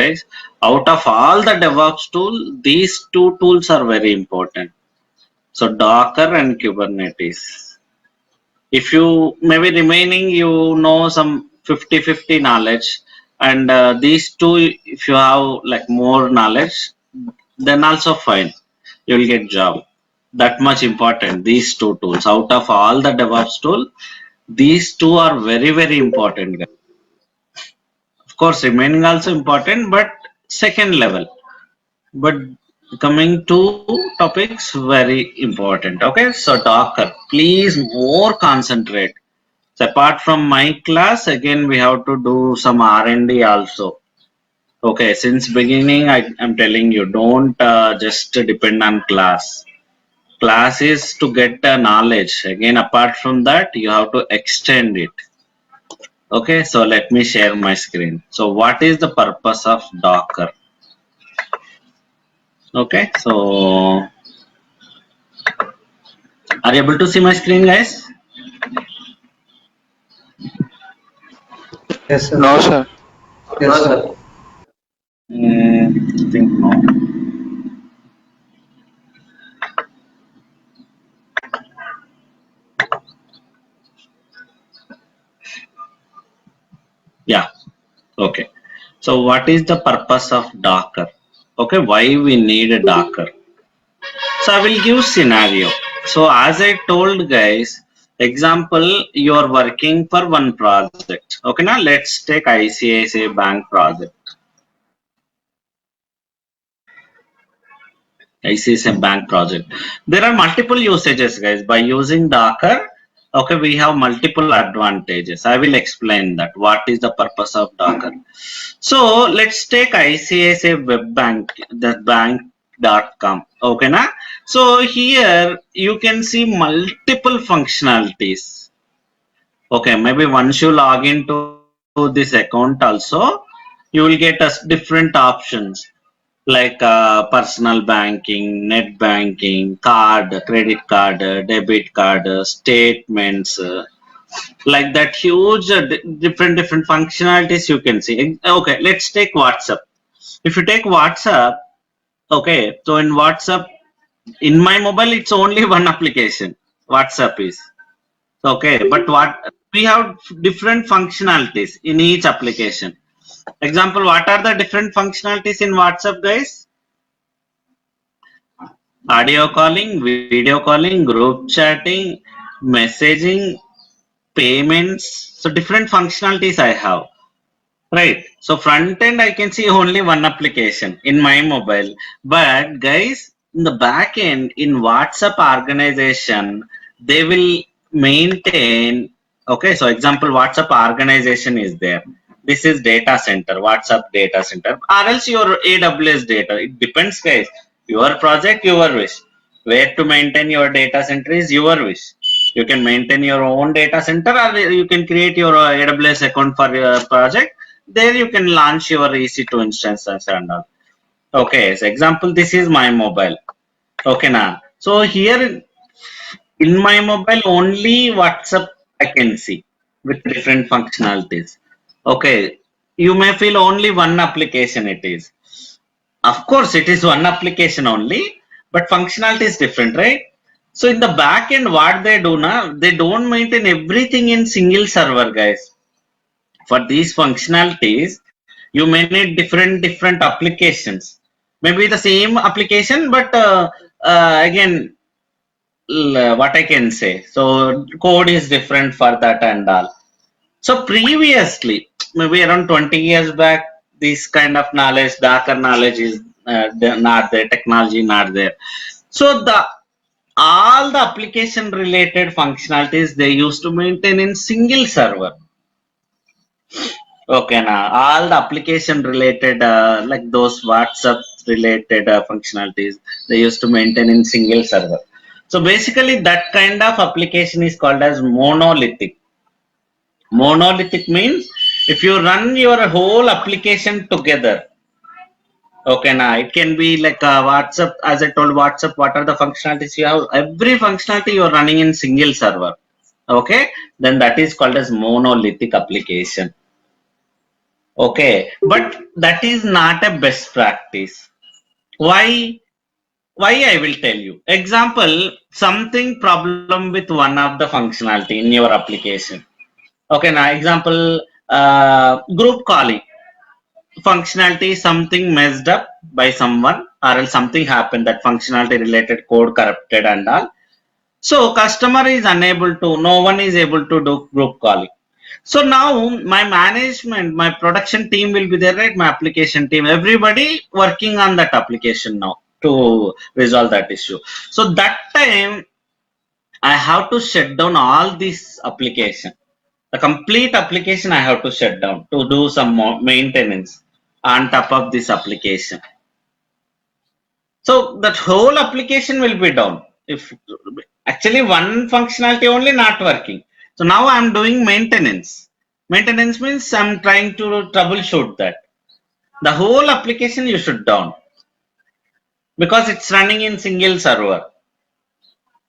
guys, out of all the DevOps tool, these two tools are very important. So Docker and Kubernetes. If you maybe remaining, you know some 50-50 knowledge, and these two, if you have like more knowledge, then also fine, you will get job. That much important. These two tools out of all the DevOps tool, these two are very important, guys. Of course, remaining also important, but second level. But coming to topics very important. Okay, so Docker, please more concentrate. So apart from my class, again we have to do some R&D also. Okay, since beginning I'm telling you, don't just depend on class. Class is to get knowledge. Again, apart from that, you have to extend it. Okay, so let me share my screen. So what is the purpose of Docker? Okay, so are you able to see my screen, guys? Yes, sir. No, sir. Yes, sir. I think no. Yeah, okay. So what is the purpose of Docker? Okay, why we need a Docker? So I will give scenario. So as I told guys, example, you are working for one project. Okay, now let's take ICICI Bank project. ICICI Bank project. There are multiple usages, guys. By using Docker, okay, we have multiple advantages. I will explain that. What is the purpose of Docker? So let's take ICICI Web Bank, the bank.com. Okay, na? So here you can see multiple functionalities. Okay, maybe once you log into this account also, you will get us different options like personal banking, net banking, card, credit card, debit card, statements, like that huge different functionalities you can see. Okay, let's take WhatsApp. If you take WhatsApp, okay, so in WhatsApp, in my mobile, it's only one application. WhatsApp is okay, but what we have different functionalities in each application. Example, what are the different functionalities in WhatsApp, guys? Audio calling, video calling, group chatting, messaging, payments. So different functionalities I have. Right. So front end I can see only one application in my mobile. But guys, in the back end in WhatsApp organization, they will maintain. Okay. So example, WhatsApp organization is there. This is data center, WhatsApp data center, or else your AWS data. It depends, guys. Your project, your wish. Where to maintain your data center is your wish. You can maintain your own data center, or you can create your AWS account for your project. There you can launch your EC2 instances and all. Okay, so example, this is my mobile. Okay, now. So here in my mobile only WhatsApp I can see with different functionalities. Okay, you may feel only one application it is. Of course, it is one application only, but functionality is different, right? So in the back end, what they do now, they don't maintain everything in single server, guys. For these functionalities, you may need different applications. Maybe the same application, but again, what I can say. So code is different for that and all. So previously, maybe around 20 years back, this kind of knowledge, Docker knowledge is not there, technology not there. So the all the application related functionalities they used to maintain in single server. Okay, now all the application related like those WhatsApp related functionalities they used to maintain in single server. So basically that kind of application is called as monolithic. Monolithic means if you run your whole application together. Okay, now it can be like WhatsApp, as I told WhatsApp, what are the functionalities you have? Every functionality you are running in single server. Okay, then that is called as monolithic application. Okay, but that is not a best practice. Why? Why I will tell you. Example, something problem with one of the functionality in your application. Okay, now example, group calling functionality something messed up by someone or else something happened that functionality related code corrupted and all. So customer is unable to, no one is able to do group calling. So now my management, my production team will be there, right? My application team, everybody working on that application now to resolve that issue. So that time I have to shut down all this application. The complete application I have to shut down to do some more maintenance on top of this application. So that whole application will be down. If actually one functionality only not working. So now I'm doing maintenance. Maintenance means I'm trying to troubleshoot that. The whole application you should down because it's running in single server.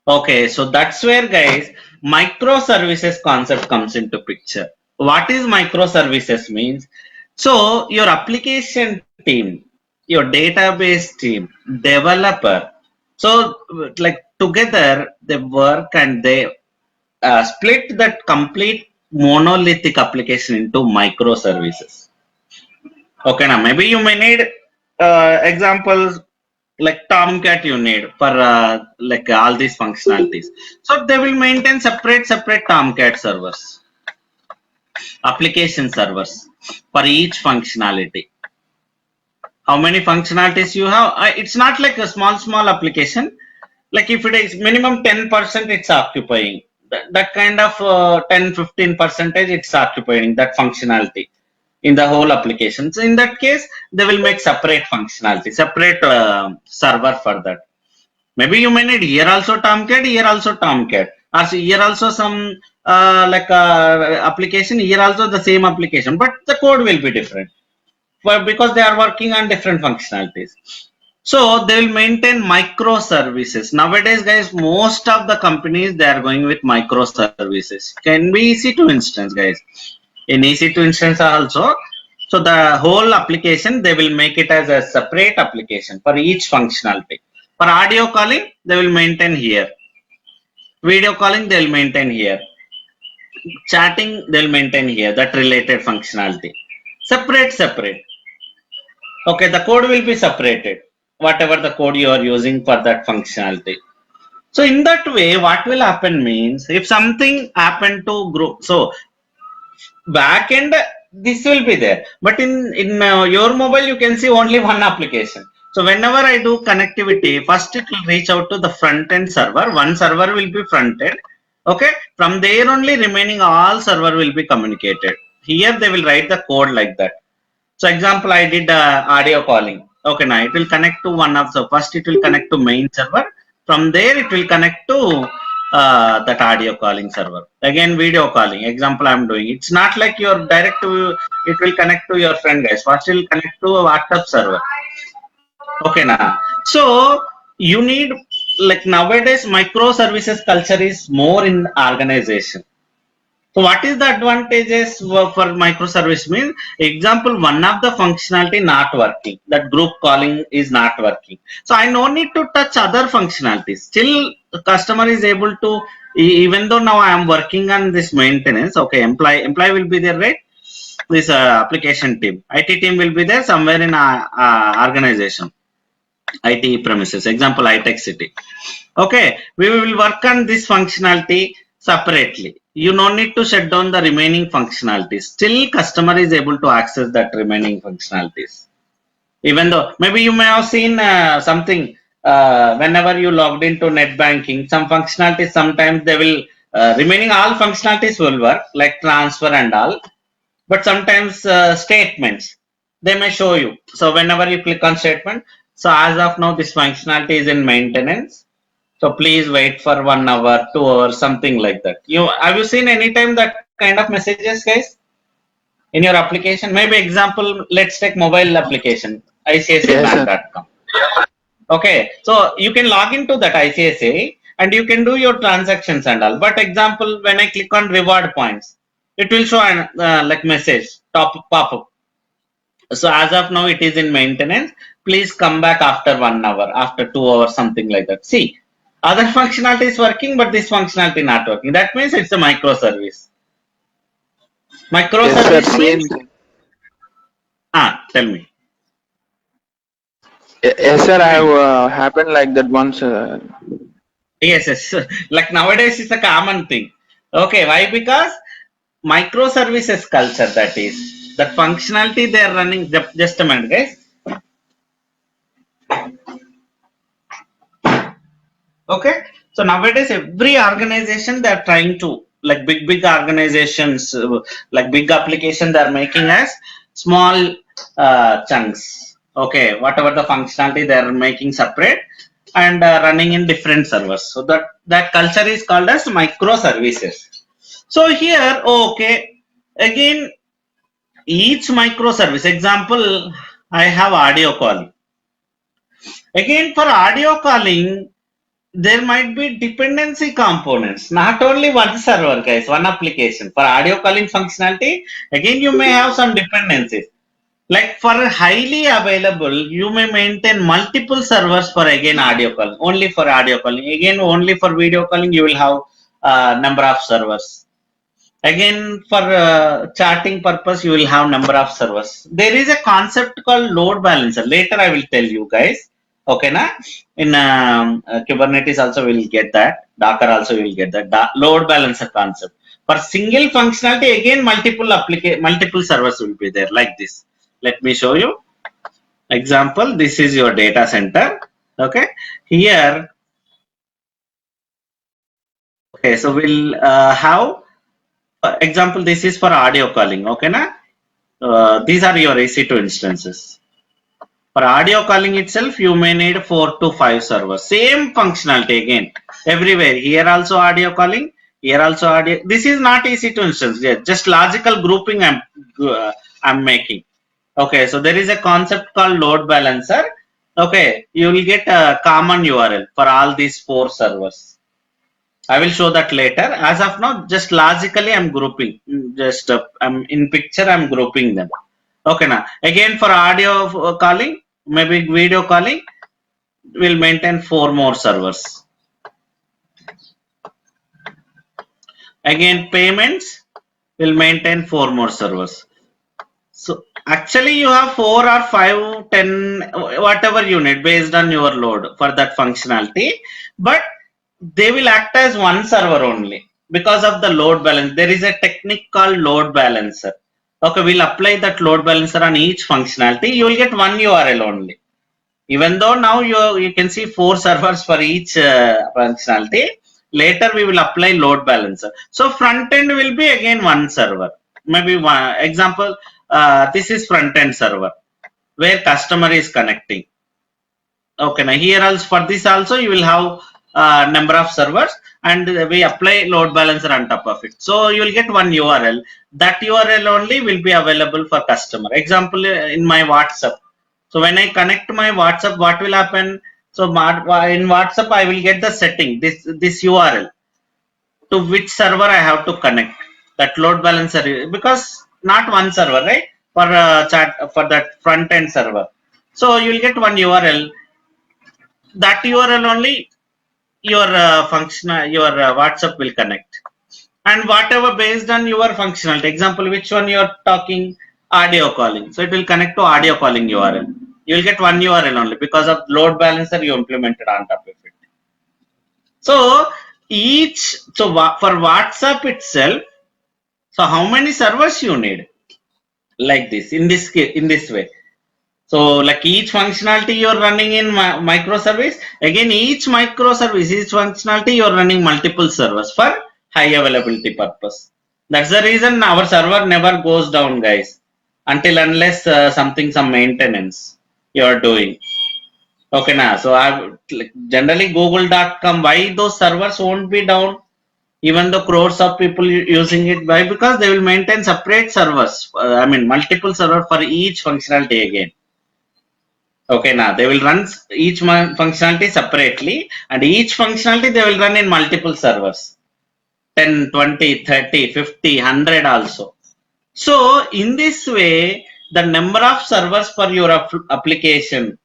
Okay, so that's where guys microservices concept comes into picture. What is microservices means? So your application team, your database team, developer. So like together they work and they split that complete monolithic application into microservices. Okay, now maybe you may need examples like Tomcat you need for like all these functionalities. So they will maintain separate Tomcat servers, application servers for each functionality. How many functionalities you have? It's not like a small application. Like if it is minimum 10%, it's occupying that kind of 10-15% it's occupying that functionality in the whole application. So in that case, they will make separate functionality, separate server for that. Maybe you may need here also Tomcat, here also Tomcat, or here also some like application, here also the same application, but the code will be different. But because they are working on different functionalities. So they will maintain microservices. Nowadays, guys, most of the companies they are going with microservices. Can be EC2 instance, guys. In EC2 instance also. So the whole application they will make it as a separate application for each functionality. For audio calling, they will maintain here. Video calling, they will maintain here. Chatting, they will maintain here. That related functionality. Separate. Okay, the code will be separated. Whatever the code you are using for that functionality. So in that way, what will happen means if something happened to group, so backend this will be there, but in your mobile you can see only one application. So whenever I do connectivity, first it will reach out to the front end server. One server will be front end. Okay, from there only remaining all server will be communicated. Here they will write the code like that. So example, I did audio calling. Okay, now it will connect to one of the first. It will connect to main server. From there, it will connect to that audio calling server. Again, video calling. Example, I'm doing. It's not like your direct to. It will connect to your friend guys. First, it will connect to a WhatsApp server. Okay, now. So you need like nowadays microservices culture is more in organization. So what is the advantages for microservice means? Example, one of the functionality not working, that group calling is not working. So I no need to touch other functionalities. Still the customer is able to, even though now I am working on this maintenance, okay, employee will be there, right? This application team, IT team will be there somewhere in organization, IT premises, example, iTech city. Okay, we will work on this functionality separately. You no need to shut down the remaining functionalities. Still, customer is able to access that remaining functionalities. Even though maybe you may have seen something whenever you logged into net banking, some functionalities sometimes they will remaining all functionalities will work like transfer and all, but sometimes statements they may show you. So whenever you click on statement, so as of now this functionality is in maintenance, so please wait for 1 hour, 2 hours, something like that. You have you seen any time that kind of messages, guys, in your application? Maybe example, let's take mobile application, Yes, sir. icsabank.com. Okay, so you can log into that ICSA and you can do your transactions and all. But example, when I click on reward points, it will show an like message top pop up. So as of now, it is in maintenance. Please come back after 1 hour, after 2 hours, something like that. See, other functionality is working, but this functionality not working. That means it's a microservice. Yes, sir. Microservice Same means, thing. tell me. Yes, sir. I have Hmm. happened like that once. Yes, yes. Like nowadays, it's a common thing. Okay, why? Because microservices culture, that is that functionality they are running. Just a minute, guys. Okay, so nowadays every organization they are trying to, like big organizations, like big application they are making as small chunks. Okay, whatever the functionality they are making separate and running in different servers, so that culture is called as microservices. So here, okay, again, each microservice, example, I have audio calling. Again, for audio calling, there might be dependency components, not only one server, guys, one application. For audio calling functionality, again, you may have some dependencies. Like for highly available, you may maintain multiple servers for again audio calling, only for audio calling. Again, only for video calling, you will have number of servers. Again, for charting purpose, you will have number of servers. There is a concept called load balancer. Later, I will tell you guys. Okay, na? In Kubernetes also we will get that. Docker also will get that. Load balancer concept. For single functionality, again multiple servers will be there like this. Let me show you. Example, this is your data center. Okay, here. Okay, so we'll have example. This is for audio calling. Okay, na? These are your EC2 instances. For audio calling itself, you may need 4 to 5 servers. Same functionality again. Everywhere. Here also audio calling. Here also audio. This is not EC2 instance. Yeah, just logical grouping I'm making. Okay, so there is a concept called load balancer. Okay, you will get a common URL for all these 4 servers. I will show that later. As of now, just logically I'm grouping. Just I'm in picture. I'm grouping them. Okay, now again for audio calling, maybe video calling, we'll maintain 4 more servers. Again, payments will maintain 4 more servers. So actually, you have 4 or 5, 10, whatever you need based on your load for that functionality, but they will act as one server only because of the load balance. There is a technique called load balancer. Okay, we'll apply that load balancer on each functionality. You will get one URL only. Even though now you can see 4 servers for each functionality, later we will apply load balancer. So front end will be again one server. Maybe one example, this is front end server where customer is connecting. Okay, now here also for this also you will have number of servers and we apply load balancer on top of it. So you will get one URL. That URL only will be available for customer. Example, in my WhatsApp. So when I connect my WhatsApp, what will happen? So in WhatsApp, I will get the setting, this URL to which server I have to connect. That load balancer, because not one server, right? For chat for that front end server. So you will get one URL. That URL only your your WhatsApp will connect. And whatever based on your functionality, example, which one you are talking, audio calling. So it will connect to audio calling URL. You will get one URL only because of load balancer you implemented on top of it. So for WhatsApp itself, so how many servers you need? Like this, in this way. So like each functionality you're running in microservice, again each microservice, each functionality you're running multiple servers for high availability purpose. That's the reason our server never goes down, guys, until unless some maintenance you're doing. Okay, now so I like, generally Google.com, why those servers won't be down? Even though crores of people using it, why? Because they will maintain separate servers. I mean multiple server for each functionality again. Okay, now they will run each functionality separately and each functionality they will run in multiple servers, 10, 20, 30, 50, 100 also. So in this way, the number of servers for your application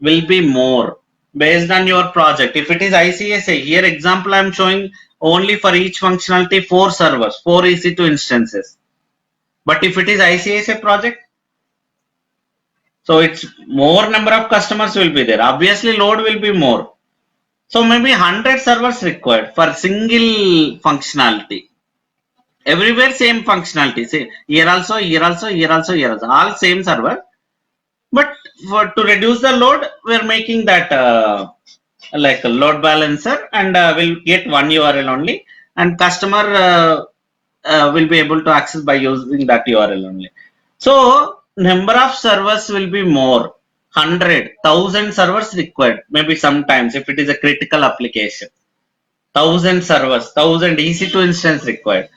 will be more based on your project. If it is ICSA, here example I am showing only for each functionality 4 servers, 4 EC2 instances. But if it is ICSA project, so it's more number of customers will be there. Obviously load will be more. So maybe 100 servers required for single functionality. Everywhere same functionality. Say here also, here also, here also, here also. All same server. But for to reduce the load, we're making that like a load balancer, and we'll get one URL only, and customer will be able to access by using that URL only. So number of servers will be more. 100,000 servers required. Maybe sometimes if it is a critical application, 1,000 servers, 1,000 EC2 instance required.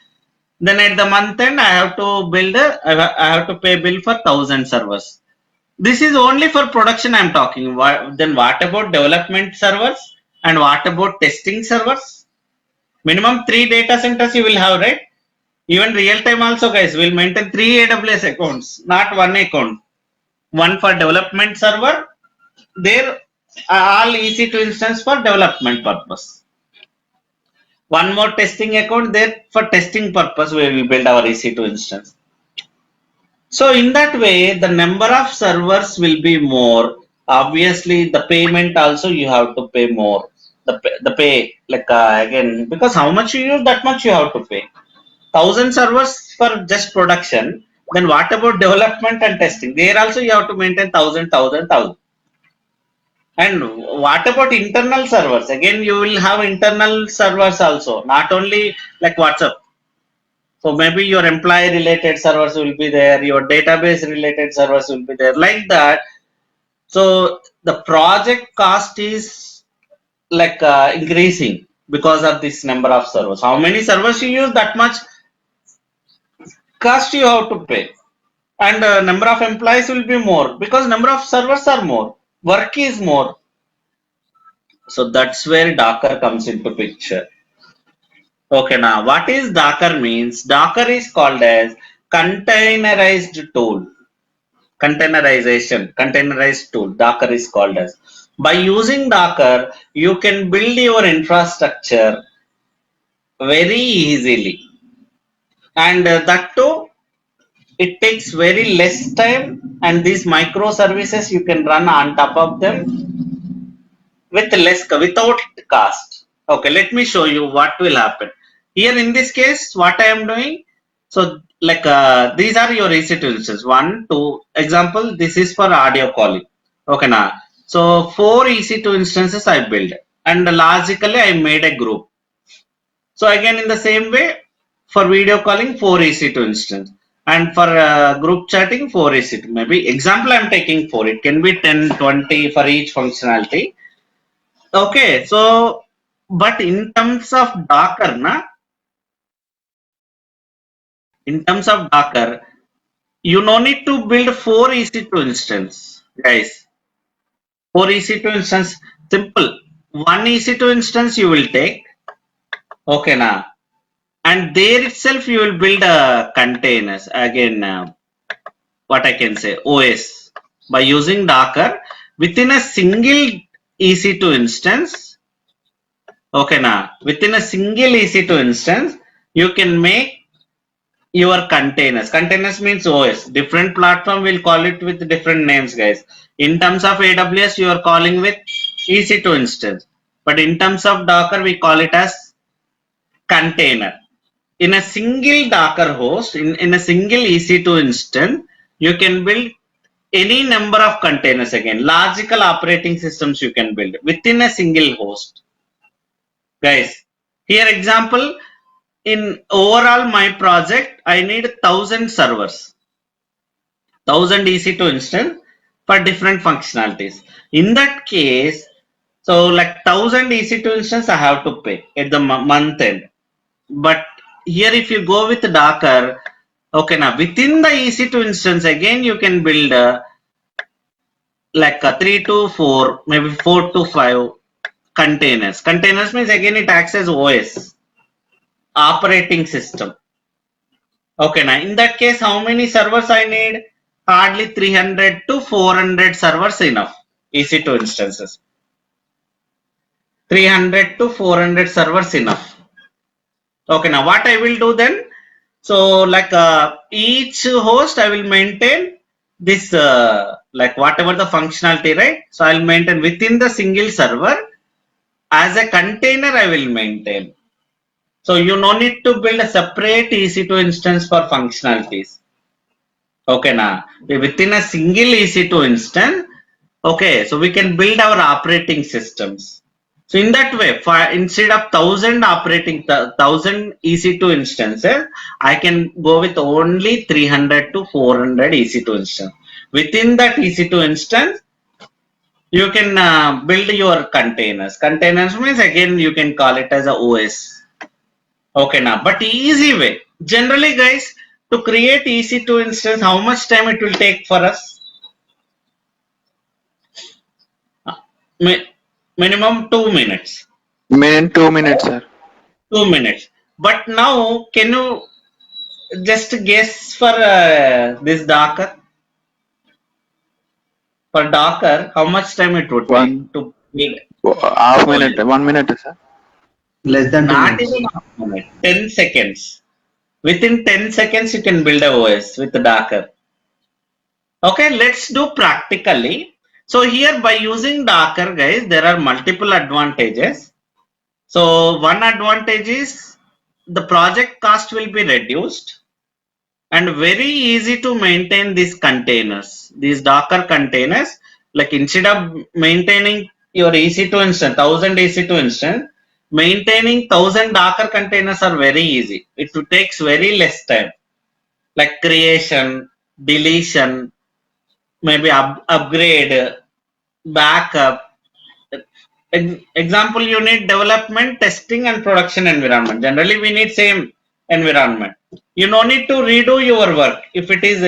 Then at the month end, I have to build I have to pay bill for 1,000 servers. This is only for production I'm talking. Then what about development servers and what about testing servers? Minimum 3 data centers you will have, right? Even real time also, guys, will maintain 3 AWS accounts, not one account. One for development server, there all EC2 instance for development purpose. One more testing account there for testing purpose we will build our EC2 instance. So in that way, the number of servers will be more. Obviously, the payment also you have to pay more. The pay like again, because how much you use, that much you have to pay. 1,000 servers for just production. Then what about development and testing? There also you have to maintain 1,000. And what about internal servers? Again, you will have internal servers also, not only like WhatsApp. So maybe your employee related servers will be there, your database related servers will be there, like that. So the project cost is like increasing because of this number of servers. How many servers you use, that much cost you have to pay. And number of employees will be more because number of servers are more. Work is more. So that's where Docker comes into picture. Okay, now what is Docker means? Docker is called as containerized tool. Containerized tool. Docker is called as. By using Docker, you can build your infrastructure very easily, and that too, it takes very less time. And these microservices you can run on top of them with without cost. Okay, let me show you what will happen here. In this case, what I am doing, so like these are your EC2 instances, 1 2 example. This is for audio calling. Okay, now so 4 EC2 instances I built, and logically I made a group. So again in the same way, for video calling 4 EC2 instance, and for group chatting 4 EC2. Maybe example I'm taking 4, it can be 10 20 for each functionality. Okay, so but in terms of Docker, in terms of Docker, you no need to build 4 EC2 instance, guys. 4 EC2 instance, simple. One EC2 instance you will take, okay, now, and there itself you will build a containers. Again, what I can say, OS by using Docker within a single EC2 instance. Okay, now within a single EC2 instance, you can make your containers. Containers means OS. Different platform will call it with different names, guys. In terms of AWS, you are calling with EC2 instance, but in terms of Docker, we call it as container. In a single Docker host, in a single EC2 instance, you can build any number of containers. Again, logical operating systems you can build within a single host, guys. Here example, in overall my project I need 1,000 servers, 1,000 EC2 instance for different functionalities. In that case, so like 1,000 EC2 instance I have to pay at the month end. But here if you go with Docker, okay, now within the EC2 instance again you can build like a 3 to 4, maybe 4 to 5 containers. Containers means again it acts as OS, operating system. Okay, now in that case, how many servers I need? hardly 300 to 400 servers enough. EC2 instances. 300 to 400 servers enough. Okay, now what I will do then? So like each host I will maintain this like whatever the functionality, right? So I'll maintain within the single server as a container I will maintain. So you no need to build a separate EC2 instance for functionalities. Okay, now within a single EC2 instance, okay, so we can build our operating systems. So in that way, for instead of thousand EC2 instances, I can go with only 300 to 400 EC2 instance. Within that EC2 instance, you can build your containers. Containers means again you can call it as a OS. Okay, now but easy way. Generally, guys, to create EC2 instance, how much time it will take for us? Mi- Minimum 2 minutes. Minute, 2 minutes, sir. 2 minutes. But now, can you just guess for this Docker? For Docker, how much time it would take One to build? half Oh, minute, 1 minute, sir. Less than two not minutes. even half a minute. 10 seconds. Within 10 seconds, you can build a OS with Docker. Okay, let's do practically. So here by using Docker, guys, there are multiple advantages. So one advantage is the project cost will be reduced and very easy to maintain these containers, these Docker containers. Like instead of maintaining your EC2 instance, 1000 EC2 instance, maintaining 1000 Docker containers are very easy. It takes very less time, like creation, deletion, maybe upgrade, backup. Example, you need development, testing, and production environment. Generally, we need same environment. You no need to redo your work if it is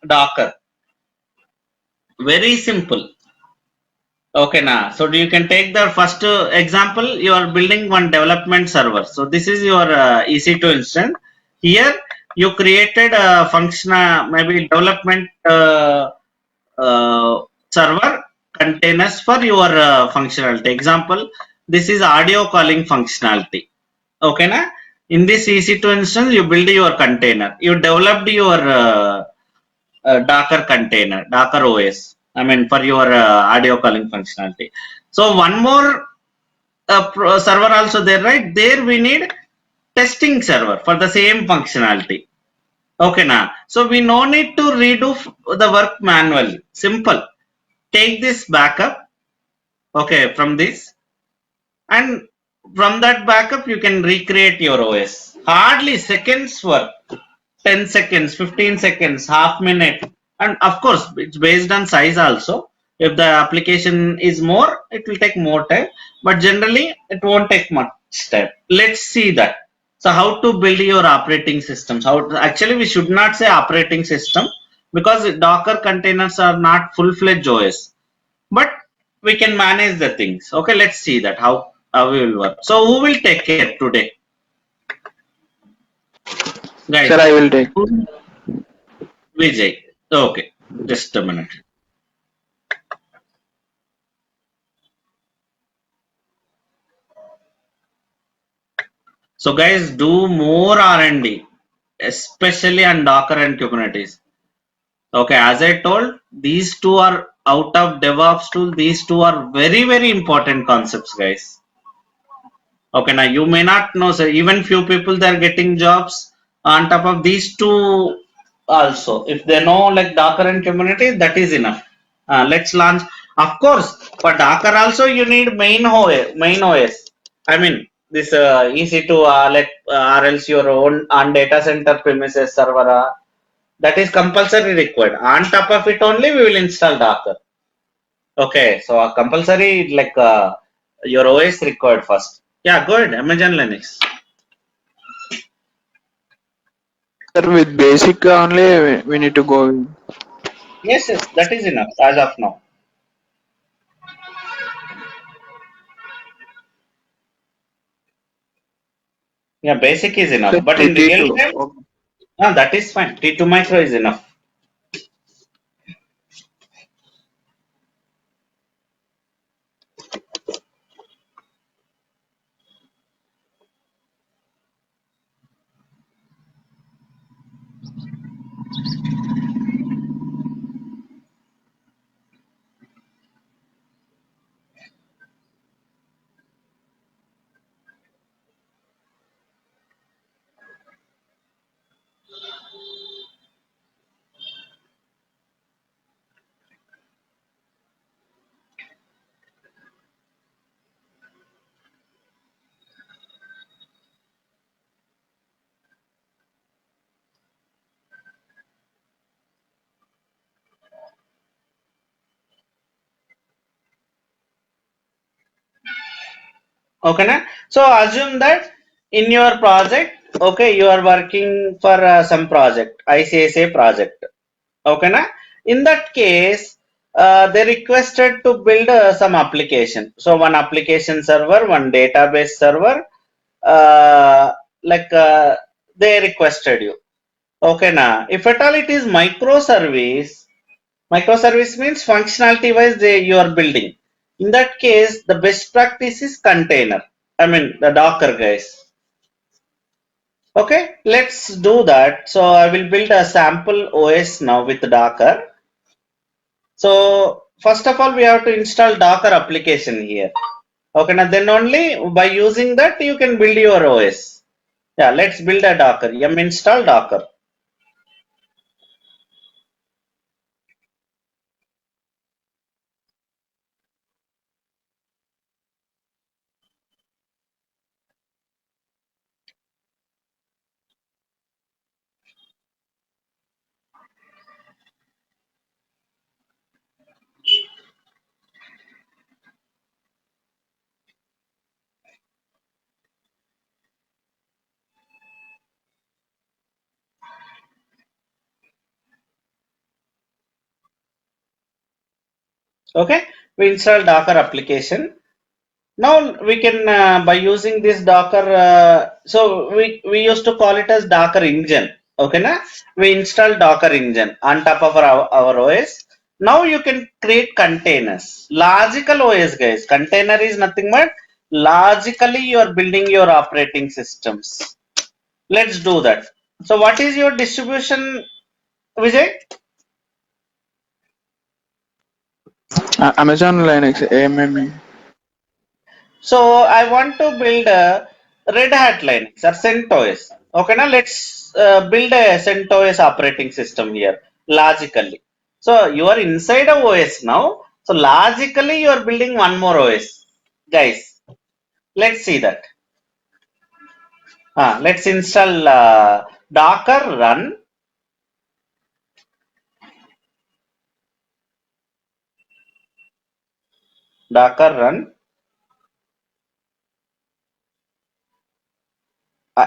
Docker. Very simple. Okay, now so you can take the first example. You are building one development server. So this is your EC2 instance. Here you created a function, maybe development server containers for your functionality. Example, this is audio calling functionality. Okay, na? In this EC2 instance, you build your container. You developed your Docker container, Docker OS. I mean, for your audio calling functionality. So one more server also there, right? There we need testing server for the same functionality. Okay, now. So we no need to redo the work manually. Simple. Take this backup. Okay, from this, and from that backup you can recreate your OS. Hardly seconds work. 10 seconds, 15 seconds, half minute, and of course it's based on size also. If the application is more, it will take more time, but generally it won't take much time. Let's see that. So how to build your operating systems? Actually we should not say operating system, because Docker containers are not full-fledged OS, but we can manage the things. Okay, let's see that how we will work. So who will take care today, Sir, guys? I will take. Vijay. Okay, just a minute. So guys, do more R&D, especially on Docker and Kubernetes. Okay, as I told, these two are out of DevOps tool. These two are very, very important concepts, guys. Okay, now you may not know, so even few people they are getting jobs on top of these two also. If they know like Docker and Kubernetes, that is enough. Let's launch. Of course, for Docker also you need main OS. I mean this EC2 or else your own on data center premises server. That is compulsory required. On top of it only we will install Docker. Okay, so compulsory like your OS required first. Yeah, good. Amazon Linux. Sir, with basic only we need to go. Yes, yes, that is enough as of now. Yeah, basic is Sir, enough. But in real T2. time, Okay. that is fine. T2 micro is enough. Okay, na? So assume that in your project, okay, you are working for some project, ICSA project. Okay, na? In that case, they requested to build some application. So one application server, one database server, uh, like they requested you. Okay, na? If at all it is microservice, microservice means functionality wise you are building. In that case, the best practice is container. I mean the Docker guys. Okay, let's do that. So I will build a sample OS now with Docker. So first of all, we have to install Docker application here. Okay, now then only by using that you can build your OS. Yeah, let's build a Docker. Yum install Docker. Okay, we install Docker application. Now we can by using this Docker. So we used to call it as Docker engine. Okay, na? We install Docker engine on top of our OS. Now you can create containers. Logical OS guys. Container is nothing but logically you are building your operating systems. Let's do that. So what is your distribution, Vijay? Amazon Linux, AMM. So I want to build a Red Hat Linux or CentOS. Okay, now let's build a CentOS operating system here logically. So you are inside a OS now. So logically you are building one more OS, guys. Let's see that. Let's install Docker run. Docker run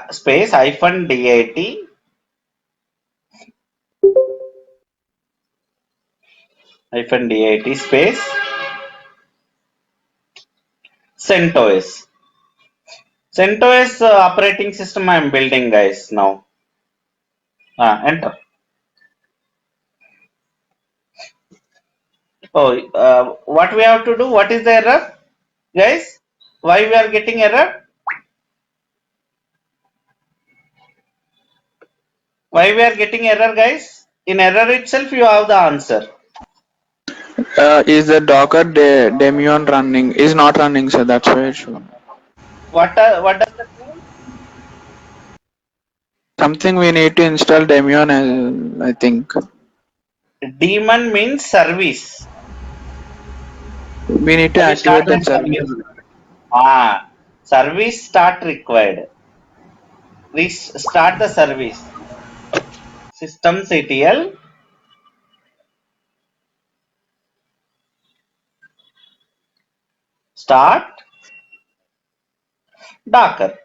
space -dit space CentOS. CentOS operating system I am building, guys. Now, enter. Oh, what we have to do? What is the error, guys? Why we are getting error? Why we are getting error, guys? In error itself, you have the answer. Is the Docker daemon running? Is not running, so that's why it's shown. What does that mean? Something we need to install daemon, I think. Daemon means service. We need to We activate started that service. service. Service start required. Start the service. Systemctl start Docker.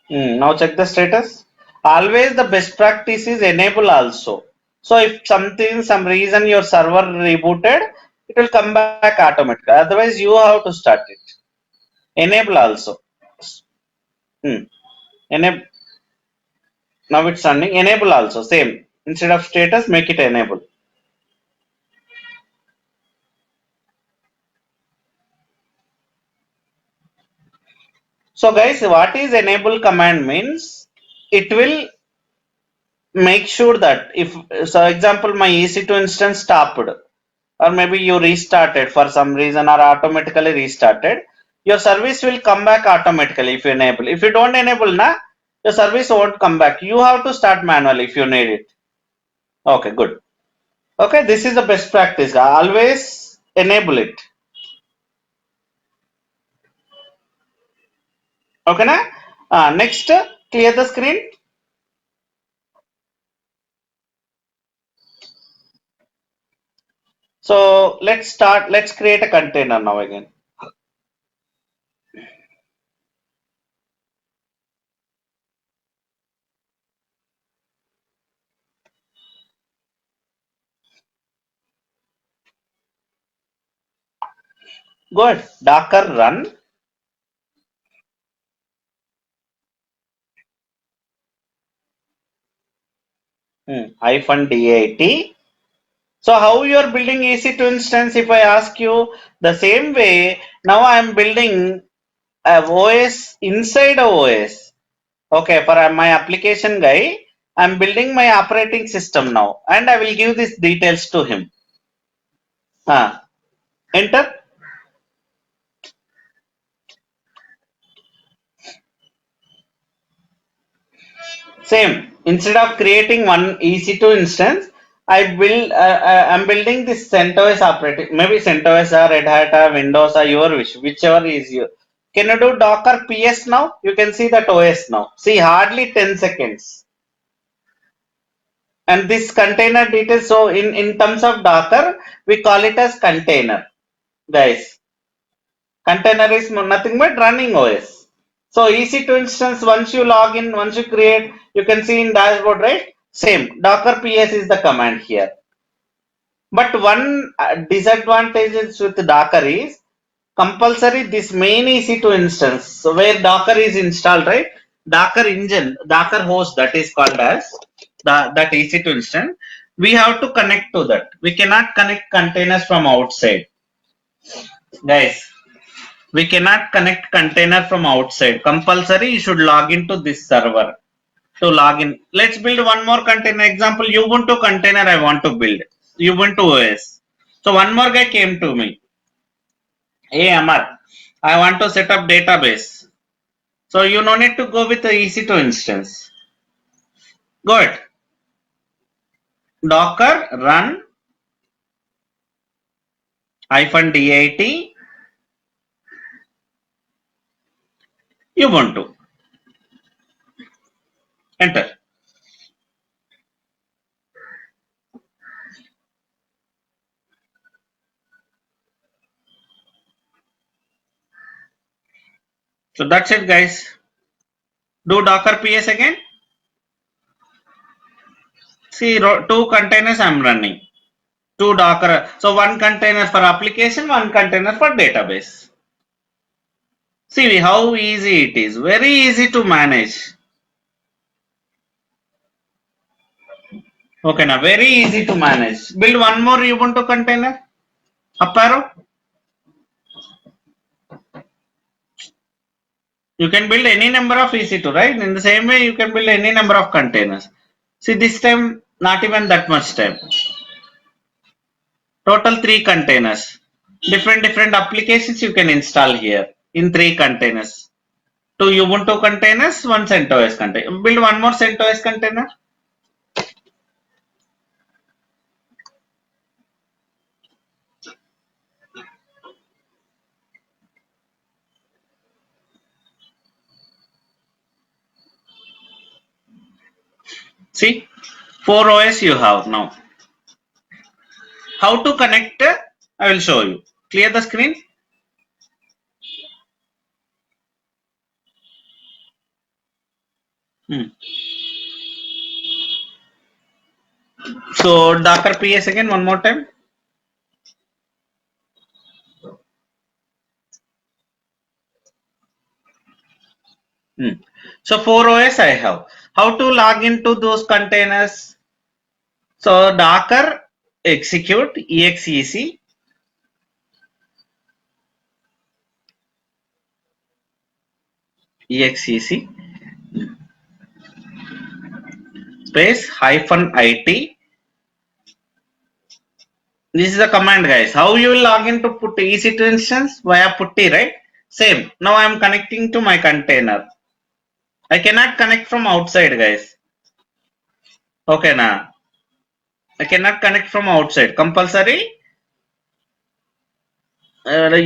Now check the status. Always the best practice is enable also. So if something, some reason your server rebooted, it will come back automatically. Otherwise, you have to start it. Enable also. Hmm. Enable. Now it's running. Enable also same. Instead of status, make it enable. So guys, what is enable command means? It will make sure that if, so example, my EC2 instance stopped, or maybe you restarted for some reason or automatically restarted, your service will come back automatically if you enable. If you don't enable, na, your service won't come back. You have to start manually if you need it. Okay, good. Okay, this is the best practice. Always enable it. Okay, na? Next, clear the screen. So let's start. Let's create a container now again. Good. Docker run. -dat. So how you are building EC2 instance? If I ask you the same way, now I am building a OS inside a OS. Okay, for my application guy, I am building my operating system now, and I will give these details to him. Enter. Same. Instead of creating one EC2 instance, I'm building this CentOS operating. Maybe CentOS or Red Hat or Windows or your wish, whichever is you. Can you do Docker PS now? You can see that OS now. See, hardly 10 seconds. And this container details. So in terms of Docker, we call it as container, guys. Container is nothing but running OS. So EC2 instance, once you log in, once you create, you can see in dashboard, right? Same. Docker PS is the command here. But one disadvantage is with Docker is compulsory this main EC2 instance. So where Docker is installed, right? Docker engine, Docker host that is called as that EC2 instance. We have to connect to that. We cannot connect containers from outside, guys. We cannot connect container from outside. Compulsory, you should log into this server to log in. Let's build one more container. Example, Ubuntu container I want to build. Ubuntu OS. So one more guy came to me. Hey Amar, I want to set up database. So you no need to go with the EC2 instance. Good. Docker run -dat Ubuntu. Enter. So that's it, guys. Do Docker PS again. See, two containers I'm running. Two Docker. So one container for application, one container for database. See how easy it is. Very easy to manage. Okay, now very easy to manage. Build one more Ubuntu container. Up arrow. You can build any number of EC2, right? In the same way, you can build any number of containers. See, this time, not even that much time. Total 3 containers. Different applications you can install here in 3 containers. 2 Ubuntu containers, 1 CentOS container. Build one more CentOS container. See, 4 OS you have now. How to connect? I will show you. Clear the screen. So Docker PS again one more time. So 4 OS I have. How to log into those containers? So Docker execute exec exec space -it. This is the command, guys. How you will log in to put EC2 instance via putty, right? Same. Now I am connecting to my container. I cannot connect from outside, guys. Okay, now I cannot connect from outside. Compulsory.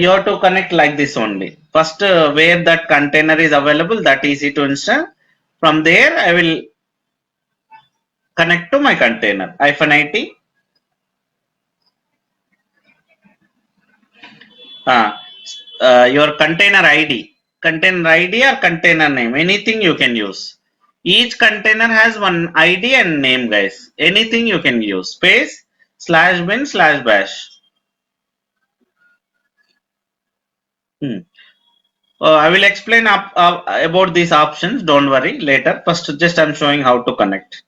You have to connect like this only. First, where that container is available, that EC2 instance. From there, I will connect to my container. -it. your container ID or container name, anything you can use. Each container has one ID and name, guys. Anything you can use, space /bin/bash. I will explain about these options, don't worry, later. First, just I'm showing how to connect.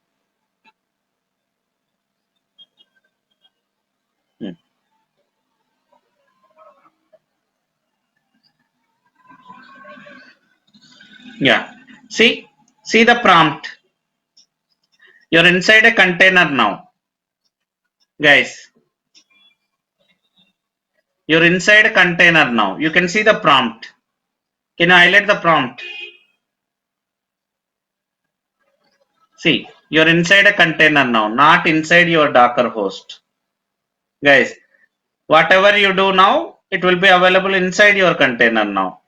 Yeah, see the prompt. You're inside a container now, guys. You're inside a container now. You can see the prompt. Can you highlight the prompt? See, you're inside a container now, not inside your Docker host. Guys, whatever you do now, it will be available inside your container now.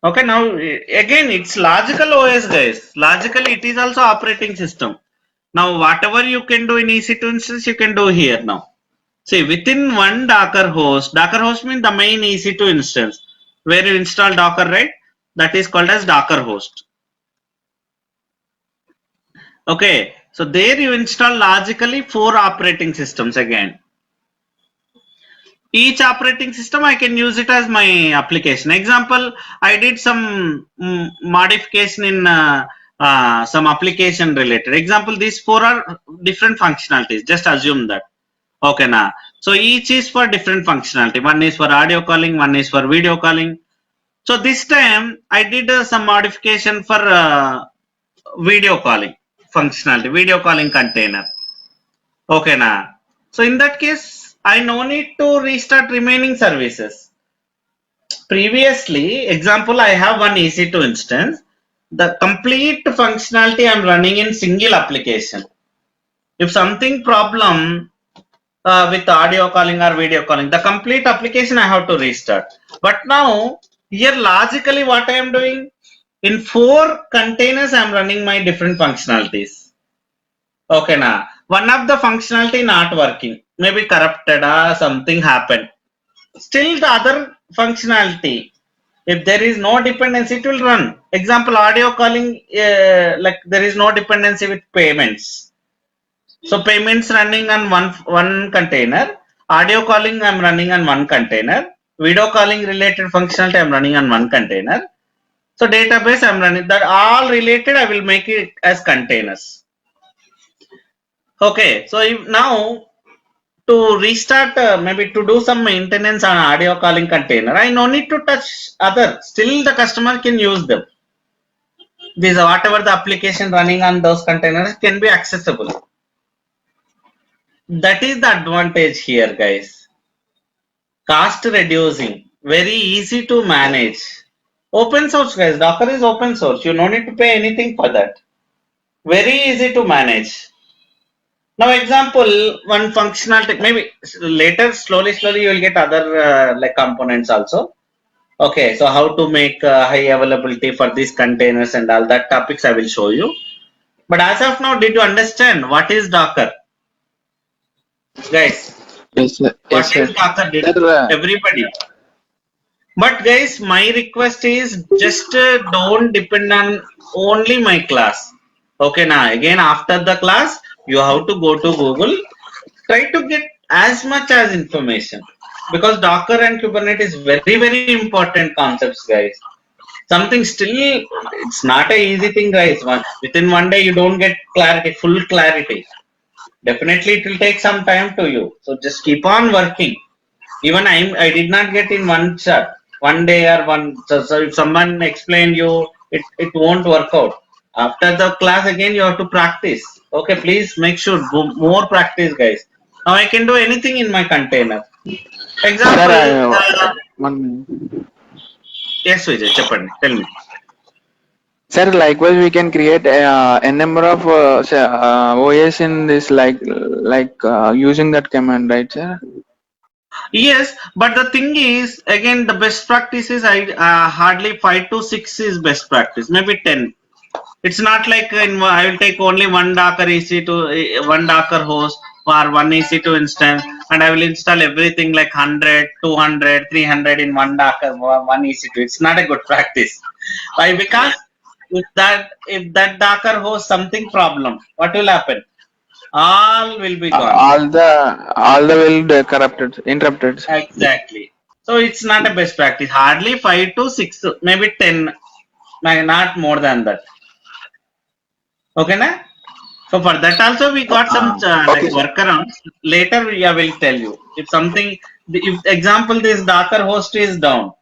Okay, now again, it's logical OS, guys. Logically, it is also operating system. Now, whatever you can do in EC2 instance, you can do here now. See, within one Docker host means the main EC2 instance where you install Docker, right? That is called as Docker host. Okay, so there you install logically 4 operating systems again. Each operating system I can use it as my application. Example, I did some modification in some application related. Example, these 4 are different functionalities. Just assume that. Okay, now. So each is for different functionality. One is for audio calling, one is for video calling. So this time I did some modification for video calling functionality, video calling container. Okay, now. So in that case, I no need to restart remaining services. Previously, example, I have one EC2 instance. The complete functionality I'm running in single application. If something problem with audio calling or video calling, the complete application I have to restart. But now, here logically what I am doing, in 4 containers I am running my different functionalities. Okay, now one of the functionality not working, maybe corrupted or something happened. Still the other functionality, if there is no dependency, it will run. Example, audio calling, like there is no dependency with payments. So payments running on one container, audio calling I'm running on one container, video calling related functionality I'm running on one container. So database I'm running, that all related I will make it as containers. Okay, so if now to restart, maybe to do some maintenance on audio calling container, I no need to touch other. Still the customer can use them. These whatever the application running on those containers can be accessible. That is the advantage here, guys. Cost reducing, very easy to manage. Open source, guys. Docker is open source. You no need to pay anything for that. Very easy to manage. Now, example, one functionality, maybe later, slowly you will get other like components also. Okay, so how to make high availability for these containers and all that topics I will show you. But as of now, did you understand what is Docker? Guys, Yes, sir. what Yes, sir. is Docker? Did Sir, everybody? But guys, my request is just don't depend on only my class. Okay, now again after the class, you have to go to Google, try to get as much as information, because Docker and Kubernetes is very important concepts, guys. Something still, it's not a easy thing, guys. Within one day you don't get clarity, full clarity. Definitely it will take some time to you. So just keep on working. Even I did not get in one shot, one day or one. So if someone explained you, it won't work out. After the class again, you have to practice. Okay, please make sure more practice, guys. Now I can do anything in my container. sir, Example, one minute. yes, Vijay, చెప్పండి. Tell me. Sir, likewise, we can create a number of OS in this, using that command, right, sir? Yes, but the thing is, again, the best practice is I hardly 5 to 6 is best practice. Maybe 10. It's not like I will take only one Docker EC to one Docker host. or one EC2 instance, and I will install everything like 100, 200, 300 in one Docker, one EC2. It's not a good practice. Why? Because if that Docker hosts something problem, what will happen? All will be gone. All the will corrupted, interrupted. Exactly. So it's not a best practice. Hardly 5 to 6, maybe 10, not more than that. Okay, na? So for that also we got some like Okay, sir. workarounds. Later I will tell you if something. If example this Docker host is down,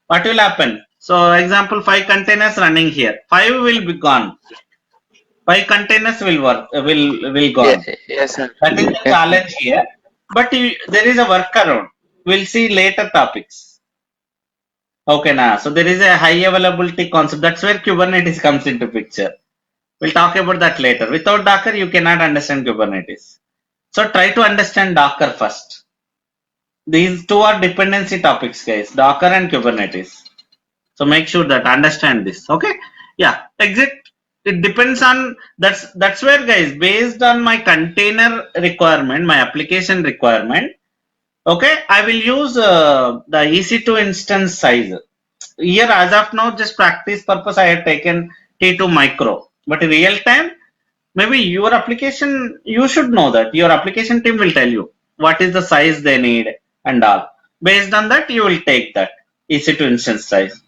what will happen? So example 5 containers running here, 5 will be gone. 5 containers will work. Will Yeah, gone. yes, sir. That is the Yes, sir. challenge here. But there is a workaround. We'll see later topics. Okay, now so there is a high availability concept. That's where Kubernetes comes into picture. We'll talk about that later. Without Docker, you cannot understand Kubernetes. So try to understand Docker first. These two are dependency topics, guys. Docker and Kubernetes. So make sure that understand this. Okay. Yeah. Exit. It depends on that's where, guys, based on my container requirement, my application requirement. Okay, I will use the EC2 instance size. Here as of now, just practice purpose, I have taken T2 micro. But in real time, maybe your application, you should know that your application team will tell you what is the size they need and all. Based on that, you will take that EC2 instance size.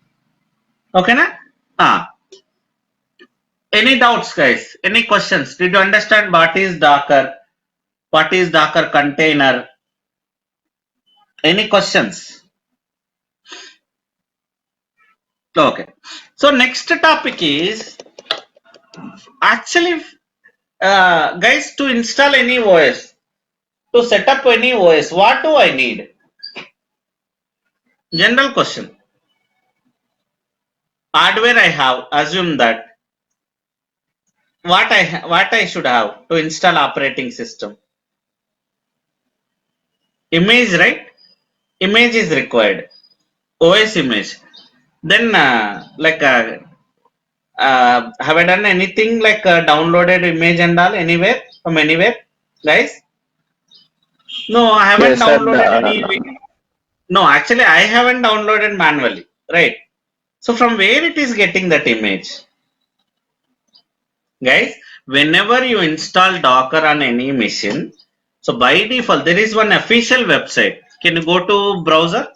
Okay, na? Ah, any doubts, guys? Any questions? Did you understand what is Docker? What is Docker container? Any questions? Okay. So next topic is actually, guys, to install any OS, to set up any OS, what do I need? General question. Hardware I have, assume that. What I should have to install operating system? Image, right? Image is required. OS image. Then have I done anything like downloaded image and all anywhere from anywhere, guys? No, I haven't Yes, sir. downloaded any. No, actually, I haven't downloaded manually, right? So from where it is getting that image, guys? Whenever you install Docker on any machine, so by default there is one official website. Can you go to browser?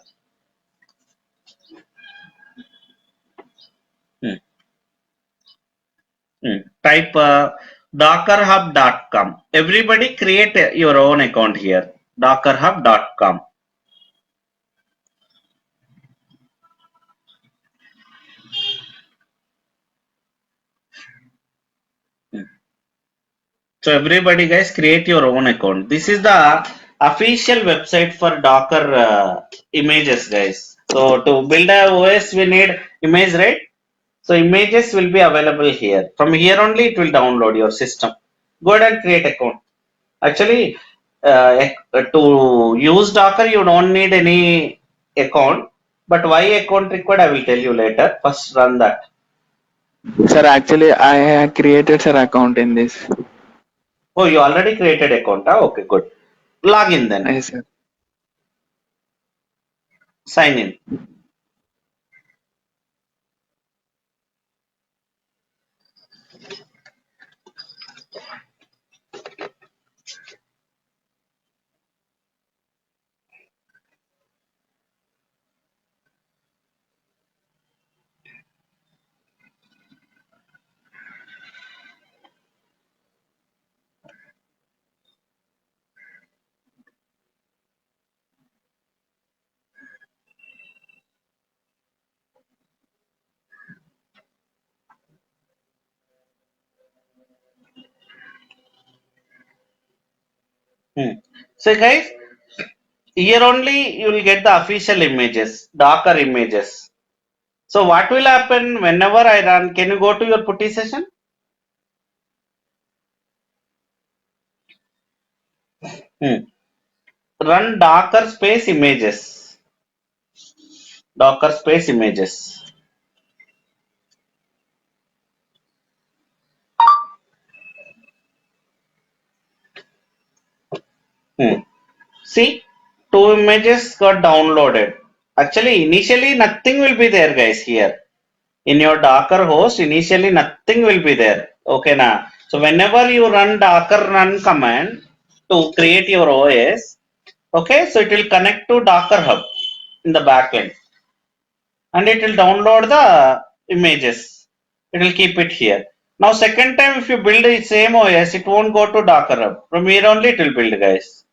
Hmm, Type dockerhub.com. Everybody create your own account here. Dockerhub.com. So everybody, guys, create your own account. This is the official website for Docker images, guys. So to build a OS, we need image, right? So images will be available here. From here only, it will download your system. Go ahead and create account. Actually, to use Docker, you don't need any account. But why account required, I will tell you later. First, run that. Sir, actually, I have created sir account in this. Oh, you already created account. Ah, okay, good. Log in then. Yes, sir. Sign in. So guys, here only you will get the official images, Docker images. So what will happen whenever I run? Can you go to your putty session? Hmm. Run Docker space images. Docker space images. See, two images got downloaded. Actually, initially nothing will be there, guys. Here in your Docker host, initially nothing will be there. Okay, now. So whenever you run Docker run command to create your OS, okay, so it will connect to Docker Hub in the backend, and it will download the images. It will keep it here. Now, second time, if you build the same OS, it won't go to Docker Hub. From here only, it will build, guys.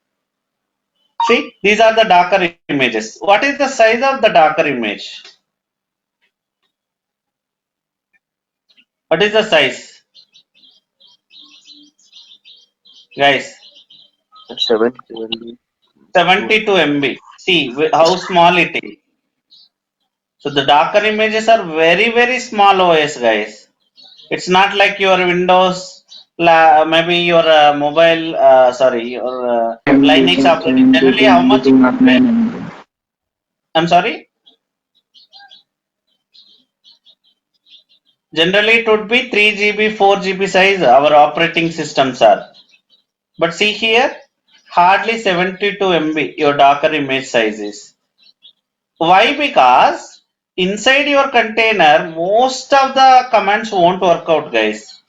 See, these are the Docker images. What is the size of the Docker image? What is the size, guys? 7 72 MB. See how small it is. So the Docker images are very, very small OS, guys. It's not like your Windows, maybe your mobile, sorry, your Linux operating. Generally, how much? I'm sorry. Generally, it would be 3 GB, 4 GB size. Our operating systems are. But see here, hardly 72 MB. Your Docker image size is. Why? Because inside your container, most of the commands won't work out, guys.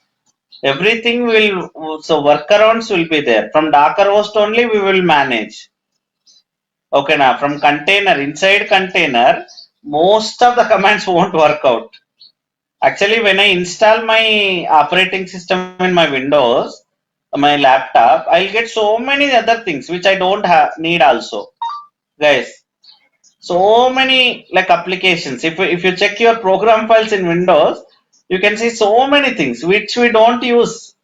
Everything will, so workarounds will be there. From Docker host only we will manage. Okay, now from container, inside container, most of the commands won't work out. Actually, when I install my operating system in my Windows, my laptop, I'll get so many other things which I don't have need also, guys. So many like applications. If you check your program files in Windows, you can see so many things which we don't use.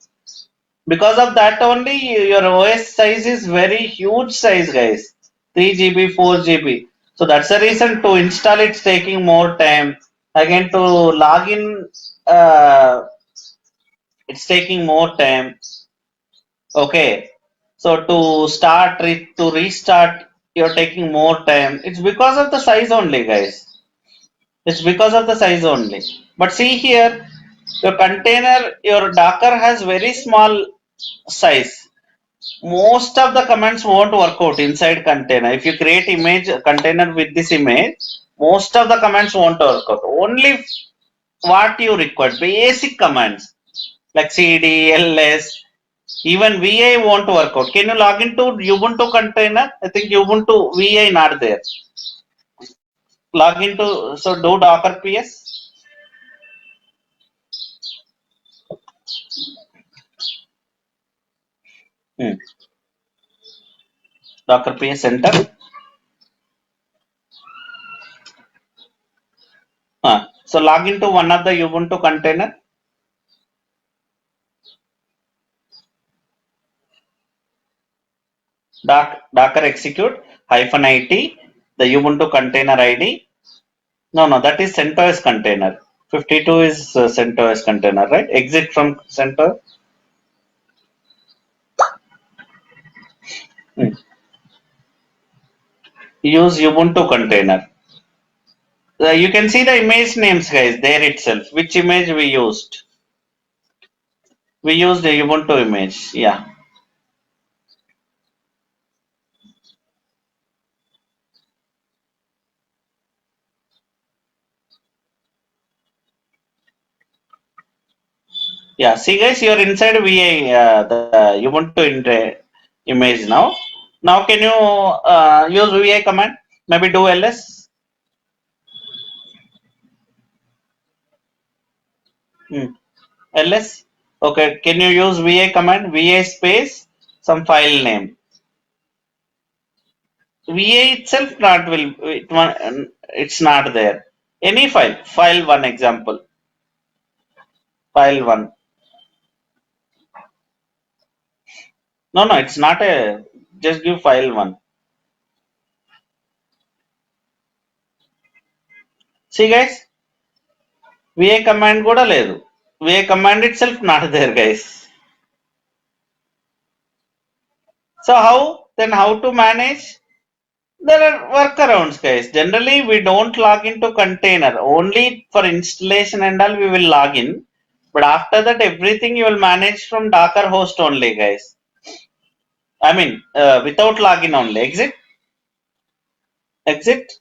Because of that only, your OS size is very huge size, guys. 3 GB, 4 GB. So that's the reason to install it's taking more time. Again to log in, it's taking more time. Okay. So to to restart, you're taking more time. It's because of the size only, guys. It's because of the size only. But see here, your container, your Docker has very small size. Most of the commands won't work out inside container. If you create image container with this image, most of the commands won't work out. Only what you require, basic commands like cd, ls, even vi won't work out. Can you log into Ubuntu container? I think Ubuntu vi not there. Log into, so do Docker ps. Hmm. Docker ps center. So log into one of the Ubuntu container. Docker execute -it, the Ubuntu container ID. No, that is CentOS container. 52 is CentOS container, right? Exit from CentOS. Hmm. Use Ubuntu container. You can see the image names, guys, there itself. Which image we used? We used the Ubuntu image. Yeah. Yeah. See, guys, you're inside VI, the Ubuntu in the image now. Now, can you use VI command? Maybe do ls. Hmm. ls. Okay. Can you use VI command? VI space some file name. VA itself not will it's not there. Any file one example, file one. No, it's not a. Just give file one. See, guys, VA command kuda ledu. VA command itself not there, guys. So how to manage? There are workarounds, guys. Generally, we don't log into container. Only for installation and all we will log in. But after that, everything you will manage from Docker host only, guys. I mean, without login only. Exit. Exit.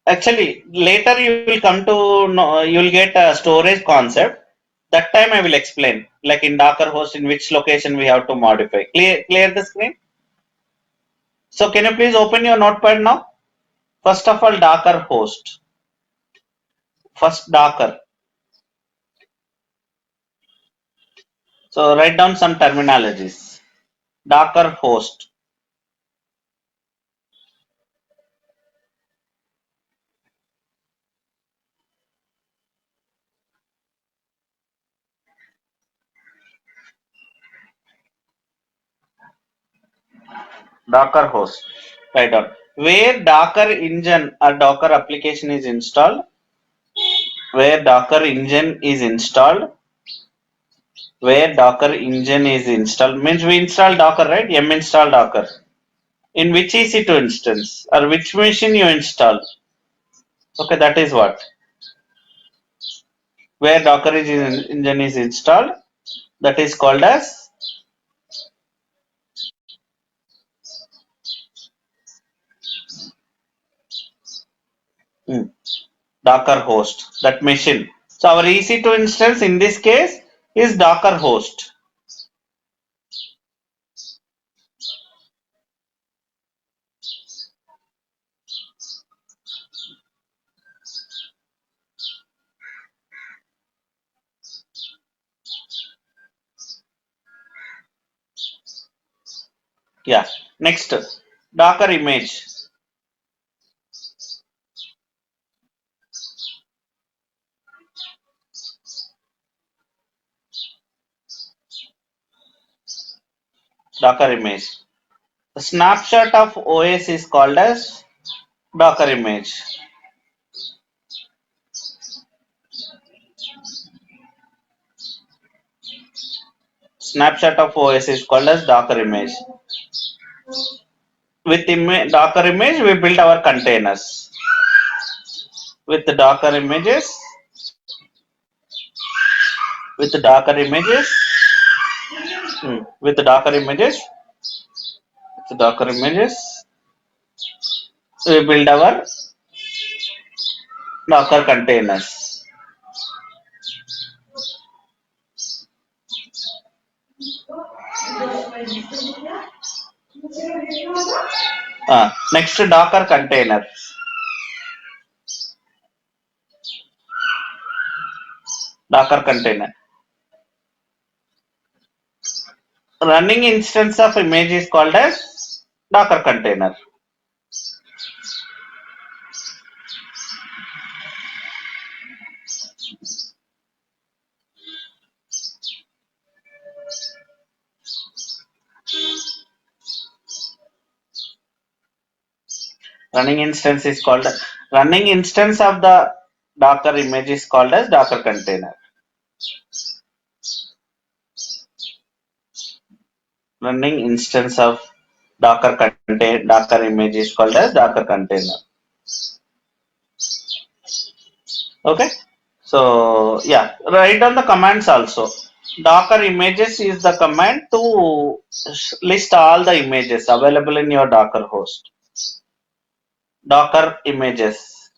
Actually, later you will come to know, you will get a storage concept. That time I will explain, like in Docker host, in which location we have to modify. Clear the screen. So can you please open your notepad now? First of all, Docker host. First Docker. So write down some terminologies. Docker host. Docker host. Write down. Where Docker engine or Docker application is installed. Where Docker engine is installed. Where Docker engine is installed means we install Docker, right? M install Docker. In which EC2 instance or which machine you install. Okay, that is what. Where Docker engine is installed, that is called as Docker host. That machine. So our EC2 instance in this case is Docker host. Yeah. Next, Docker image. Docker image. The snapshot of OS is called as Docker image. Snapshot of OS is called as Docker image. With Docker image, we build our containers. With the Docker images, with the Docker images, with the Docker images, with the Docker images, we build our Docker containers. Next, Docker container. Docker container. Running instance of image is called as Docker container. Running instance is called running instance of the Docker image is called as Docker container. Running instance of Docker image is called as Docker container. Okay. So yeah, write down the commands also. Docker images is the command to list all the images available in your Docker host. Docker images.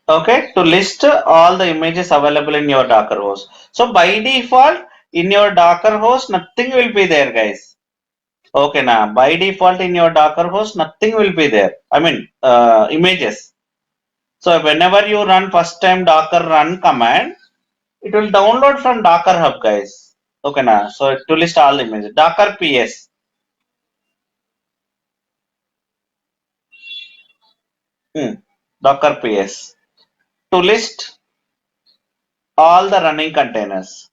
Okay, to list all the images available in your Docker host. So by default, in your Docker host, nothing will be there, guys. Okay, now by default in your Docker host, nothing will be there. I mean, images. So whenever you run first time Docker run command, it will download from Docker Hub, guys. Okay, now so to list all the images, Docker PS, Docker PS to list all the running containers.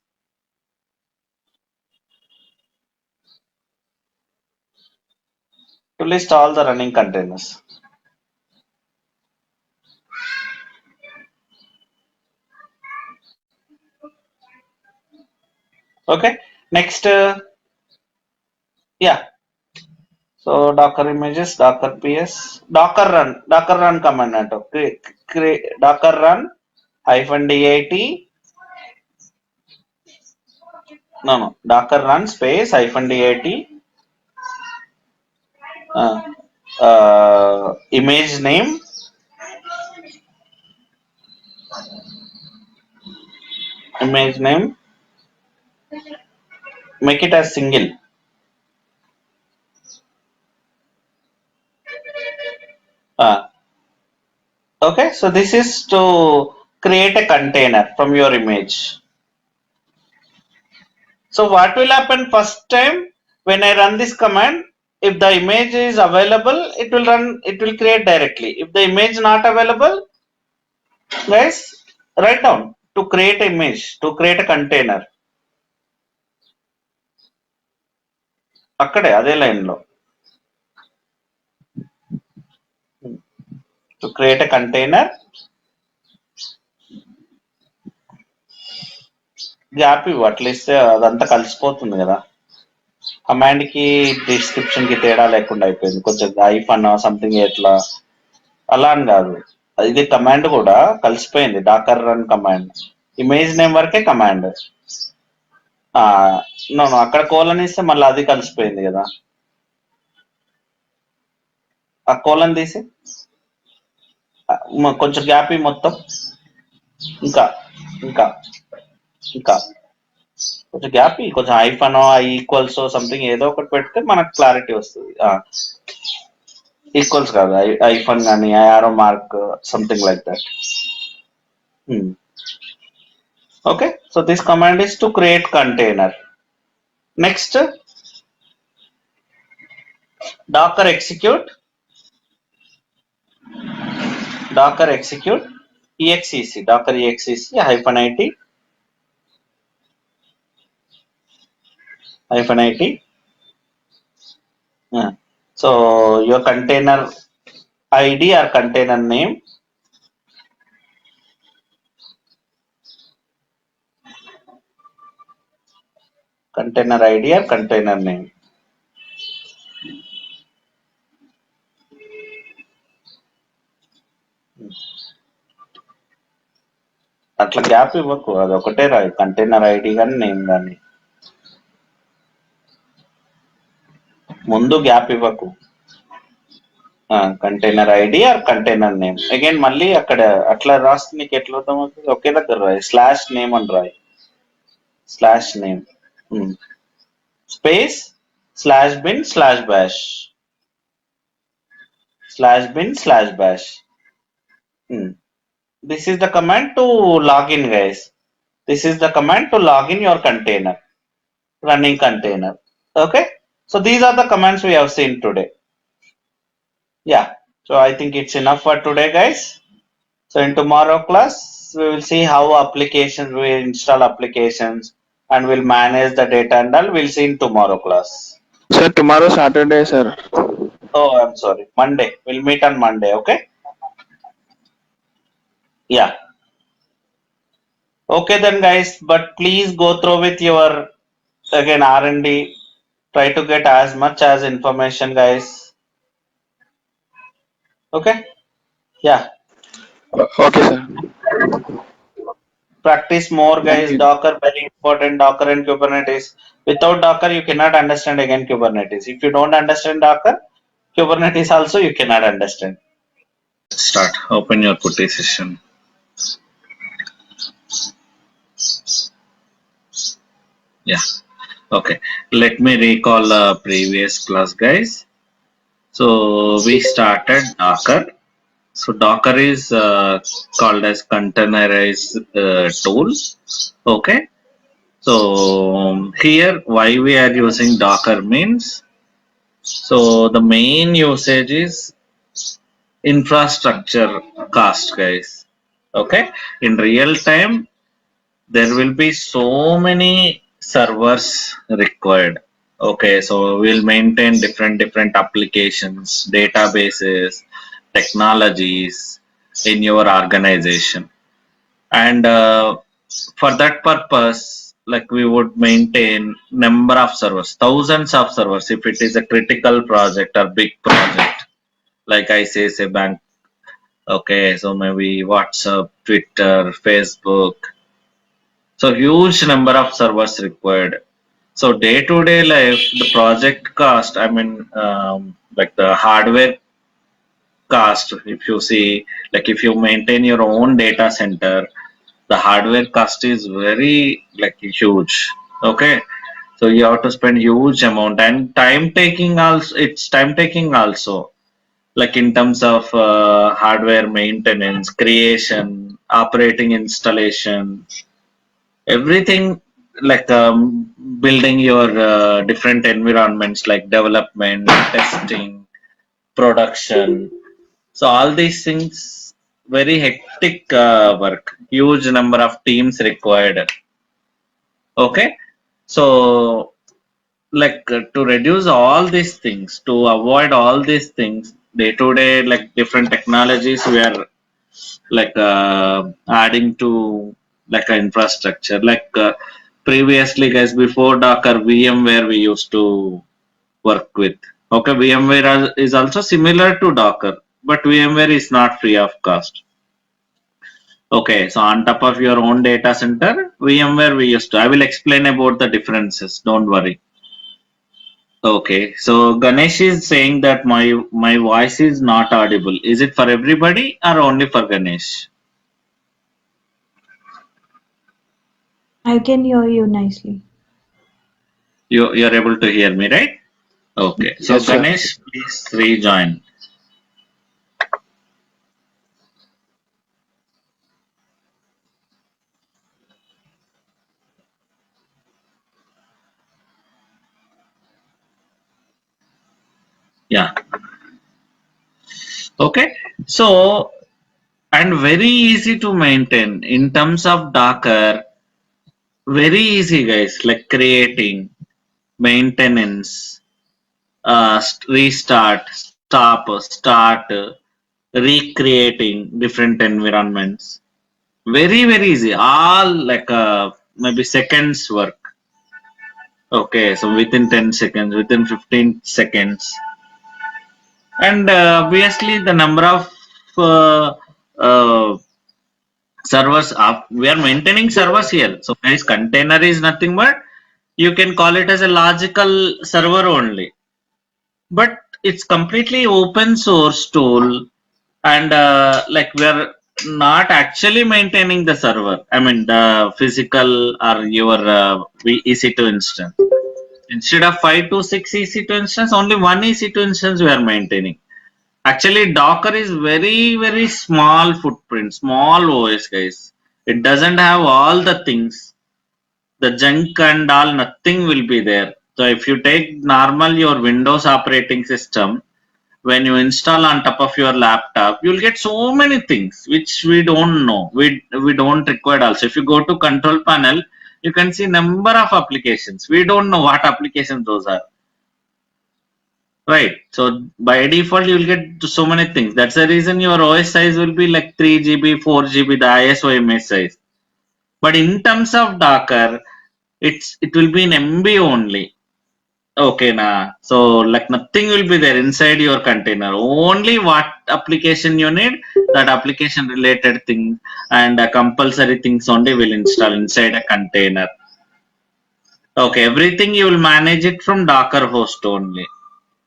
To list all the running containers. Okay, next, yeah. So Docker images, Docker PS, Docker run command. Okay, Docker run -dat. No, Docker run space -dat Image name, make it as single. Okay, so this is to create a container from your image. So what will happen first time when I run this command? If the image is available, it will run, it will create directly. If the image not available, guys, write down to create image, to create a container. అక్కడే అదే line లో to create a container, gap ఇవ్వు at least అదంతా కలిసిపోతుంది కదా. Command కి description కి తేడా లేకుండా అయిపోయింది, కొంచెం ఐఫన్ సంథింగ్ ఎట్లా అలా అని కాదు, ఇది కమాండ్ కూడా కలిసిపోయింది. Docker run command image name వరకే కమాండ్. నో అక్కడ కోలన్ ఇస్తే మళ్ళీ అది కలిసిపోయింది కదా, ఆ కోలన్ తీసి కొంచెం గ్యాప్ మొత్తం ఇంకా ఇంకా ఇంకా కొంచెం గ్యాప్ కొంచెం ఐఫన్ ఈక్వల్స్ సంథింగ్ ఏదో ఒకటి పెడితే మనకు క్లారిటీ వస్తుంది. ఈక్వల్స్ కాదు, ఐఫన్ కానీ ఆరో mark something like that. Okay, so this command is to create container. Next, docker execute exec docker exec -it. So your container id or container name, container id or container name. అట్లా gap ఇవ్వకు, అది ఒకటే రాయి, container ID కానీ name కానీ, ముందు gap ఇవ్వకు. Container ID or container name again మళ్ళీ అక్కడ అట్లా రాస్తే నీకు ఎట్లా అవుతుంది, ఒకే దగ్గర రాయి, స్లాష్ నేమ్ అని రాయి, slash name space slash bin slash bash this is the command to log in, guys. This is the command to log in your container, running container. Okay, so these are the commands we have seen today. Yeah, so I think it's enough for today, guys. So in tomorrow class we will see how applications, we install applications and we'll manage the data and all. We'll see in tomorrow class. Sir, tomorrow Saturday, sir. Oh, I'm sorry, Monday. We'll meet on Monday. Okay, yeah. Okay then, guys, but please go through with your again R&D. Try to get as much as information, guys. Okay, yeah. Okay, sir. Practice more, Thank guys. you. Docker very important. Docker and Kubernetes. Without Docker you cannot understand again Kubernetes. If you don't understand Docker, Kubernetes also you cannot understand. Start. Open your Putty session. Yeah. Okay. Let me recall the previous class, guys. So we started Docker. So Docker is called as containerized tool. Okay. So here why we are using Docker means, so the main usage is infrastructure cost, guys. Okay. In real time there will be so many servers required. Okay, so we'll maintain different applications, databases, technologies in your organization, and for that purpose, like we would maintain number of servers, thousands of servers if it is a critical project or big project, like I say bank. Okay, so maybe WhatsApp, Twitter, Facebook, so huge number of servers required. So day to day life, the project cost, I mean, like the hardware cost, if you see, like if you maintain your own data center, the hardware cost is very like huge. Okay. So you have to spend huge amount and time taking also, it's time taking also, like in terms of hardware maintenance, creation, operating installation, everything, like building your different environments like development, testing, production. So all these things, very hectic work, huge number of teams required. Okay, so like to reduce all these things, to avoid all these things, day to day, like different technologies we are like adding to like an infrastructure. Like previously, guys, before Docker, VMware we used to work with. Okay, VMware is also similar to Docker, but VMware is not free of cost. Okay, so on top of your own data center, VMware we used to. I will explain about the differences. Don't worry. Okay, so Ganesh is saying that my voice is not audible. Is it for everybody or only for Ganesh? I can hear you nicely. You're able to hear me, right? Okay, so Yes, sir. Ganesh, please rejoin. Yeah. Okay. So and very easy to maintain in terms of Docker. Very easy, guys. Like creating, maintenance, restart, start, recreating different environments. Very easy. All like maybe seconds work. Okay, so within 10 seconds, within 15 seconds, and obviously the number of uh, uh, servers up, we are maintaining servers here. So guys, container is nothing but you can call it as a logical server only, but it's completely open source tool. And like we are not actually maintaining the server, I mean the physical or your EC2 instance. Instead of 5 to 6 EC2 instance, only one EC2 instance we are maintaining. Actually, Docker is very small footprint, small OS, guys. It doesn't have all the things, the junk and all, nothing will be there. So if you take normal your Windows operating system, when you install on top of your laptop, you'll get so many things which we don't know. We don't require also. If you go to control panel, you can see number of applications. We don't know what applications those are. Right. So by default, you will get to so many things. That's the reason your OS size will be like 3 GB, 4 GB, the ISO image size. But in terms of Docker, it will be in MB only. Okay, nah. So like nothing will be there inside your container. Only what application you need, that application related thing and compulsory things only will install inside a container. Okay, everything you will manage it from Docker host only.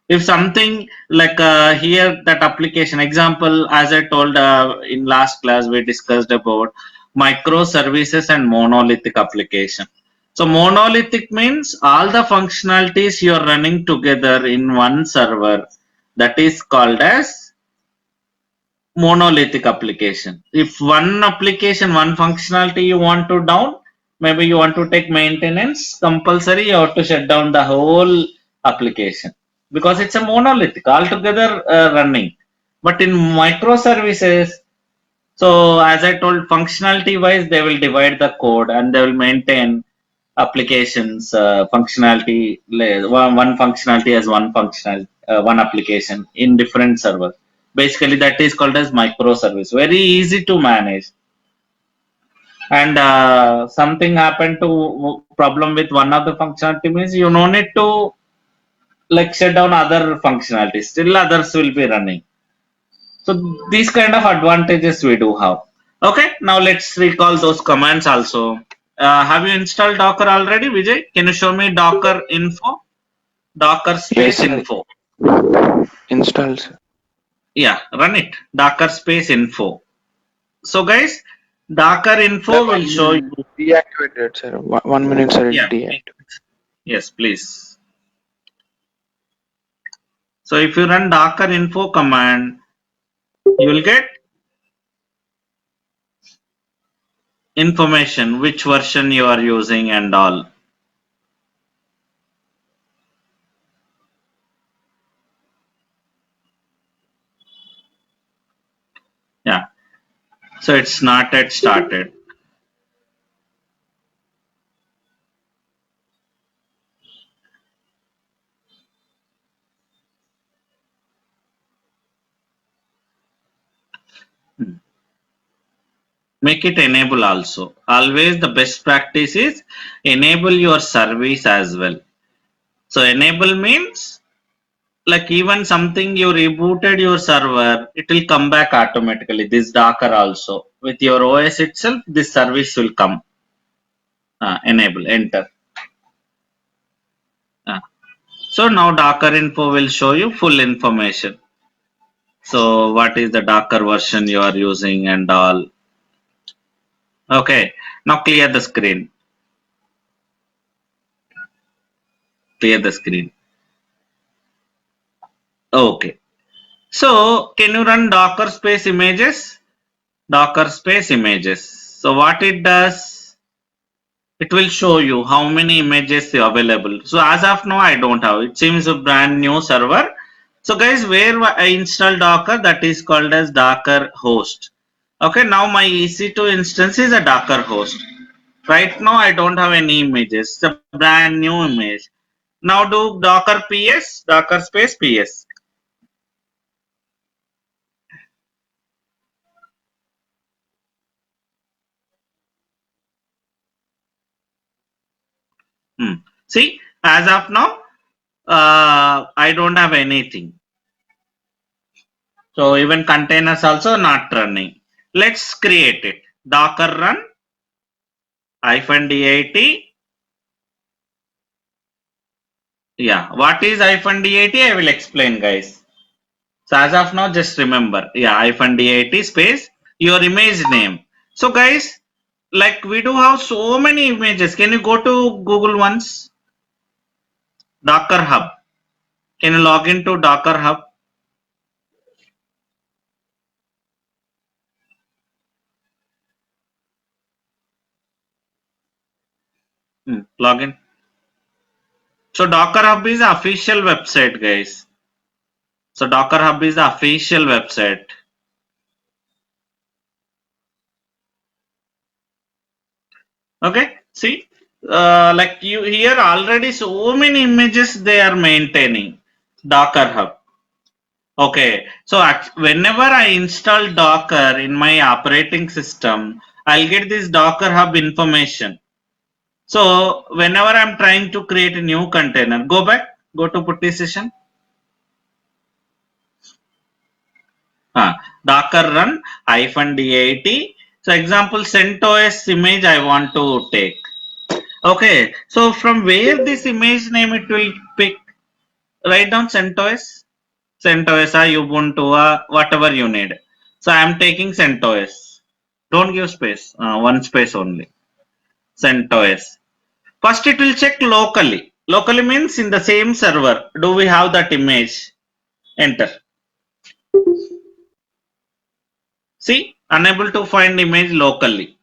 If something like here, that application example, as I told in last class, we discussed about microservices and monolithic application. So monolithic means all the functionalities you're running together in one server, that is called as monolithic application. If one application, one functionality you want to down, maybe you want to take maintenance, compulsory you have to shut down the whole application because it's a monolithic altogether running. But in microservices, so as I told, functionality wise, they will divide the code and they will maintain applications functionality. One functionality as one functional one application in different servers. Basically, that is called as microservice. Very easy to manage. And something happened to problem with one of the functionality means you no need to like shut down other functionalities. Still others will be running. So these kind of advantages we do have. Okay, now let's recall those commands also. Have you installed Docker already, Vijay? Can you show me Docker info? Docker Yes, space sir. info. Installs. Yeah, run it. Docker space info. So guys, Docker Sir, info will show one you. deactivated, sir. 1 minute, sir. It Yeah. deactivated. Yes, please. So if you run Docker info command, you will get information which version you are using and all. Yeah. So it's not yet started. Make it enable also. Always the best practice is enable your service as well. So enable means like even something you rebooted your server, it will come back automatically. This Docker also with your OS itself, this service will come. Enable, enter. Uh, so now Docker info will show you full information. So what is the Docker version you are using and all. Okay, now clear the screen. Clear the screen. Okay. So can you run Docker space images? Docker space images. So what it does, it will show you how many images are available. So as of now, I don't have. It seems a brand new server. So guys, where I install Docker, that is called as Docker host. Okay, now my EC2 instance is a Docker host. Right now, I don't have any images. It's a brand new image. Now do Docker PS, Docker space PS. See, as of now, I don't have anything. So even containers also not running. Let's create it. Docker run -dat. Yeah, what is -dat? I will explain, guys. So as of now, just remember, yeah, -dat space your image name. So guys, like we do have so many images. Can you go to Google once? Docker Hub. Can you log into Docker Hub? Log in. So Docker Hub is the official website, guys. So Docker Hub is the official website. Okay, see, like you here already so many images they are maintaining Docker Hub. Okay, so whenever I install Docker in my operating system, I'll get this Docker Hub information. So whenever I'm trying to create a new container, go back, go to putty session. Docker run -dat. So example CentOS image I want to take. Okay, so from where this image name it will pick, write down CentOS, CentOS or Ubuntu or whatever you need. So I am taking CentOS. Don't give space, one space only. CentOS. First it will check locally. Locally means in the same server. Do we have that image? Enter. See, unable to find image locally.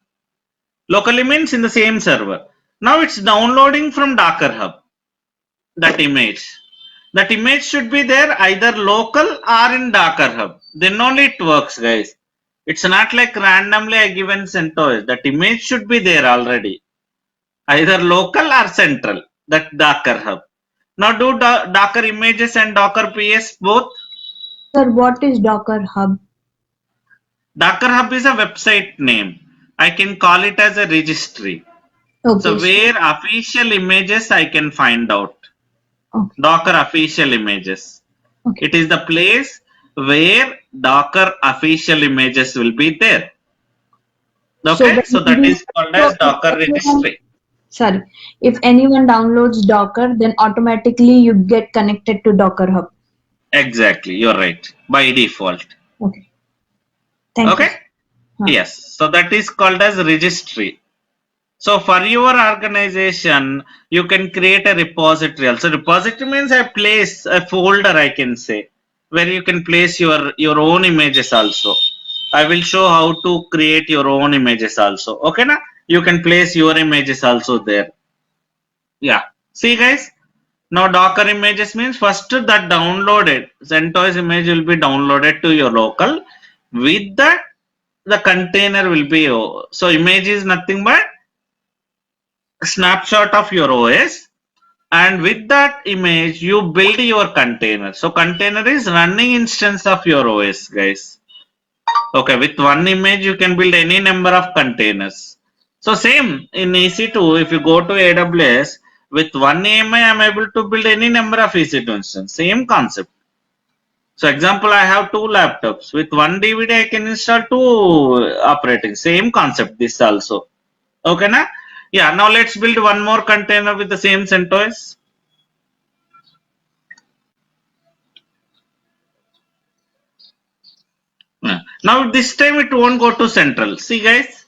Locally means in the same server. Now it's downloading from Docker Hub. That image. That image should be there either local or in Docker Hub. Then only it works, guys. It's not like randomly I given CentOS. That image should be there already. Either local or central. That Docker Hub. Now do Docker images and Docker PS both. Sir, what is Docker Hub? Docker Hub is a website name. I can call it as a registry. So Okay, sir. where official images I can find out. Okay, Docker official images. okay. It is the place where Docker official images will be there. So Okay, so that is called so as Docker registry. sorry, if anyone downloads Docker, then automatically you get connected to Docker Hub. Exactly, you're right. By default. Okay, thank you. Okay. Huh. Yes. So that is called as registry. So for your organization, you can create a repository. Also, repository means a place, a folder, I can say, where you can place your own images also. I will show how to create your own images also. Okay, na? You can place your images also there. Yeah. See, guys. Now Docker images means first that downloaded CentOS image will be downloaded to your local. With that, the container will be so image is nothing but snapshot of your OS, and with that image you build your container. So container is running instance of your OS, guys. Okay, with one image you can build any number of containers. So same in EC2, if you go to AWS, with one AMI I am able to build any number of EC2 instance. Same concept. So example, I have two laptops. With one DVD I can install two operating. Same concept this also. Okay, na? Yeah, now let's build one more container with the same CentOS. Yeah. Now this time it won't go to central. See, guys,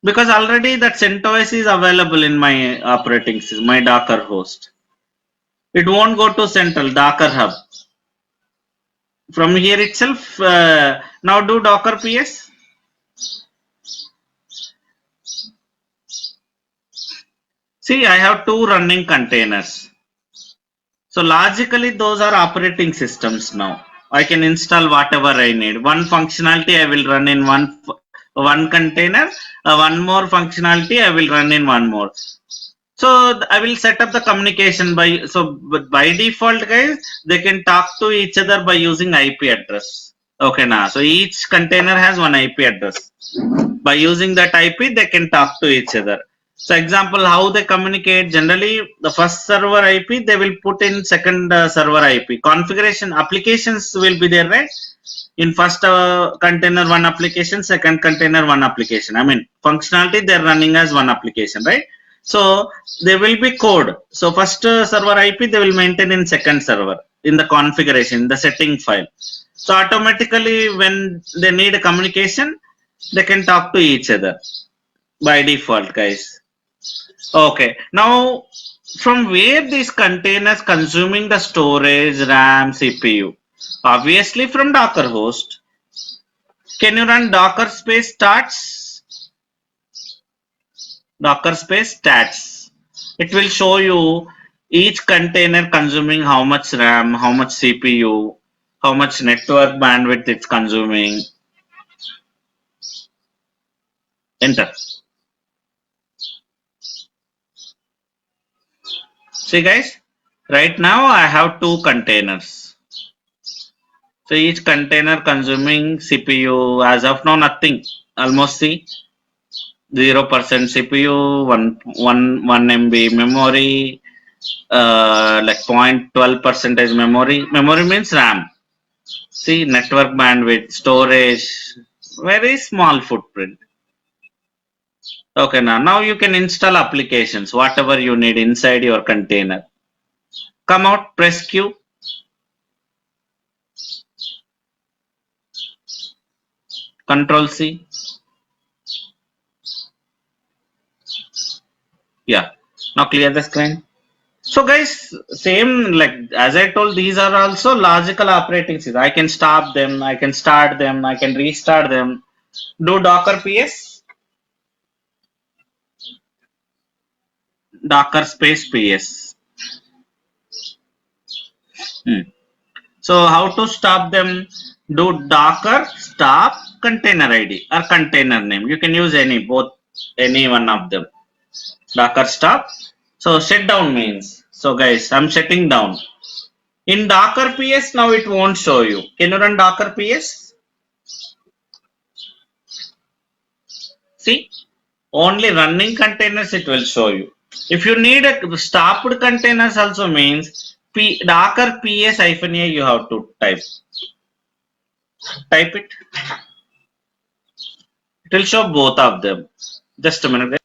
because already that CentOS is available in my operating system, my Docker host. It won't go to central Docker hub. From here itself, now do Docker PS. See, I have two running containers. So logically, those are operating systems now. I can install whatever I need. One functionality I will run in one container. One more functionality I will run in one more. So I will set up the communication by default, guys, they can talk to each other by using IP address. Okay, now so each container has one IP address. By using that IP, they can talk to each other. So example, how they communicate, generally the first server IP they will put in second server IP. Configuration applications will be there, right? In first container one application, second container one application. I mean functionality they're running as one application, right? So there will be code. So first server IP they will maintain in second server in the configuration, the setting file. So automatically when they need a communication, they can talk to each other by default, guys. Okay, now from where these containers consuming the storage, RAM, CPU? Obviously from Docker host. Can you run Docker space stats? Docker space stats. It will show you each container consuming how much RAM, how much CPU, how much network bandwidth it's consuming. Enter. See, guys, right now I have two containers. So each container consuming CPU as of now nothing. Almost see 0% CPU, one MB memory, like 0.12 percentage memory. Memory means RAM. See network bandwidth, storage, very small footprint. Okay, now you can install applications, whatever you need inside your container. Come out, press Q. Control C. Yeah. Now clear the screen. So guys, same like as I told, these are also logical operating systems. I can stop them, I can start them, I can restart them. Do Docker PS, Docker space PS. Hmm. So how to stop them? Do Docker stop container ID or container name. You can use any one of them. Docker stop. So shut down means. So guys, I'm shutting down. In Docker PS now it won't show you. Can you run Docker PS? See, only running containers it will show you. If you need a stopped containers also means Docker PS -a you have to type it. It will show both of them. Just a minute.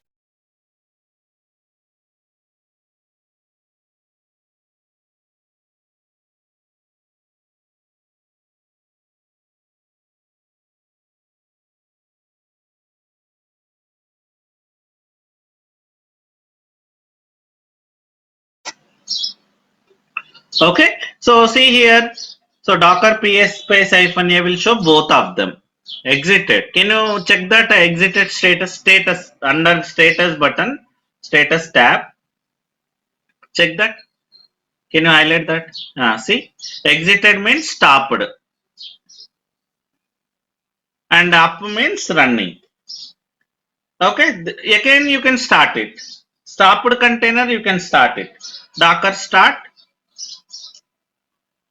Okay, so see here. So Docker PS space -a will show both of them. Exited. Can you check that exited status under status button, status tab? Check that. Can you highlight that? See, exited means stopped, and up means running. Okay, again you can start it. Stopped container, you can start it. Docker start,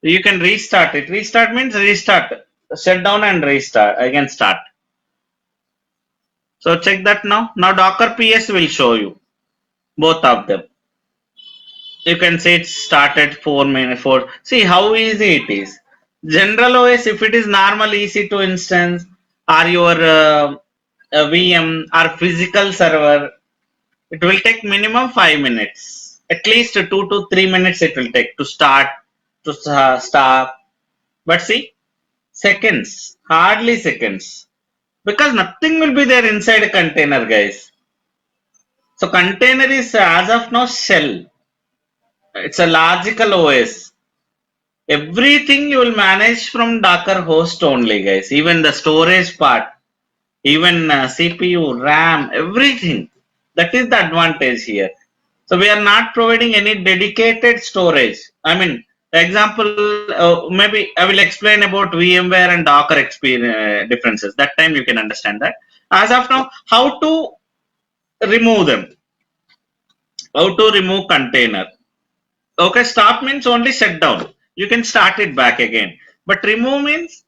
you can restart it. Restart means restart. Shut down and restart. Again start. So check that now. Now Docker PS will show you both of them. You can say it started 4 minutes. See how easy it is. General OS, if it is normal, easy to instance, or your VM or physical server, it will take minimum 5 minutes. At least 2 to 3 minutes it will take to start, to stop. But see, seconds, hardly seconds, because nothing will be there inside a container, guys. So container is as of now shell. It's a logical OS. Everything you will manage from Docker host only, guys. Even the storage part, even CPU, RAM, everything. That is the advantage here. So we are not providing any dedicated storage. I mean, the example, maybe I will explain about VMware and Docker experience differences. That time you can understand that. As of now, how to remove them? How to remove container? Okay, stop means only shut down. You can start it back again. But remove means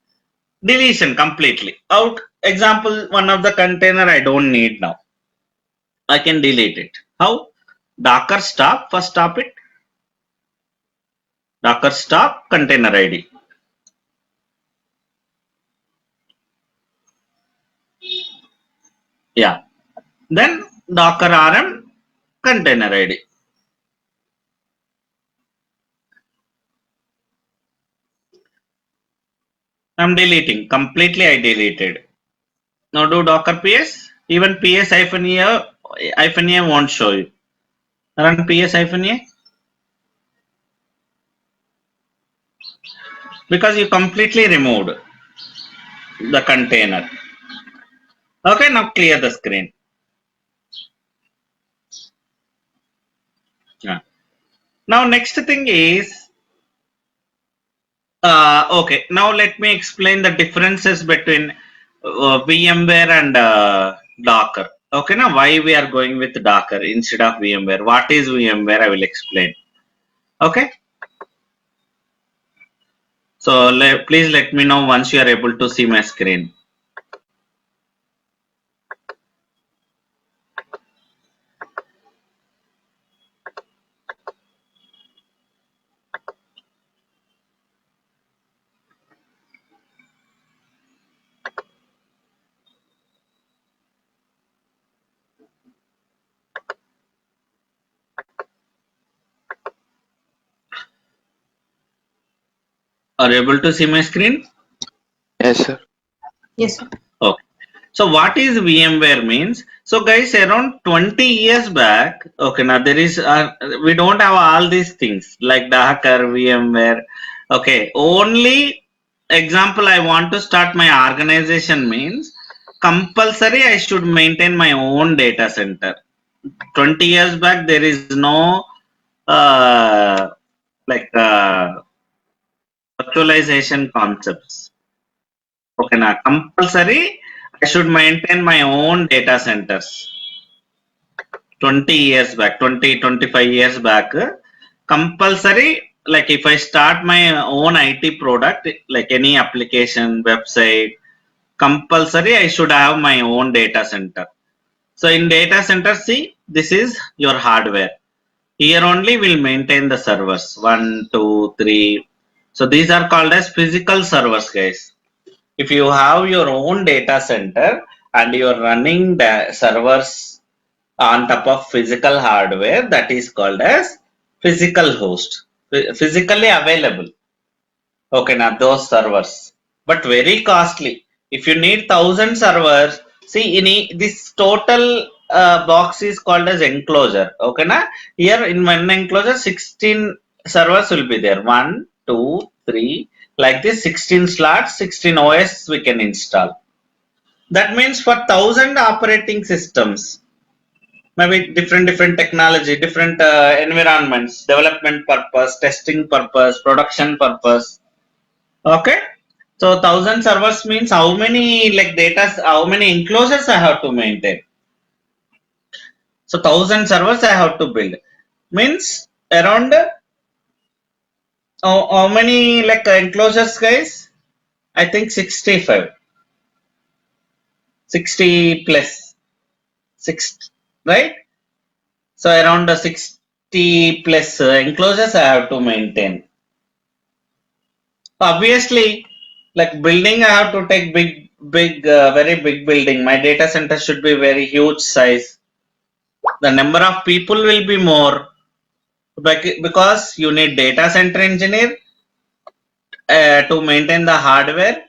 deletion completely. Out. Example, one of the container I don't need now. I can delete it. How? Docker stop. First stop it. Docker stop container ID. Yeah. Then Docker RM container ID. I'm deleting. Completely I deleted. Now do Docker PS. Even PS -a won't show you. Run PS -a because you completely removed the container. Okay, now clear the screen. Yeah. Now next thing is okay. Now let me explain the differences between VMware and Docker. Okay, now why we are going with Docker instead of VMware? What is VMware? I will explain. Okay. So please let me know once you are able to see my screen. Are you able to see my screen? Yes, sir. Yes, sir. Okay. So what is VMware means? So guys, around 20 years back, okay, now there is we don't have all these things like Docker, VMware. Okay, only example I want to start my organization means compulsory I should maintain my own data center. 20 years back there is no uh, like virtualization concepts. Okay, now compulsory I should maintain my own data centers. 20 years back, 25 years back, compulsory, like if I start my own IT product, like any application, website, compulsory I should have my own data center. So in data center, see, this is your hardware. Here only we'll maintain the servers, 1, 2, 3. So these are called as physical servers, guys. If you have your own data center, and you're running the servers on top of physical hardware, that is called as physical host, physically available. Okay, now those servers, but very costly. If you need 1,000 servers, see this total box is called as enclosure. Okay, na here in one enclosure, 16 servers will be there. 1, 2, 3, like this, 16 slots, 16 OS we can install. That means for 1,000 operating systems, maybe different technology, different environments, development purpose, testing purpose, production purpose. Okay, so 1,000 servers means how many like data, how many enclosures I have to maintain. So 1,000 servers I have to build, means around how many like enclosures, guys? I think 65, 60 plus 6, right? So around 60 plus enclosures I have to maintain. Obviously, like building, I have to take very big building. My data center should be very huge size. The number of people will be more because you need data center engineer to maintain the hardware.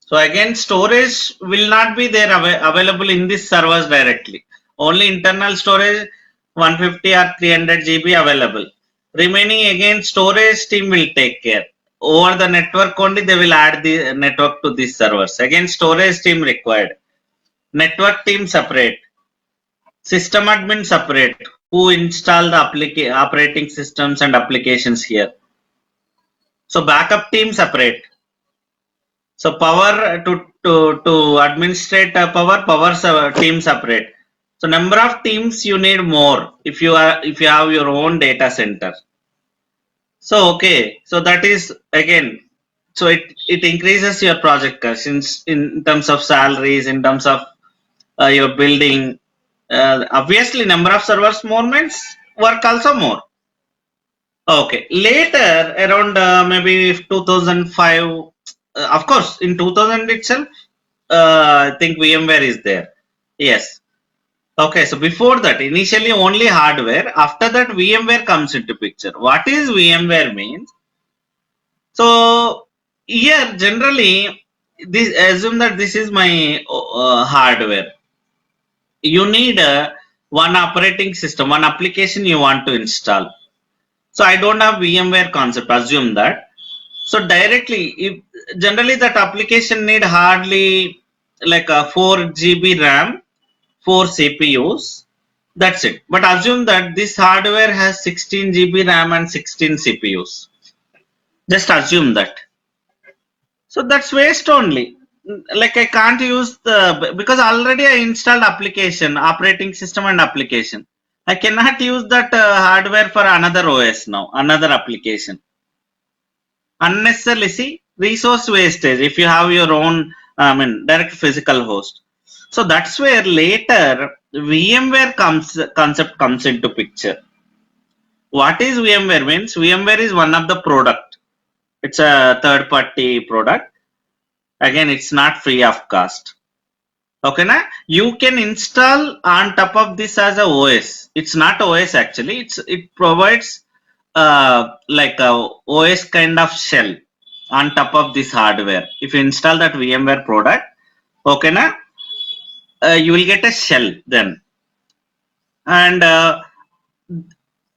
So again, storage will not be there available in this servers directly. Only internal storage 150 or 300 GB available. Remaining again storage team will take care. Over the network only they will add the network to these servers. Again, storage team required. Network team separate. System admin separate. Who install the operating systems and applications here. So backup team separate. So power to administrate power team separate. So number of teams you need more if you have your own data center. So okay, so that is again, so it increases your project cost in terms of salaries, in terms of your building. Obviously, number of servers more means work also more. Okay, later around maybe 2005, of course, in 2000 itself, I think VMware is there. Yes. Okay, so before that, initially only hardware. After that, VMware comes into picture. What is VMware means? So here, generally, this assume that this is my hardware. You need one operating system, one application you want to install. So I don't have VMware concept. Assume that. So directly, if generally that application need hardly like a 4 GB RAM, 4 CPUs. That's it. But assume that this hardware has 16 GB RAM and 16 CPUs. Just assume that. So that's waste only. Like I can't use the because already I installed application, operating system and application. I cannot use that hardware for another OS now, another application. Unnecessarily, see, resource wastage if you have your own direct physical host. So that's where later VMware concept comes into picture. What is VMware means? VMware is one of the product. It's a third party product. Again, it's not free of cost. Okay, na? You can install on top of this as a OS. It's not OS actually. It provides like a OS kind of shell on top of this hardware. If you install that VMware product, okay, na, you will get a shell then. And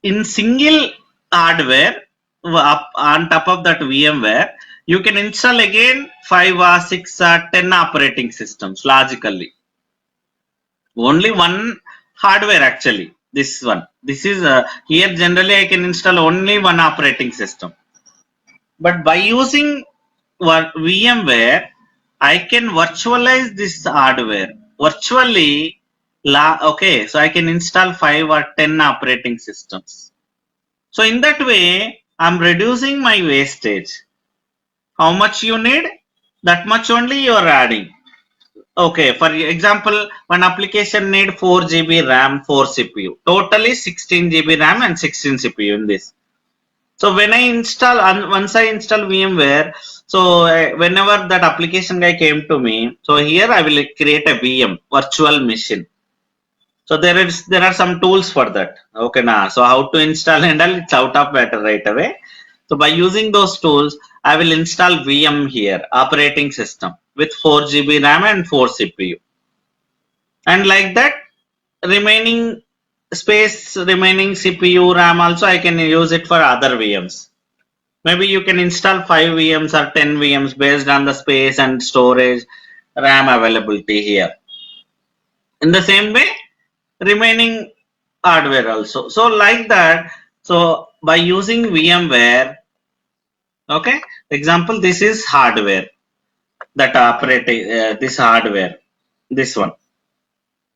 in single hardware up on top of that VMware, you can install again 5 or 6 or 10 operating systems logically. Only one hardware actually. This one. This is here generally I can install only one operating system. But by using VMware, I can virtualize this hardware. Virtually, okay, so I can install 5 or 10 operating systems. So in that way, I'm reducing my wastage. How much you need? That much only you are adding. Okay, for example, one application need 4 GB RAM, 4 CPU. Totally 16 GB RAM and 16 CPU in this. So when I install, once I install VMware, so whenever that application guy came to me, so here I will create a VM, virtual machine. So there are some tools for that. Okay, now so how to install and all, it's out of matter right away. So by using those tools, I will install VM here, operating system with 4 GB RAM and 4 CPU, and like that, remaining space, remaining CPU, RAM also I can use it for other VMs. Maybe you can install 5 VMs or 10 VMs based on the space and storage, RAM availability here. In the same way, remaining hardware also. So like that, so by using VMware, okay, example, this is hardware that operating this hardware, this one.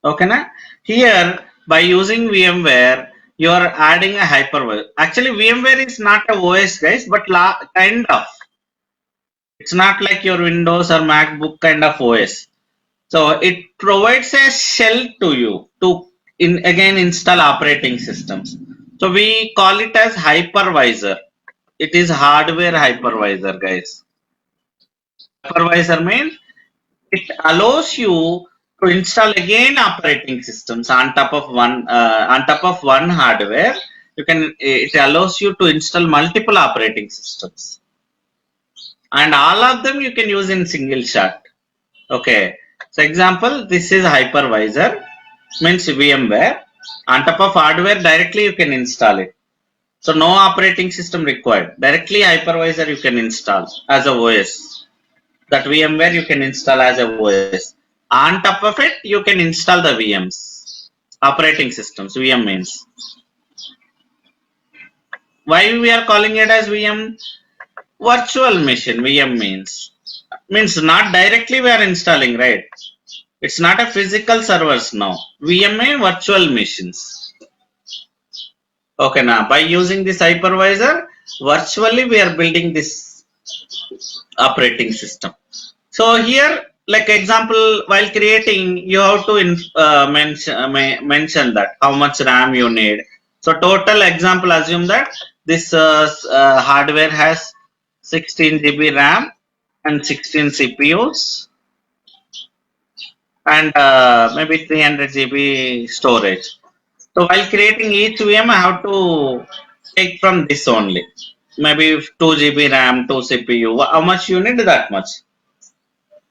Okay, na? Here by using VMware, you are adding a hypervisor. Actually, VMware is not a OS, guys, but kind of. It's not like your Windows or MacBook kind of OS. So it provides a shell to you to again install operating systems. So we call it as hypervisor. It is hardware hypervisor, guys. Hypervisor means it allows you to install again operating systems on top of one hardware. It allows you to install multiple operating systems, and all of them you can use in single shot. Okay. So example, this is hypervisor, means VMware. On top of hardware, directly you can install it. So no operating system required. Directly hypervisor you can install as a OS. That VMware you can install as a OS. On top of it, you can install the VMs, operating systems. VM means. Why we are calling it as VM? Virtual machine. VM means not directly we are installing, right? It's not a physical servers now. VMA virtual machines. Okay, now by using this hypervisor, virtually we are building this operating system. So here, like example, while creating, you have to mention that how much RAM you need. So total example, assume that this hardware has 16 GB RAM and 16 CPUs and maybe 300 GB storage. So while creating each VM, I have to take from this only. Maybe 2 GB RAM, 2 CPU. How much you need? That much.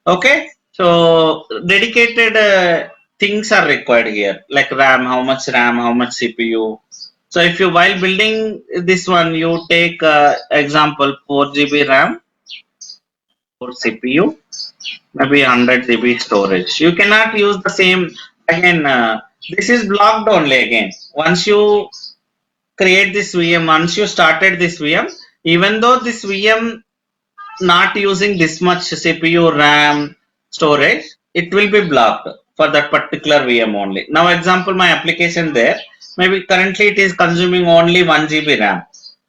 Okay. So dedicated things are required here, like RAM, how much CPU. So if you while building this one, you take example 4 GB RAM, 4 CPU, maybe 100 GB storage. You cannot use the same again. This is blocked only again. Once you create this VM, once you started this VM, even though this VM not using this much CPU, RAM, storage, it will be blocked for that particular VM only. Now, example, my application there, maybe currently it is consuming only 1 GB RAM,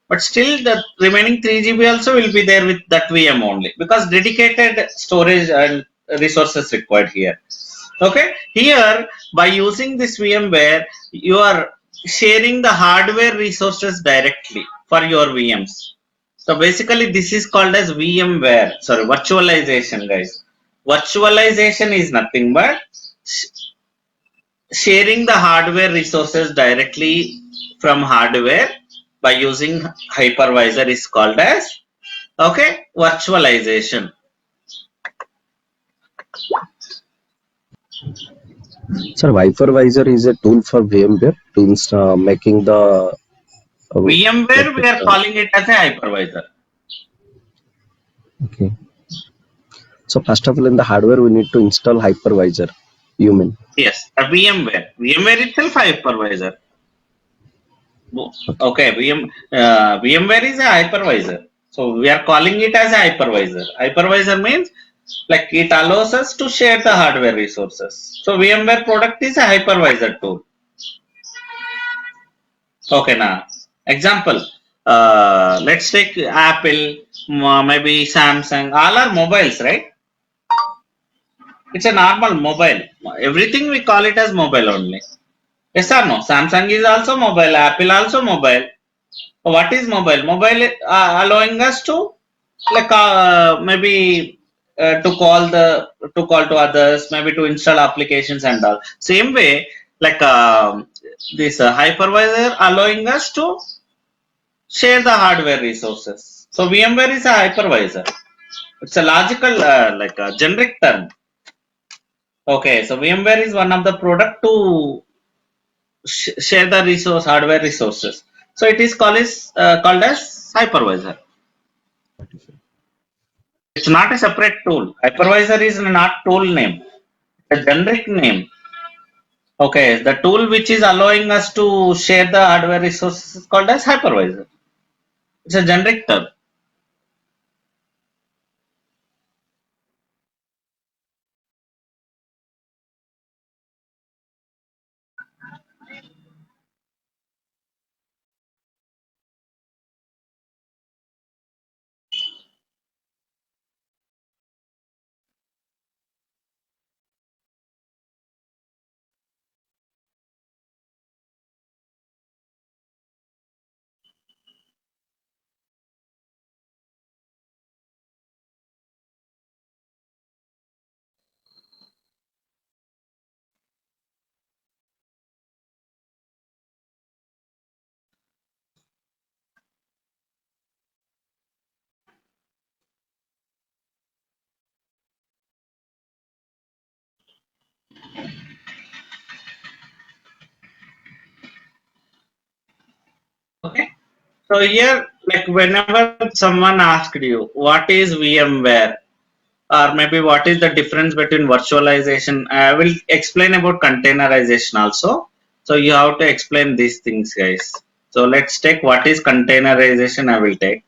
but still the remaining 3 GB also will be there with that VM only because dedicated storage and resources required here. Okay, here by using this VMware, you are sharing the hardware resources directly for your VMs. So basically, this is called as VMware. Sorry, virtualization, guys. Virtualization is nothing but sharing the hardware resources directly from hardware by using hypervisor is called as virtualization. Sir, hypervisor is a tool for VMware to making the like VMware, we are calling it as a hypervisor. okay. So first of all, in the hardware, we need to install hypervisor. You mean? Yes, a VMware. VMware itself hypervisor. Okay, VMware is a hypervisor. So we are calling it as a hypervisor. Hypervisor means like it allows us to share the hardware resources. So VMware product is a hypervisor tool. Okay, now example. Let's take Apple, maybe Samsung. All are mobiles, right? It's a normal mobile. Everything we call it as mobile only. Yes or no? Samsung is also mobile, Apple also mobile. What is mobile? Mobile allowing us to like maybe to call to others, maybe to install applications and all. Same way, like this hypervisor allowing us to share the hardware resources. So VMware is a hypervisor. It's a logical like a generic term. Okay, so VMware is one of the product to share the resource hardware resources. So it is called as hypervisor. It's not a separate tool. Hypervisor is not tool name. It's a generic name. Okay, the tool which is allowing us to share the hardware resources is called as hypervisor. It's a generic term. Okay. So here, like whenever someone asked you what is VMware, or maybe what is the difference between virtualization, I will explain about containerization also. So you have to explain these things, guys. So let's take what is containerization. I will take.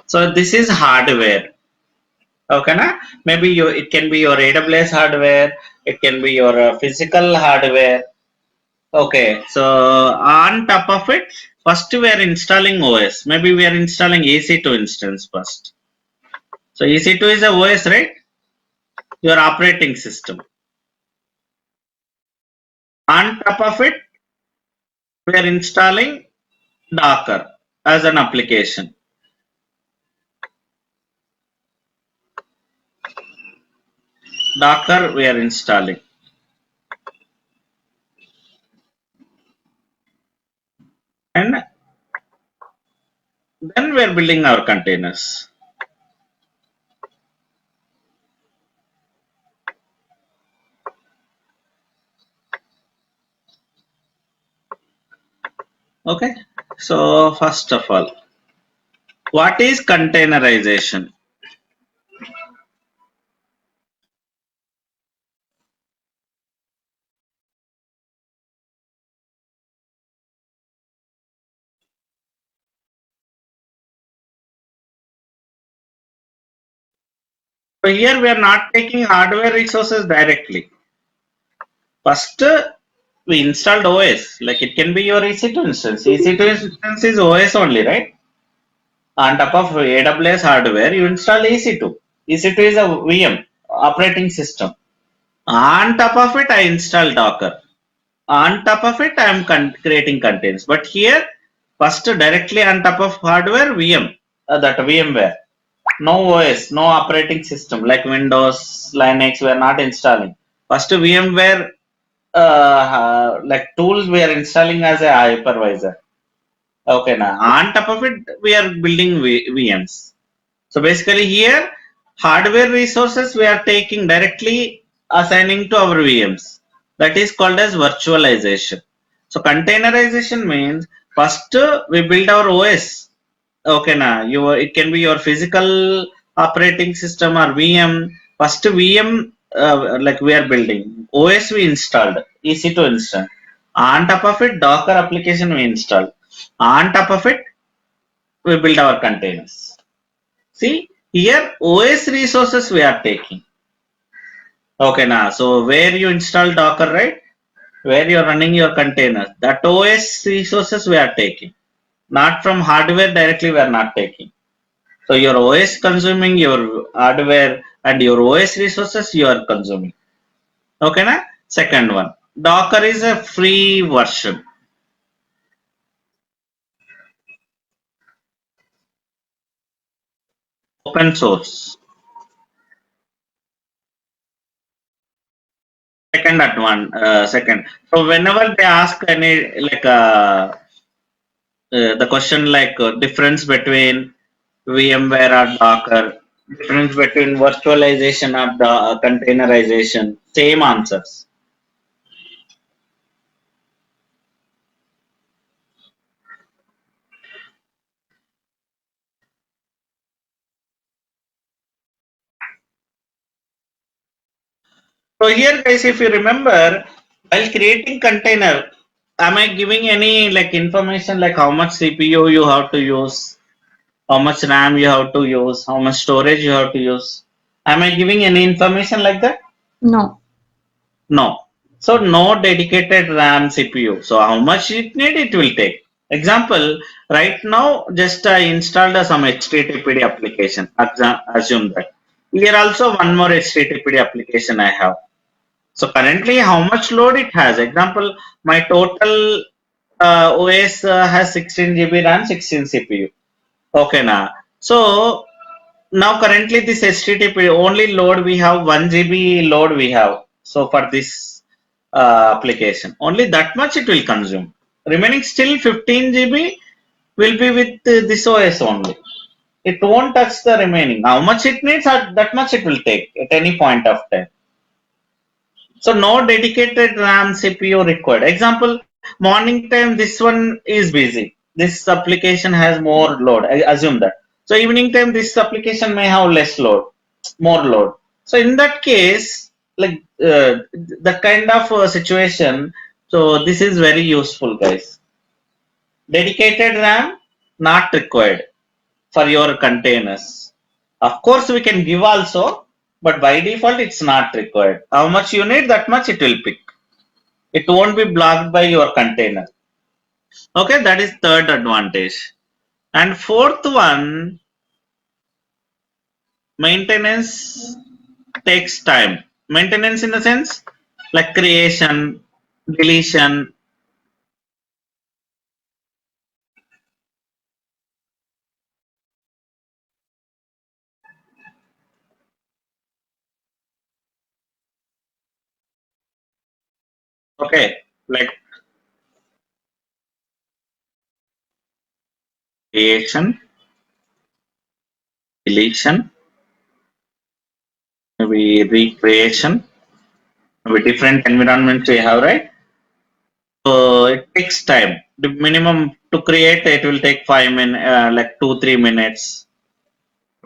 So this is hardware. Okay, na? Maybe it can be your AWS hardware. It can be your physical hardware. Okay, so on top of it, first we are installing OS. Maybe we are installing EC2 instance first. So EC2 is a OS, right? Your operating system. On top of it, we are installing Docker as an application. Docker we are installing. And then we are building our containers. Okay. So first of all, what is containerization? So here we are not taking hardware resources directly. First, we installed OS. Like it can be your EC2 instance. EC2 instance is OS only, right? On top of AWS hardware, you install EC2. EC2 is a VM, operating system. On top of it, I install Docker. On top of it, I am creating containers. But here, first directly on top of hardware, VM, that VMware. No OS, no operating system like Windows, Linux, we are not installing. First, VMware like tools we are installing as a hypervisor. Okay, now on top of it, we are building VMs. So basically here, hardware resources we are taking directly assigning to our VMs. That is called as virtualization. So containerization means first we build our OS. Okay, now it can be your physical operating system or VM. First VM like we are building. OS we installed, EC2 instance. On top of it, Docker application we installed. On top of it, we build our containers. See, here OS resources we are taking. Okay, now so where you install Docker, right? Where you're running your containers, that OS resources we are taking. Not from hardware directly, we are not taking. So your OS consuming your hardware and your OS resources you are consuming. Okay, na? Second one, Docker is a free version. open source. Second. So whenever they ask any like the question like difference between VMware or Docker, difference between virtualization or containerization, same answers. So here guys, if you remember, while creating container, am I giving any like information like how much CPU you have to use, how much RAM you have to use, how much storage you have to use? Am I giving any information like that? No. No. So no dedicated RAM CPU. So how much it need it will take. Example, right now just I installed some HTTPD application. Assume that. Here also one more HTTPD application I have. So currently how much load it has. Example, my total OS has 16 GB RAM, 16 CPU. Okay now. So now currently this HTTP only load we have 1 GB load we have. So for this application, only that much it will consume. Remaining still 15 GB will be with this OS only. It won't touch the remaining. How much it needs, that much it will take at any point of time. So no dedicated RAM CPU required. Example, morning time this one is busy. This application has more load. I assume that. So evening time this application may have less load, more load. So in that case, like that kind of situation. So this is very useful, guys. Dedicated RAM not required for your containers. Of course, we can give also, but by default, it's not required. How much you need, that much it will pick. It won't be blocked by your container. Okay, that is third advantage. And fourth one, maintenance takes time. Maintenance in the sense like creation, deletion. Okay, like creation, deletion, maybe recreation, maybe different environments we have, right? So it takes time. The minimum to create it will take 5 minutes, like 2-3 minutes.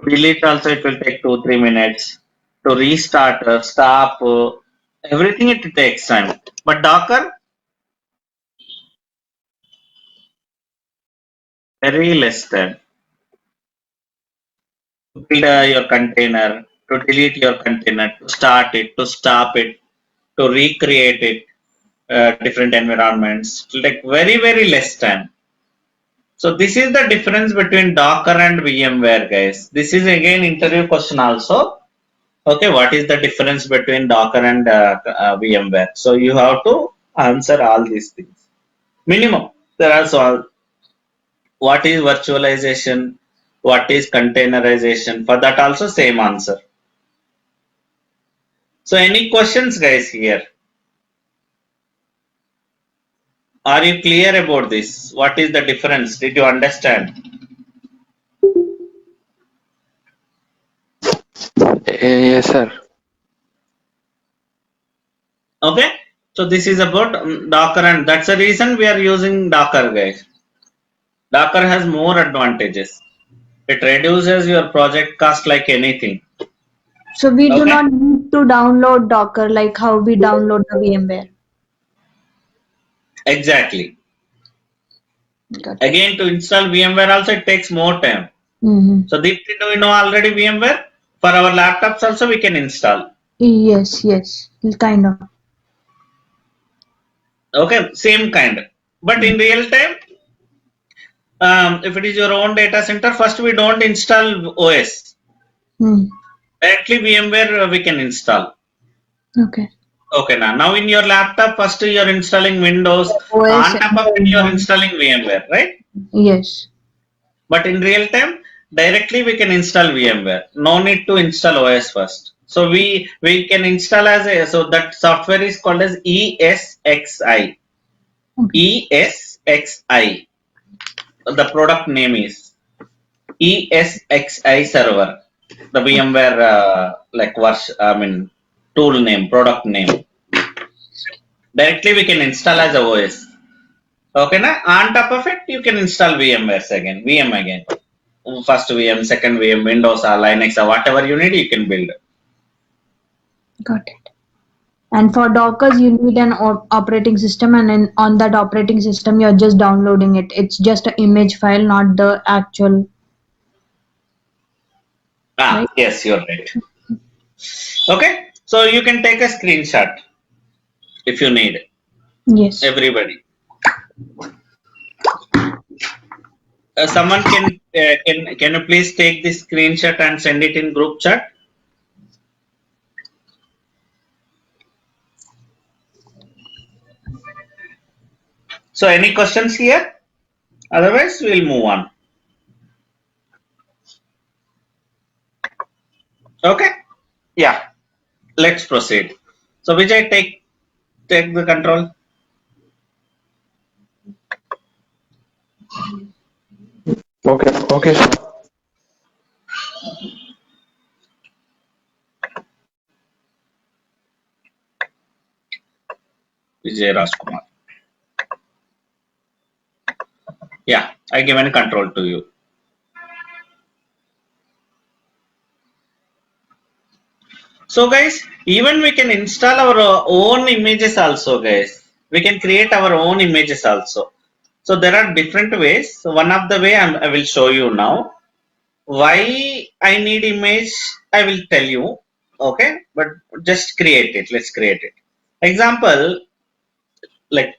Delete also it will take 2-3 minutes. To restart, stop, everything it takes time. But Docker, very less time. To build your container, to delete your container, to start it, to stop it, to recreate it, different environments. It will take very less time. So this is the difference between Docker and VMware, guys. This is again interview question also. Okay, what is the difference between Docker and VMware? So you have to answer all these things. Minimum. There are so what is virtualization? What is containerization? For that also same answer. So any questions, guys, here? Are you clear about this? What is the difference? Did you understand? Yes, sir. Okay. So this is about Docker, and that's the reason we are using Docker, guys. Docker has more advantages. It reduces your project cost like anything. So we do Okay. not need to download Docker like how we download the VMware. Exactly. Got it. Again, to install VMware also it takes more time. Mm-hmm. So Deepti, do we know already VMware? For our laptops also we can install. Yes, kind of. Okay, same kind. But in real time, if it is your own data center, first we don't install OS. Mm. Directly VMware we can install. Okay. Okay, now in your laptop, first you're installing Windows. OS On and top of it, going you're on. installing VMware, right? Yes. But in real time, directly we can install VMware. No need to install OS first. So we can install as a, so that software is called as ESXi. Okay. ESXi. The product name is ESXi server. The VMware like I mean tool name, product name. Directly we can install as a OS. Okay, na? On top of it, you can install VMwares again, VM again. First VM, second VM, Windows or Linux or whatever you need, you can build. Got it. And for Dockers, you need an operating system, and on that operating system, you're just downloading it. It's just an image file, not the actual, right? Yes, you're right. Okay, so you can take a screenshot if you need. Yes. Everybody, someone can you please take this screenshot and send it in group chat? So any questions here? Otherwise, we'll move on. Okay, yeah, let's proceed. So Vijay, take the control. Okay, okay, sir. Vijay Rajkumar. Yeah, I given control to you. So guys, even we can install our own images also, guys. We can create our own images also. So there are different ways. So one of the way I will show you now. Why I need image, I will tell you. Okay, but just create it. Let's create it. Example, like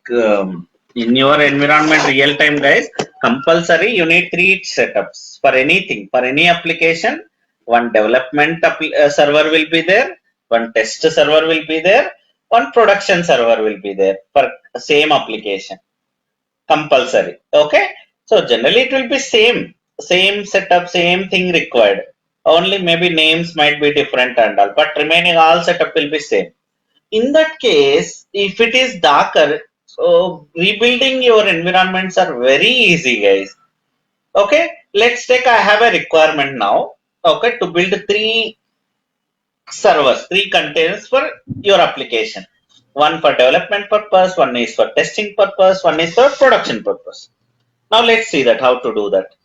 in your environment real time, guys, compulsory you need three setups for anything, for any application. One development server will be there, one test server will be there, one production server will be there for same application, compulsory. Okay, so generally it will be same setup, same thing required, only maybe names might be different and all, but remaining all setup will be same. In that case, if it is Docker, so rebuilding your environments are very easy, guys. Okay, let's take, I have a requirement now. Okay, to build three servers, three containers for your application. One for development purpose, one is for testing purpose, one is for production purpose. Now let's see that how to do that.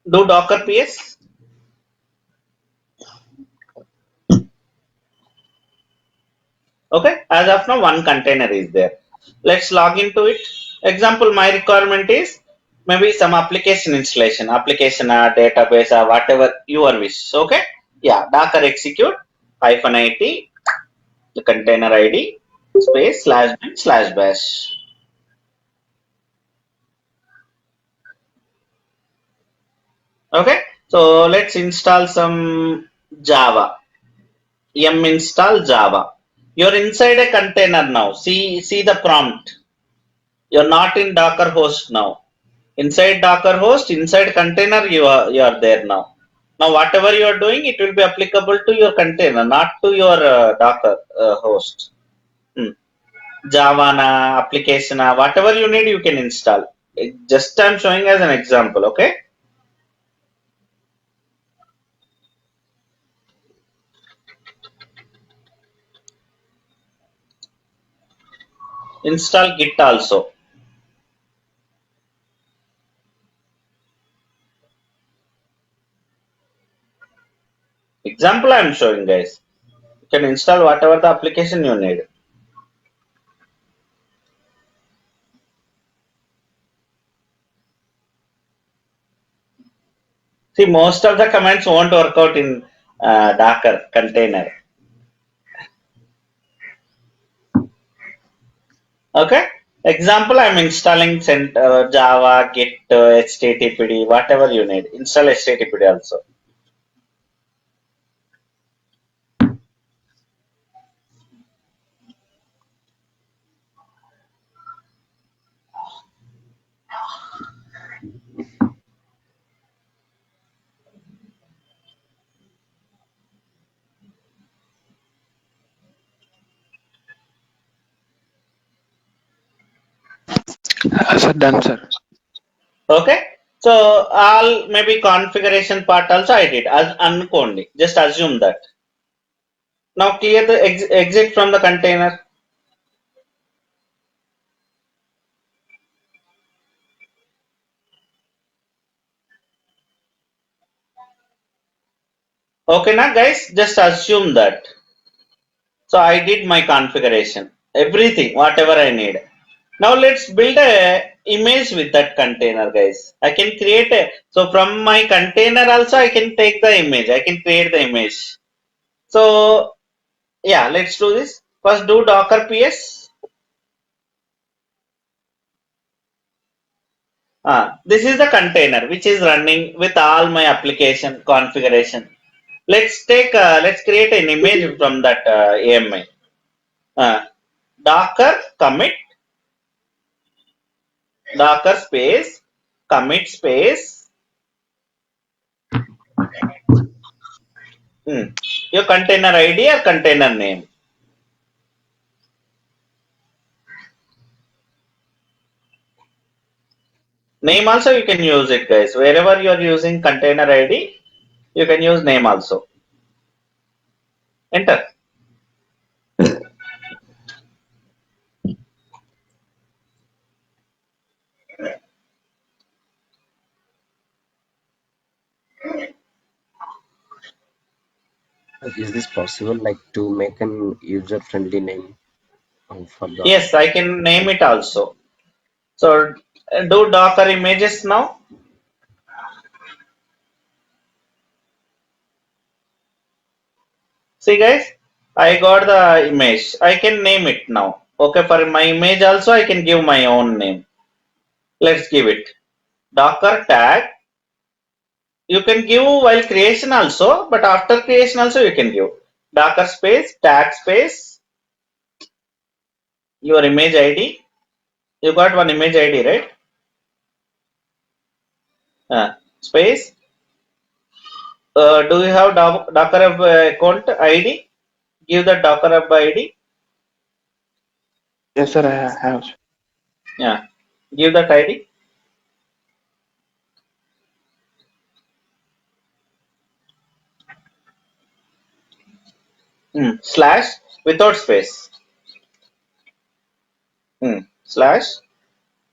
Do Docker PS. Okay, as of now, one container is there. Let's log into it. Example, my requirement is maybe some application installation, application or database or whatever your wish. Okay, yeah, Docker execute -it, the container ID, space /bin/bash. Okay, so let's install some Java. Yum install Java. You're inside a container now. See the prompt. You're not in Docker host now. Inside Docker host, inside container, you are there now. Now whatever you are doing, it will be applicable to your container, not to your Docker host. Hmm. Java application whatever you need, you can install. Just I'm showing as an example. Okay. Install Git also. Example I'm showing, guys. You can install whatever the application you need. See, most of the commands won't work out in Docker container. Okay. Example, I'm installing Java, Git, HTTPD, whatever you need. Install HTTPD also. Sir, done, sir. Okay. So all maybe configuration part also I did as unkondi. Just assume that. Now clear the exit from the container. Okay, now guys, just assume that. So I did my configuration, everything, whatever I need. Now let's build a image with that container, guys. I can create a, so from my container also I can take the image. I can create the image. So yeah, let's do this. First do Docker PS. This is the container which is running with all my application configuration. Let's create an image from that AMI. Docker commit, Docker space, commit space, your container ID or container name. Name also you can use it, guys. Wherever you are using container ID, you can use name also. Enter. Is this possible, like to make an user-friendly name for the? Yes, I can name it also. So do Docker images now. See guys, I got the image. I can name it now. Okay, for my image also I can give my own name. Let's give it. Docker tag. You can give while creation also, but after creation also you can give. Docker space, tag space, your image ID. You got one image ID, right? Space. Do you have Docker Hub account ID? Give the Docker Hub ID. Yes, sir, I have. Yeah. Give that ID. Slash without space. Slash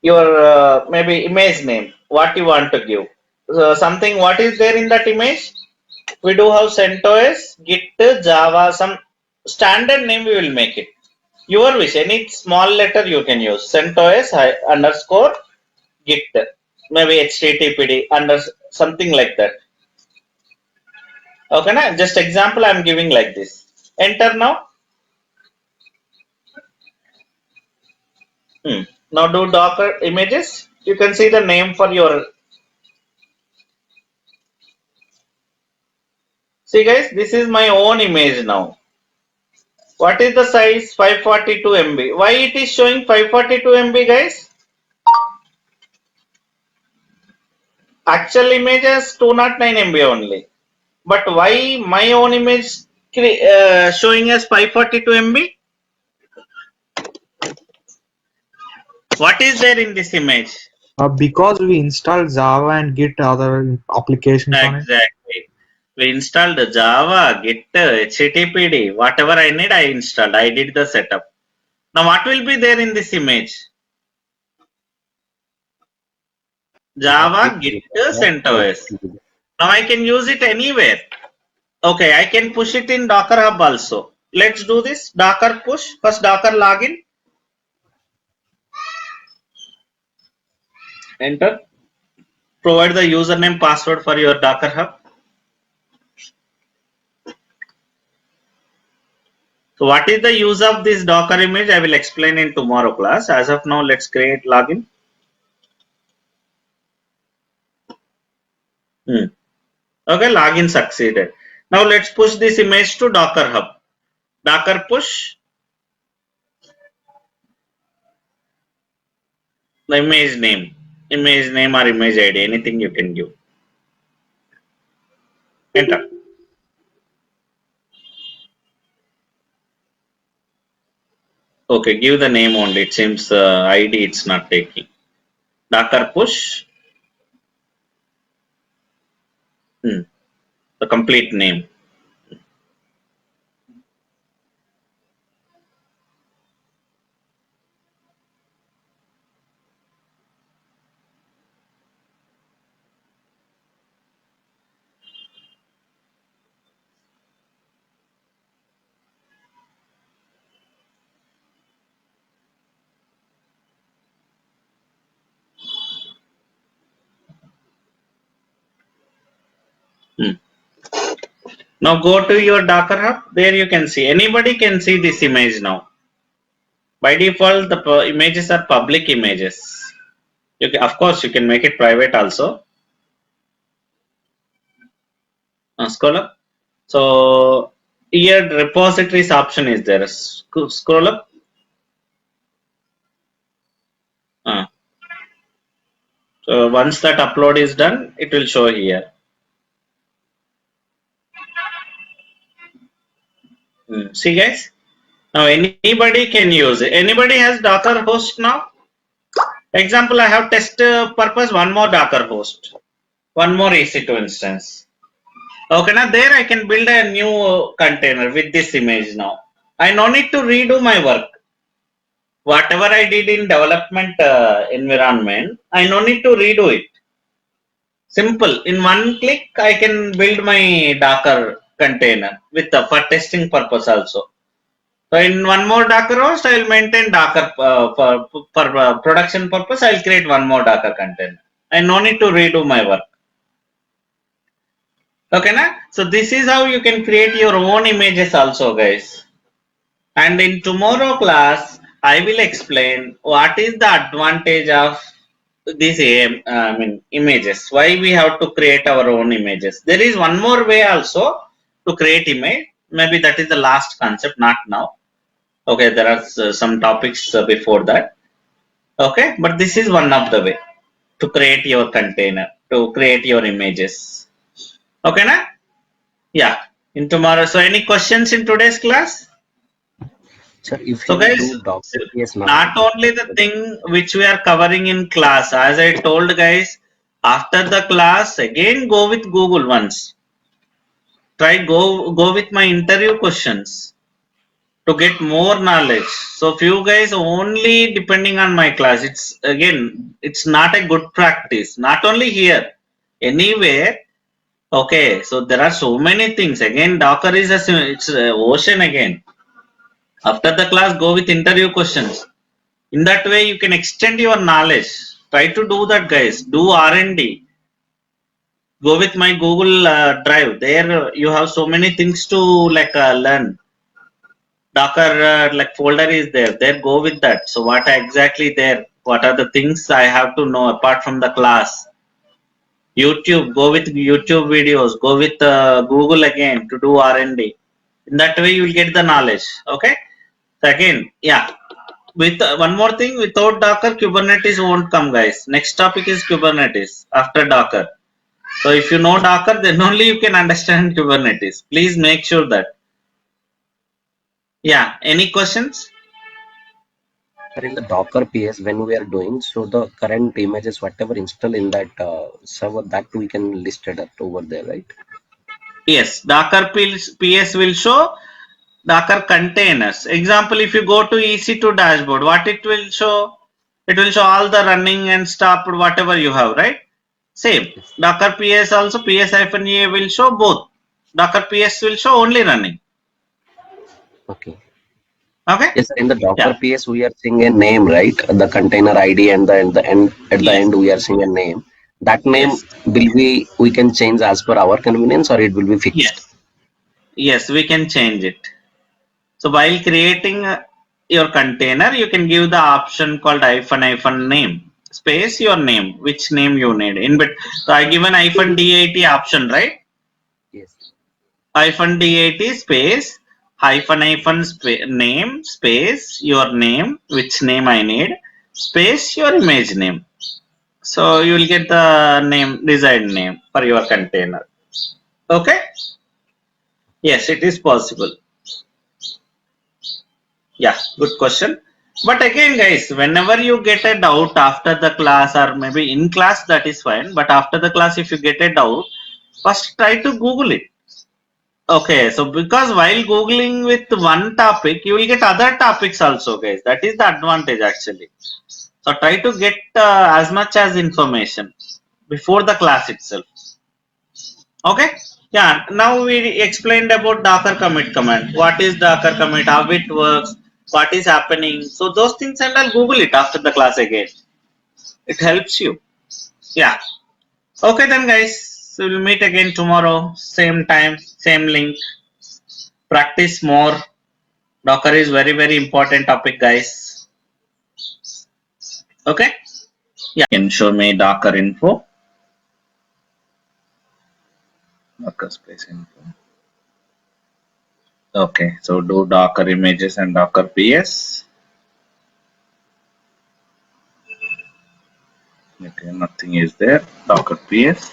your maybe image name. What you want to give. Something. What is there in that image? We do have CentOS, Git, Java. Some standard name we will make it. Your wish. Any small letter you can use. CentOS underscore Git. Maybe HTTPD under something like that. Okay, na? Just example I'm giving like this. Enter now. Now do Docker images. You can see the name for your. See guys, this is my own image now. What is the size? 542 MB. Why it is showing 542 MB, guys? Actual image is 209 MB only. But why my own image showing as 542 MB? What is there in this image? Because we installed Java and Git other applications on it. Exactly. We installed Java, Git, HTTPD, whatever I need, I installed. I did the setup. Now, what will be there in this image? Java, Git, CentOS. Now, I can use it anywhere. Okay, I can push it in Docker Hub also. Let's do this. Docker push. First, Docker login. Enter. Provide the username password for your Docker Hub. So what is the use of this Docker image? I will explain in tomorrow class. As of now, let's create login. Okay, login succeeded. Now let's push this image to Docker Hub. Docker push the image name or image ID, anything you can give. Enter. Okay, give the name only. It seems ID it's not taking. Docker push. The complete name. Now go to your Docker Hub. There you can see. Anybody can see this image now. By default, the images are public images. Of course, you can make it private also. Scroll up. So here repositories option is there. Scroll up. So once that upload is done, it will show here. See guys. Now anybody can use it. Anybody has Docker host now? Example, I have test purpose one more Docker host, one more EC2 instance. Okay, now there I can build a new container with this image now. I no need to redo my work. Whatever I did in development environment, I no need to redo it. Simple. In one click, I can build my Docker container with for testing purpose also. So in one more Docker host, I will maintain Docker for production purpose. I will create one more Docker container. I no need to redo my work. Okay, na? So this is how you can create your own images also, guys. And in tomorrow class, I will explain what is the advantage of these images. Why we have to create our own images. There is one more way also to create image. Maybe that is the last concept, not now. Okay, there are some topics before that. Okay, but this is one of the way to create your container, to create your images. Okay, na? Yeah. In tomorrow. So, any questions in today's class? Sir, if So, you guys, do Docker PS now, not only the thing which we are covering in class, as I told guys, after the class, again go with Google once. Try go with my interview questions to get more knowledge. So few guys only depending on my class. It's not a good practice. Not only here, anywhere. Okay, so there are so many things. Again, Docker is it's a ocean again. After the class, go with interview questions. In that way, you can extend your knowledge. Try to do that, guys. Do R&D. Go with my Google Drive. There, you have so many things to learn. Docker folder is there. There, go with that. So, what exactly there? What are the things I have to know apart from the class? YouTube. Go with YouTube videos. Go with Google again to do R&D. In that way, you will get the knowledge. Okay. So again, yeah. With one more thing, without Docker, Kubernetes won't come, guys. Next topic is Kubernetes after Docker. So if you know Docker, then only you can understand Kubernetes. Please make sure that. Yeah. Any questions? sir, in the Docker PS, when we are doing, so the current images, whatever install in that server, that we can list it up over there, right? Yes. Docker PS will show Docker containers. Example, if you go to EC2 dashboard, what it will show? It will show all the running and stopped whatever you have, right? Same. Yes. Docker PS also PS-EA will show both. Docker PS will show only running. Okay. Okay? Yes, sir. In the Docker Yeah. PS, we are seeing a name, right? The container ID and the end at the Yes. end we are seeing a name. That name Yes. will we can change as per our convenience, or it will be fixed. Yes. Yes, we can change it. So while creating your container, you can give the option called hyphen name space your name, which name you need. So I give an hyphen DAT option, right? Yes. Hyphen DAT space hyphen name space your name, which name I need, space your image name. So you will get the name, desired name for your container. Okay? Yes, it is possible. Yeah, good question. But again, guys, whenever you get a doubt after the class or maybe in class, that is fine. But after the class, if you get a doubt, first try to Google it. Okay, so because while Googling with one topic, you will get other topics also, guys. That is the advantage actually. So try to get as much as information before the class itself. Okay. Yeah. Now we explained about Docker commit command. What is Docker commit? How it works? What is happening? So those things, and I'll Google it after the class again. It helps you. Yeah. Okay then, guys. So we'll meet again tomorrow. Same time, same link. Practice more. Docker is very important topic, guys. Okay. Yeah. You can show me Docker info. Docker space info. Okay. So do Docker images and Docker PS. Okay. Nothing is there. Docker PS.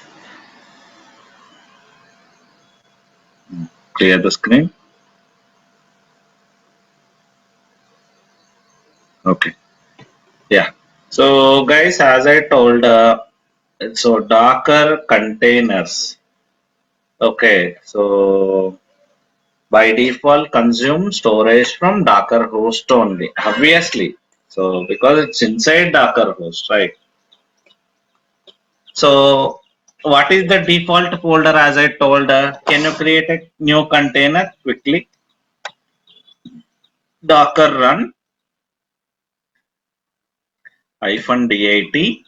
Clear the screen. Okay. Yeah. So guys, as I told, so Docker containers. Okay. So by default consume storage from Docker host only, obviously. So because it's inside Docker host, right? So what is the default folder? As I told, can you create a new container quickly? Docker run -dit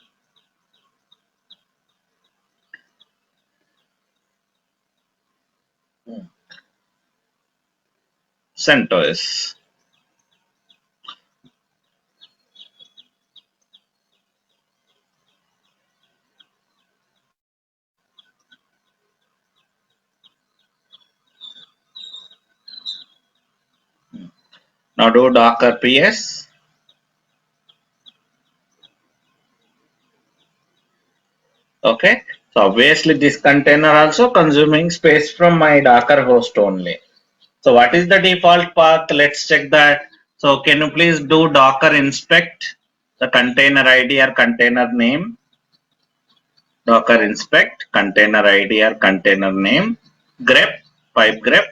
CentOS. Now do Docker PS. Okay. So obviously this container also consuming space from my Docker host only. So what is the default path? Let's check that. So can you please do Docker inspect the container ID or container name? Docker inspect container ID or container name. Grep, pipe grep,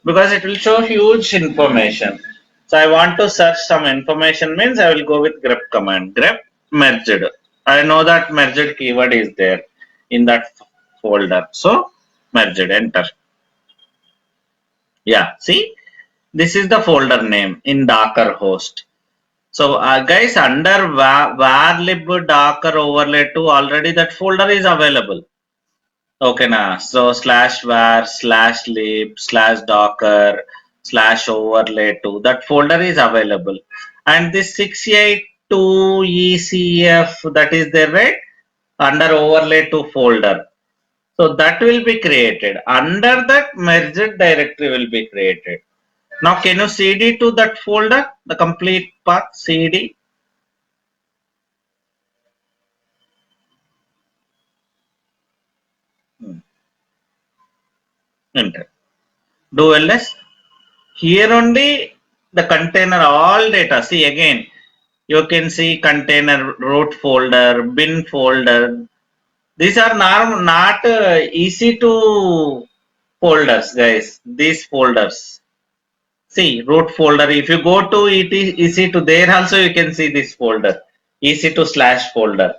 because it will show huge information. So I want to search some information, means I will go with grep command. Grep merged. I know that merged keyword is there in that folder. So merged, enter. Yeah, see, this is the folder name in Docker host. So guys, under varlib Docker overlay 2, already that folder is available. Okay, now so /var/lib/docker/overlay2, that folder is available, and this 682 ECF, that is there, right, under overlay 2 folder. So that will be created. Under that, merged directory will be created. Now can you cd to that folder, the complete path cd? Enter. Do ls. Here only the container all data. See again, you can see container root folder, bin folder. These are not easy to folders, guys. These folders. See root folder. If you go to easy to, there also you can see this folder, easy to slash folder.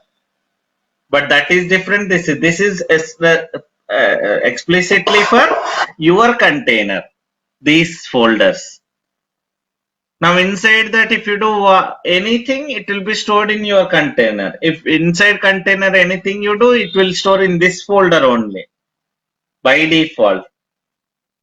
But that is different. This is explicitly for your container. These folders. Now inside that, if you do anything, it will be stored in your container. If inside container anything you do, it will store in this folder only by default.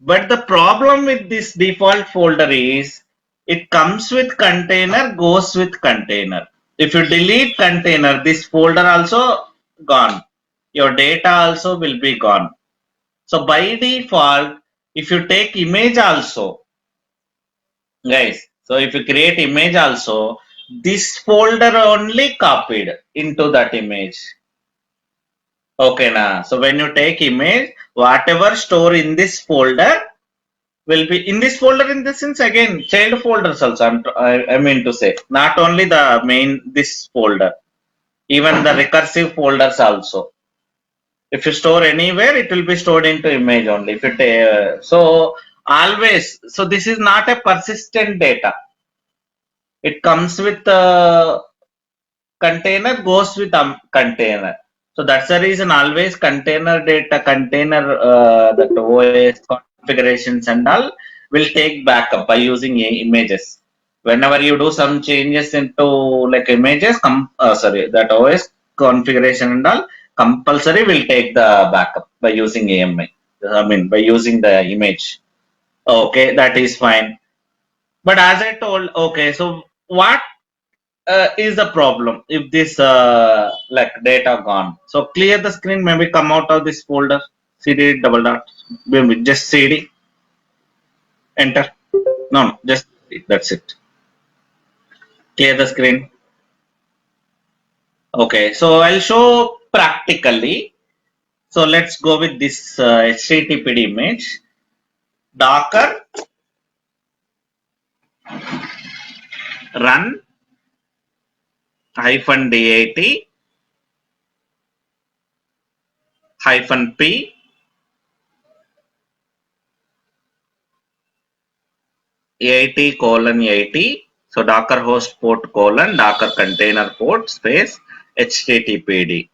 But the problem with this default folder is it comes with container, goes with container. If you delete container, this folder also gone. Your data also will be gone. So by default, if you take image also, guys, so if you create image also, this folder only copied into that image. Okay, now so when you take image, whatever store in this folder will be in this folder. In this sense, again, child folders also. I mean to say, not only the main this folder, even the recursive folders also. If you store anywhere, it will be stored into image only. If it so always, so this is not a persistent data. It comes with container, goes with container. So that's the reason always container data, container that OS configurations and all will take backup by using images. Whenever you do some changes into like images, sorry, that OS configuration and all, compulsory will take the backup by using AMI. I mean by using the image. Okay, that is fine. But as I told, okay, so what is the problem if this like data gone? So clear the screen, maybe come out of this folder, cd double dot, maybe just cd, enter. No, no, just that's it. Clear the screen. Okay, so I'll show practically. So let's go with this httpd image. Docker run -dat -p AIT:80. So Docker host port : Docker container port space httpd.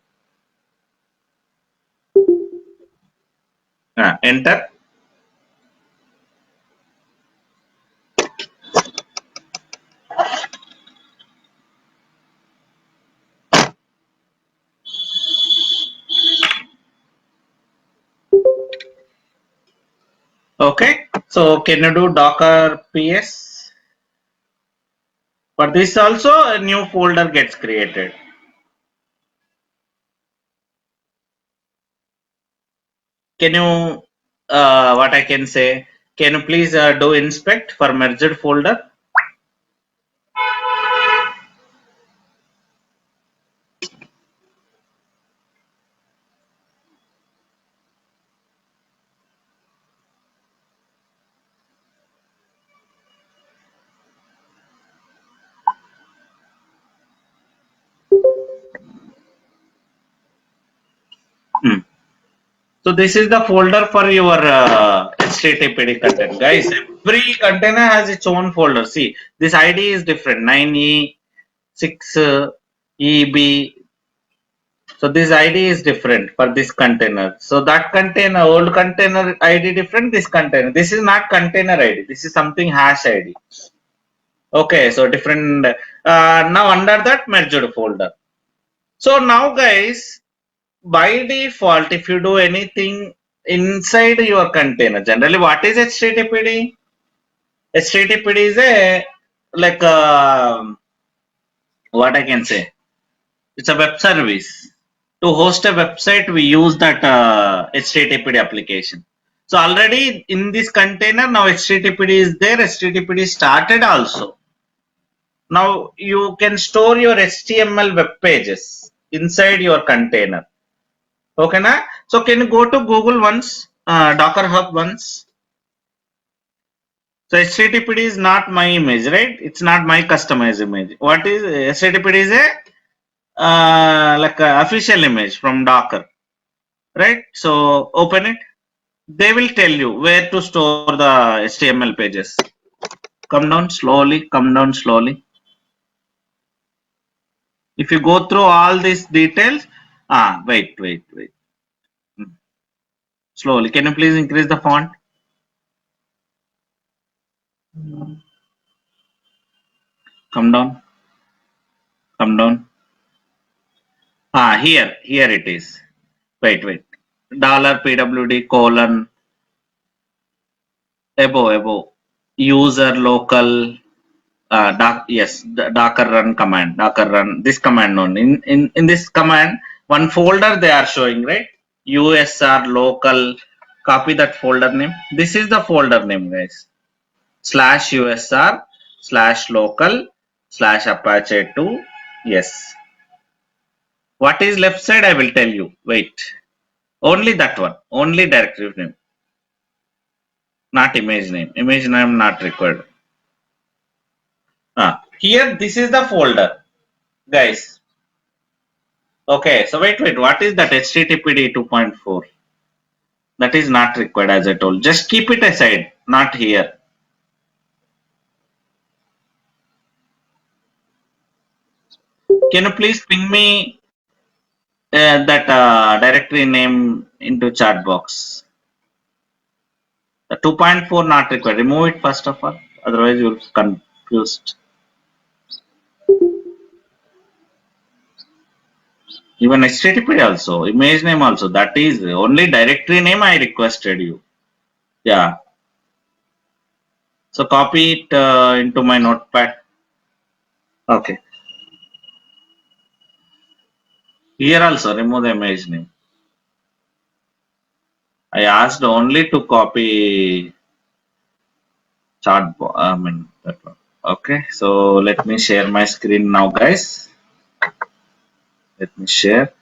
Enter. Okay. So can you do Docker ps? For this also a new folder gets created. Can you what I can say? Can you please do inspect for merged folder? Hmm. So this is the folder for your HTTPD content, guys. Every container has its own folder. See, this ID is different. 9E6 EB. So this ID is different for this container. So that container, old container ID different. This container. This is not container ID. This is something hash ID. Okay, so different. Now under that merged folder. So now, guys, by default, if you do anything inside your container, generally what is HTTPD? HTTPD is a like what I can say. It's a web service. To host a website, we use that HTTPD application. So already in this container, now HTTPD is there. HTTPD started also. Now you can store your HTML web pages inside your container. Okay, na? So can you go to Google once, Docker Hub once? So HTTPD is not my image, right? It's not my customized image. What is HTTPD is a like a official image from Docker, right? So open it. They will tell you where to store the HTML pages. Come down slowly. Come down slowly. If you go through all these details, wait. Hmm. Slowly. Can you please increase the font? Come down. Come down. Here it is. Wait. Dollar $PWD colon above user local Docker run command. Docker run this command only. In this command, one folder they are showing, right? USR local. Copy that folder name. This is the folder name, guys. /USR/local/Apache 2. Yes. What is left side? I will tell you. Wait. Only that one. Only directory name. not image name. Image name not required. Here, this is the folder, guys. Okay, so wait. What is that HTTPD 2.4? That is not required, as I told. Just keep it aside, not here. Can you please ping me that directory name into chat box? The 2.4 not required. Remove it first of all. Otherwise, you'll confused. Even HTTP also, image name also. That is only directory name I requested you. Yeah. So copy it into my notepad. Okay. Here also remove the image name. I asked only to copy chart. I mean that one. Okay. So let me share my screen now, guys. Let me share.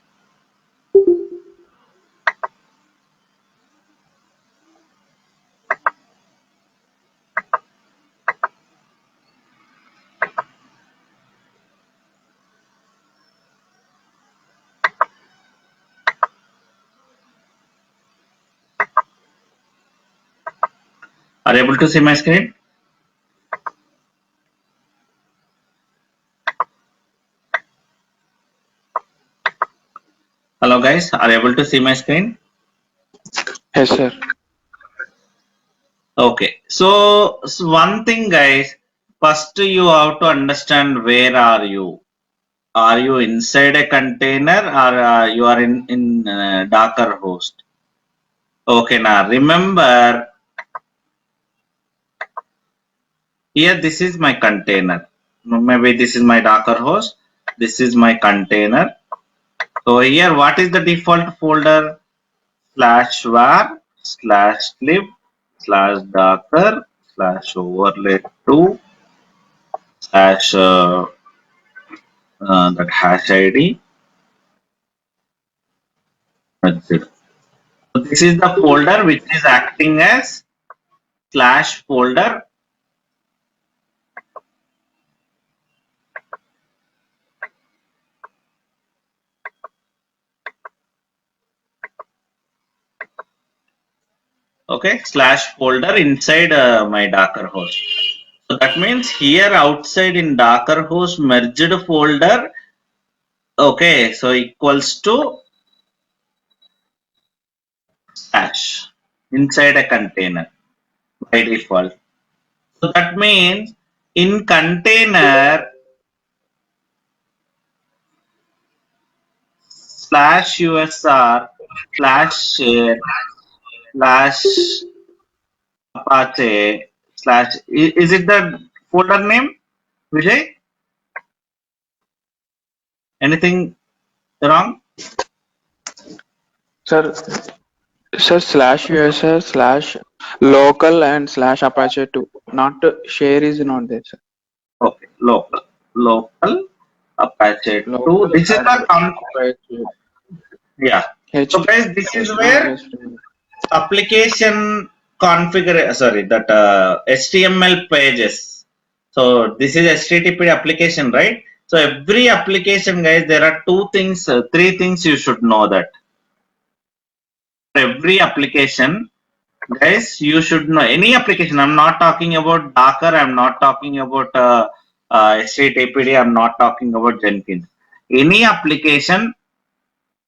Are you able to see my screen? Hello, guys. Are you able to see my screen? Yes, sir. Okay. So one thing, guys. First, you have to understand where are you. Are you inside a container or you are in Docker host? Okay, now remember here this is my container. Maybe this is my Docker host. This is my container. So here what is the default folder? /var /lib /docker /overlay2 slash that hash ID. That's it. So this is the folder which is acting as slash folder. Okay, slash folder inside my Docker host. So that means here outside in Docker host merged folder. Okay, so equals to slash inside a container by default. So that means in container slash usr slash share slash apache slash is it the folder name, Vijay? Anything wrong? Sir, sir, /user /local and /apache 2. Not share is not there, sir. Okay, local Apache 2. Local This is the Apache. yeah. So guys, this is where application configure. Sorry, that HTML pages. So this is HTTP application, right? So every application, guys, there are two things, three things you should know that every application, guys, you should know any application. I'm not talking about Docker. I'm not talking about HTTPD. I'm not talking about Jenkins. Any application,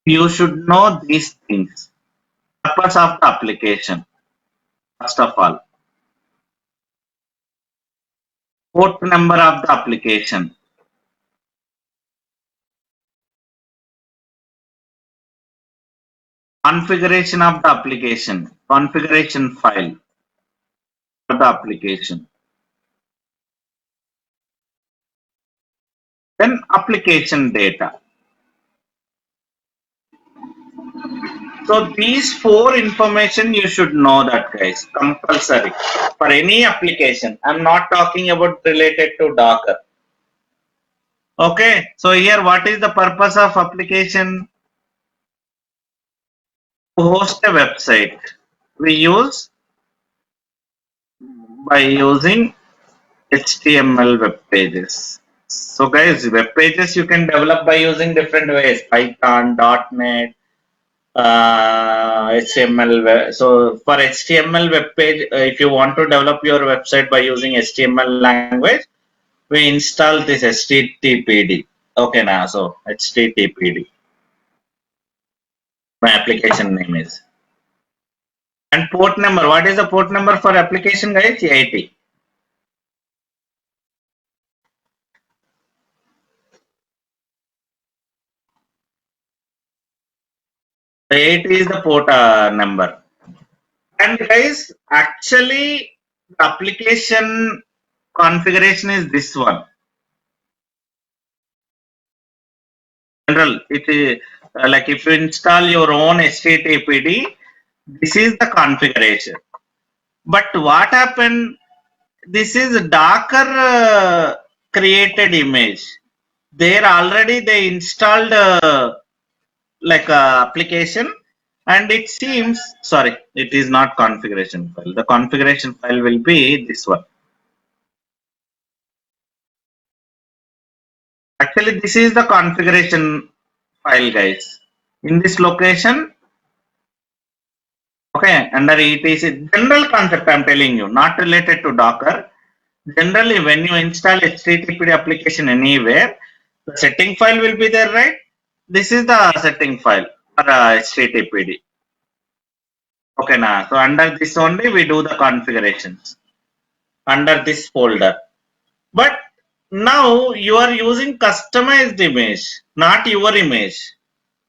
you should know these things. Purpose of the application, first of all. Port number of the application. Configuration of the application. Configuration file for the application. Then application data. So these four information you should know that, guys, compulsory for any application. I'm not talking about related to Docker. Okay, so here what is the purpose of application? To host a website. We use by using HTML web pages. So guys, web pages you can develop by using different ways: Python, .NET, HTML. So for HTML web page, if you want to develop your website by using HTML language, we install this HTTPD. Okay, now so HTTPD, my application name is. And port number. What is the port number for application, guys? 80. 80 is the port number. And guys, actually, the application configuration is this one. General, it is like if you install your own HTTPD, this is the configuration. But what happened? This is Docker created image. There already they installed like a application, and it seems, sorry, it is not configuration file. The configuration file will be this one. Actually, this is the configuration file, guys. In this location, okay, under etc. General concept I'm telling you, not related to Docker. Generally, when you install HTTPD application anywhere, the setting file will be there, right? This is the setting file for HTTPD. Okay, now so under this only we do the configurations under this folder. But now you are using customized image, not your image.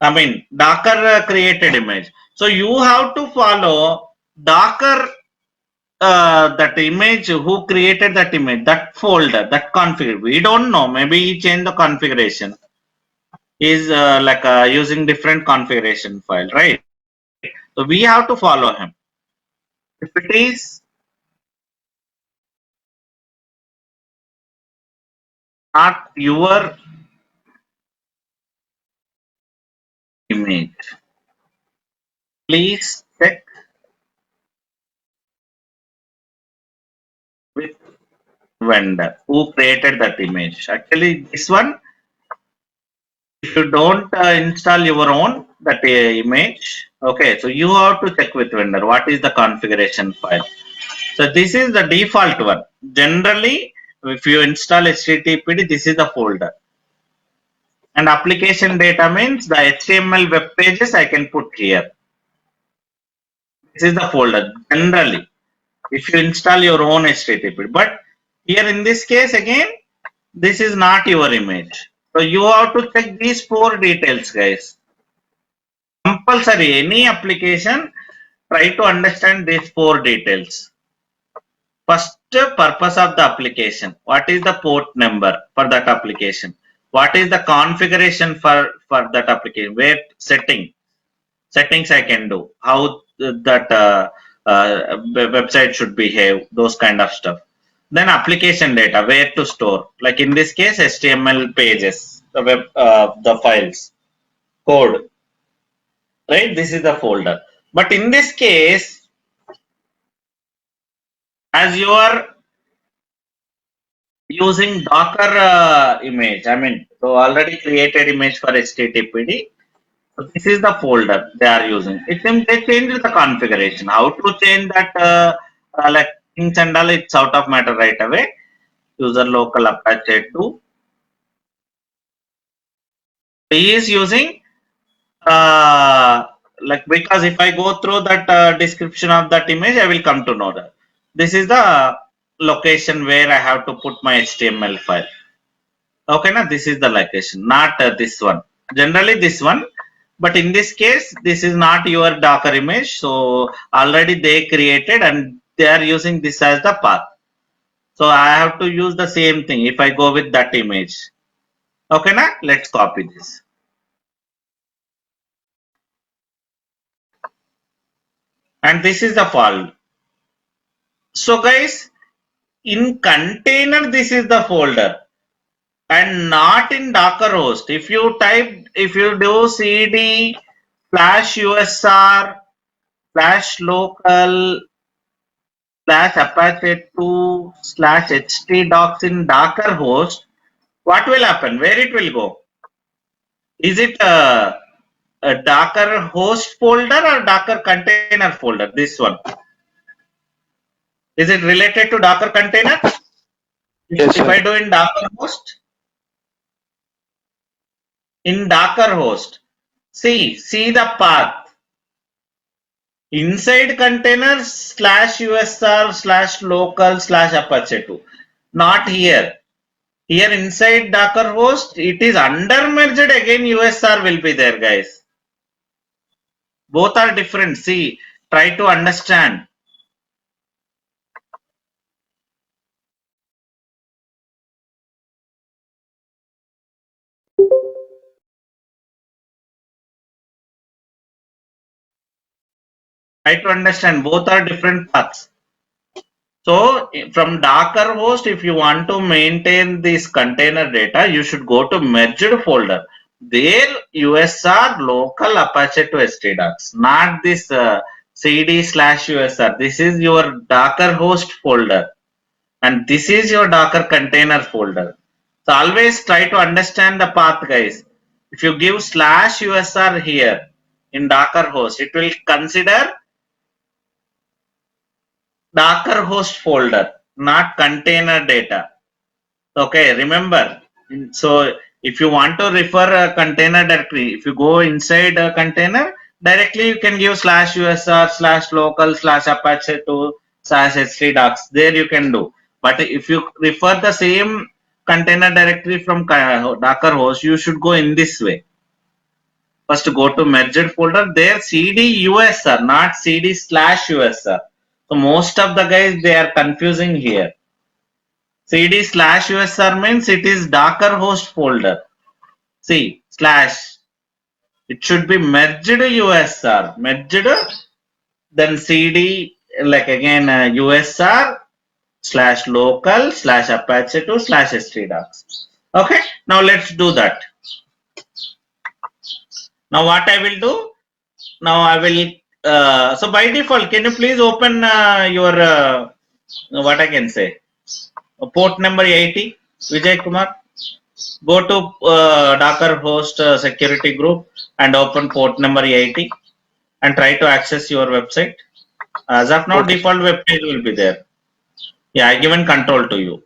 I mean, Docker created image. So you have to follow Docker that image, who created that image, that folder, that config. We don't know. Maybe he changed the configuration. Is like using different configuration file, right? So we have to follow him. If it is not your image, please check with vendor who created that image. Actually, this one, if you don't install your own that image, okay, so you have to check with vendor what is the configuration file. So this is the default one. Generally, if you install HTTPD, this is the folder. And application data means the HTML web pages I can put here. This is the folder. Generally, if you install your own HTTP. But here in this case again, this is not your image. So you have to check these four details, guys. Compulsory, any application, try to understand these four details. First, purpose of the application. What is the port number for that application? What is the configuration for that application? Where settings I can do, how that website should behave, those kind of stuff. Then application data, where to store, like in this case HTML pages, the web, the files, code, right? This is the folder. But in this case, as you are using Docker image, I mean, so already created image for HTTPD. So this is the folder they are using. It seems they changed the configuration. How to change that like things and all, it's out of matter right away. User local Apache 2. He is using like, because if I go through that description of that image, I will come to know that this is the location where I have to put my HTML file. Okay, now this is the location, not this one. Generally this one, but in this case, this is not your Docker image. So already they created and they are using this as the path. So I have to use the same thing if I go with that image. Okay, now let's copy this. And this is the file. So guys, in container, this is the folder and not in Docker host. If you type, if you do cd /usr /local slash Apache 2 slash htdocs in Docker host, what will happen? Where it will go? Is it a Docker host folder or Docker container folder? This one. Is it related to Docker container? Yes, If sir. I do in Docker host, see the path. Inside container slash usr slash local slash Apache 2. Not here. Here inside Docker host, it is under merged again USR will be there, guys. Both are different. See, try to understand. Try to understand. Both are different paths. So from Docker host, if you want to maintain this container data, you should go to merged folder. There USR local Apache to stdocs, not this cd slash USR. This is your Docker host folder, and this is your Docker container folder. So always try to understand the path, guys. If you give slash USR here in Docker host, it will consider Docker host folder, not container data. Okay, remember. So if you want to refer a container directory, if you go inside a container, directly you can give slash usr slash local slash apache to slash htdocs. There you can do. But if you refer the same container directory from Docker host, you should go in this way. First go to merged folder. There cd usr, not cd slash usr. So most of the guys, they are confusing here. cd slash usr means it is Docker host folder. See, slash. It should be merged usr. Merged, then cd, like again usr slash local slash apache 2 slash htdocs. Okay, now let's do that. Now what I will do? Now I will, so by default, can you please open your, what I can say, port number 80, Vijay Kumar? Go to Docker host security group and open port number 80 and try to access your website. As of now, Okay. default web page will be there. Yeah, I given control to you.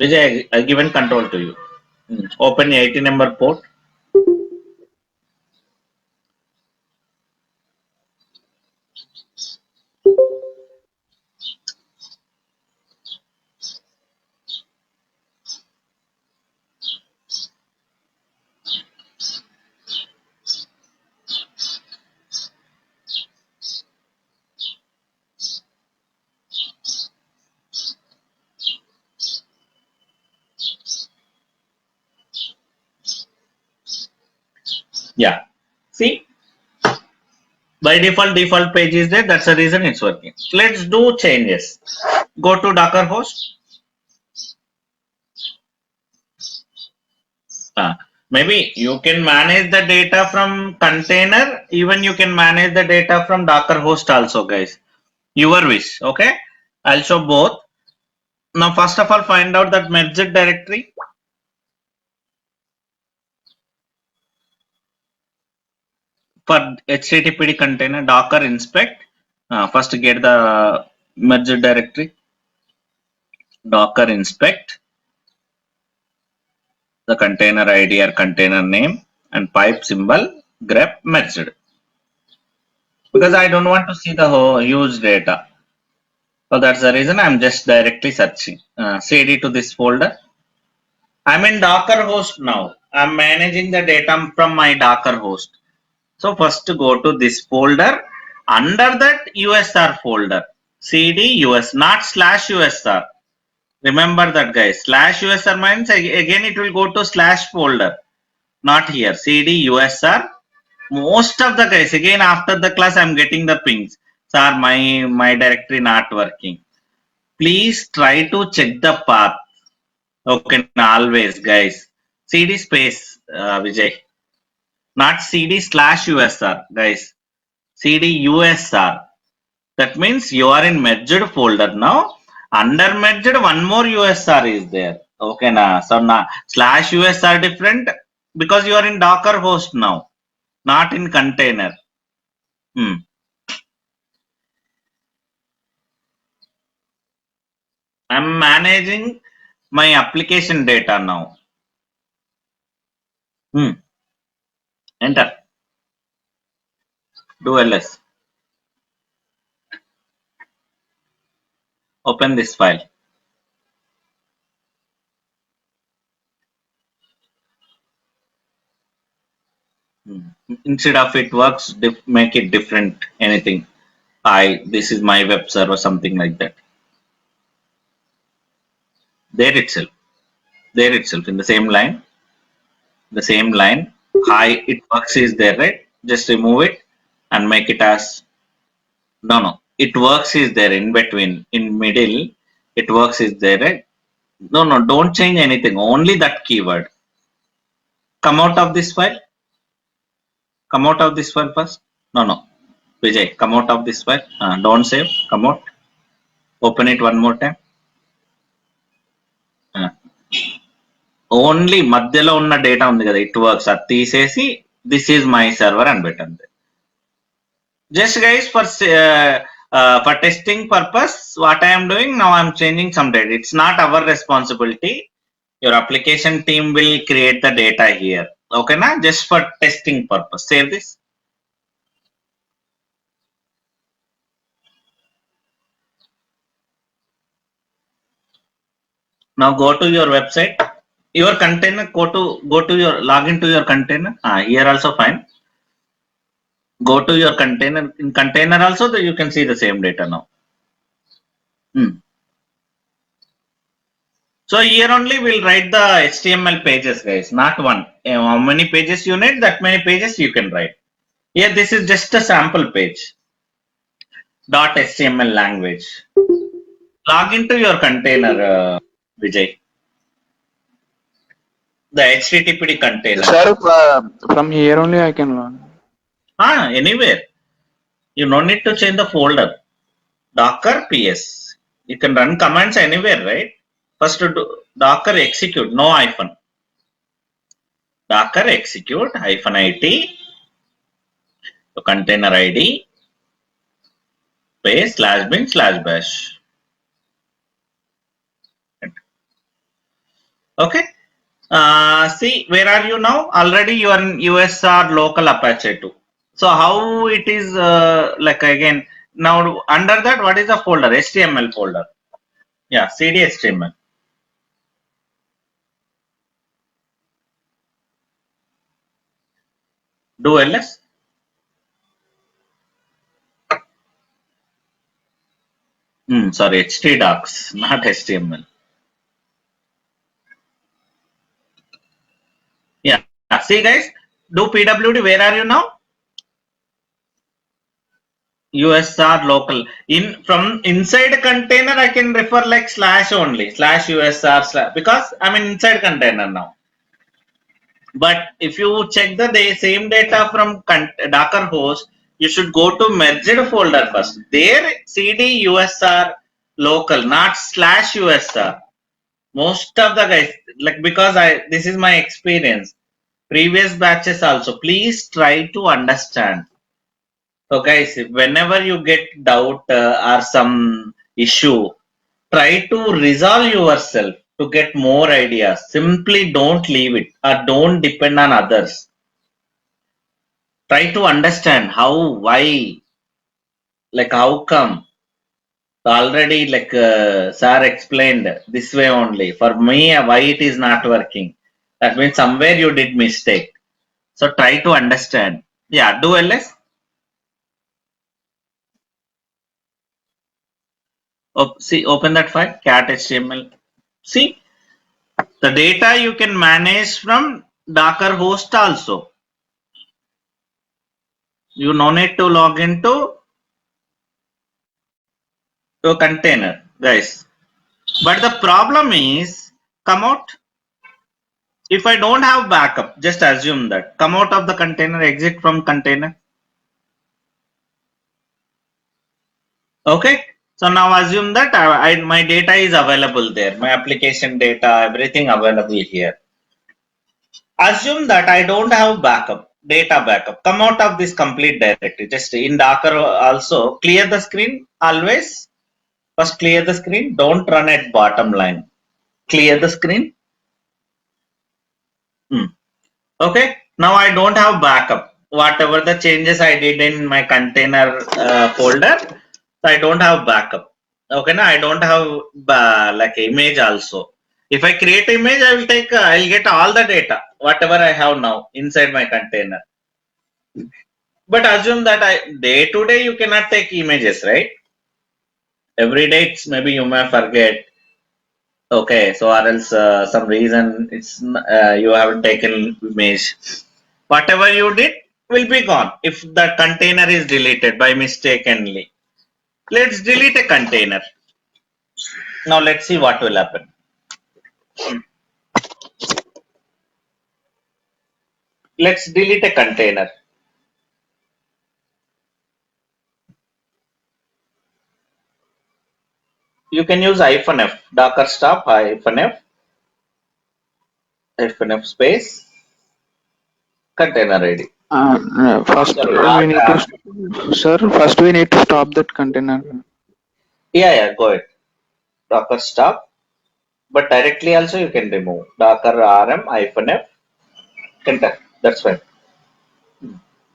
Vijay, I given control to you. Open 80 number port. Yeah. See, by default page is there. That's the reason it's working. Let's do changes. Go to Docker host. Maybe you can manage the data from container. Even you can manage the data from Docker host also, guys. Your wish. Okay. I'll show both. Now, first of all, find out that merged directory. For HTTPD container, Docker inspect. First get the merged directory. Docker inspect the container ID or container name and pipe symbol grep merged. Because I don't want to see the whole huge data. So that's the reason I'm just directly searching. cd to this folder. I'm in Docker host now. I'm managing the data from my Docker host. So first go to this folder. Under that USR folder, cd us, not slash USR. Remember that, guys. Slash USR means again it will go to slash folder, not here. cd USR. Most of the guys, again after the class I'm getting the pings. Sir, my directory not working. Please try to check the path. Okay, always guys. CD space Vijay, not CD/USR guys. CD/USR. That means you are in merged folder now. Under merged one more USR is there. Okay na. So now /USR different because you are in Docker host now, not in container. I'm managing my application data now. Enter. Do ls. Open this file. Instead of it works, make it different. Anything. This is my web server, something like that. There itself. There itself in the same line. The same line. Hi, it works is there, right? Just remove it and make it as no. It works is there in between. In middle, it works is there, right? No. Don't change anything. Only that keyword. Come out of this file. Come out of this file first. No. Vijay, come out of this file. Don't save. Come out. Open it one more time. Only మధ్యలో ఉన్న data ఉంది కదా, it works, అది తీసేసి this is my server అని పెట్టండి. Just guys for testing purpose what I'm doing now, I'm changing some data. It's not our responsibility. Your application team will create the data here. ఓకేనా? Just for testing purpose. Save this. Now go to your website, your container, go to your login to your container. Here also fine. Go to your container. In container also you can see the same data now. So here only we'll write the HTML pages, guys, not one. How many pages you need, that many pages you can write. Here this is just a sample page. .html language. Log into your container, Vijay. The HTTP container. Sir, from here only I can learn. Anywhere. You no need to change the folder. Docker ps. You can run commands anywhere, right? First to do Docker execute, no hyphen. Docker execute -it, the container ID, space /bin/bash. Okay. See, where are you now? Already you are in USR local Apache 2. So how it is like again now under that, what is the folder? HTML folder. Yeah, cd HTML. Do ls. Sorry, htdocs, not HTML. Yeah. See guys, do pwd. Where are you now? USR local. In from inside container I can refer like / only, /USR/ because I'm in inside container now. But if you check the same data from Docker host, you should go to merged folder first. There cd USR local, not /USR. Most of the guys, like, because this is my experience, previous batches also, please try to understand. So guys, whenever you get doubt or some issue, try to resolve yourself to get more ideas. Simply don't leave it or don't depend on others. Try to understand how, why, like how come. Already, like sir explained, this way only. For me, why it is not working? That means somewhere you did mistake. So try to understand. Yeah, do ls. See, open that file, cat HTML. See, the data you can manage from Docker host also. You no need to log into to a container, guys. But the problem is, come out. If I don't have backup, just assume that. Come out of the container, exit from container. Okay. So now assume that my data is available there. My application data, everything available here. Assume that I don't have backup, data backup. Come out of this complete directory. Just in Docker also, clear the screen always. First clear the screen. Don't run at bottom line. Clear the screen. Okay. Now I don't have backup. Whatever the changes I did in my container folder, so I don't have backup. Okay. Now I don't have like image also. If I create image, I will take. I'll get all the data, whatever I have now inside my container. But assume that day to day you cannot take images, right? Every day it's maybe you may forget. Okay, so or else some reason you haven't taken image. Whatever you did will be gone if the container is deleted by mistakenly. Let's delete a container. Now let's see what will happen. Let's delete a container. You can use -f, Docker stop -f space container ID. First Sorry, we need to, sir. First we need to stop that container. yeah, go ahead. Docker stop, but directly also you can remove Docker rm -f enter. That's fine.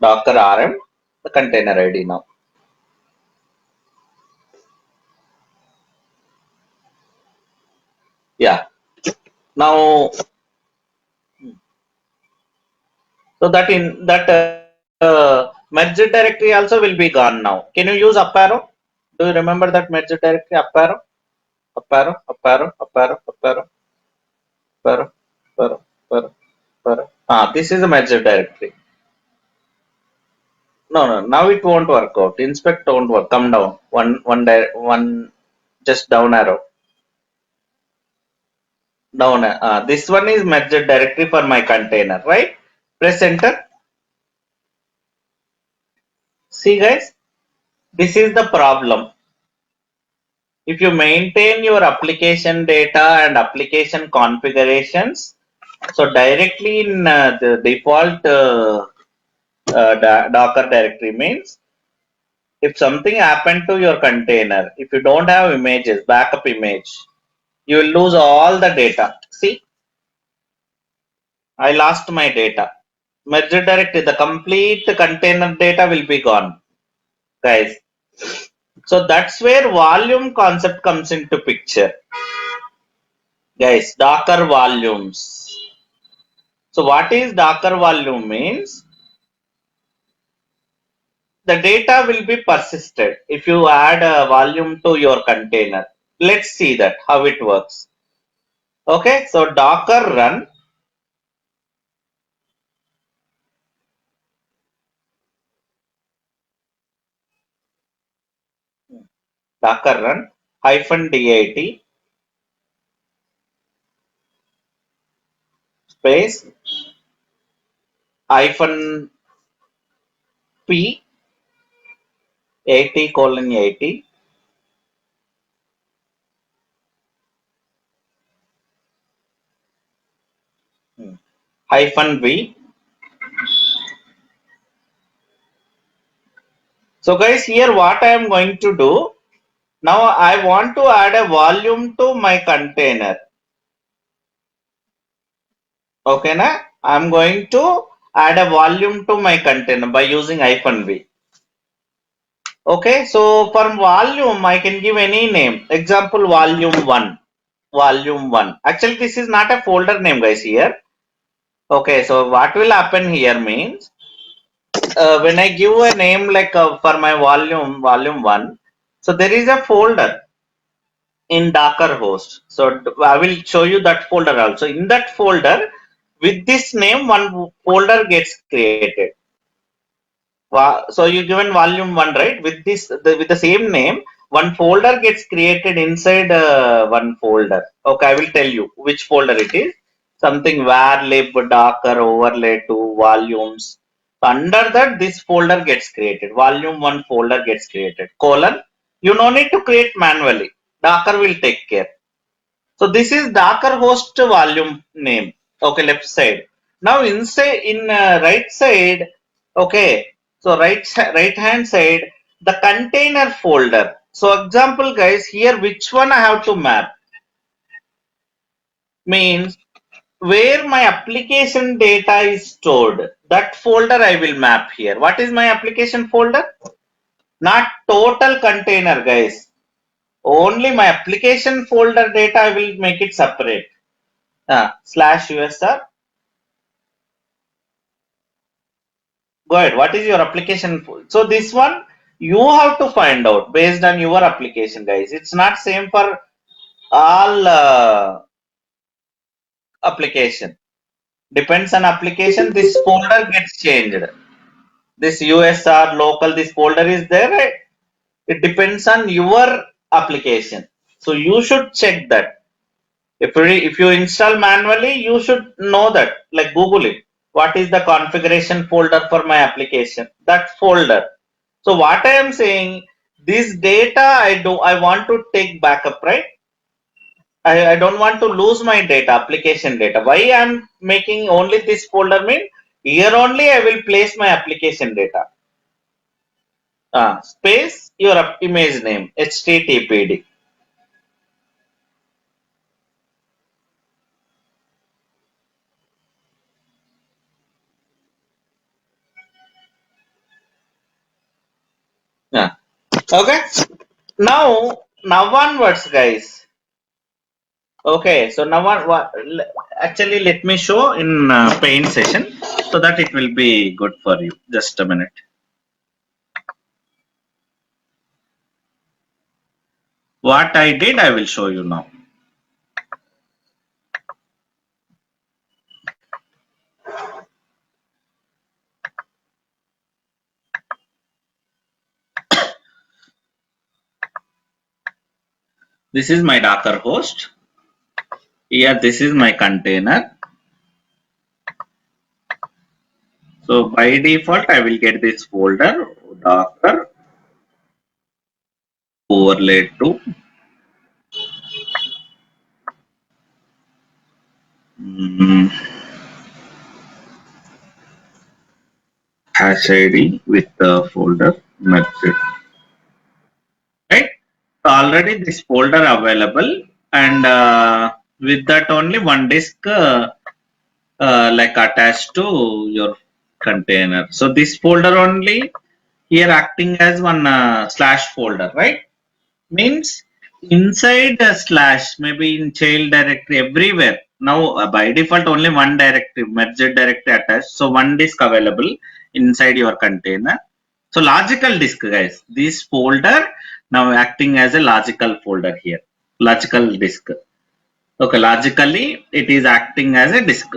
Docker rm the container ID now. Yeah. Now, so that in that merged directory also will be gone now. Can you use up arrow? Do you remember that merged directory? Up arrow, up arrow, up arrow, up arrow, up arrow, up arrow, up arrow, up arrow, up arrow. This is a merged directory. No. Now it won't work out. Inspect won't work. Come down. One. Just down arrow. Down. This one is merged directory for my container, right? Press enter. See, guys, this is the problem. If you maintain your application data and application configurations, so directly in the default Docker directory means if something happened to your container, if you don't have images, backup image, you will lose all the data. See, I lost my data. Merged directory, the complete container data will be gone, guys. So that's where volume concept comes into picture. Guys, Docker volumes. So what is Docker volume means? The data will be persisted if you add a volume to your container. Let's see that how it works. Okay, so Docker run -dat space -p 80:80 -v. So guys, here what I am going to do, now I want to add a volume to my container. Okay, na? I'm going to add a volume to my container by using -v. Okay, so for volume, I can give any name. Example, volume 1. Volume 1. Actually, this is not a folder name, guys, here. Okay, so what will happen here means, when I give a name like for my volume 1, so there is a folder in Docker host. So I will show you that folder also. In that folder, with this name, one folder gets created. So you given volume 1, right? With this with the same name, one folder gets created inside one folder. Okay, I will tell you which folder it is. Something var lib docker overlay to volumes. Under that, this folder gets created. Volume 1 folder gets created. Colon. You no need to create manually. Docker will take care. So this is Docker host volume name. Okay, left side. Now inside in right side. Okay, so right hand side, the container folder. So example, guys, here which one I have to map means where my application data is stored. That folder I will map here. What is my application folder? Not total container, guys. Only my application folder data I will make it separate. Slash USR. Go ahead. What is your application? So this one you have to find out based on your application, guys. It's not same for all application. Depends on application. This folder gets changed. This USR local. This folder is there. Right? It depends on your application. So you should check that. If you install manually, you should know that. Like Google it. What is the configuration folder for my application? That folder. So what I am saying, this data I want to take backup, right? I don't want to lose my data, application data. Why I am making only this folder mean here only I will place my application data. Space your image name, HTTPD. Okay. Now onwards, guys. Okay, so now actually let me show in paint session so that it will be good for you. Just a minute. What I did, I will show you now. This is my Docker host. Here, this is my container. So by default, I will get this folder Docker overlay to hash ID with the folder method. Right? So already this folder available, and with that only one disk like attached to your container. So this folder only here acting as one slash folder, right? Means inside the slash, maybe in child directory, everywhere. Now by default only one directory, merged directory attached. So one disk available inside your container. So logical disk, guys. This folder now acting as a logical folder here. Logical disk. Okay, logically it is acting as a disk.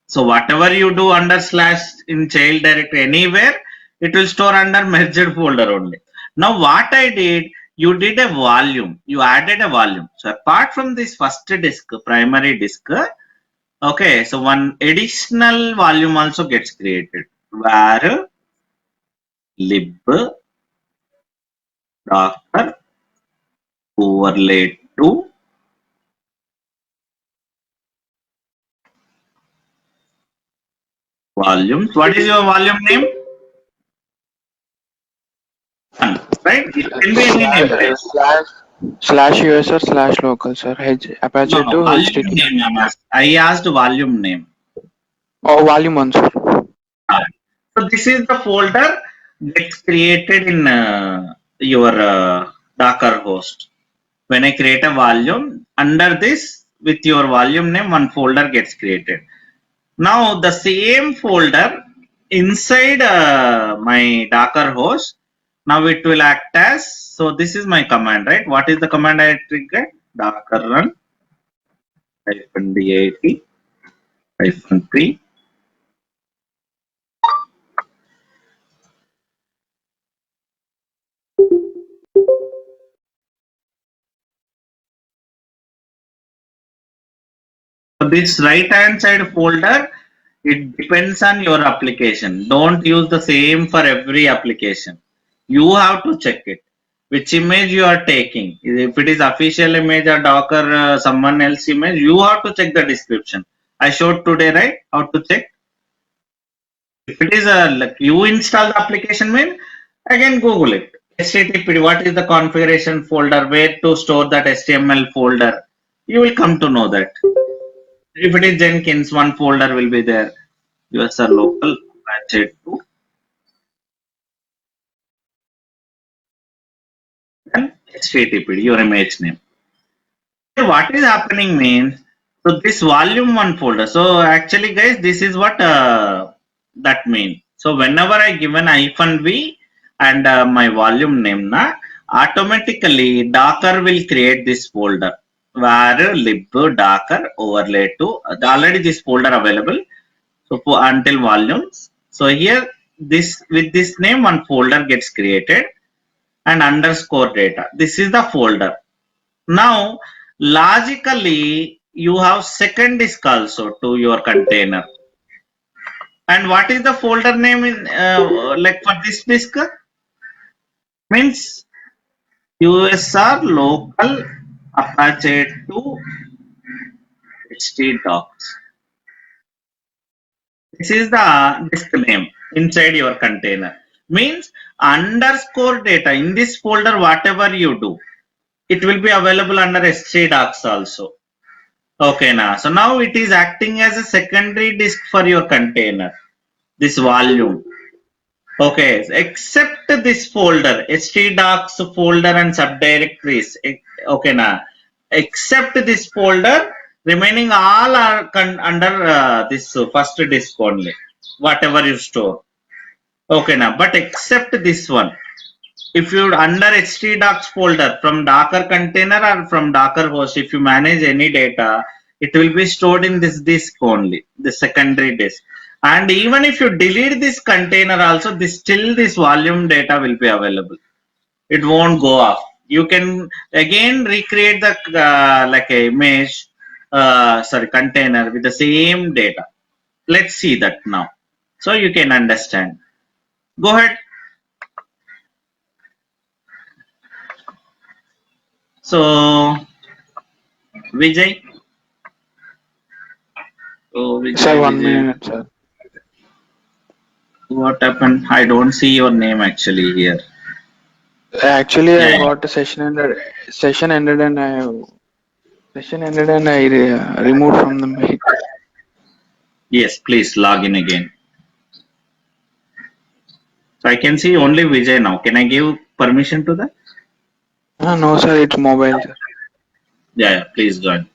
So whatever you do under slash in child directory anywhere, it will store under merged folder only. Now what I did, you did a volume, you added a volume. So apart from this first disk, primary disk, okay, so one additional volume also gets created. Var lib docker overlay to volumes. What is your volume name? One, right? It can be any name, right? Slash US or slash local, sir. No, Apache no, to volume HTTP. name I asked volume name. Oh, volume one, sir. So this is the folder gets created in your Docker host. When I create a volume, under this with your volume name, one folder gets created. Now the same folder inside my Docker host, now it will act as, so this is my command, right? What is the command I triggered? Docker run -dat -3. this right hand side folder, it depends on your application. Don't use the same for every application. You have to check it. Which image you are taking. If it is official image or Docker, someone else image, you have to check the description. I showed today, right? How to check. If it is a like you install the application mail, again Google it. HTTP, what is the configuration folder? Where to store that HTML folder? You will come to know that. If it is Jenkins, one folder will be there. USR local Apache 2 and HTTP, your image name. So what is happening means, so this volume one folder. So actually, guys, this is what that means. So whenever I give an -v and my volume name, na automatically Docker will create this folder where lib docker overlay to already this folder available. So for until volumes. So here this with this name one folder gets created and underscore data. This is the folder. Now, logically, you have second disk also to your container. And what is the folder name in like for this disk? Means USR local Apache to htdocs. This is the disk name inside your container. Means underscore data in this folder, whatever you do, it will be available under htdocs also. Okay, now so now it is acting as a secondary disk for your container, this volume. Okay, except this folder, htdocs folder and subdirectories. Okay, now except this folder, remaining all are under this first disk only, whatever you store. Okay, now but except this one. If you under htdocs folder from Docker container or from Docker host, if you manage any data, it will be stored in this disk only, the secondary disk. And even if you delete this container also, this still this volume data will be available. It won't go off. You can again recreate the like a image, sorry, container with the same data. Let's see that now, so you can understand. Go ahead. So Vijay. Oh, Sir, Vijay, one Vijay, minute, sir. what happened? I don't see your name actually here. Actually, Yeah, I yeah. got a session ended, and I removed from the meet. Yes, please log in again. So I can see only Vijay now. Can I give permission to that? No, sir, it's mobile, sir. Yeah, yeah, please join.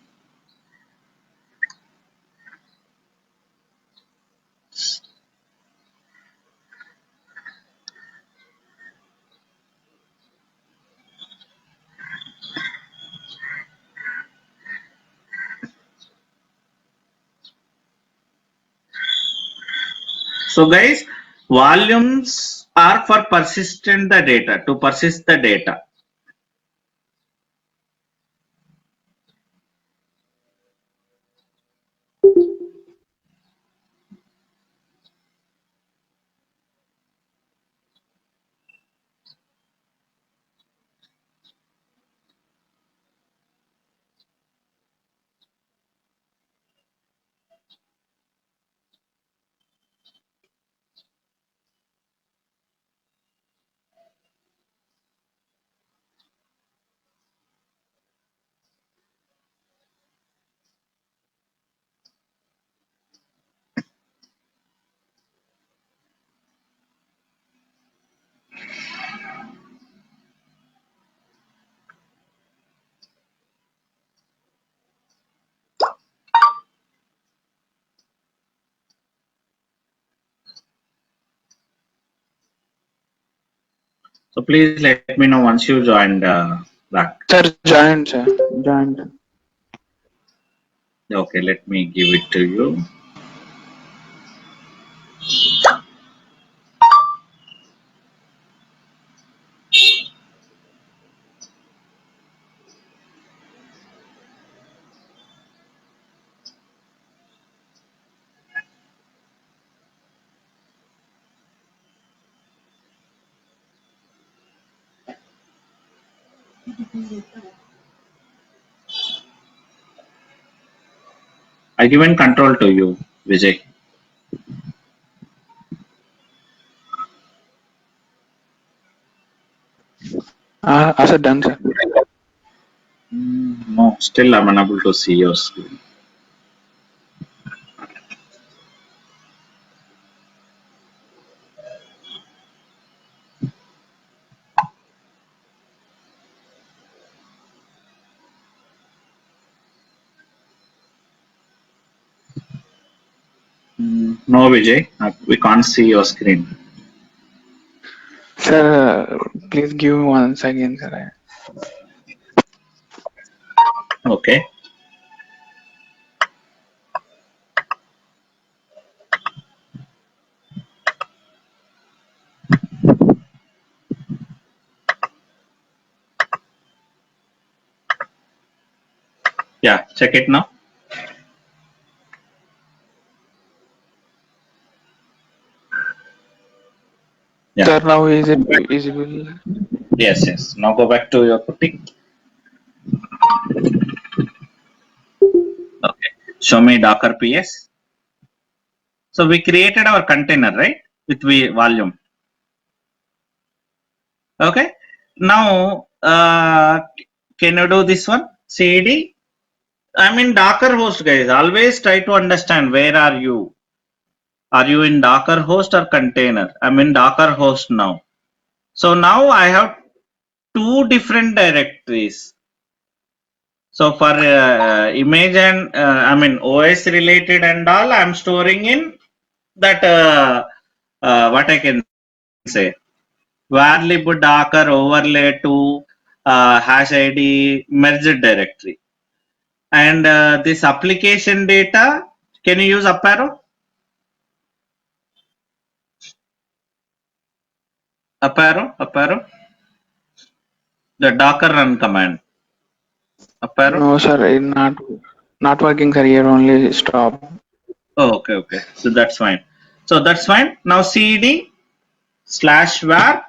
So guys, volumes are for persistent the data, to persist the data. So please let me know once you joined back. Sir, joined, sir. Joined. Okay, let me give it to you. I given control to you, Vijay. Sir, done, sir. No, still I'm unable to see your screen. No, Vijay, we can't see your screen. Sir, please give me once again, sir. Okay. Yeah, check it now. Yeah. Sir, now is it visible? Yes, yes. Now go back to your putting. Okay. Show me Docker PS. So we created our container, right? With volume. Okay. Now, can you do this one? CD. I'm in Docker host, guys. Always try to understand where are you. Are you in Docker host or container? I'm in Docker host now. So now I have two different directories. So for image and OS related and all, I'm storing in that what I can say varlib docker overlay to hash id merged directory. And this application data, can you use up arrow? Up arrow, up arrow. The docker run command. Up arrow. No, sir, it not working, sir. Here only stop. Oh, okay, okay. So that's fine. So that's fine. Now cd slash var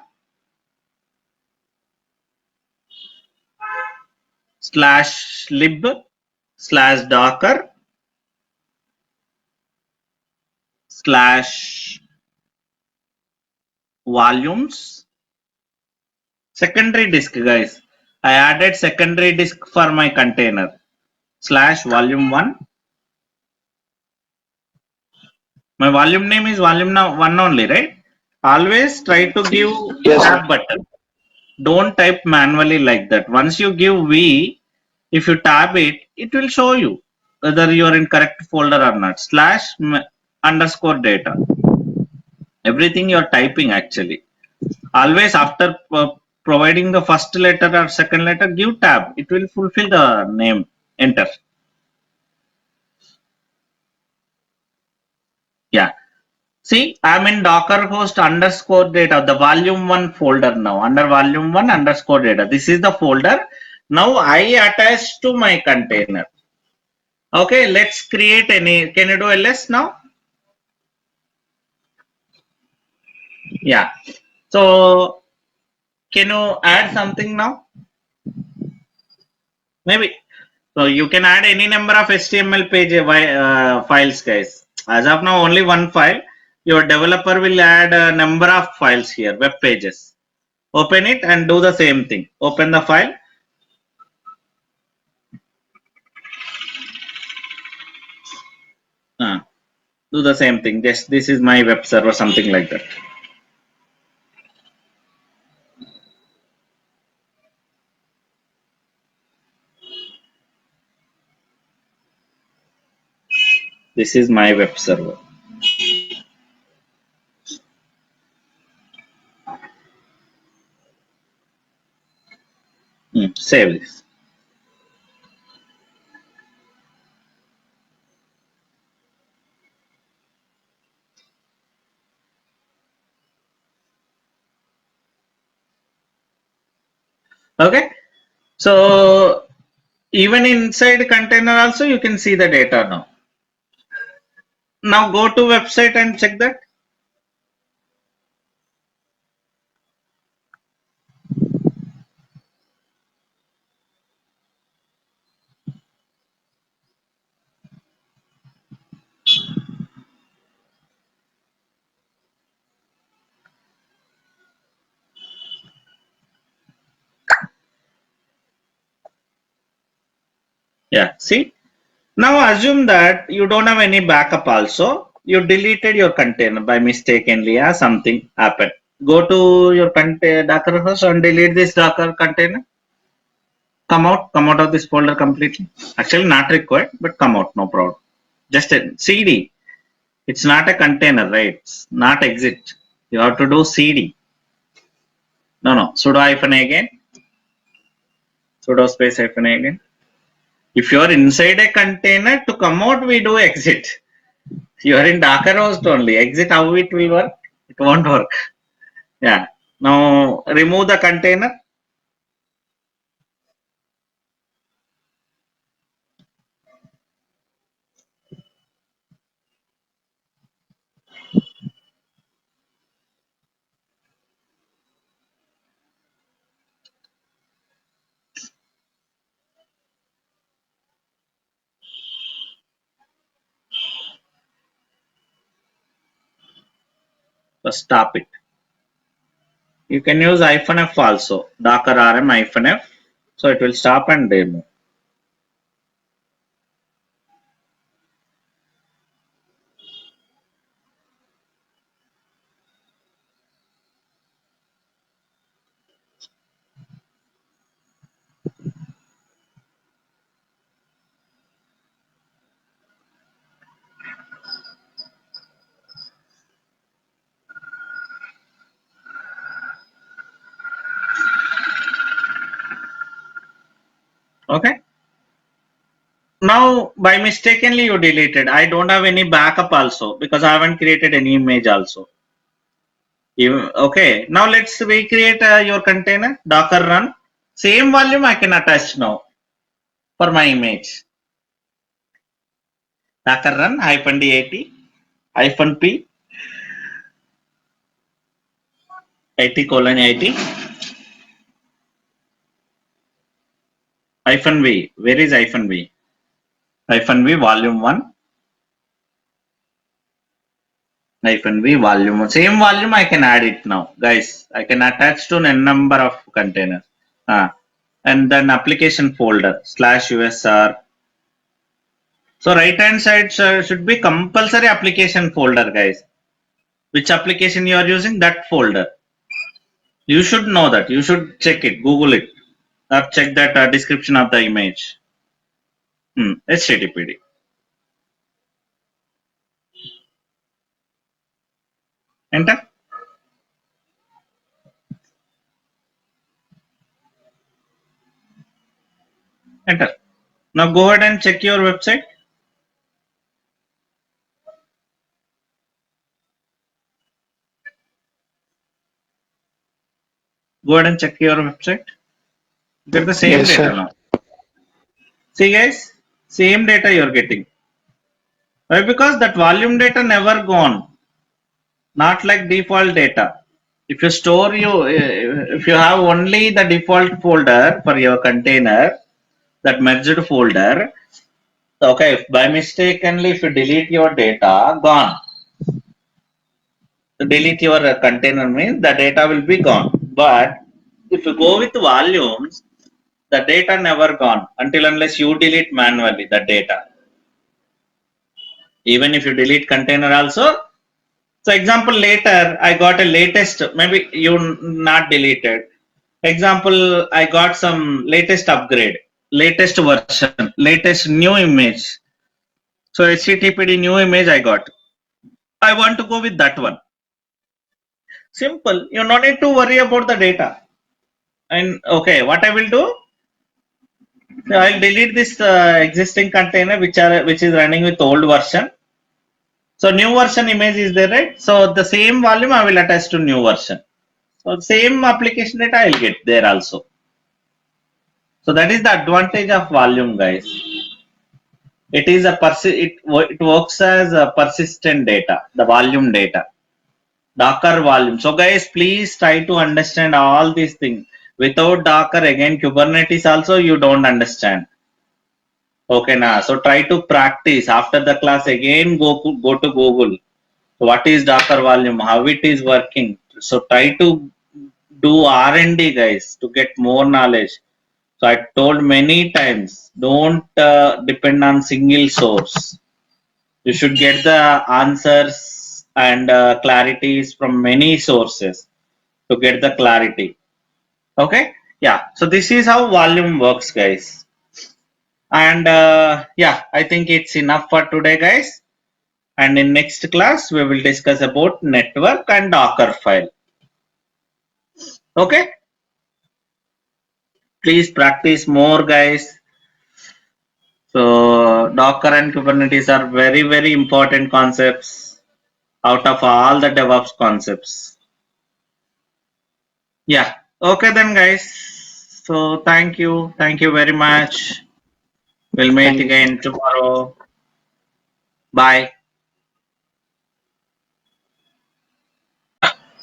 slash lib slash docker slash volumes secondary disk, guys. I added secondary disk for my container slash volume 1. My volume name is volume now 1 only, right? Always try to give Yes, sir. tab button. Don't type manually like that. Once you give V, if you tab it, it will show you whether you are in correct folder or not. Slash underscore data. Everything you are typing actually. Always after providing the first letter or second letter, give tab. It will fulfill the name. Enter. Yeah. See, I'm in Docker host underscore data, the volume 1 folder now. Under volume 1 underscore data. This is the folder. Now I attach to my container. Okay, let's create any. Can you do ls now? Yeah. So can you add something now? Maybe. So you can add any number of HTML page files, guys. As of now, only one file. Your developer will add a number of files here, web pages. Open it and do the same thing. Open the file. Do the same thing. Just this is my web server, something like that. This is my web server. Save this. Okay. So even inside container also you can see the data now. Now go to website and check that. Yeah, see. Now assume that you don't have any backup also. You deleted your container by mistakenly or something happened. Go to your Docker first and delete this Docker container. Come out of this folder completely. Actually not required, but come out, no problem. Just a CD. It's not a container, right? It's not exit. You have to do CD. No. Sudo hyphen again. Sudo space hyphen again. If you are inside a container, to come out we do exit. You are in Docker host only. Exit, how it will work? It won't work. Yeah. Now remove the container. Just stop it. You can use hyphen F also. Docker rm hyphen F. So it will stop and remove. Okay. Now by mistakenly you deleted. I don't have any backup also because I haven't created any image also. Okay. Now let's recreate your container. Docker run. Same volume I can attach now for my image. Docker run hyphen dat hyphen p it colon it hyphen v. Where is hyphen v? Hyphen v volume 1 hyphen v volume 1. Same volume I can add it now, guys. I can attach to n number of containers. And then application folder /usr. So right hand side should be compulsory application folder, guys. Which application you are using, that folder. You should know that. You should check it, Google it, or check that description of the image. HTTPD. Enter. Enter. Now go ahead and check your website. Go ahead and check your website. Get the same Yes, data sir. now. See guys, same data you're getting. Why? Because that volume data never gone. Not like default data. If you store if you have only the default folder for your container, that merged folder, okay, if by mistakenly if you delete your data, gone. To delete your container means the data will be gone. But if you go with volumes, the data never gone until unless you delete manually the data. Even if you delete container also. So example later I got a latest, maybe you not deleted. Example, I got some latest upgrade, latest version, latest new image. So HTTPD new image I got. I want to go with that one. Simple. You no need to worry about the data. And okay, what I will do? So I'll delete this existing container which is running with old version. So new version image is there, right? So the same volume I will attach to new version. So same application data I'll get there also. So that is the advantage of volume, guys. It is it works as a persistent data, the volume data, Docker volume. So guys, please try to understand all these things. Without Docker, again Kubernetes also you don't understand. Okay, now so try to practice after the class. Again, go to Google. What is Docker volume? How it is working? So try to do R&D, guys, to get more knowledge. So I told many times, don't depend on single source. You should get the answers and clarities from many sources to get the clarity. Okay, yeah. So this is how volume works, guys. And yeah, I think it's enough for today, guys. And in next class, we will discuss about network and Dockerfile. Okay, please practice more, guys. So Docker and Kubernetes are very, very important concepts out of all the DevOps concepts. Yeah. Okay then, guys. So thank you. Thank you very much. We'll meet Thank you, sir. again tomorrow. Bye.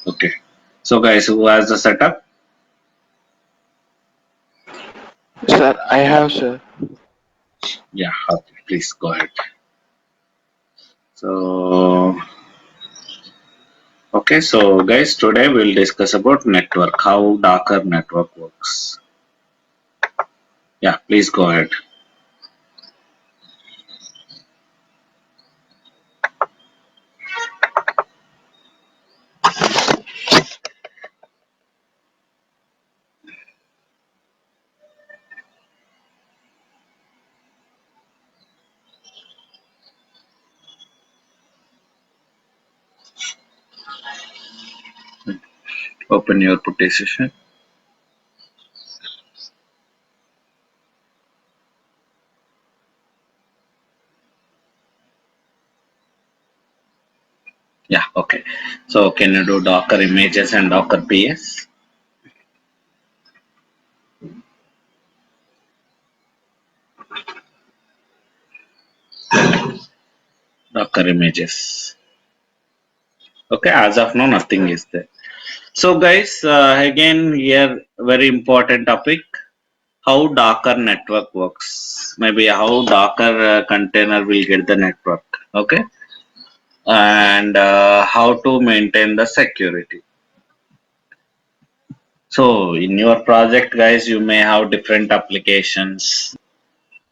Okay. So guys, who has the setup? Sir, I have, sir. Yeah. Okay. Please go ahead. So okay. So guys, today we'll discuss about network, how Docker network works. Yeah. Please go ahead. Open your Putty session. Yeah. Okay. So can you do Docker images and Docker PS? Docker images. Okay. As of now, nothing is there. So guys, again here very important topic, how Docker network works. Maybe how Docker container will get the network. Okay, and how to maintain the security. So in your project, guys, you may have different applications.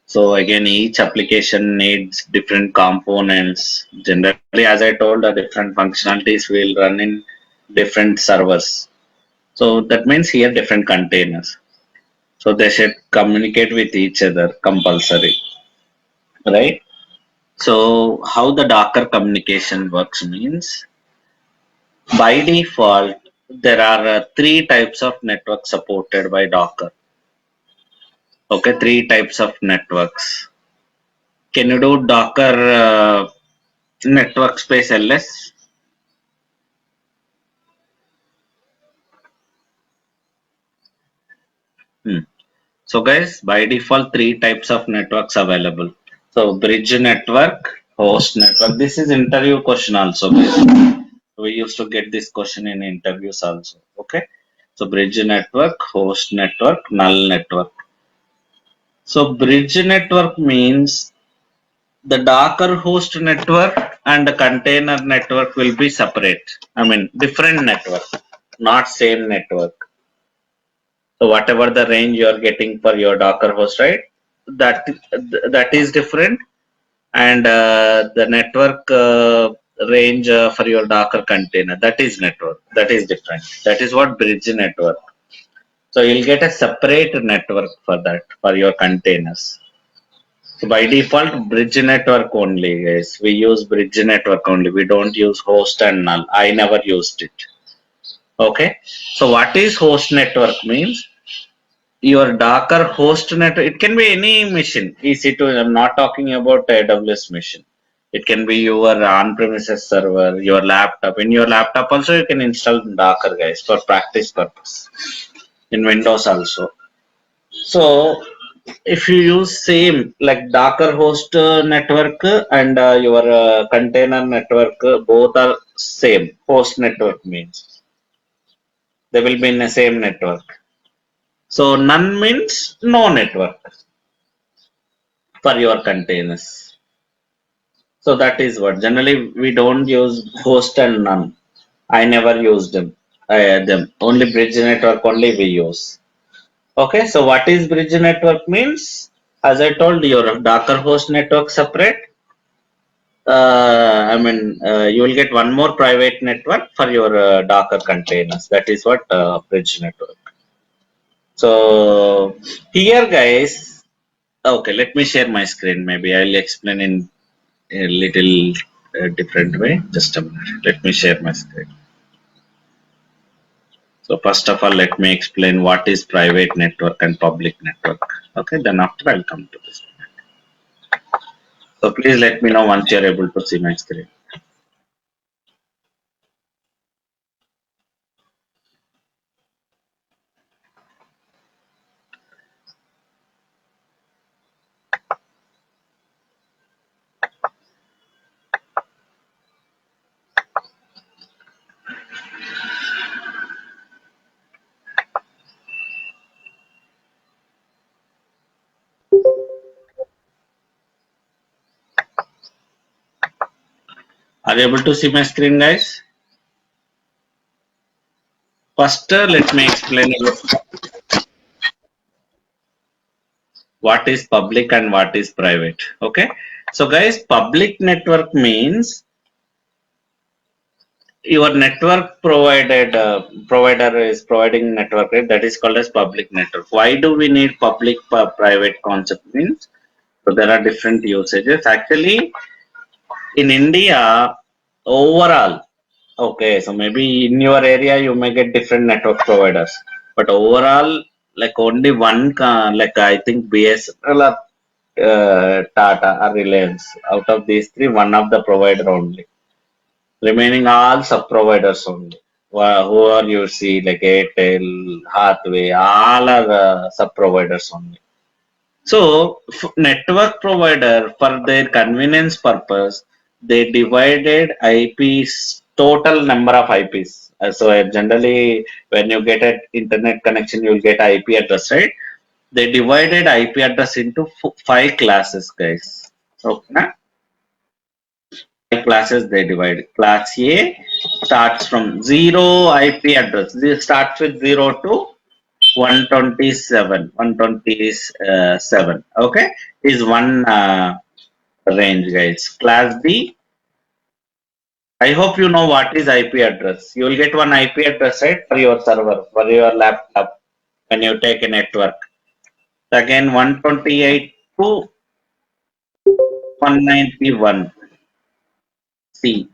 So again, each application needs different components. Generally, as I told, the different functionalities will run in different servers. So that means here different containers. So they should communicate with each other compulsory, right? So how the Docker communication works means, by default there are three types of network supported by Docker. Okay, three types of networks. Can you do Docker network space ls? Hmm. So guys, by default three types of networks available. So bridge network, host network. This is interview question also, guys. We used to get this question in interviews also. Okay, so bridge network, host network, null network. So bridge network means the Docker host network and the container network will be separate. I mean different network, not same network. So whatever the range you are getting for your Docker host, right, that that is different, and the network range for your Docker container, that is network, that is different. That is what bridge network. So you'll get a separate network for that, for your containers. So by default bridge network only, guys, we use bridge network only, we don't use host and null. I never used it. Okay, so what is host network means, your Docker host network, it can be any machine. EC2, I'm not talking about AWS machine. It can be your on-premises server, your laptop. In your laptop also you can install Docker, guys, for practice purpose. In Windows also. So if you use same like Docker host network and your container network, both are same. Host network means they will be in the same network. So none means no network for your containers. So that is what generally we don't use host and none. I never used them. Only bridge network only we use. Okay, so what is bridge network means? As I told you, your Docker host network separate. You will get one more private network for your Docker containers. That is what bridge network. So here, guys. Okay, let me share my screen. Maybe I'll explain in a little different way. Just a minute. Let me share my screen. So first of all, let me explain what is private network and public network. Okay, then after I'll come to this. So please let me know once you're able to see my screen. Are you able to see my screen, guys? First, let me explain what is public and what is private. Okay. So, guys, public network means your network provider is providing network, right? That is called as public network. Why do we need public private concept means? So there are different usages. Actually, in India, overall, okay, so maybe in your area you may get different network providers, but overall, like only one, like I think BSNL or Tata or Reliance. Out of these three, one of the provider only. Remaining all sub providers only. Who are you see like Airtel, Hathway, all are sub providers only. So, network provider for their convenience purpose, they divided IPs total number of IPs. Generally, when you get an internet connection, you will get IP address, right? They divided IP address into five classes, guys. Okay, five classes they divide. Class A starts from zero IP address. This starts with 127 okay, is one range, guys. Class B, I hope you know what is IP address. You will get one IP address, right, for your server, for your laptop when you take a network. Again, 128 to 191 C,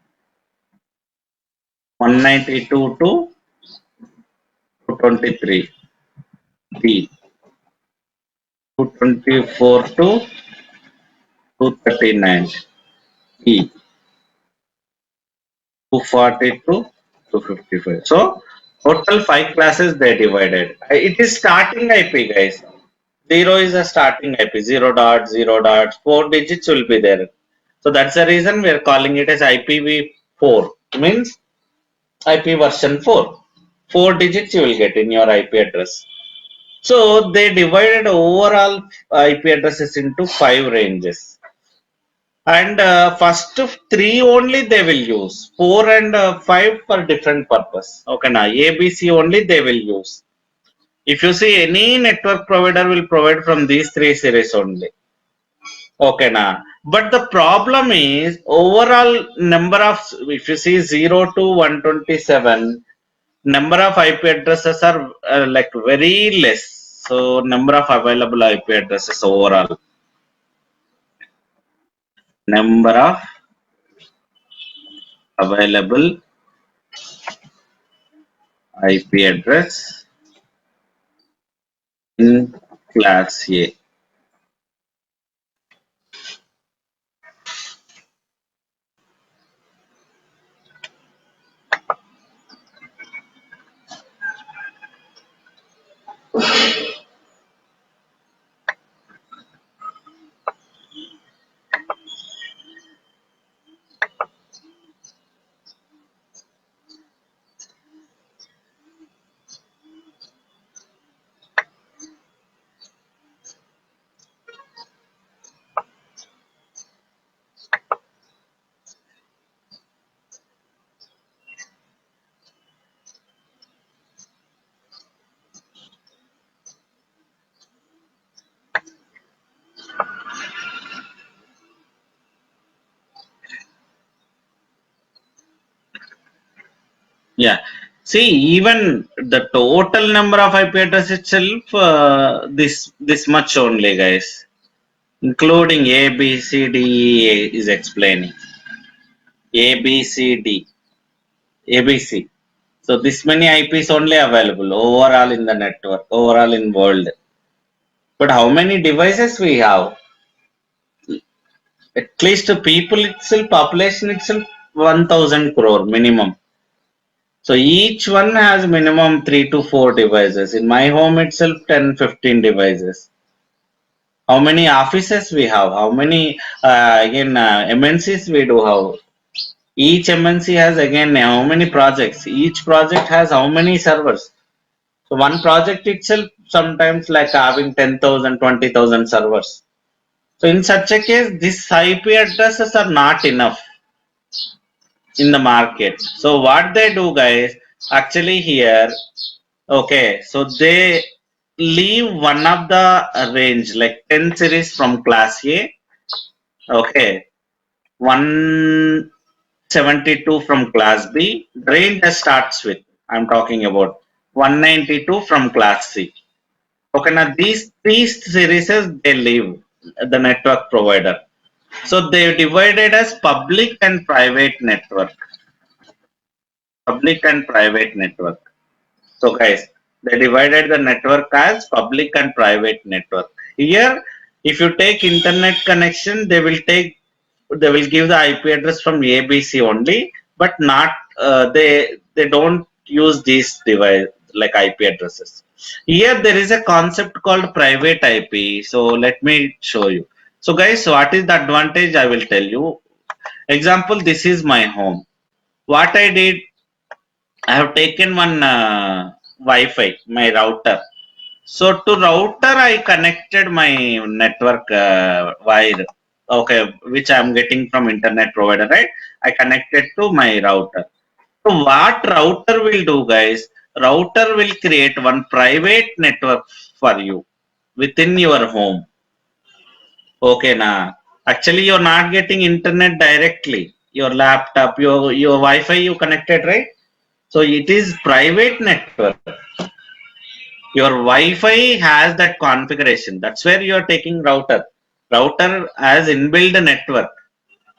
192 to 223 D, 224 to 239 E, 242 to 55. So total five classes they divided. It is starting IP, guys. Zero is a starting IP. 0.0. 4 digits will be there. So that's the reason we are calling it as IPv4. Means IP version 4. 4 digits you will get in your IP address. So they divided overall IP addresses into five ranges. And first three only they will use. Four and five for different purpose. Okay, now ABC only they will use. If you see any network provider will provide from these three series only. Okay, now. But the problem is overall number of, if you see 0 to 127, number of IP addresses are like very less. So number of available IP addresses overall. Number of available IP address in class A. Yeah. See, even the total number of IP address itself, this much only, guys, including A, B, C, D, E is explaining A, B, C, D, A, B, C. So this many IPs only available overall in the network, overall in world. But how many devices we have? At least people itself, population itself, 1,000 crore minimum. So each one has minimum 3 to 4 devices. In my home itself, 10, 15 devices. How many offices we have? How many MNCs we do have? Each MNC has again how many projects? Each project has how many servers? So one project itself sometimes like having 10,000, 20,000 servers. So in such a case, these IP addresses are not enough in the market. So what they do, guys, actually here, okay, so they leave one of the range like 10 series from class A, okay, 172 from class B. Range that starts with, I'm talking about 192 from class C. Okay, now these series they leave the network provider. So they divided as public and private network. Public and private network. So guys, they divided the network as public and private network. Here, if you take internet connection, they will give the IP address from ABC only, but not they don't use these device like IP addresses. Here there is a concept called private IP. So let me show you. So guys, what is the advantage? I will tell you. Example, this is my home. What I did, I have taken one Wi-Fi, my router. So to router, I connected my network wire, okay, which I am getting from internet provider, right? I connected to my router. So what router will do, guys? Router will create one private network for you within your home. Okay, now actually you're not getting internet directly. Your laptop, your Wi-Fi you connected, right? So it is private network. Your Wi-Fi has that configuration. That's where you are taking router. Router has inbuilt network.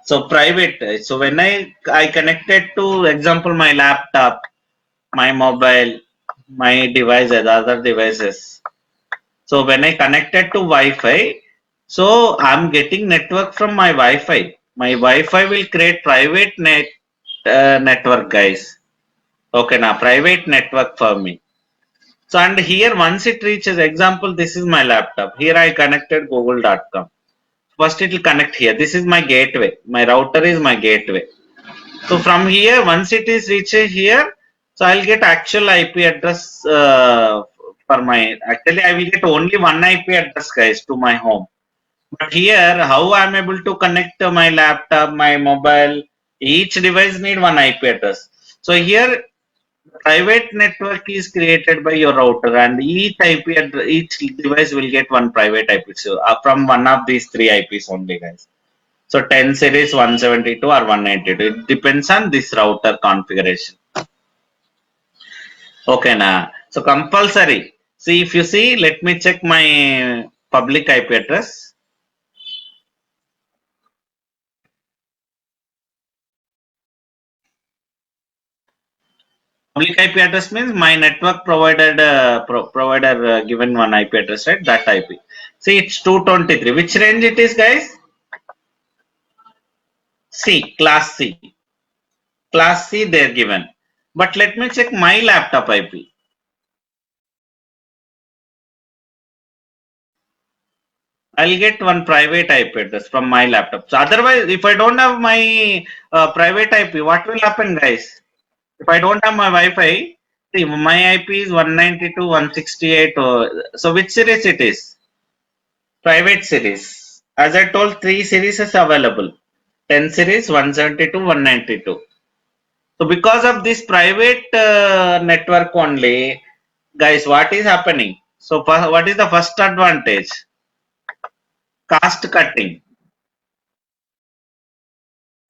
So private. So when I connected to example my laptop, my mobile, my devices, other devices. So when I connected to Wi-Fi, so I'm getting network from my Wi-Fi. My Wi-Fi will create private network, guys. Okay, now private network for me. So and here once it reaches example, this is my laptop. Here I connected google.com. First it will connect here. This is my gateway. My router is my gateway. So from here, once it is reaches here, so I'll get actual IP address for my. Actually, I will get only one IP address, guys, to my home. But here, how I'm able to connect my laptop, my mobile, each device need one IP address. So here private network is created by your router and each IP address, each device will get one private IP. So from one of these three IPs only, guys. So 10 series 172 or 192. It depends on this router configuration. Okay, now. So compulsory. See, if you see, let me check my public IP address. Public IP address means my network provided provider given one IP address, right? That IP. See, it's 223. Which range it is, guys? C, class C. Class C they're given. But let me check my laptop IP. I'll get one private IP address from my laptop. So otherwise, if I don't have my private IP, what will happen, guys? If I don't have my Wi-Fi, see my IP is 192.168. So which series it is? Private series. As I told, three series is available. 10 series, 172, 192. So because of this private network only, guys, what is happening? So what is the first advantage? Cost cutting.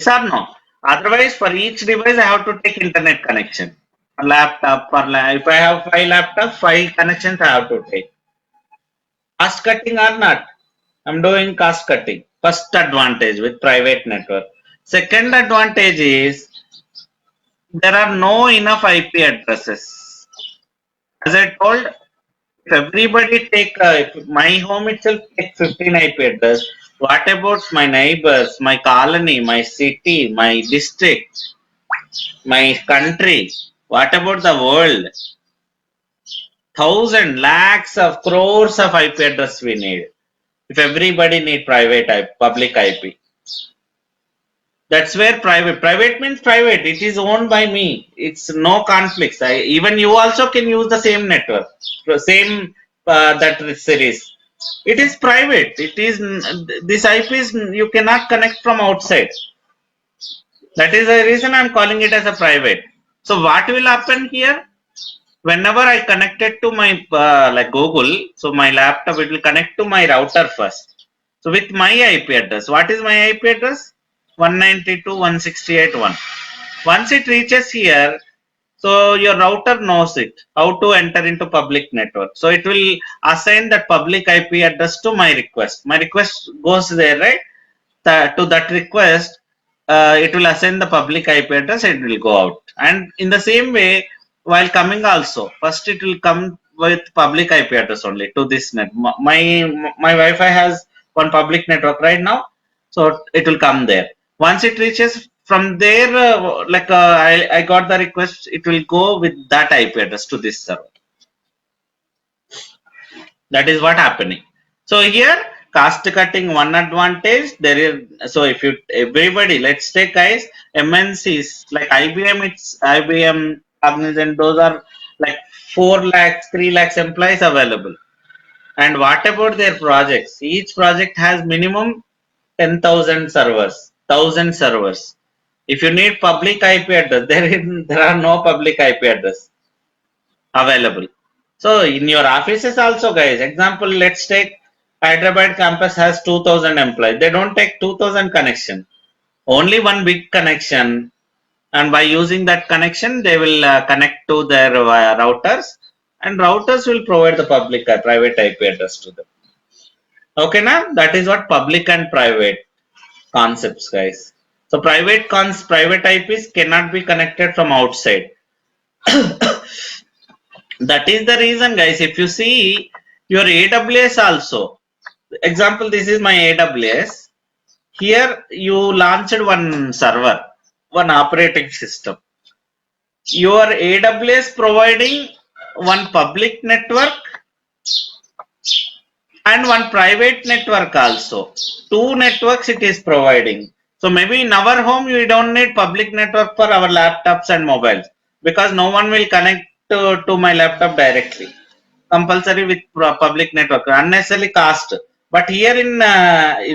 Yes or no? Otherwise, for each device, I have to take internet connection. laptop if I have 5 laptops, 5 connections I have to take. Cost cutting or not? I'm doing cost cutting. First advantage with private network. Second advantage is there are no enough IP addresses. As I told, if everybody if my home itself take 15 IP address, what about my neighbors, my colony, my city, my district, my country? What about the world? Thousand, lakhs of crores of IP address we need. If everybody need private IP, public IP. That's where private means private. It is owned by me. It's no conflicts. Even you also can use the same network, same that series. It is private. It is this IP is you cannot connect from outside. That is the reason I'm calling it as a private. So what will happen here? Whenever I connect it to my like Google, so my laptop, it will connect to my router first. So with my IP address, what is my IP address? 192.168.1. Once it reaches here, so your router knows it, how to enter into public network. So it will assign that public IP address to my request. My request goes there, right? To that request, it will assign the public IP address, it will go out. And in the same way, while coming also, first it will come with public IP address only to this net. My Wi-Fi has one public network right now, so it will come there. Once it reaches from there, I got the request, it will go with that IP address to this server. That is what happening. So here cost cutting one advantage there is. So if you everybody, let's take guys, MNCs like IBM, it's IBM, Cognizant, those are like 4 lakhs 3 lakhs employees available. And what about their projects? Each project has minimum 10,000 servers, 1,000 servers. If you need public IP address, there are no public IP address available. So in your offices also, guys, example, let's take Hyderabad campus has 2,000 employees. They don't take 2,000 connection, only one big connection, and by using that connection, they will connect to their routers, and routers will provide the public private IP address to them. Okay, now that is what public and private concepts, guys. So private IPs cannot be connected from outside. That is the reason, guys. If you see your AWS also, example, this is my AWS. Here you launched one server, one operating system. Your AWS providing one public network and one private network also. Two networks it is providing. So maybe in our home we don't need public network for our laptops and mobiles because no one will connect to my laptop directly. Compulsory with public network, unnecessarily cost. But here in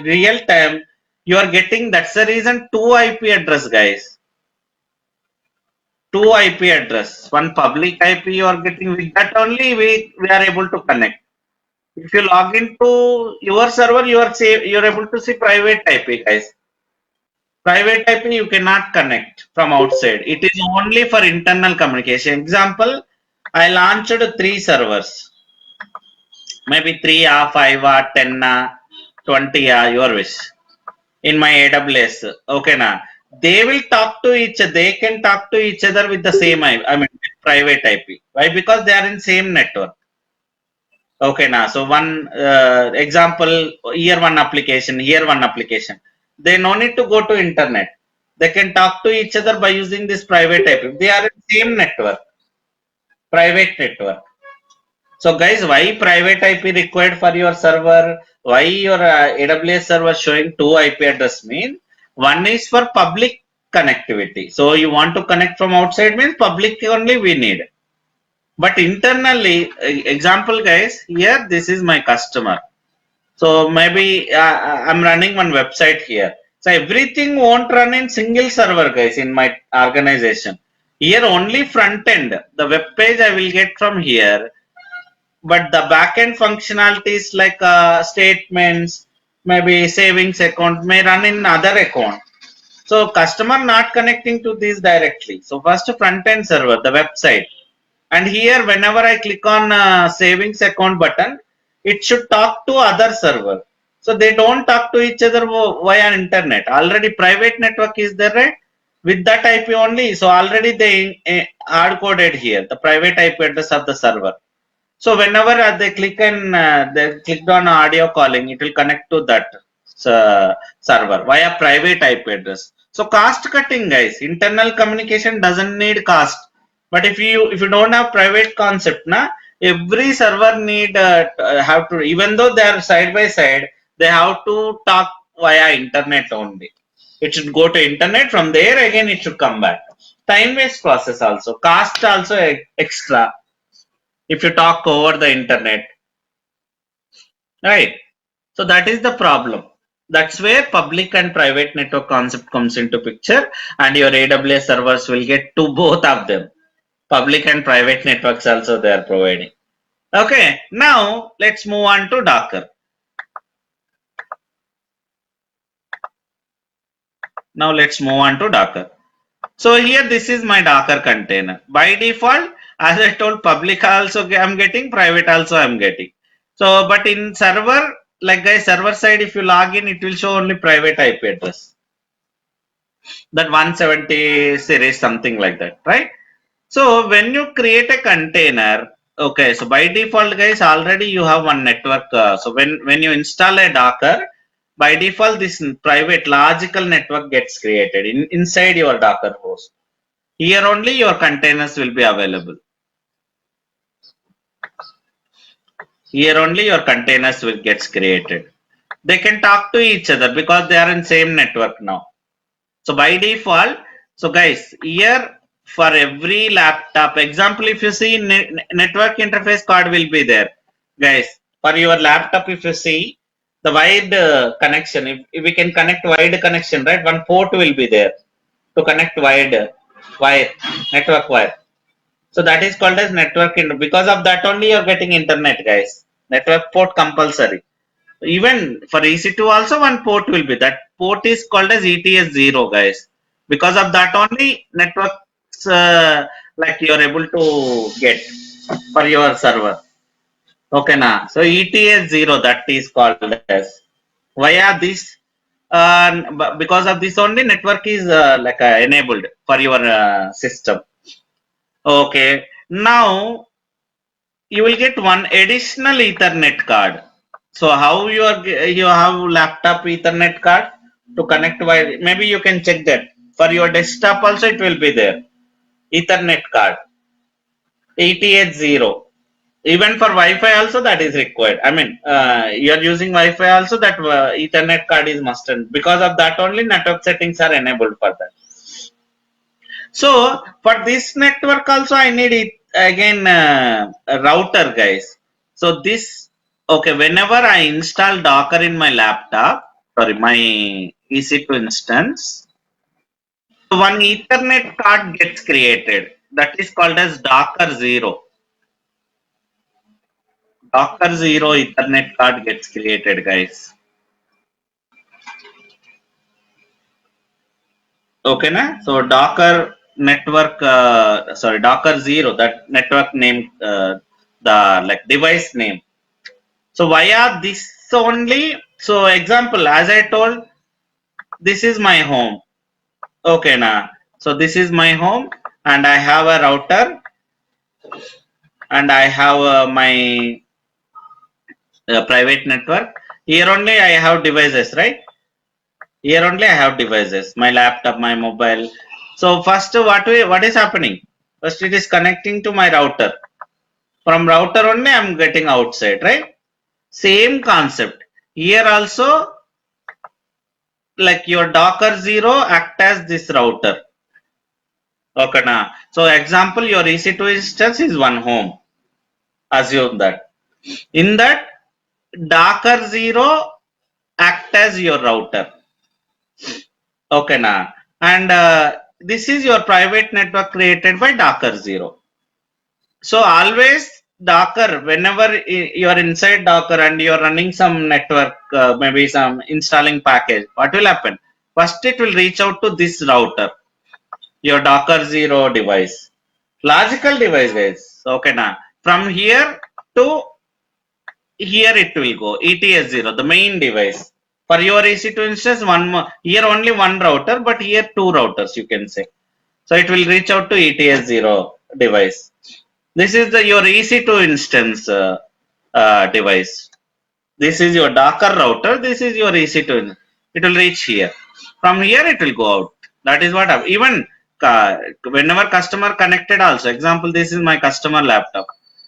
real time, you are getting, that's the reason, two IP address, guys. Two IP address. One public IP you are getting, with that only we are able to connect. If you log into your server, you're able to see private IP, guys. Private IP you cannot connect from outside. It is only for internal communication. Example, I launched 3 servers. Maybe 3 5 10 20 your wish in my AWS. Okay, na they will talk to they can talk to each other with the same IP, I mean private IP. Why? Because they are in same network. Okay, now so one example, here one application, here one application. They no need to go to internet. They can talk to each other by using this private IP. They are in same network, private network. So guys, why private IP required for your server? Why your AWS server showing two IP address mean? One is for public connectivity. So you want to connect from outside means public only we need. But internally, example guys, here this is my customer. So maybe I'm running one website here. So everything won't run in single server, guys, in my organization. Here only front end, the web page I will get from here, but the backend functionalities like statements, maybe savings account may run in other account. So customer not connecting to this directly. So first front end server, the website, and here whenever I click on savings account button, it should talk to other server. So they don't talk to each other via internet. Already private network is there, right? With that IP only. So already they hard coded here the private IP address of the server. So whenever they click and they clicked on audio calling, it will connect to that server via private IP address. So cost cutting, guys. Internal communication doesn't need cost. But if you don't have private concept, na, every server need have to, even though they are side by side, they have to talk via internet only. It should go to internet. From there again, it should come back. Time waste process also. Cost also extra if you talk over the internet, right? So that is the problem. That's where public and private network concept comes into picture, and your AWS servers will get to both of them. Public and private networks also they are providing. Okay, now let's move on to Docker. Now let's move on to Docker. So here this is my Docker container. By default, as I told, public also I'm getting, private also I'm getting. So but in server, like guys, server side, if you log in, it will show only private IP address. That 170 series, something like that, right? So when you create a container, okay, so by default, guys, already you have one network. So when you install a Docker, by default, this private logical network gets created inside your Docker host. Here only your containers will be available. Here only your containers will get created. They can talk to each other because they are in same network now. So by default, so guys, here for every laptop, example, if you see network interface card will be there, guys. For your laptop, if you see the wide connection, if we can connect wide connection, right? One port will be there to connect wide wire, network wire. So that is called as network. Because of that only you're getting internet, guys. Network port compulsory. Even for EC2 also one port will be. That port is called as ETS0, guys. Because of that only networks like you're able to get for your server. Okay, na. So ETS0 that is called as. Via this, because of this only network is like enabled for your system. Okay. Now you will get one additional Ethernet card. So how you have laptop Ethernet card to connect wire? Maybe you can check that. For your desktop also it will be there. Ethernet card, 88.0. Even for Wi-Fi also that is required. I mean, you are using Wi-Fi also, that Ethernet card is must. Because of that only network settings are enabled for that. So for this network also I need it again a router, guys. So this, okay, whenever I install Docker in my laptop, sorry, my EC2 instance, so one Ethernet card gets created. That is called as Docker 0. Docker 0 Ethernet card gets created, guys. Okay, na? So Docker network, sorry, Docker 0, that network name, the like device name. So via this only, so example, as I told, this is my home. Okay, na. So this is my home, and I have a router, and I have my private network. Here only I have devices, right? Here only I have devices, my laptop, my mobile. So first, what is happening? First, it is connecting to my router. From router only I am getting outside, right? Same concept. Here also, like your Docker 0 act as this router. Okay, now. So example, your EC2 instance is one home. Assume that. In that, Docker 0 act as your router. Okay, now. And this is your private network created by Docker 0. So always Docker, whenever you are inside Docker and you are running some network, maybe some installing package, what will happen? First, it will reach out to this router, your Docker 0 device. Logical device, guys. Okay, now from here to here it will go. ETS 0, the main device. For your EC2 instance, one more, here only one router, but here two routers, you can say. So it will reach out to ETS 0 device. This is your EC2 instance device. This is your Docker router. This is your EC2. It will reach here. From here, it will go out. That is what even whenever customer connected also. Example, this is my customer laptop.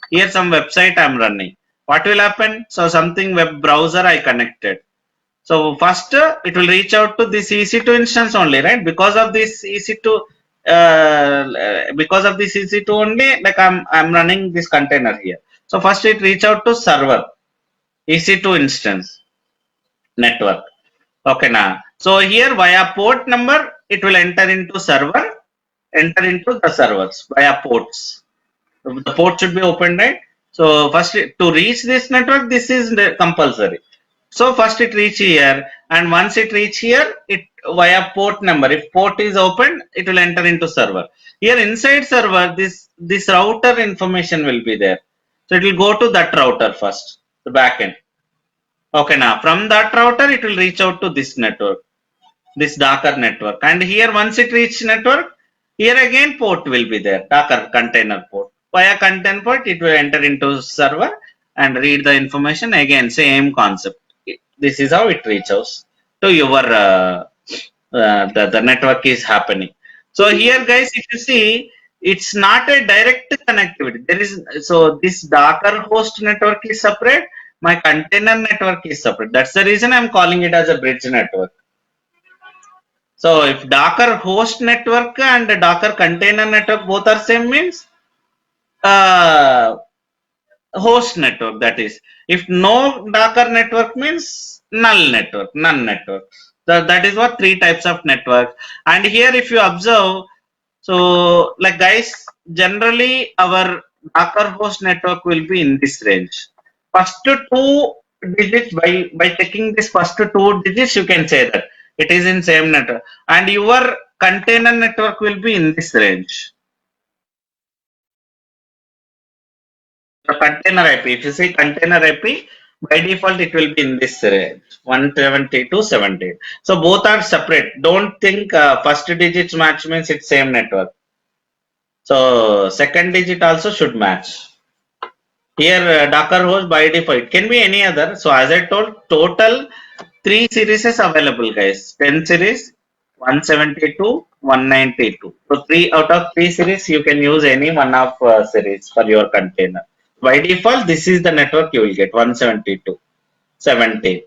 Here some website I am running. What will happen? So something web browser I connected. So first it will reach out to this EC2 instance only, right? Because of this EC2, because of this EC2 only, like I'm running this container here. So first it reach out to server EC2 instance network. Okay, now so here via port number it will enter into server, enter into the servers via ports. The port should be open, right? So first to reach this network, this is compulsory. So first it reach here, and once it reach here, it via port number. If port is open, it will enter into server. Here inside server, this router information will be there. So it will go to that router first, the backend. Okay, now from that router, it will reach out to this network, this Docker network. And here once it reach network, here again port will be there, Docker container port. Via container port, it will enter into server and read the information. Again, same concept. This is how it reaches to your the network is happening. So here, guys, if you see, it's not a direct connectivity. There is so this Docker host network is separate. My container network is separate. That's the reason I'm calling it as a bridge network. So if Docker host network and Docker container network both are same means uh, host network, that is. If no Docker network means null network, none network. So that is what three types of network. And here if you observe, so like guys, generally our Docker host network will be in this range. First two digits, by checking this first two digits, you can say that it is in same network. And your container network will be in this range. The container IP, if you say container IP, by default it will be in this range 170 to 70. So both are separate. Don't think first digits match means it's same network. So second digit also should match. Here Docker host by default it can be any other. So as I told, total three series is available, guys. 10 series, 172, 192. So three out of three series you can use any one of series for your container. By default, this is the network you will get 172, 70.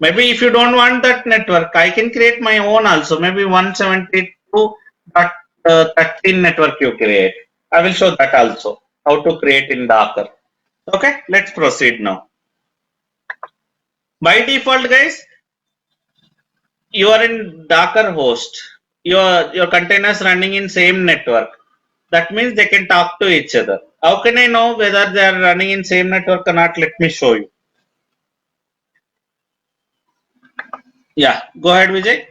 Maybe if you don't want that network, I can create my own also. Maybe 172.13 network you create. I will show that also. How to create in Docker. Okay, let's proceed now. By default, guys, you are in Docker host. Your containers running in same network. That means they can talk to each other. How can I know whether they are running in same network or not? Let me show you. Yeah, go ahead, Vijay.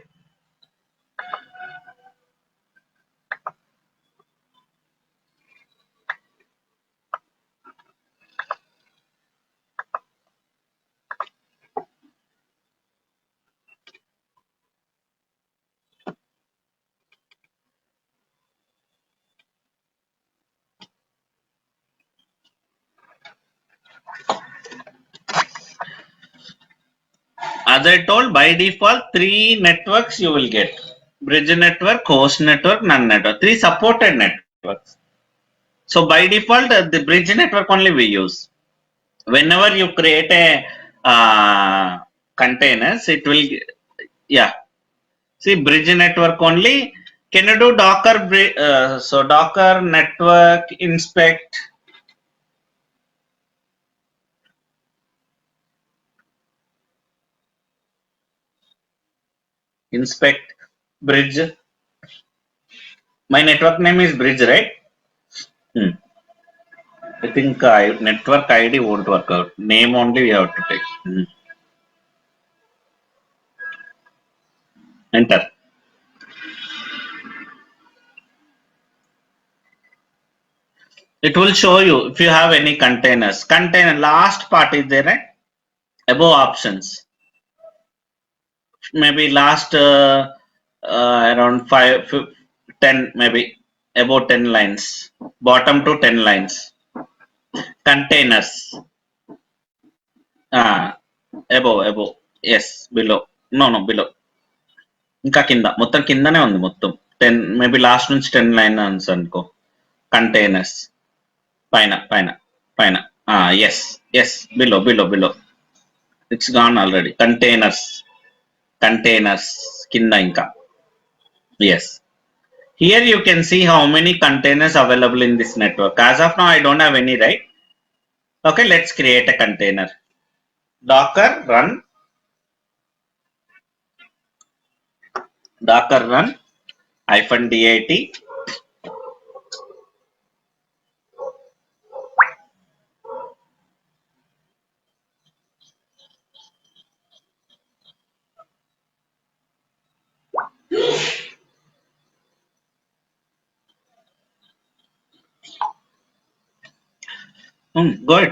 As I told, by default, three networks you will get: bridge network, host network, none network. Three supported networks. So by default, the bridge network only we use. Whenever you create a containers, it will, yeah. See, bridge network only. Can you do Docker? So Docker network inspect. Inspect bridge. My network name is bridge, right? Hmm. I think network ID won't work out. Name only we have to take. Enter. It will show you if you have any containers. Container last part is there, right? Above options. Maybe last around 10, maybe about 10 lines. Bottom to 10 lines. Containers. Above. Yes, below. No, below. ఇంకా కింద మొత్తం కిందనే ఉంది మొత్తం 10 maybe last నుంచి 10 lines అనుకో containers పైన yes below it's gone already containers కింద ఇంకా yes here you can see how many containers available in this network. As of now I don't have any, right? Okay, let's create a container. Docker run -dit good.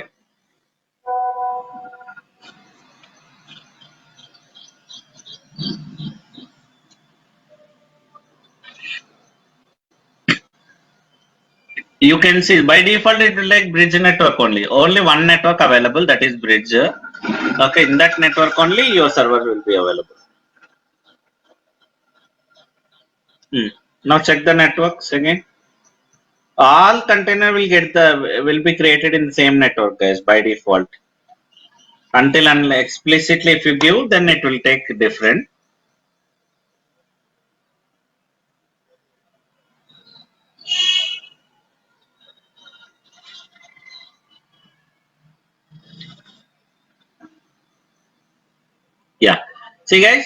You can see by default it will like bridge network only one network available, that is bridge. Okay, in that network only your server will be available. Now check the networks again. All container will be created in the same network, guys, by default. Until explicitly if you give, then it will take different. Yeah, see guys,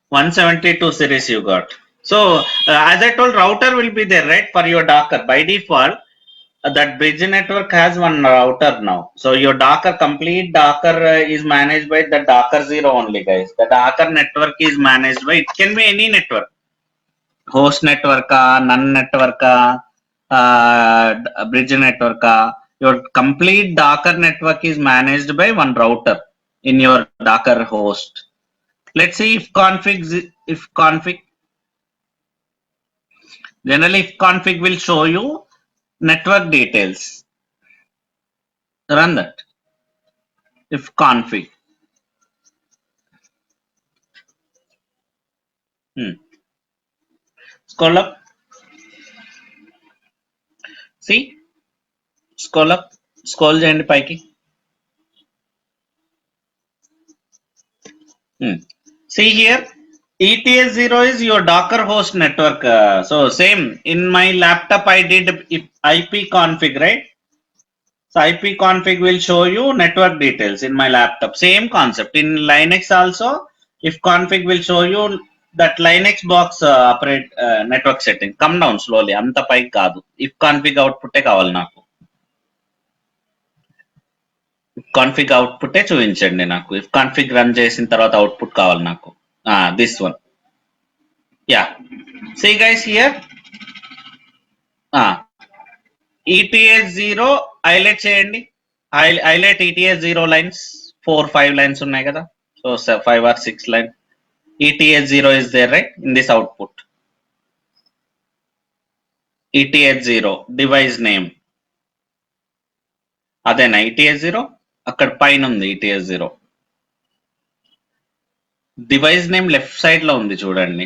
172 series you got. So as I told, router will be there, right, for your Docker by default. That bridge network has one router now. So your complete Docker is managed by the Docker 0 only, guys. The Docker network is managed by, it can be any network, host network, none network, bridge network. Your complete Docker network is managed by one router in your Docker host. Let's see if config. Generally, if config will show you network details. Run that. If config. Scroll up. See, scroll చేయండి పైకి. See here, ETS0 is your Docker host network. So same in my laptop I did IP config, right? So IP config will show you network details in my laptop. Same concept in Linux also. If config will show you that Linux box operate network setting. Come down slowly. అంత పైకి కాదు. If config output కావాలి నాకు. Config output చూపించండి నాకు. If config run చేసిన తర్వాత output కావాలి నాకు. This one. Yeah. See guys here. ETS0 highlight చేయండి. Highlight ETS0 lines. 4-5 lines ఉన్నాయి కదా. So 5 or 6 lines. ETS0 is there, right, in this output. ETS0 device name. అదేనా ETS0? అక్కడ పైన ఉంది ETS0. Device name left side లో ఉంది చూడండి.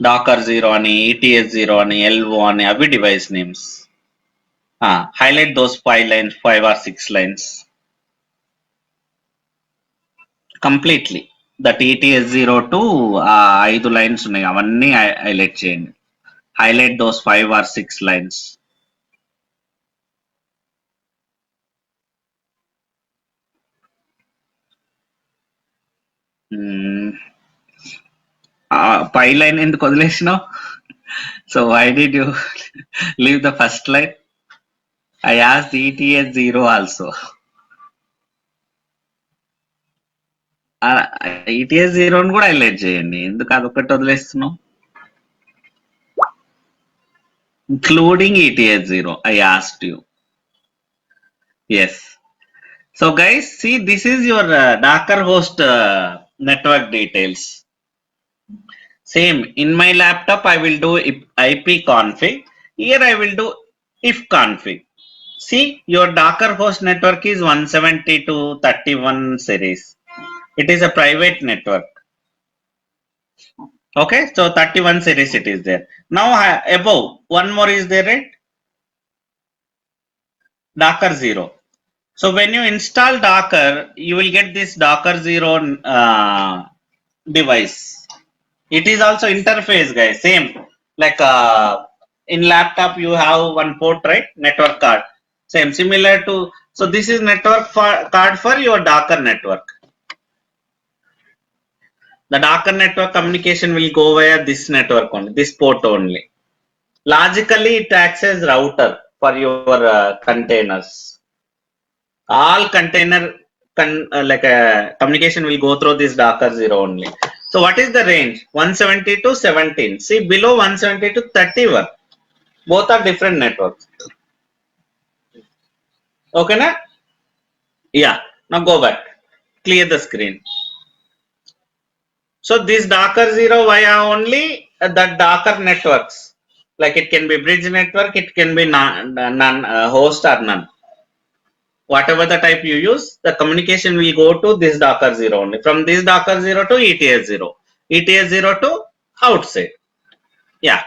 Docker 0 అని, ETS0 అని, LO అని, అవి device names. Highlight those 5 lines, 5 or 6 lines. Completely. That ETS0 to 5 lines ఉన్నాయి, అవన్నీ హైలైట్ చేయండి. Highlight those 5 or 6 lines. Pi line ఎందుకు వదిలేసినావు? So why did you leave the first line? I asked ETS0 also. ETS 0 కూడా highlight చేయండి. ఎందుకు అదొకటి వదిలేస్తున్నావు? Including ETS 0, I asked you. Yes. So guys, see, this is your Docker host network details. Same, in my laptop I will do IP config. Here I will do if config. See, your Docker host network is 172.31 series. It is a private network. Okay, so 31 series it is there. Now above, one more is there, right? Docker 0. So when you install Docker, you will get this Docker 0 device. It is also interface, guys. Same like in laptop you have one port, right? Network card. Same, similar to. So this is network card for your Docker network. The Docker network communication will go via this network only, this port only. Logically, it acts as router for your containers. All container communication will go through this Docker 0 only. So what is the range? 170 to 17. See, below 170 to 31. Both are different networks. Okay, na? Yeah. Now go back. Clear the screen. So this Docker 0 via only the Docker networks. Like it can be bridge network, it can be none host or none. Whatever the type you use, the communication will go to this Docker 0 only. From this Docker 0 to ETS 0. ETS 0 to outside. Yeah.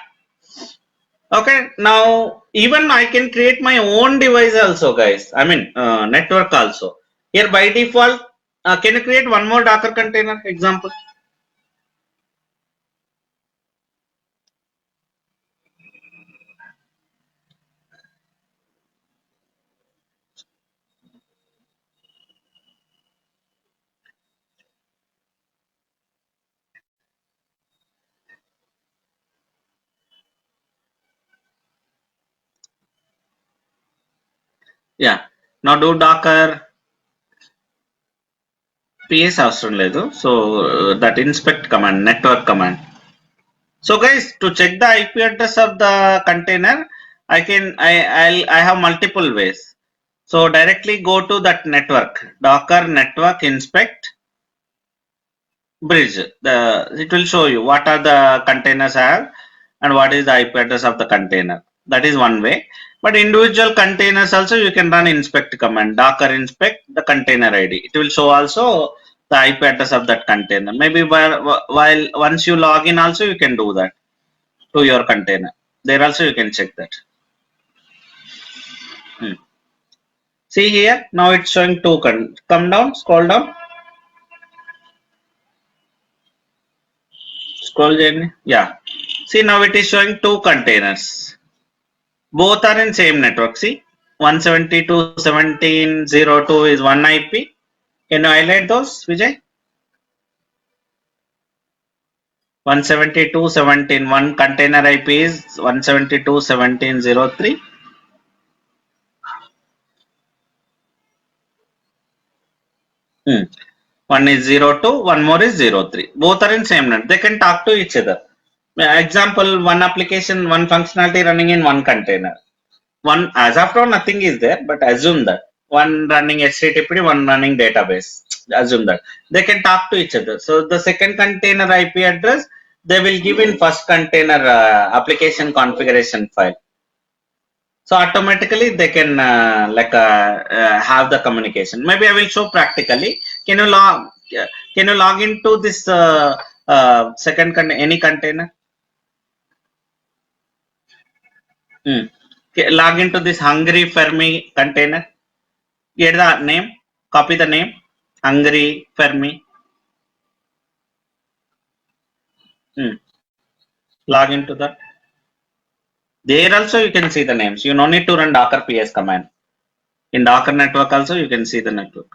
Okay. Now, even I can create my own device also, guys. I mean, network also. Here by default, can you create one more Docker container example? Yeah. Now do Docker PS అవసరం లేదు. So that inspect command, network command. So guys, to check the IP address of the container, I have multiple ways. So directly go to that network, Docker network inspect bridge. It will show you what are the containers have and what is the IP address of the container. That is one way. But individual containers also you can run inspect command, Docker inspect the container ID. It will show also the IP address of that container. Maybe while once you log in also you can do that to your container. There also you can check that. See here, now it's showing two. Come down, scroll down, scroll journey. Yeah. See, now it is showing two containers. Both are in same network. See, 172.17.02 is one IP. Can you highlight those, Vijay? 172.17. One container IP is 172.17.03. One is 02, one more is 03. Both are in same net. They can talk to each other. Example, one application, one functionality running in one container. One, as of now, nothing is there, but assume that one running HTTP, one running database. Assume that they can talk to each other. So the second container IP address, they will give in first container application configuration file. So automatically they can have the communication. Maybe I will show practically. Can you log? Can you log into this second any container? Log into this Hungry Fermi container. Get the name. Copy the name. Hungry Fermi. Log into that. There also you can see the names. You no need to run Docker PS command. In Docker network also you can see the network.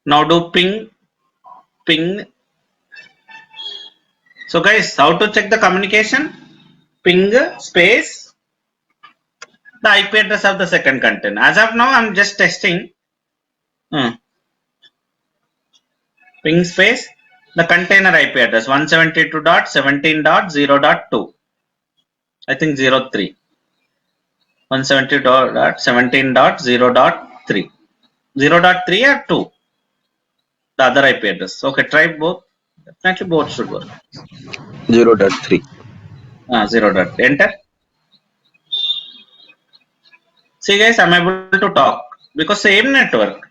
Now do ping. So guys, how to check the communication? Ping space the IP address of the second container. As of now, I'm just testing. Ping space the container IP address 172.17.0.2. I think 03. 172.17.0.3. 0.3 or 2. The other IP address. Okay, try both. Definitely both should work. 0.3. 0. Enter. See guys, I'm able to talk because same network.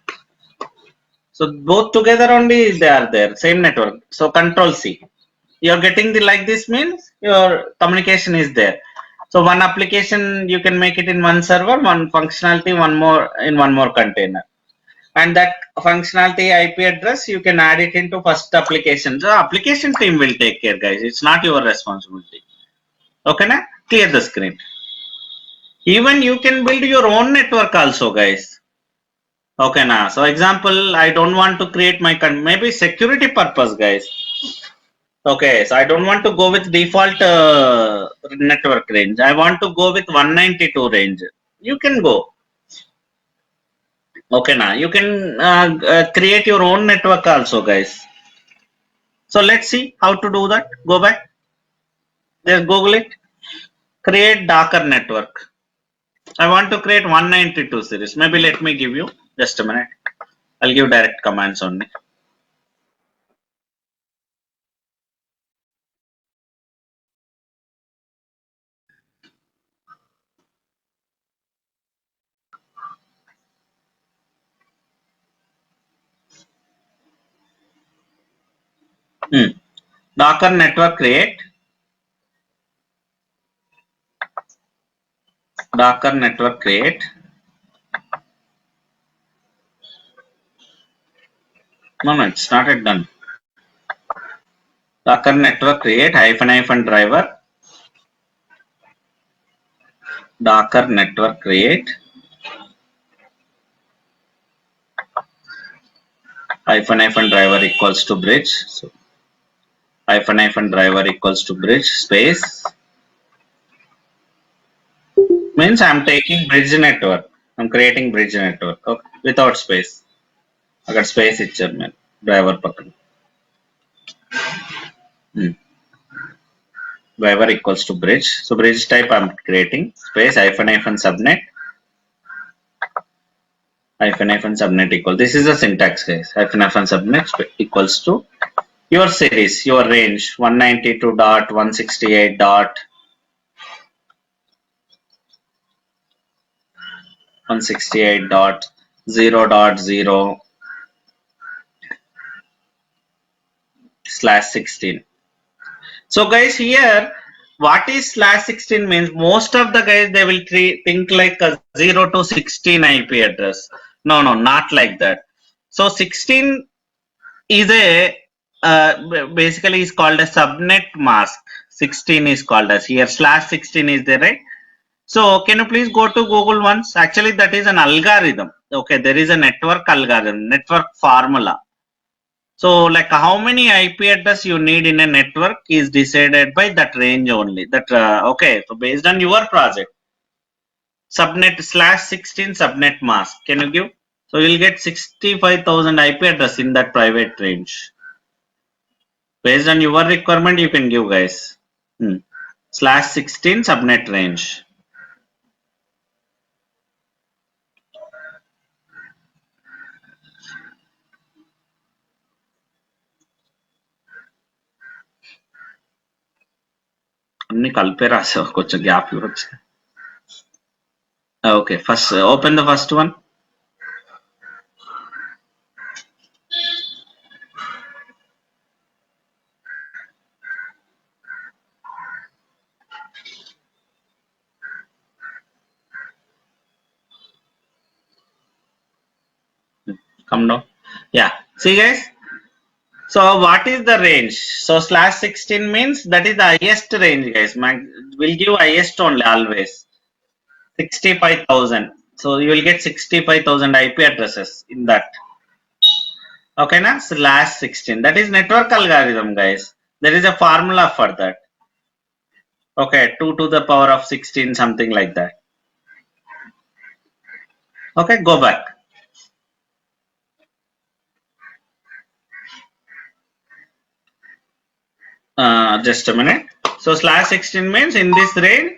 So both together only they are there, same network. So control C. You're getting the like this means your communication is there. So one application you can make it in one server, one functionality, one more in one more container. And that functionality IP address you can add it into first application. The application team will take care, guys. It's not your responsibility. Okay, na? Clear the screen. Even you can build your own network also, guys. Okay, now. So example, I don't want to create my maybe security purpose, guys. Okay, so I don't want to go with default network range. I want to go with 192 range. You can go. Okay, now you can create your own network also, guys. So let's see how to do that. Go back. Just Google it. Create Docker network. I want to create 192 series. Maybe let me give you just a minute. I'll give direct commands only. Docker network create. Docker network create. No, it's not yet done. Docker network create -- driver. Docker network create -- driver equals to bridge. So -- driver equals to bridge space means I'm taking bridge network. I'm creating bridge network. Okay, without space. అక్కడ space ఇచ్చారు మీరు driver పక్కన driver equals to bridge. So bridge type I'm creating space -- subnet -- subnet equal. This is the syntax, guys. -- subnet equals to your series, your range 192.168. 168.0.0/16. So guys, here what is /16 means? Most of the guys they will think like a 0 to 16 IP address. No, not like that. So 16 is a basically is called a subnet mask. 16 is called as here /16 is there, right? So can you please go to Google once? Actually, that is an algorithm. Okay, there is a network algorithm, network formula. So like how many IP address you need in a network is decided by that range only. That okay. So based on your project, subnet /16 subnet mask. Can you give? So you'll get 65,000 IP address in that private range. Based on your requirement, you can give, guys. /16 subnet range. అన్ని కలిపే రాసావు కొంచెం gap ఇవ్వచ్చు. Okay, first open the first one. Come down. Yeah, see guys. So what is the range? So /16 means that is the highest range, guys. We'll give highest only always. 65,000. So you will get 65,000 IP addresses in that. Okay, na /16. That is network algorithm, guys. There is a formula for that. Okay, 2 to the power of 16, something like that. Okay, go back. Just a minute. So /16 means in this range.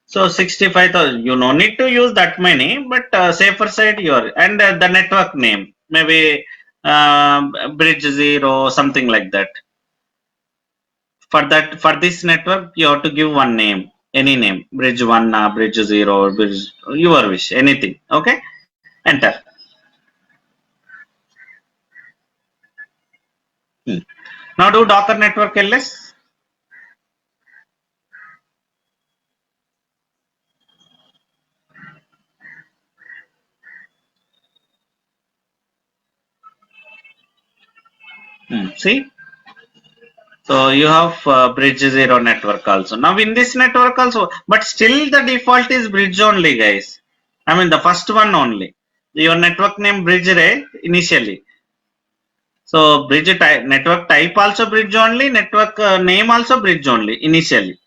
So 65,000. You no need to use that many, but safer side your and the network name maybe bridge 0 something like that. For that, for this network you have to give one name, any name, bridge 1, bridge 0, bridge your wish, anything. Okay, enter. Hmm. Now do Docker network ls. See, so you have bridge 0 network also. Now in this network also, but still the default is bridge only, guys. I mean the first one only. Your network name bridge array initially. So bridge type, network type also bridge only, network name also bridge only initially.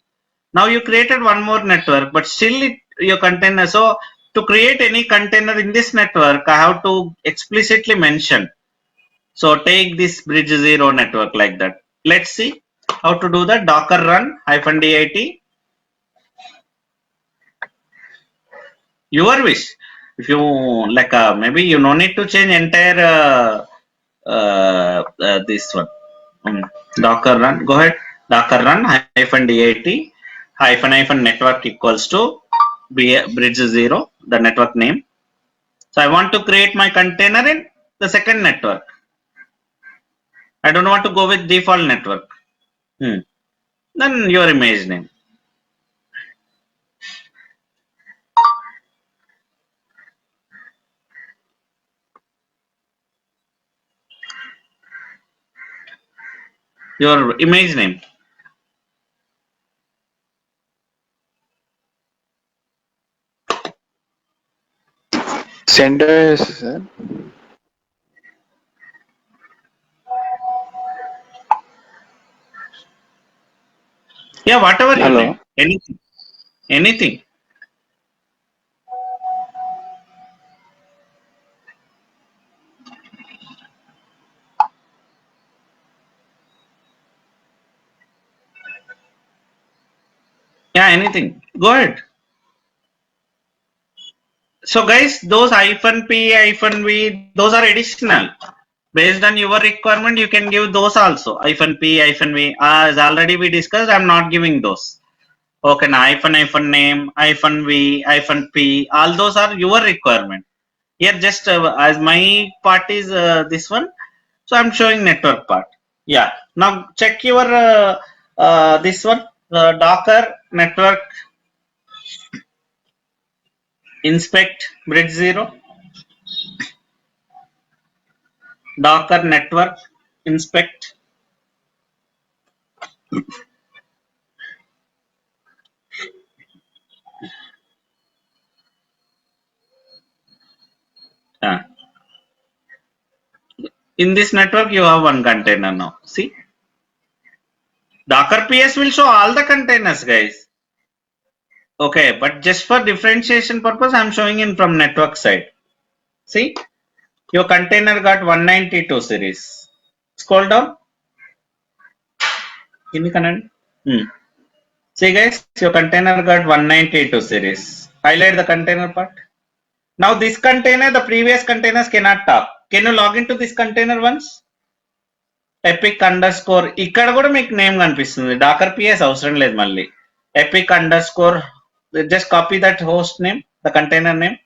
Now you created one more network, but still your container. So to create any container in this network, I have to explicitly mention. So take this bridge 0 network like that. Let's see how to do that. Docker run -dit. Your wish. If you like, maybe you no need to change entire this one. Docker run. Go ahead. Docker run -dit hyphen network equals to bridge 0, the network name. So I want to create my container in the second network. I don't want to go with default network. Then your image name. Your image name. Center, sir. Yeah, whatever your name. Hello. Anything. Anything. Yeah, anything. Go ahead. So guys, those -p, -v, those are additional. Based on your requirement, you can give those also. -p, -v. As already we discussed, I'm not giving those. Okay, now name, -v, -p, all those are your requirement. Here just as my part is this one, so I'm showing network part. Yeah. Now check your this one, Docker network inspect bridge 0. Docker network inspect. Uh, in this network, you have one container now. See, Docker PS will show all the containers, guys. Okay, but just for differentiation purpose, I'm showing in from network side. See, your container got 192 series. Scroll down. Give me connect. See, guys, your container got 192 series. Highlight the container part. Now this container, the previous containers cannot talk. Can you log into this container once? Epic under score ఇక్కడ కూడా మీకు name కనిపిస్తుంది. Dakar PS అవసరం లేదు మళ్ళీ. Epic under score, just copy that host name, the container name,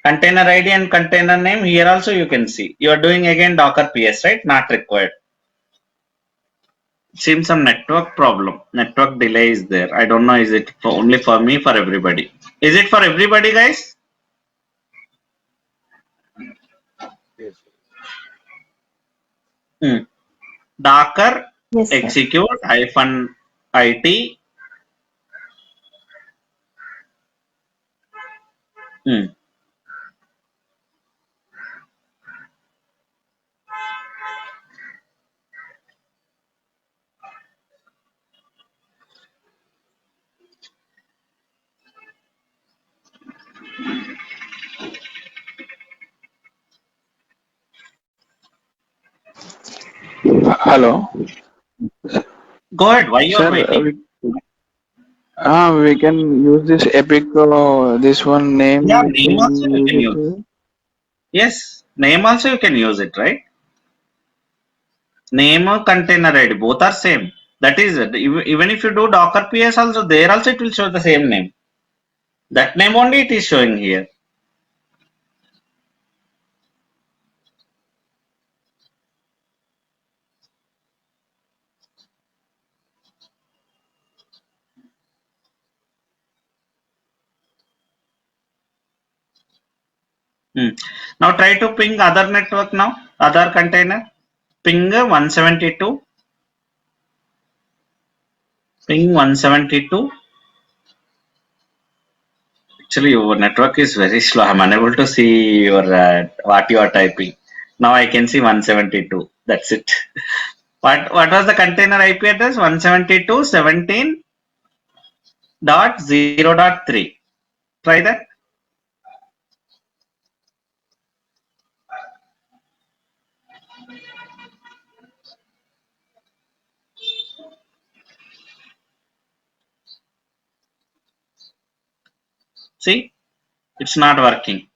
container id and container name. Here also you can see you are doing again docker ps, right? Not required. Seems some network problem, network delay is there. I don't know, is it for only for me, for everybody? Is it for everybody, guys? Yes. Docker Yes, sir. execute -it. Hello, Go ahead. Why you are sir. waiting? We can use this epic. This one Yeah, name. name Can also we you use can it? use. Yes, name also you can use it, right? Name or container ID, both are same. That is it. Even if you do Docker PS also, there also it will show the same name. That name only it is showing here. Hmm. Now try to ping other network now, other container. Ping 172. Ping 172. Actually, your network is very slow. I'm unable to see your what you are typing. Now I can see 172. That's it. What was the container IP address? 172.17.0.3. Try that. See, it's not working.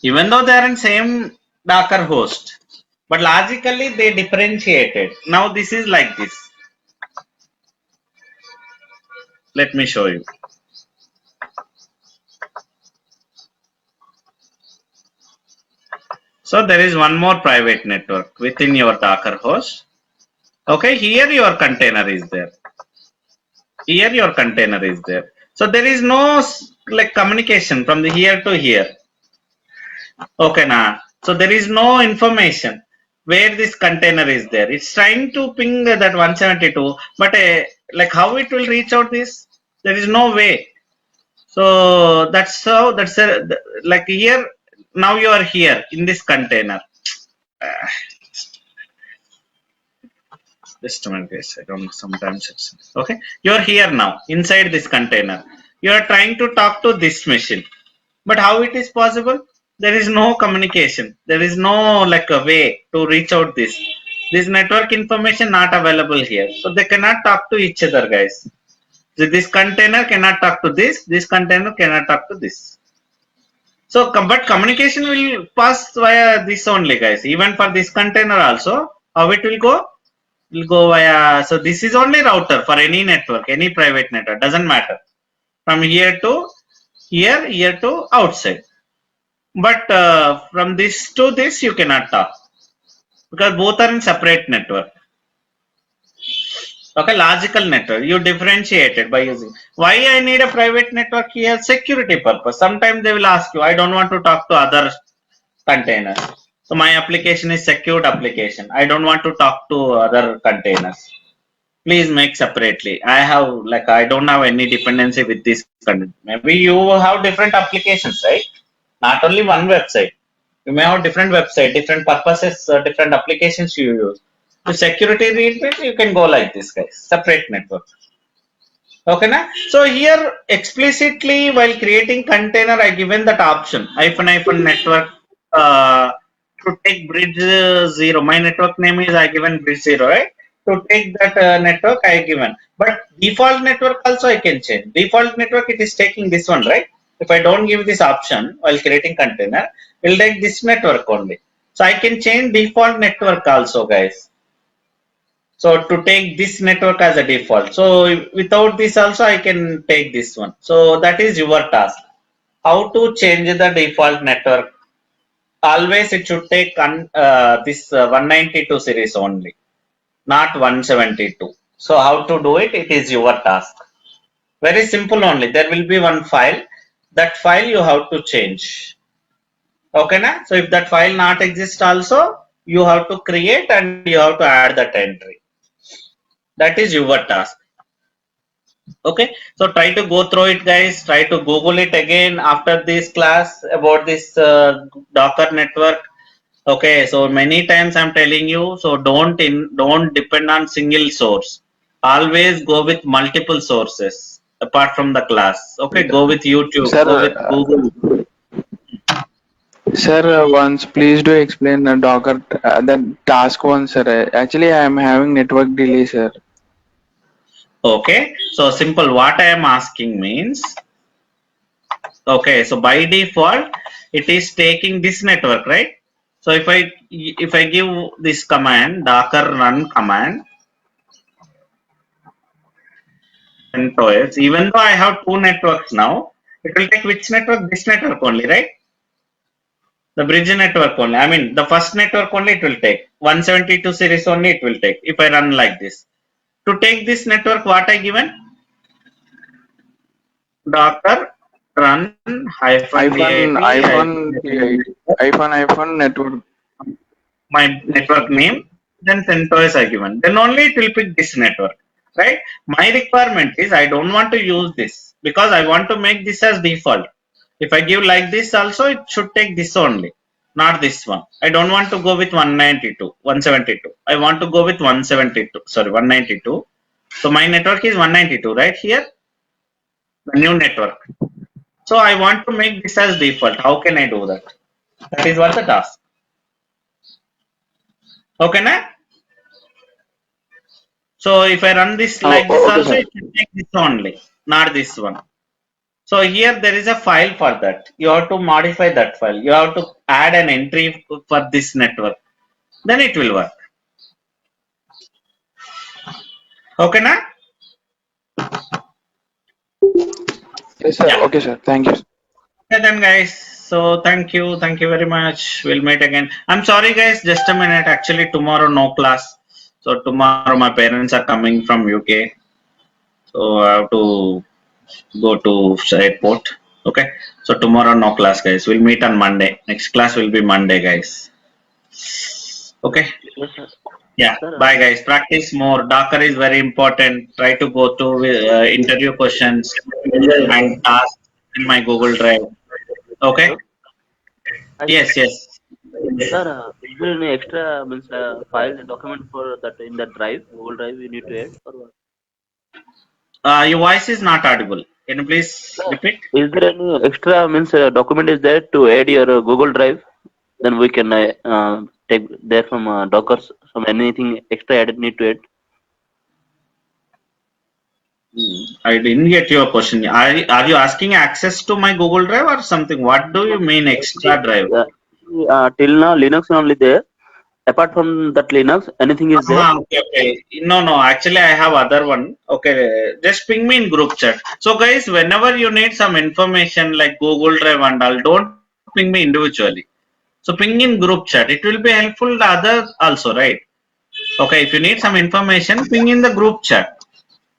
Even though they are in same Docker host, but logically they differentiated. Now this is like this. Let me show you. So there is one more private network within your Docker host. Okay, here your container is there. Here your container is there. So there is no like communication from the here to here. Okay, now. So there is no information where this container is there. It's trying to ping that 172, but like how it will reach out this? There is no way. So that's how like here. Now you are here in this container. Uh, just a minute, guys. I don't know. Sometimes it's okay. You are here now inside this container. You are trying to talk to this machine. But how it is possible? There is no communication. There is no like a way to reach out this. This network information not available here. So they cannot talk to each other, guys. So this container cannot talk to this. This container cannot talk to this. So, but communication will pass via this only, guys. Even for this container also, how it will go? Will go via. So this is only router for any network, any private network. Doesn't matter. From here to here, here to outside. But from this to this, you cannot talk because both are in separate network. Okay, logical network. You differentiate it by using. Why I need a private network here? Security purpose. Sometimes they will ask you. I don't want to talk to other containers. So my application is secured application. I don't want to talk to other containers. Please make separately. I have like I don't have any dependency with this. Maybe you have different applications, right? Not only one website. You may have different website, different purposes, different applications you use. To security reason, you can go like this, guys. Separate network. Okay, na? So here explicitly while creating container, I given that option hyphen network to take bridge zero. My network name is I given bridge zero, right? To take that network I given, but default network also I can change. Default network it is taking this one, right? If I don't give this option while creating container, it will take this network only. So I can change default network also, guys. So to take this network as a default. So without this also I can take this one. So that is your task. How to change the default network? Always it should take this 192 series only, not 172. So how to do it? It is your task. Very simple only. There will be one file. That file you have to change. Okay, na? So if that file not exist also, you have to create and you have to add that entry. That is your task. Okay, so try to go through it, guys. Try to google it again after this class about this Docker network. Okay, so many times I'm telling you, so don't depend on single source. Always go with multiple sources apart from the class. Okay, go with YouTube, Sir, go with Google. Sir, once please do explain the Docker the task one, sir. Actually, I am having network delay, sir. Okay, so simple. What I am asking means, okay, so by default, it is taking this network, right? So if I give this command, docker run command, CentOS, even though I have two networks now, it will take which network? This network only, right? The bridge network only. I mean, the first network only it will take. 172 series only it will take if I run like this. To take this network, what I given? Docker run hyphen iPhone, dat iPhone, iPhone network. my network name, then CentOS I given. Then only it will pick this network, right? My requirement is I don't want to use this because I want to make this as default. If I give like this also, it should take this only, not this one. I don't want to go with 192, 172. I want to go with 172, sorry, 192. So my network is 192, right here, the new network. So I want to make this as default. How can I do that? That is what the task. Okay, na? So if I run this Oh, like this okay, also, sir. it will take this only, not this one. So here there is a file for that. You have to modify that file. You have to add an entry for this network. Then it will work. Okay, na? Yes, sir. Yeah. Okay, sir. Thank you. Okay then guys. So thank you very much. We'll meet again. I'm sorry guys, just a minute. Actually tomorrow no class. So tomorrow my parents are coming from UK. So I have to go to airport. Okay. So tomorrow no class guys. We'll meet on Monday. Next class will be Monday guys. Okay. Yes, sir. Yeah. Sir, Bye guys. Practice more. Docker is very important. Try to go to interview questions and tasks in my Google Drive. Okay. hello. Hi, sir. Yes. Yes. Sir, is there any extra means file document for that in the drive, Google Drive, you need to add or what? Your voice is not audible. Can you please Sir, repeat? is there any extra means document is there to add your Google Drive? Then we can take there from Docker, from anything extra added need to add. I didn't get your question. Are you asking access to my Google Drive or something? What do you mean Actually, extra drive? till now Linux only there. Apart from that Linux, anything is there? Okay, okay. No, no. Actually, I have other one. Okay, just ping me in group chat. So, guys, whenever you need some information like Google Drive and all, don't ping me individually. So, ping in group chat. It will be helpful to others also, right? Okay, if you need some information, ping in the group chat.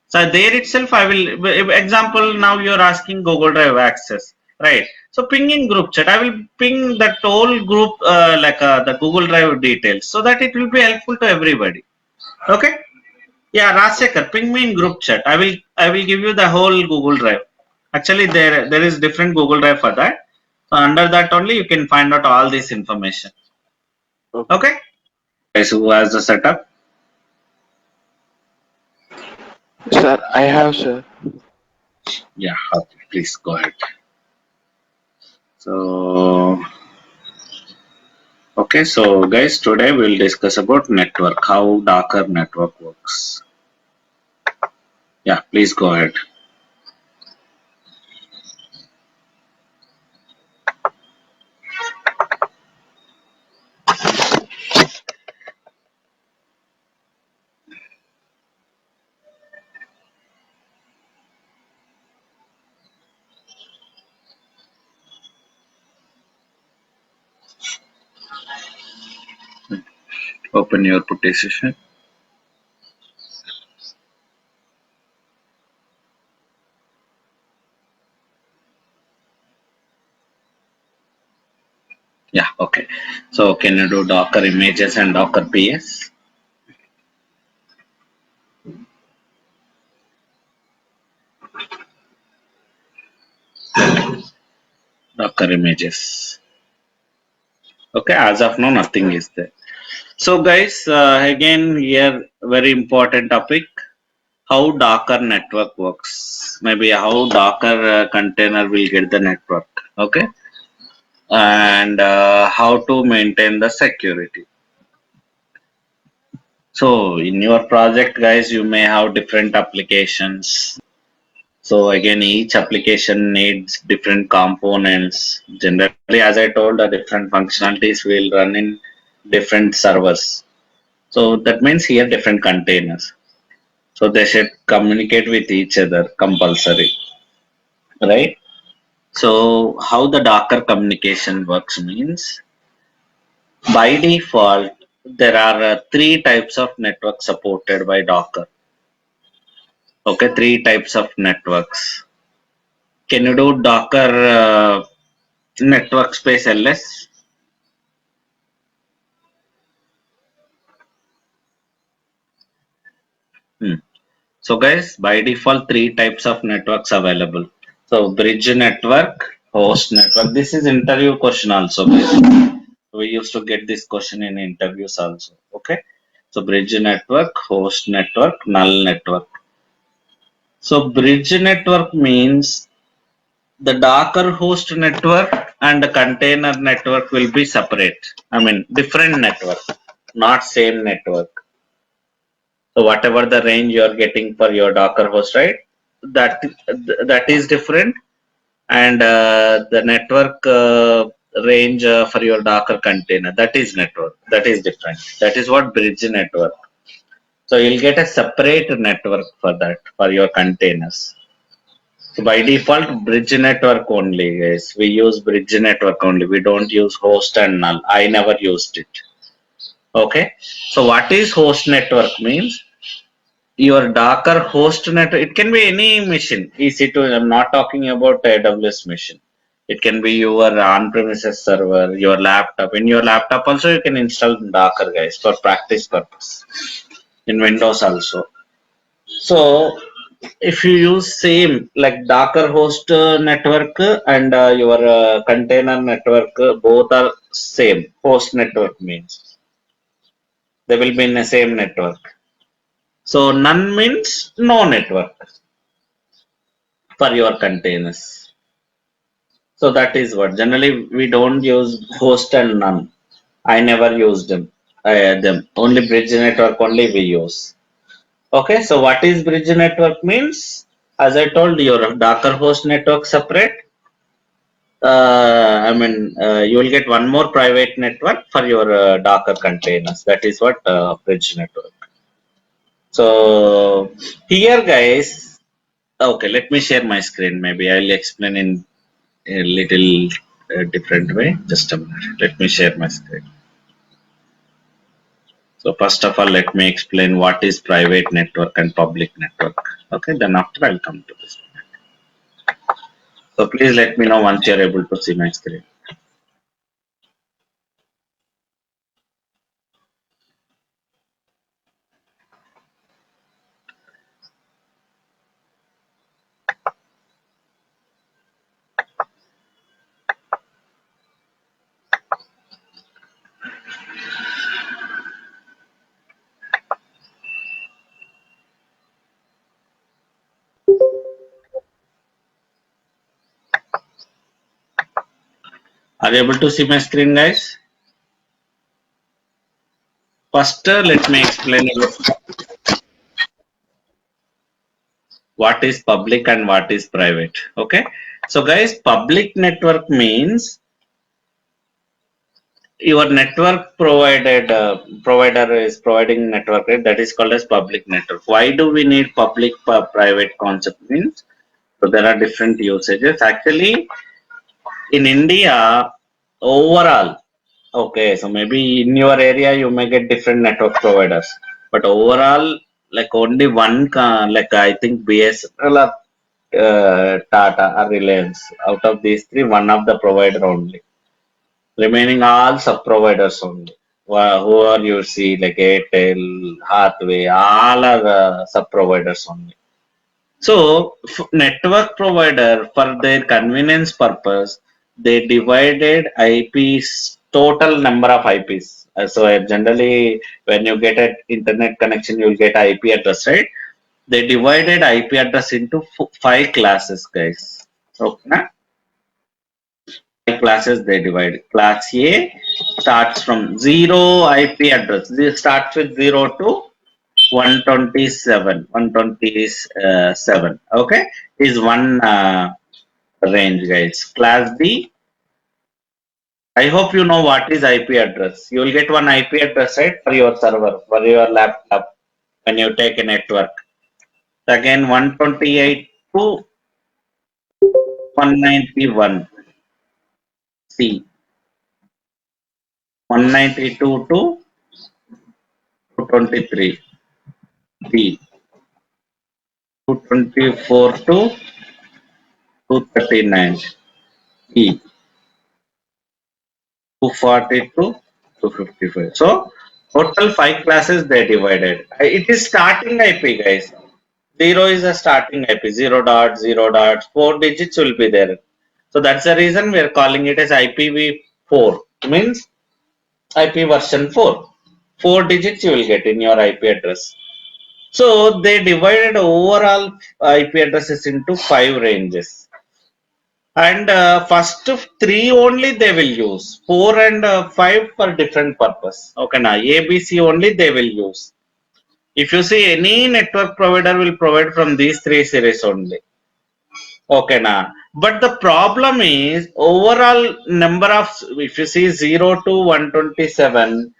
So there itself, I will example now you're asking Google Drive access, right? So ping in group chat. I will ping that whole group the Google Drive details so that it will be helpful to everybody. Okay? Yeah, Rajsekhar, ping me in group chat. I will give you the whole Google Drive. Actually, there is different Google Drive for that. So under that only you can find out all this information. Okay. Okay? Guys, who has the setup? Sir, I have, sir. Yeah, okay, please go ahead. So okay, so guys, today we'll discuss about network, how Docker network works. Yeah, please go ahead. Open your putty session. Yeah, okay. So can you do Docker images and Docker PS? Docker images. Okay, as of now, nothing is there. So guys, again here very important topic, how Docker network works. Maybe how Docker container will get the network. Okay. and how to maintain the security. So in your project, guys, you may have different applications. So again, each application needs different components. Generally, as I told, the different functionalities will run in different servers. So that means here different containers. So they should communicate with each other compulsory, right? So how the Docker communication works means by default there are three types of networks supported by Docker. Okay, three types of networks. Can you do Docker network space ls? Hmm. So guys, by default, three types of networks available. So bridge network, host network. This is interview question also, guys. We used to get this question in interviews also. Okay. So bridge network, host network, null network. So bridge network means the Docker host network and the container network will be separate. I mean different network, not same network. So whatever the range you are getting for your Docker host, right? That that is different, and the network range for your Docker container, that is network, that is different. That is what bridge network. So you'll get a separate network for that for your containers. So by default, bridge network only, guys. We use bridge network only. We don't use host and null. I never used it. Okay. So what is host network means? Your Docker host network, it can be any machine. EC2, I'm not talking about AWS machine. It can be your on-premises server, your laptop. In your laptop also you can install Docker, guys, for practice purpose. In Windows also. So if you use same like Docker host network and your container network, both are same. Host network means they will be in the same network. So none means no network for your containers. So that is what generally we don't use host and none. I never used them. Only bridge network only we use. Okay, so what is bridge network means? As I told you, your Docker host network separate. You will get one more private network for your Docker containers. That is what bridge network. So here, guys. Okay, let me share my screen. Maybe I'll explain in a little different way. Just a minute. Let me share my screen. So first of all, let me explain what is private network and public network. Okay, then after I'll come to this. So please let me know once you're able to see my screen. Are you able to see my screen, guys? First, let me explain what is public and what is private. Okay, so guys, public network means your network provider is providing network, right? That is called as public network. Why do we need public private concept means? So there are different usages actually in India overall. Okay, so maybe in your area you may get different network providers, but overall, like only one like I think BSNL or Tata or Reliance, out of these three, one of the provider only. Remaining all sub-providers only. Who are you see like Airtel, Hathway, all are sub-providers only. So network provider for their convenience purpose, they divided IPs, total number of IPs. Generally when you get an internet connection, you will get IP address, right? They divided IP address into five classes, guys. Okay, classes they divide. Class A starts from 0 IP address. This starts with 0 to 127. 127. Okay, is one range, guys. Class B. I hope you know what is IP address. You will get one IP address, right, for your server, for your laptop when you take a network. Again, 128 to 191 C, 192 to 223 D, 224 to 239 E, 240 to 255. So total 5 classes they divided. It is starting IP, guys. 0 is a starting IP. 0 dot 0 dot 4 digits will be there. So that's the reason we are calling it as IPv4. Means IP version 4. 4 digits you will get in your IP address. So they divided overall IP addresses into 5 ranges. And first of 3 only they will use. 4 and 5 for different purpose. Okay, now ABC only they will use. If you see any network provider will provide from these 3 series only. Okay, now. But the problem is overall number of, if you see 0 to 127,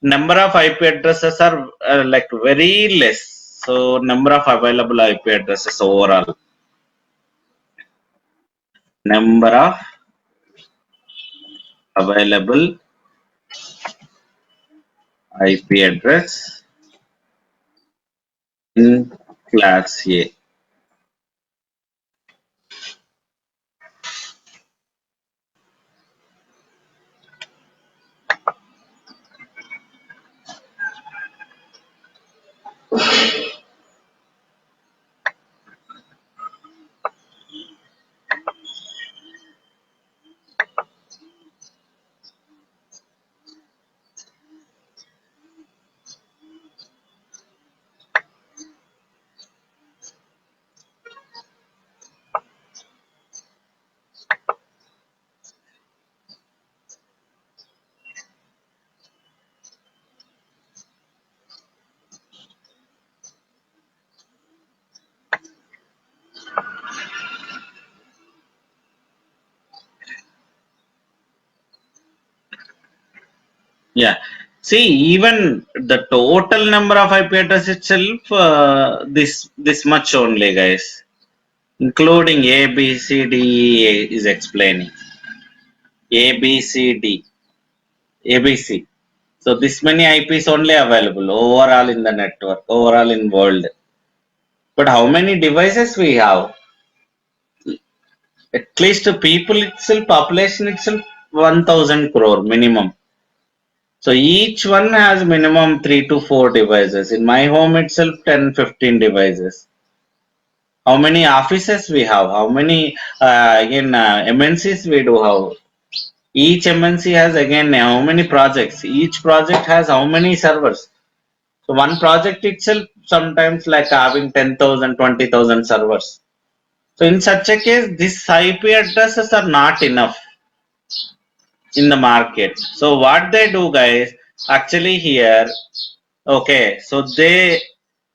number of IP addresses are like very less. So number of available IP addresses overall. Number of available IP address in class A. Yeah. See, even the total number of IP address itself, this much only, guys, including A, B, C, D, E is explaining. A, B, C, D, A, B, C. So this many IPs only available overall in the network, overall in world. But how many devices we have? At least people itself, population itself, 1,000 crore minimum. So each one has minimum 3 to 4 devices. In my home itself, 10, 15 devices. How many offices we have? How many MNCs we do have? Each MNC has again how many projects? Each project has how many servers? So one project itself sometimes like having 10,000, 20,000 servers. So in such a case, these IP addresses are not enough in the market. So what they do, guys, actually here, okay, so they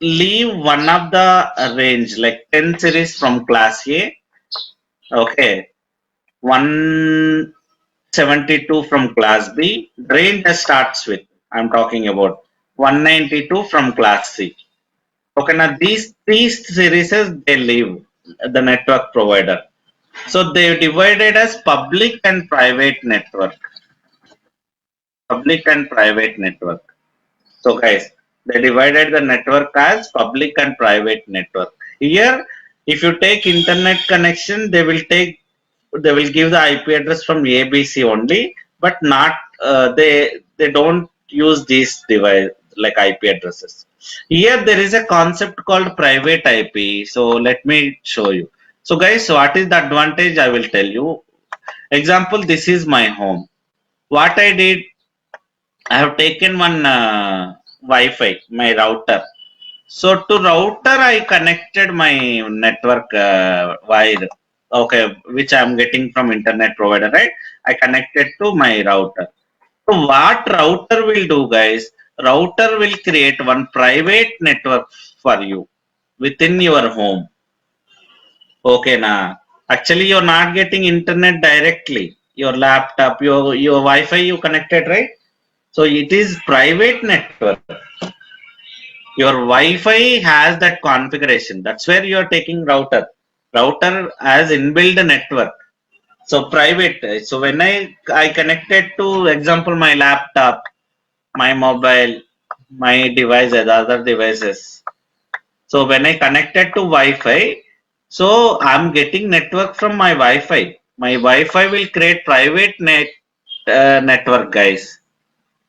leave one of the range like 10 series from class A, okay, 172 from class B, range that starts with, I'm talking about 192 from class C. Okay, now these series they leave the network provider. So they divided as public and private network. Public and private network. So guys, they divided the network as public and private network. Here, if you take internet connection, they will give the IP address from ABC only, but not they don't use these device like IP addresses. Here there is a concept called private IP. So let me show you. So guys, what is the advantage? I will tell you. Example, this is my home. What I did, I have taken one Wi-Fi, my router. So to router, I connected my network wire. okay, which I am getting from internet provider, right? I connected to my router. So what router will do, guys? Router will create one private network for you within your home. Okay, now actually you're not getting internet directly. Your laptop, your Wi-Fi you connected, right? So it is private network. Your Wi-Fi has that configuration. That's where you are taking router. Router has inbuilt network. So private. So when I connected to example my laptop, my mobile, my devices, other devices. So when I connected to Wi-Fi, so I'm getting network from my Wi-Fi. My Wi-Fi will create private network, guys.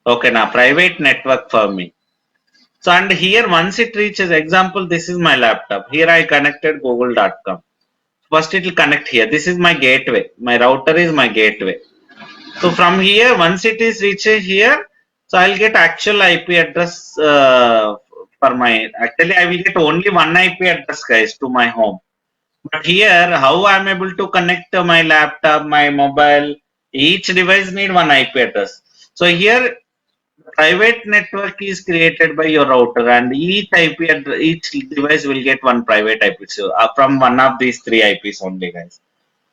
Okay, now private network for me. So and here once it reaches, example, this is my laptop. Here I connected google.com. First it will connect here. This is my gateway. My router is my gateway. So from here, once it is reaches here, so I'll get actual IP address for my. Actually, I will get only one IP address, guys, to my home. But here, how I'm able to connect my laptop, my mobile, each device need one IP address. So here, private network is created by your router, and each IP address, each device will get one private IP. So from one of these three IPs only, guys.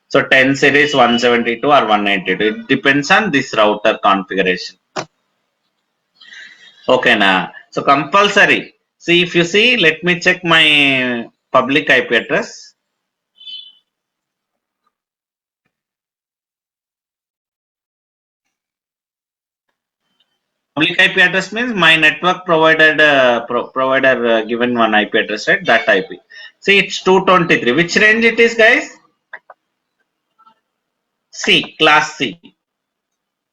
So 10 series 172 or 192. It depends on this router configuration. Okay, now. So compulsory. See, if you see, let me check my public IP address. Public IP address means my network provided provider given one IP address, right? That IP. See, it's 223. Which range it is, guys? C, class C.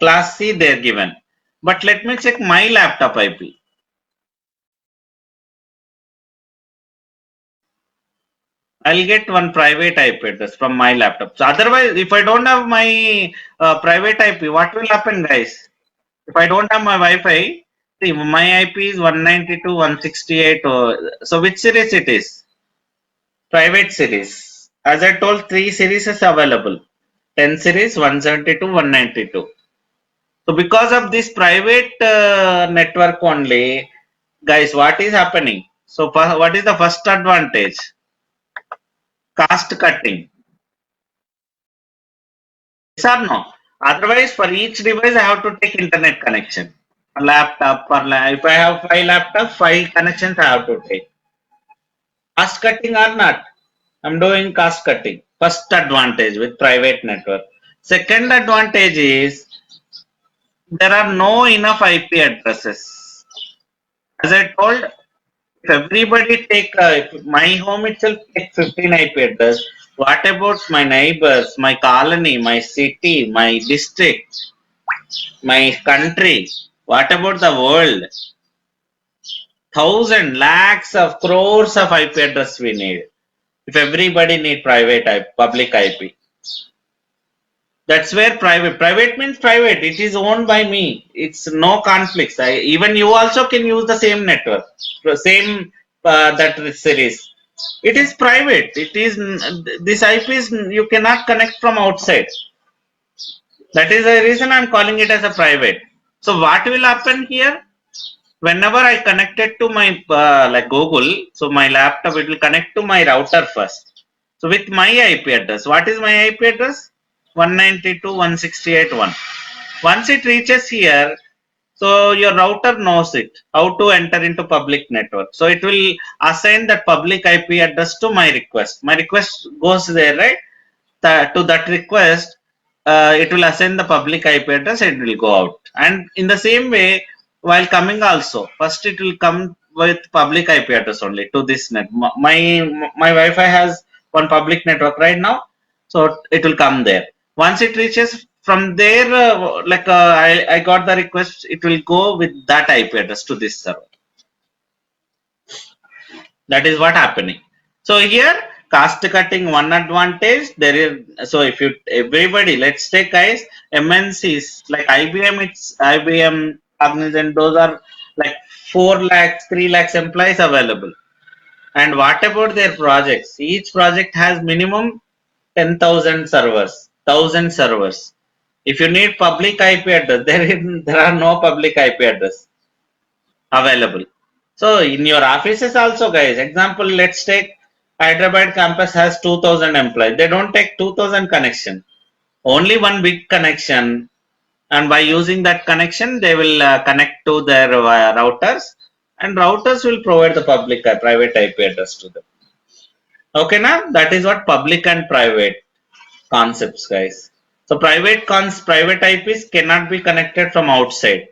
Class C they're given. But let me check my laptop IP. I'll get one private IP address from my laptop. So otherwise, if I don't have my private IP, what will happen, guys? If I don't have my Wi-Fi, see my IP is 192.168. So which series it is? Private series. As I told, three series is available. 10 series, 172, 192. So because of this private network only, guys, what is happening? So what is the first advantage? Cost cutting. Yes or no? Otherwise, for each device, I have to take internet connection. A laptop, if I have five laptops, five connections I have to take. Cost cutting or not? I'm doing cost cutting. First advantage with private network. Second advantage is there are no enough IP addresses. As I told, if everybody take if my home itself take 15 IP address, what about my neighbors, my colony, my city, my district, my country? What about the world? Thousand lakhs of crores of IP address we need. If everybody need private IP, public IP. That's where private means private. It is owned by me. It's no conflicts. Even you also can use the same network, the same that series. It is private. It is this IP is you cannot connect from outside. That is the reason I'm calling it as a private. So what will happen here? Whenever I connected to my like Google, so my laptop it will connect to my router first. So with my IP address, what is my IP address? 192.168.1. Once it reaches here, so your router knows it how to enter into public network. So it will assign that public IP address to my request. My request goes there, right? To that request, it will assign the public IP address. It will go out, and in the same way, while coming also, first it will come with public IP address only to this net. My Wi-Fi has one public network right now, so it will come there. Once it reaches from there, I got the request. It will go with that IP address to this server. That is what happening. So here cost cutting one advantage there is. So if you everybody, let's take guys MNCs like IBM, it's IBM, Cognizant, those are like 4 lakhs 3 lakhs employees available. And what about their projects? Each project has minimum 10,000 servers, 1,000 servers. If you need public IP address, there are no public IP address available. So in your offices also, guys, example, let's take Hyderabad campus has 2,000 employees. They don't take 2,000 connection. Only one big connection, and by using that connection, they will connect to their routers, and routers will provide the public private IP address to them. Okay, now that is what public and private concepts, guys. So private IPs cannot be connected from outside.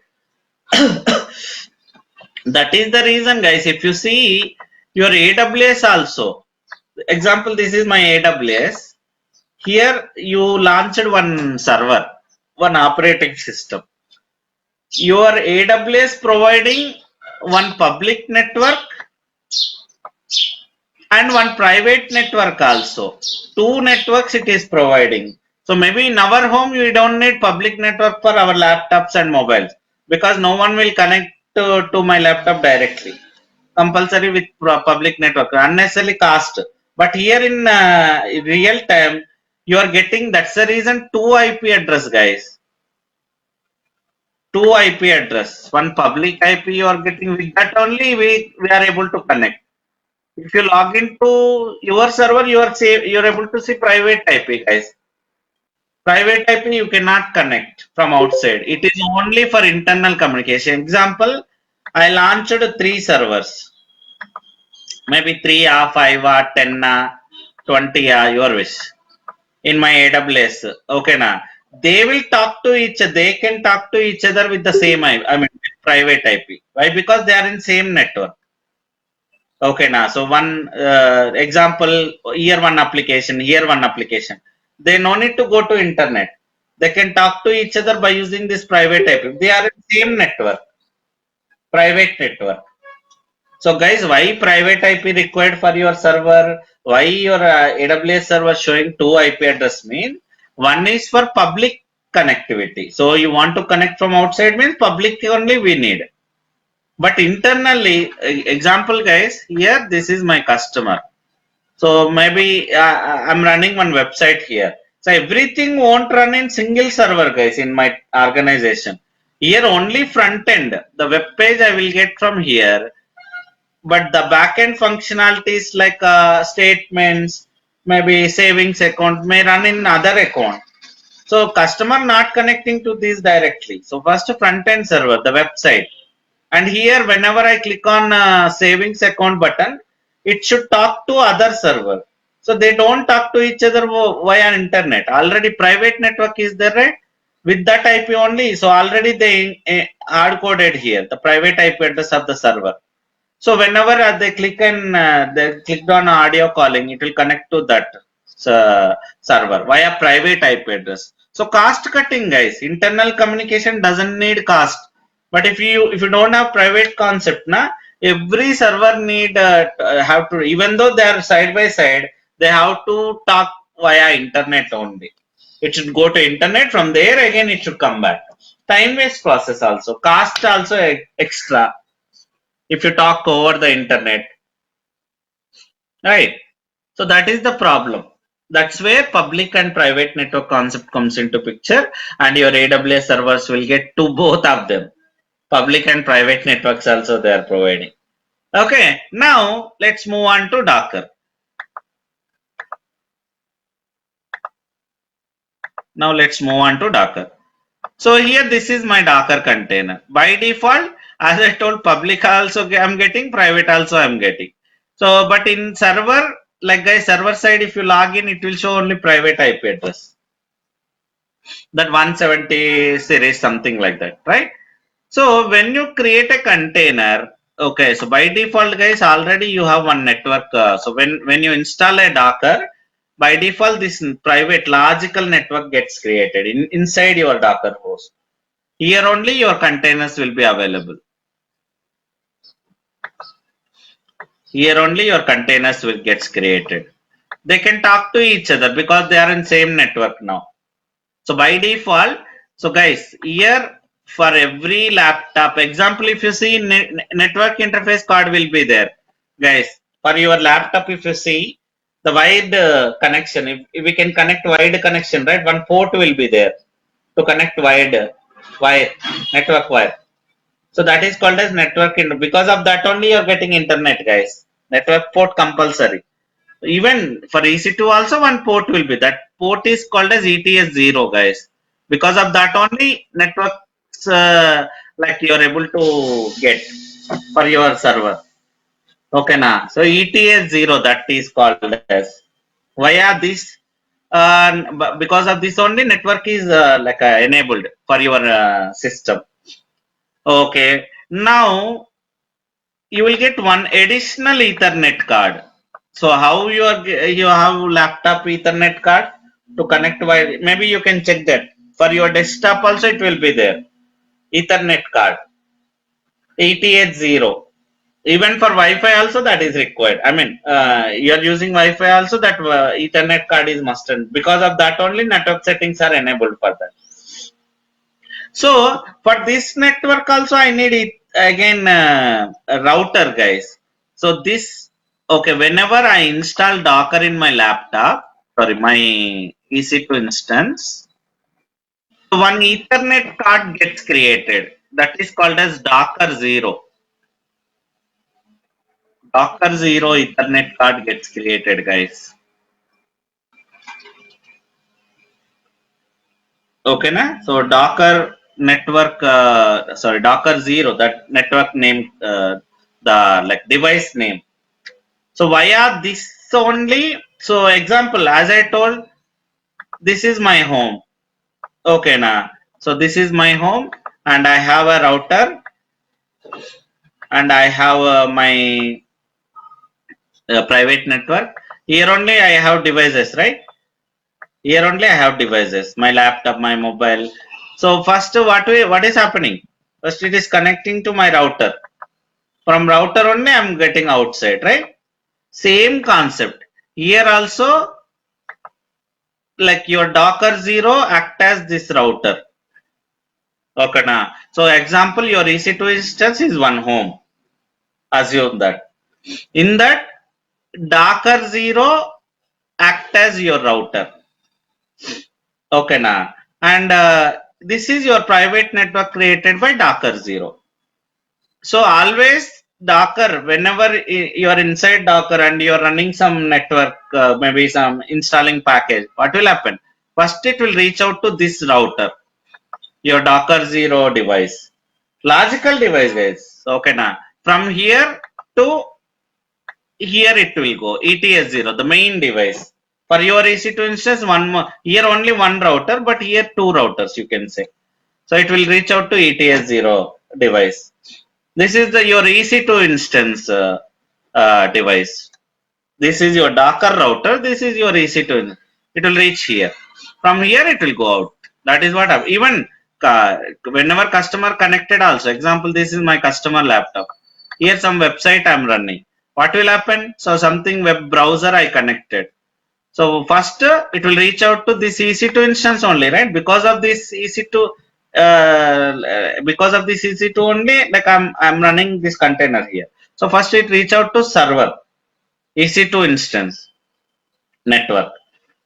That is the reason, guys. If you see your AWS also, example, this is my AWS. Here you launched one server, one operating system. Your AWS providing one public network and one private network also. Two networks it is providing. So maybe in our home we don't need public network for our laptops and mobiles, because no one will connect to my laptop directly. Compulsory with public network, unnecessarily cost. But here in real time, you are getting, that's the reason, two IP address, guys. Two IP address, one public IP you are getting. With that only we are able to connect. If you log into your server, you're able to see private IP, guys. Private IP you cannot connect from outside. It is only for internal communication. Example, I launched 3 servers, maybe 3 5 10 20 your wish, in my AWS. Okay, na. They will talk to each other. They can talk to each other with the same IP. I mean, private IP. Why? Because they are in same network. Okay, now so one example, here one application, here one application. They no need to go to internet. They can talk to each other by using this private IP. They are in same network, private network. So guys, why private IP required for your server? Why your AWS server showing two IP address mean? One is for public connectivity. So you want to connect from outside means public only we need. But internally, example, guys, here this is my customer. So maybe I'm running one website here. So everything won't run in single server, guys, in my organization. Here only front end, the web page I will get from here, but the backend functionalities like statements, maybe savings account may run in other account. So customer not connecting to this directly. So first front end server, the website, and here whenever I click on savings account button, it should talk to other server. So they don't talk to each other via internet. Already private network is there, right? With that IP only. So already they hard coded here the private IP address of the server. So whenever they click and they clicked on audio calling, it will connect to that server via private IP address. So cost cutting, guys. Internal communication doesn't need cost. But if you don't have private concept, na, every server need have to, even though they are side by side, they have to talk via internet only. It should go to internet, from there again it should come back. Time waste process also, cost also extra if you talk over the internet, right? So that is the problem. That's where public and private network concept comes into picture, and your AWS servers will get to both of them. Public and private networks also they are providing. Okay, now let's move on to Docker. Now let's move on to Docker. So here this is my Docker container. By default, as I told, public also I'm getting, private also I'm getting. So but in server, like guys, server side, if you log in, it will show only private IP address. That 170 series, something like that, right? So when you create a container, okay, so by default, guys, already you have one network. So when you install a Docker, by default, this private logical network gets created inside your Docker host. Here only your containers will be available. Here only your containers will get created. They can talk to each other because they are in same network now. So by default, so guys, here for every laptop, example, if you see network interface card will be there, guys. For your laptop, if you see, the wide connection. If we can connect wide connection, right? One port will be there to connect wide wire, network wire. So that is called as network. Because of that only you're getting internet, guys. Network port compulsory. Even for EC2 also one port will be. That port is called as ETS0, guys. Because of that only networks like you're able to get for your server. Okay, na. So ETS0 that is called as. Via this, because of this only network is like enabled for your system. Okay. Now you will get one additional Ethernet card. So how you have laptop Ethernet card to connect wire? Maybe you can check that for your desktop also it will be there. Ethernet card, ETH0. Even for Wi-Fi also that is required. I mean, you are using Wi-Fi also that Ethernet card is must. Because of that only network settings are enabled for that. So for this network also I need it again a router, guys. So this, okay, whenever I install Docker in my laptop, sorry, my EC2 instance, one Ethernet card gets created. That is called as Docker 0. Docker 0 Ethernet card gets created, guys. Okay, na? So Docker network, sorry, Docker 0, that network name, the like device name. So via this only, so example, as I told, this is my home. Okay, na. So this is my home, and I have a router, and I have my private network. Here only I have devices, right? Here only I have devices, my laptop, my mobile. So first, what is happening? First, it is connecting to my router. From router only, I'm getting outside, right? Same concept. Here also, like your Docker 0 act as this router. Okay, na. So example, your EC2 instance is one home. Assume that. In that, Docker 0 act as your router. Okay, na. And this is your private network created by Docker 0. So always Docker, whenever you are inside Docker and you are running some network, maybe some installing package, what will happen? First, it will reach out to this router, your Docker 0 device, logical device, guys. Okay, now from here to here it will go ETS0, the main device. For your EC2 instance, one more, here only one router, but here two routers, you can say. So it will reach out to ETS0 device. This is your EC2 instance device. This is your Docker router. This is your EC2. It will reach here. From here, it will go out. That is what even whenever customer connected also. Example, this is my customer laptop. Here some website I am running. What will happen? So something web browser I connected. So first it will reach out to this EC2 instance only, right? Because of this EC2, because of this EC2 only, like I'm running this container here. So first it reach out to server EC2 instance network.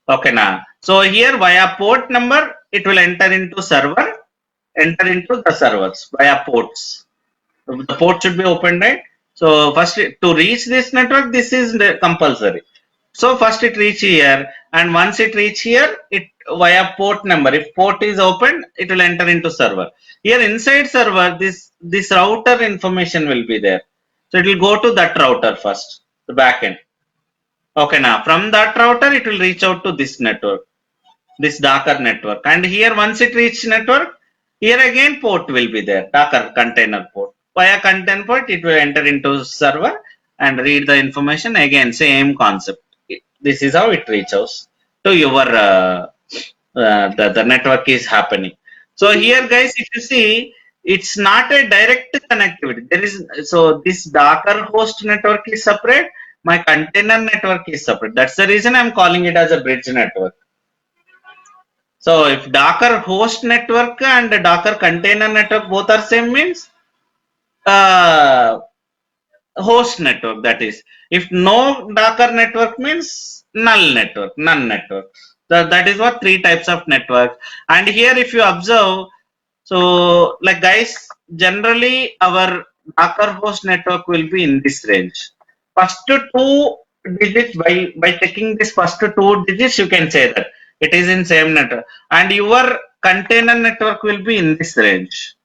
Okay, now. So here via port number it will enter into server, enter into the servers via ports. The port should be open, right? So first to reach this network, this is compulsory. So first it reach here, and once it reach here, it via port number. If port is open, it will enter into server. Here inside server, this router information will be there. So it will go to that router first, the backend. Okay, now from that router, it will reach out to this network, this Docker network. And here once it reach network, here again port will be there, Docker container port. Via container port, it will enter into server and read the information. Again, same concept. This is how it reaches to your the network is happening. So here, guys, if you see, it's not a direct connectivity. There is, so this Docker host network is separate. My container network is separate. That's the reason I'm calling it as a bridge network. So if Docker host network and Docker container network both are same means uh, host network, that is. If no Docker network means null network, none network. So that is what three types of network. And here if you observe, so like guys, generally our Docker host network will be in this range. First two digits, by checking this first two digits, you can say that it is in same network. And your container network will be in this range.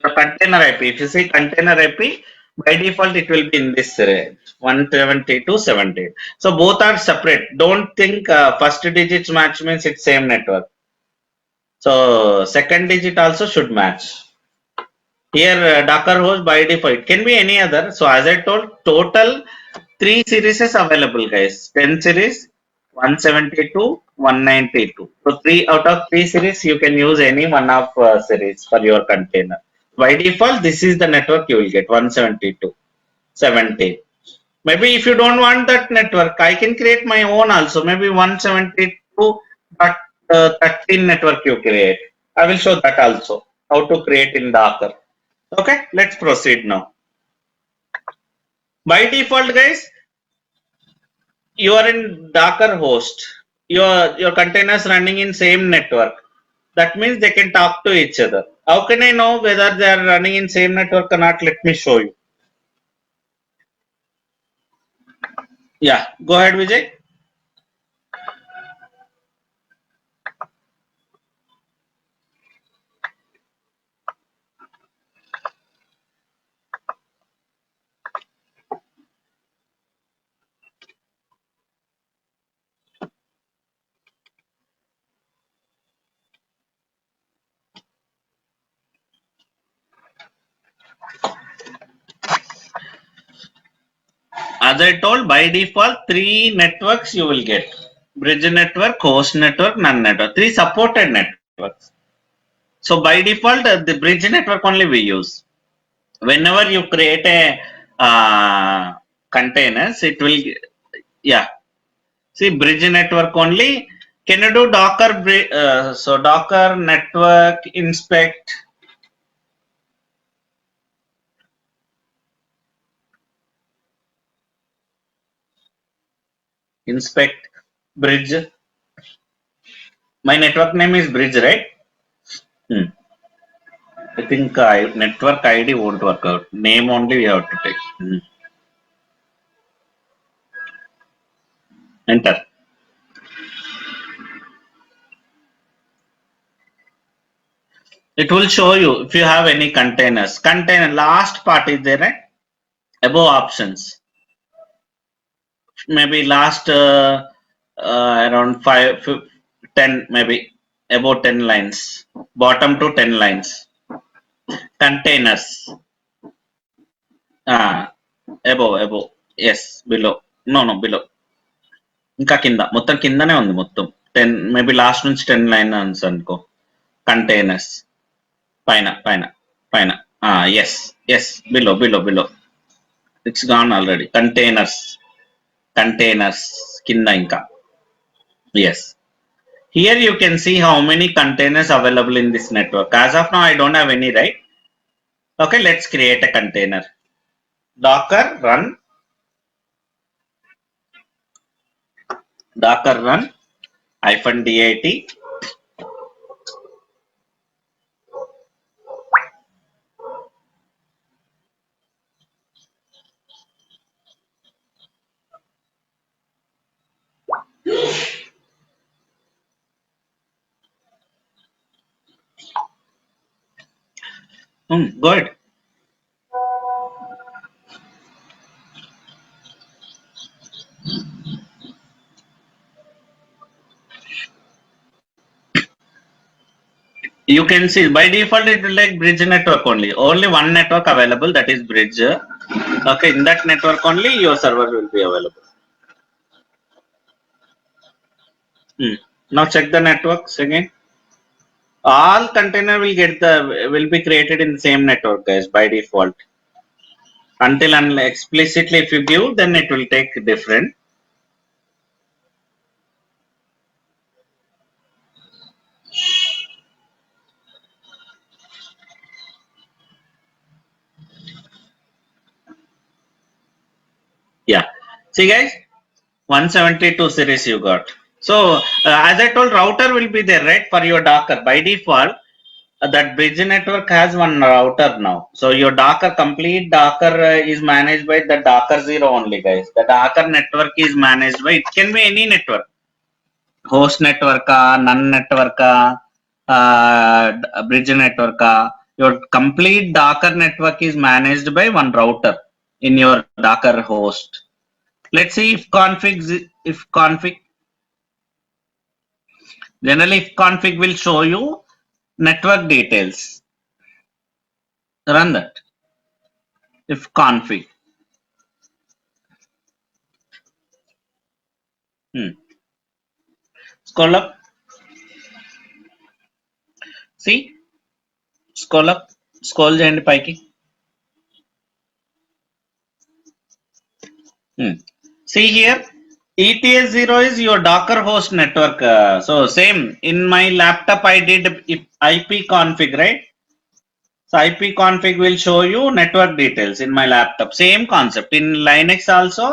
The container IP, if you see container IP, by default it will be in this range 170 to 70. So both are separate. Don't think first digits match means it's same network. So second digit also should match. Here Docker host by default can be any other. So as I told, total three series is available, guys. 10 series, 172, 192. So three out of three series you can use any one of series for your container. By default, this is the network you will get 172, 70. Maybe if you don't want that network, I can create my own also. Maybe 172 but 13 network you create. I will show that also. How to create in Docker. Okay, let's proceed now. By default, guys, you are in Docker host. Your containers running in same network. That means they can talk to each other. How can I know whether they are running in same network or not? Let me show you. Yeah, go ahead, Vijay. As I told, by default, three networks you will get: bridge network, host network, none network. Three supported networks. So by default, the bridge network only we use. Whenever you create a containers, it will, yeah. See, bridge network only. Can you do Docker? So Docker network inspect bridge. My network name is bridge, right? Hmm. I think network ID won't work out. Name only we have to take. Enter. It will show you if you have any containers. Container last part is there, right? Above options. Maybe last around 10, maybe about 10 lines. Bottom to 10 lines. Containers. Above. Yes, below. No, below. ఇంకా కింద మొత్తం కిందనే ఉంది మొత్తం 10 maybe last నుంచి 10 line అనుకో containers పైన yes below it's gone already containers కింద ఇంకా yes here you can see how many containers available in this network as of now I don't have any right okay, let's create a container. Docker run -dit. Go ahead. You can see by default it will like bridge network only one network available, that is bridge. Okay, in that network only your server will be available. Now check the networks again. All container will be created in the same network, guys, by default. Until explicitly if you give, then it will take different. See guys, 172 series you got. So as I told, router will be there, right, for your Docker by default. That bridge network has one router now. So your Docker, complete Docker is managed by the Docker 0 only, guys. The Docker network is managed by, it can be any network, host network, none network, bridge network. Your complete Docker network is managed by one router in your Docker host. Let's see if config, generally if config will show you network details. Run that. If config. Hmm. Scroll up. See, scroll up. Scroll చేయండి పైకి. See here, ETS0 is your Docker host network. So same in my laptop I did IP config, right? So IP config will show you network details in my laptop. Same concept in Linux also.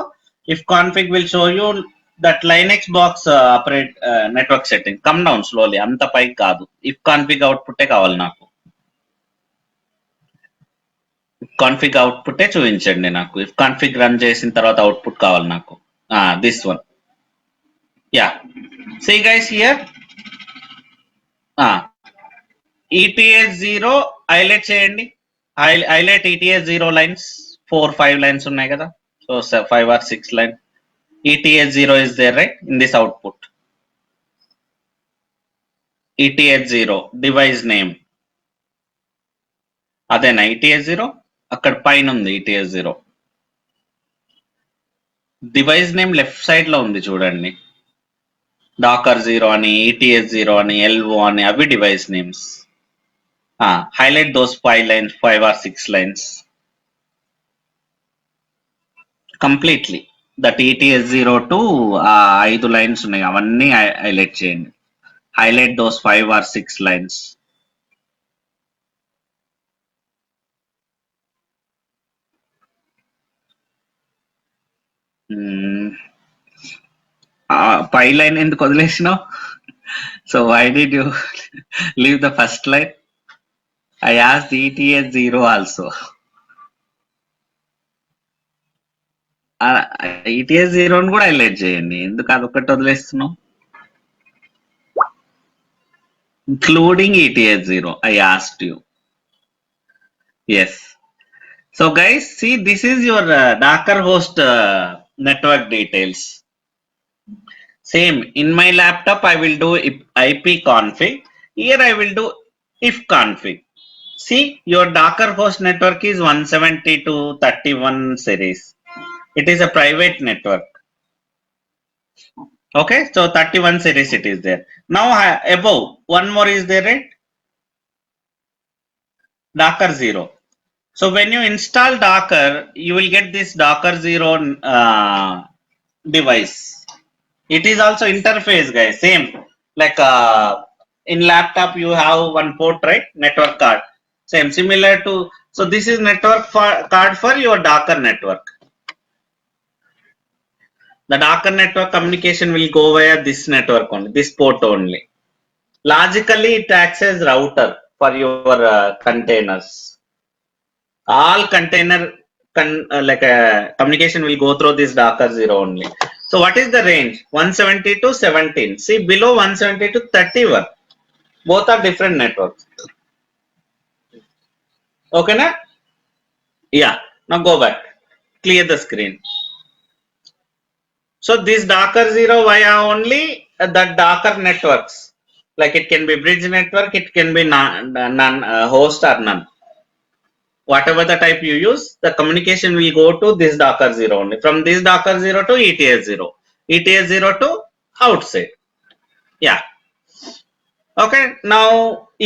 If config will show you that Linux box operate network setting. Come down slowly. అంత పైకి కాదు. If config output కావాలి నాకు. Config output చూపించండి నాకు. If config run చేసిన తర్వాత output కావాలి నాకు. This one. Yeah, see guys here, ETS0 highlight చేయండి. హైలైట్ ETS0 లైన్స్, 4-5 లైన్స్ ఉన్నాయి కదా. So 5 or 6 line. ETS0 is there, right, in this output. ETS0 device name అదేనా ETS0? అక్కడ పైన ఉంది ETS0. Device name left side లో ఉంది చూడండి. Docker 0 అని, ETS0 అని, LO అని, అవి device names. Highlight those 5 lines, 5 or 6 lines completely. That ETS0 to 5 lines ఉన్నాయి, అవన్నీ హైలైట్ చేయండి. Highlight those 5 or 6 lines. Pi line ఎందుకు వదిలేసినావు? So why did you leave the first line? I asked ETS0 also. ETS0 కూడా highlight చేయండి. ఎందుకు అదొకటి వదిలేస్తున్నావు? Including ETS0, I asked you. Yes. So guys, see, this is your Docker host network details. Same in my laptop I will do IP config. Here I will do if config. See, your Docker host network is 172.31 series. It is a private network. Okay, so 31 series it is there. Now above one more is there, right? Docker 0. So when you install Docker, you will get this Docker 0 device. It is also interface, guys. Same like in laptop you have one port, right? Network card. Same, similar to. So this is network card for your Docker network. The Docker network communication will go via this network only, this port only. Logically, it acts as router for your containers. All container communication will go through this Docker 0 only. So what is the range? 170 to 17. See, below 170 to 31. Both are different networks. Okay, na? Yeah. Now go back. Clear the screen. So this Docker 0 via only the Docker networks. Like it can be bridge network, it can be none host or none. Whatever the type you use, the communication will go to this Docker 0 only. From this Docker 0 to ETS0. ETS0 to outside. Yeah. Okay. Now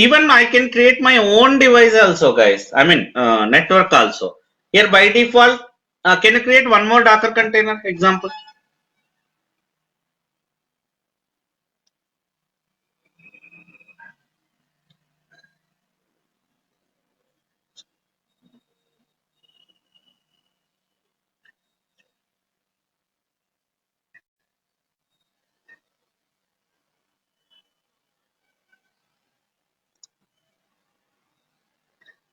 even I can create my own device also, guys. I mean network also. Here by default, can you create one more Docker container example?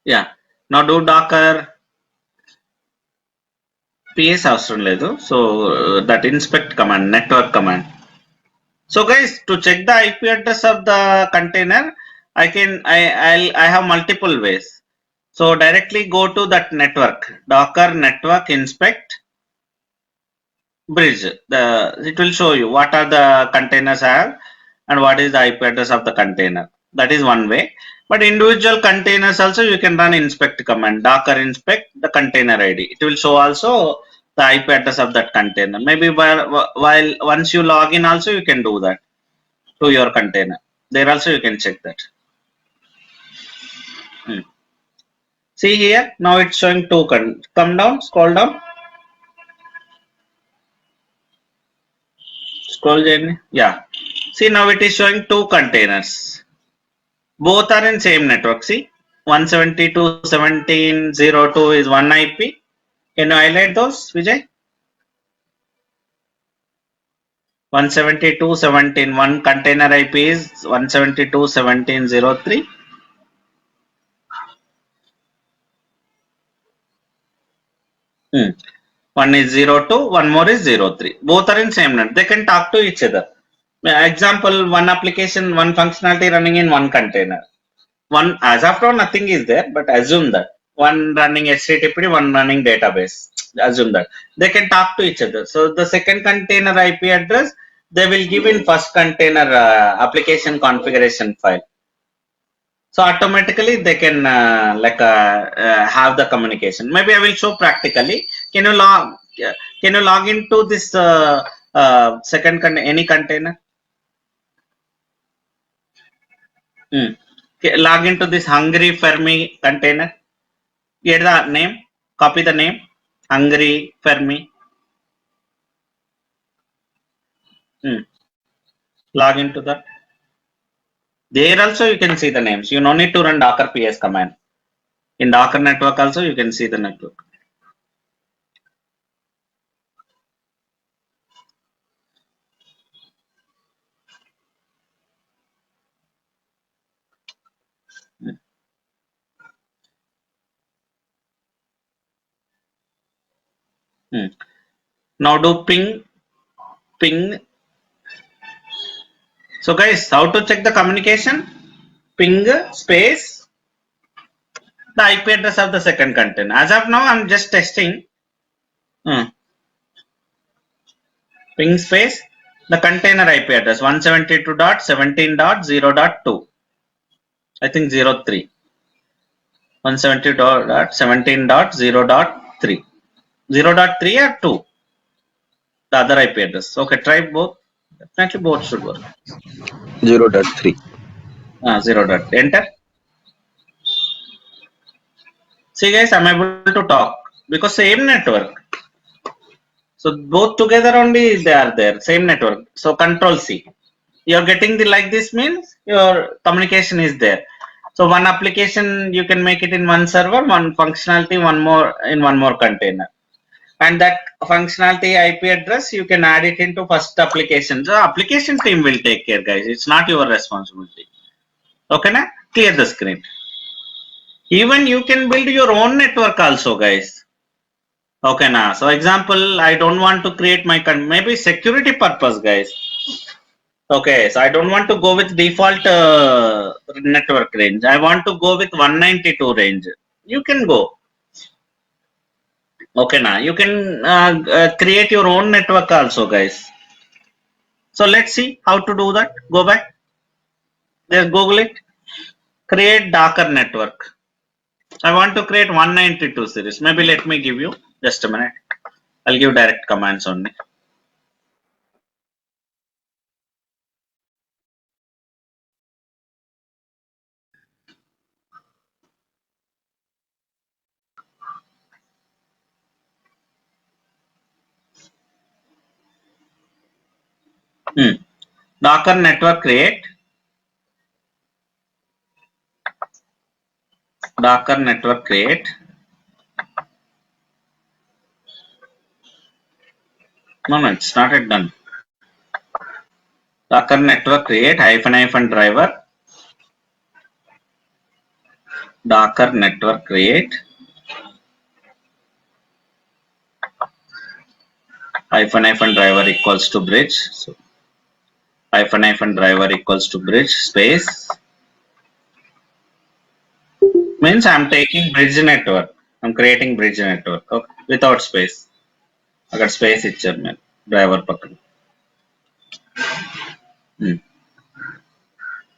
Yeah. Now do Docker PS అవసరం లేదు. So that inspect command, network command. So guys, to check the IP address of the container, I have multiple ways. So directly go to that network, Docker network inspect bridge. It will show you what are the containers have and what is the IP address of the container. That is one way. But individual containers also you can run inspect command, Docker inspect the container ID. It will show also the IP address of that container. Maybe while once you log in also you can do that to your container. There also you can check that. Hmm. See here, now it's showing two. Come down, scroll journey. Yeah. See, now it is showing two containers. Both are in same network. See, 172.17.02 is one IP. Can you highlight those, Vijay? 172.17. One container IP is 172.17.03. Hmm. One is 02, one more is 03. Both are in same net. They can talk to each other. Example, one application, one functionality running in one container. One, as of now, nothing is there, but assume that one running HTTP, one running database. Assume that they can talk to each other. So the second container IP address, they will give in first container application configuration file. So automatically they can have the communication. Maybe I will show practically. Can you log into this second any container? Log into this Hungry Fermi container. Get the name. Copy the name. Hungry Fermi. Log into that. There also you can see the names. You no need to run Docker PS command. In Docker network also you can see the network. Now do ping. So guys, how to check the communication? Ping space the IP address of the second container. As of now, I'm just testing. Ping space the container IP address 172.17.0.2. I think 03. 172.17.0.3. 0.3 or 2. The other IP address. Okay, try both. Definitely both should work. 0.3. 0. Enter. See guys, I'm able to talk because same network. So both together only they are there, same network. So Control C. You're getting the like this means your communication is there. So one application you can make it in one server, one functionality, one more in one more container. And that functionality IP address you can add it into first application. The application team will take care, guys. It's not your responsibility. Okay, na? Clear the screen. Even you can build your own network also, guys. Okay, now. So example, I don't want to create my maybe security purpose, guys. Okay, so I don't want to go with default network range. I want to go with 192 range. You can go. Okay, now you can create your own network also, guys. So let's see how to do that. Go back. Just Google it. Create Docker network. I want to create 192 series. Maybe let me give you just a minute. I'll give direct commands only. Docker network create. Docker network create. No, it's not yet done. Docker network create --driver. Docker network create hyphen driver equals to bridge. So hyphen driver equals to bridge space means I'm taking bridge network. I'm creating bridge network, okay, without space. అక్కడ space ఇచ్చారు మీరు driver పక్కన.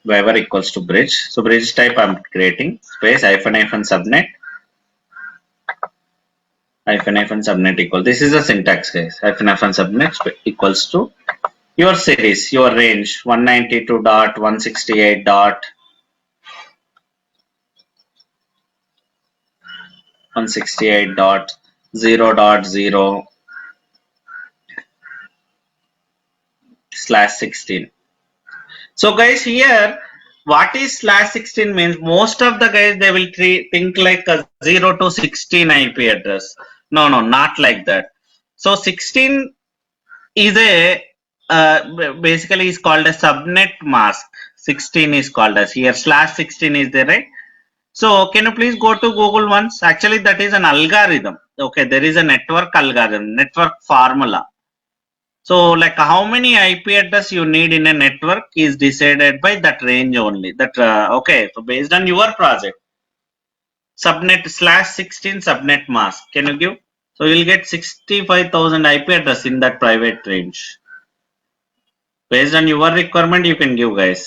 Driver equals to bridge. So bridge type I'm creating space hyphen subnet hyphen subnet equal. This is the syntax, guys. Hyphen subnet equals to your series, your range 192.168 dot 168.0.0 slash 16. So guys, here what is slash 16 means? Most of the guys they will think like a 0 to 16 IP address. No, not like that. So 16 is a basically is called a subnet mask. 16 is called as here slash 16 is there, right? So can you please go to Google once? Actually, that is an algorithm. Okay, there is a network algorithm, network formula. So like how many IP address you need in a network is decided by that range only. That okay, so based on your project, subnet slash 16 subnet mask. Can you give? So you'll get 65,000 IP address in that private range. Based on your requirement, you can give, guys.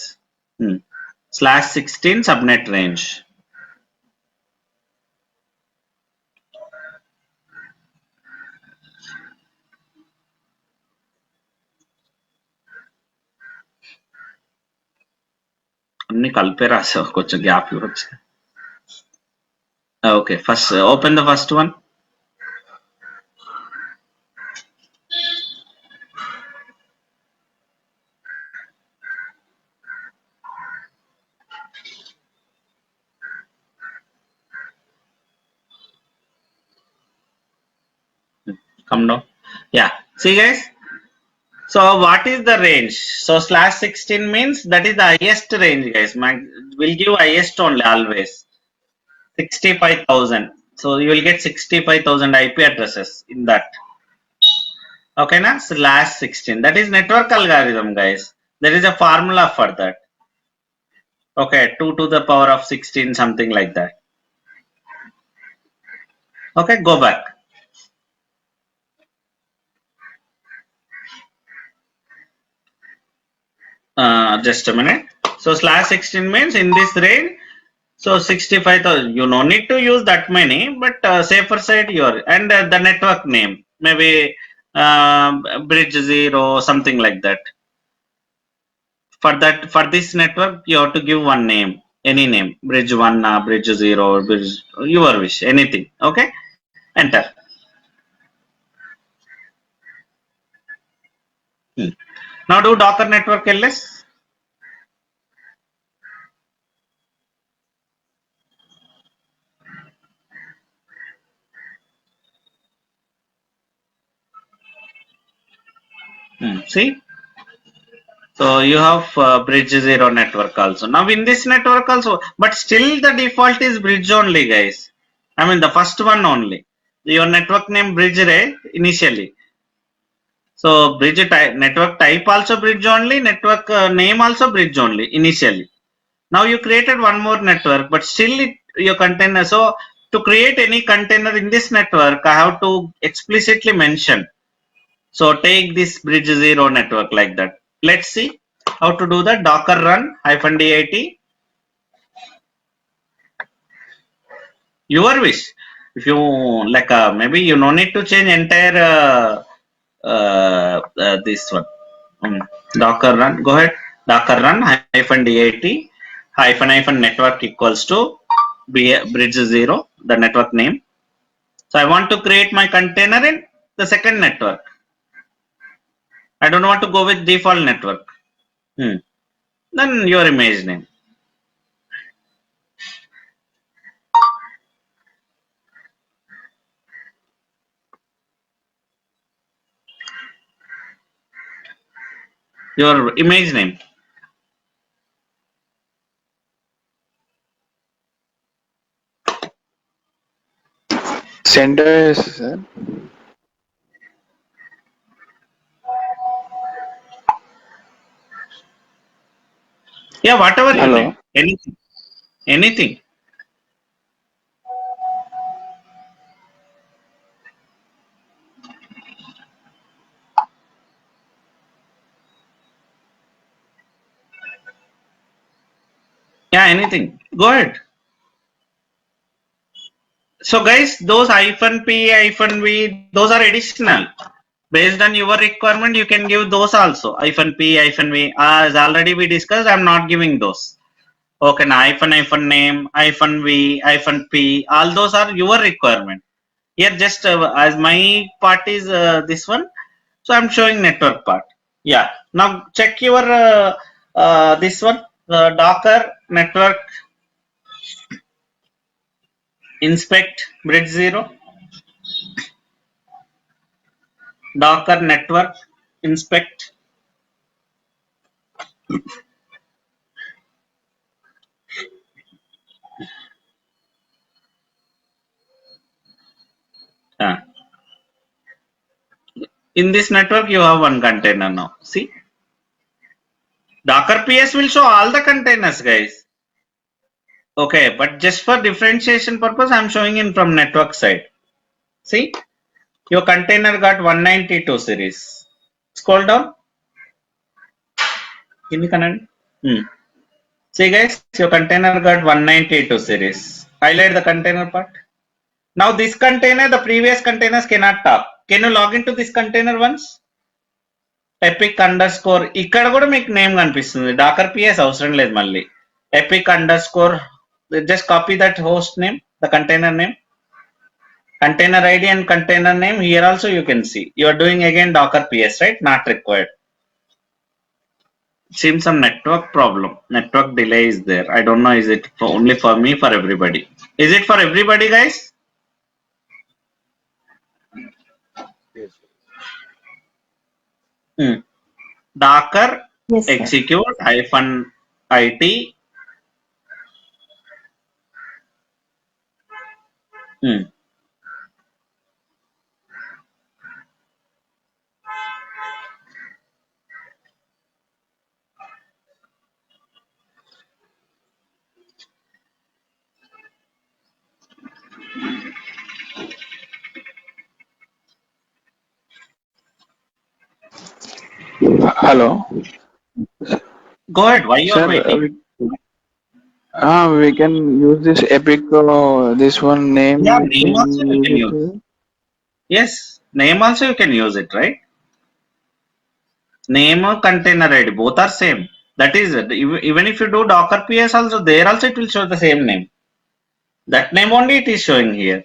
Slash 16 subnet range. అన్ని కలిపే రాసావు కొంచెం gap ఇవ్వచ్చు. Okay, first open the first one. Come down. Yeah, see guys. So what is the range? So slash 16 means that is the highest range, guys. Will give highest only always 65,000. So you will get 65,000 IP addresses in that. Okay, na slash 16. That is network algorithm, guys. There is a formula for that. Okay, 2 to the power of 16, something like that. Okay, go back. Just a minute. So slash 16 means in this range. So 65,000. You no need to use that many, but safer side your and the network name maybe bridge 0 something like that. For that for this network you have to give one name, any name, bridge 1, bridge 0, bridge your wish, anything. Okay, enter. Now do Docker network ls. See, so you have bridge 0 network also. Now in this network also, but still the default is bridge only, guys. I mean the first one only. Your network name bridge array initially. So bridge type, network type also bridge only, network name also bridge only initially. Now you created one more network, but still your container. So to create any container in this network, I have to explicitly mention. So take this bridge 0 network like that. Let's see how to do that. Docker run -dit. Your wish. If you like, maybe you no need to change entire this one. Docker run. Go ahead. Docker run -dit network equals to bridge 0, the network name. So I want to create my container in the second network. I don't want to go with default network. Then your image name. Your image name. Center, sir. Yeah, whatever you Hello. name. Anything. Anything. Yeah, anything. Go ahead. So guys, those -p, -v, those are additional. Based on your requirement, you can give those also. -p, -v. As already we discussed, I'm not giving those. Okay, now -name, -v, -p, all those are your requirement. Here just as my part is this one, so I'm showing network part. Yeah. Now check your this one, Docker network inspect bridge 0, Docker network inspect. Uh, in this network, you have one container now. See, Docker PS will show all the containers, guys. Okay, but just for differentiation purpose, I'm showing in from network side. See, your container got 192 series. Scroll down. Give me connect. See, guys, your container got 192 series. Highlight the container part. Now, this container, the previous containers cannot talk. Can you log into this container once? Epic underscore ఇక్కడ కూడా మీకు name కనిపిస్తుంది Dakar PS అవసరం లేదు మళ్ళీ epic under score just copy that host name, the container name, container id and container name. Here also you can see you are doing again docker ps, right? Not required. Seems some network problem, network delay is there. I don't know, is it only for me, for everybody? Is it for everybody, guys? Yes. Docker Yes, sir. execute -it. Hello. Go ahead, why you are Sir, waiting? we can use this epic, this one name, Yeah, we name also can you use can it. use. Yes, name also you can use it, right? Name or container ID, both are same. That is it. Even if you do Docker PS also, there also it will show the same name. That name only it is showing here.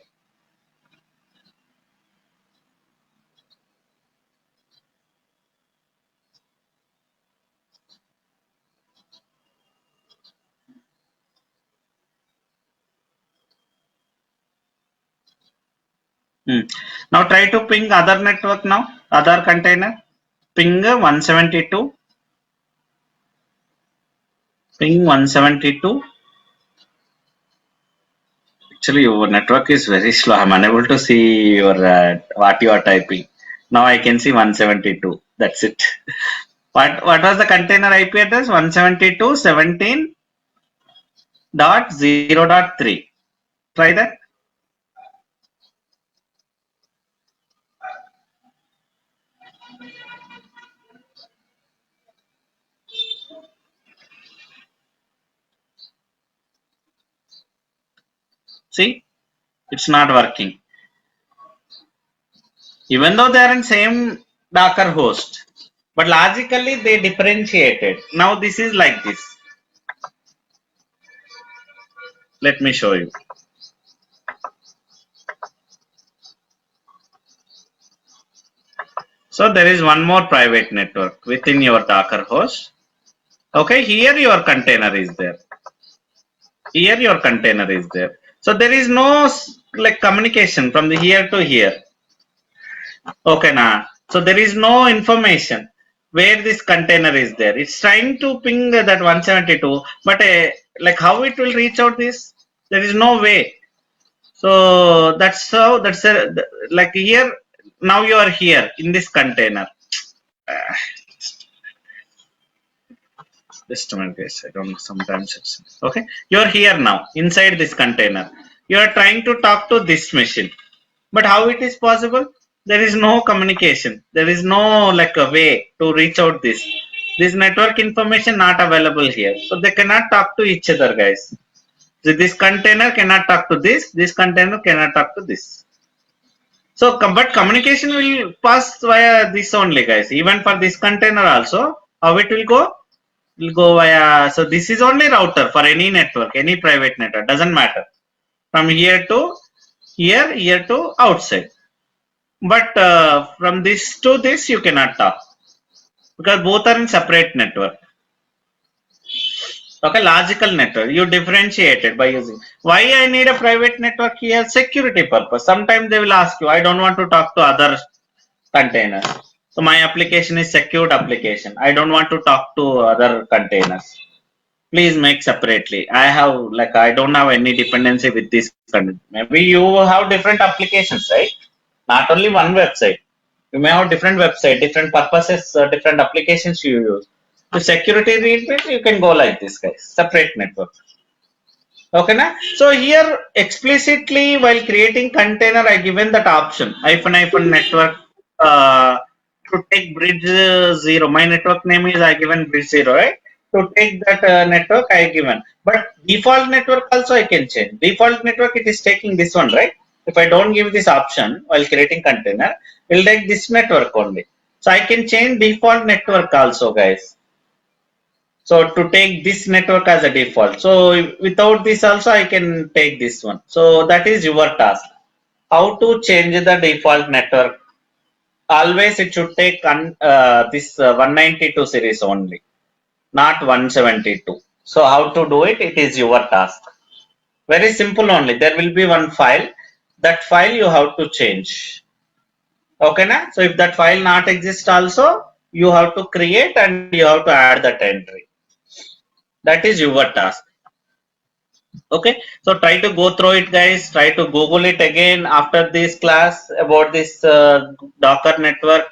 Now try to ping other network now, other container. Ping 172. Ping 172. Actually, your network is very slow. I'm unable to see your what you are typing. Now I can see 172. That's it. What was the container IP address? 172.17.0.3. Try that. See, it's not working. Even though they are in same Docker host, but logically they differentiated. Now this is like this. Let me show you. So there is one more private network within your Docker host. Okay, here your container is there. Here your container is there. So there is no like communication from the here to here. Okay, now. So there is no information where this container is there. It's trying to ping that 172, but like how it will reach out this? There is no way. So that's how, like here, now you are here in this container. Just a minute, guys. I don't know. Sometimes it's okay. You are here now inside this container. You are trying to talk to this machine, but how it is possible? There is no communication. There is no like a way to reach out this network information not available here. So they cannot talk to each other, guys. So this container cannot talk to this. This container cannot talk to this. So, but communication will pass via this only, guys. Even for this container also, how it will go? Will go via. So this is only router for any network, any private network. Doesn't matter. From here to here, here to outside. But from this to this, you cannot talk because both are in separate network. Okay, logical network. You differentiate it by using. Why I need a private network here? Security purpose. Sometimes they will ask you. I don't want to talk to other containers. So my application is secured application. I don't want to talk to other containers. Please make separately. I have like I don't have any dependency with this. Maybe you have different applications, right? Not only one website. You may have different website, different purposes, different applications you use. To security reason, you can go like this, guys. Separate network. Okay, na? So here explicitly while creating container, I given that option hyphen network to take bridge zero. My network name is I given bridge zero, right? To take that network I given, but default network also I can change. Default network it is taking this one, right? If I don't give this option while creating container, it will take this network only. So I can change default network also, guys. So to take this network as a default. So without this also I can take this one. So that is your task. How to change the default network? Always it should take this 192 series only, not 172. So how to do it? It is your task. Very simple only. There will be one file. That file you have to change. Okay, na? So if that file not exist also, you have to create and you have to add that entry. That is your task. Okay, so try to go through it, guys. Try to Google it again after this class about this Docker network.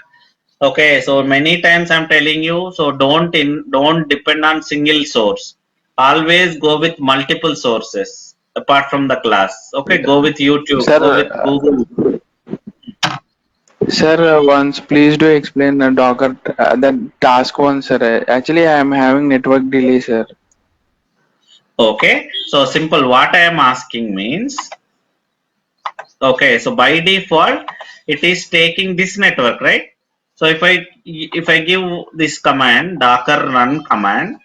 Okay, so many times I'm telling you, so don't depend on single source. Always go with multiple sources apart from the class. Okay, go with YouTube, Sir, go with Google. sir, once please do explain the Docker that task one, sir. Actually, I am having network delay, sir. Okay, so simple. What I am asking means, okay, so by default, it is taking this network, right? So if I give this command, docker run command,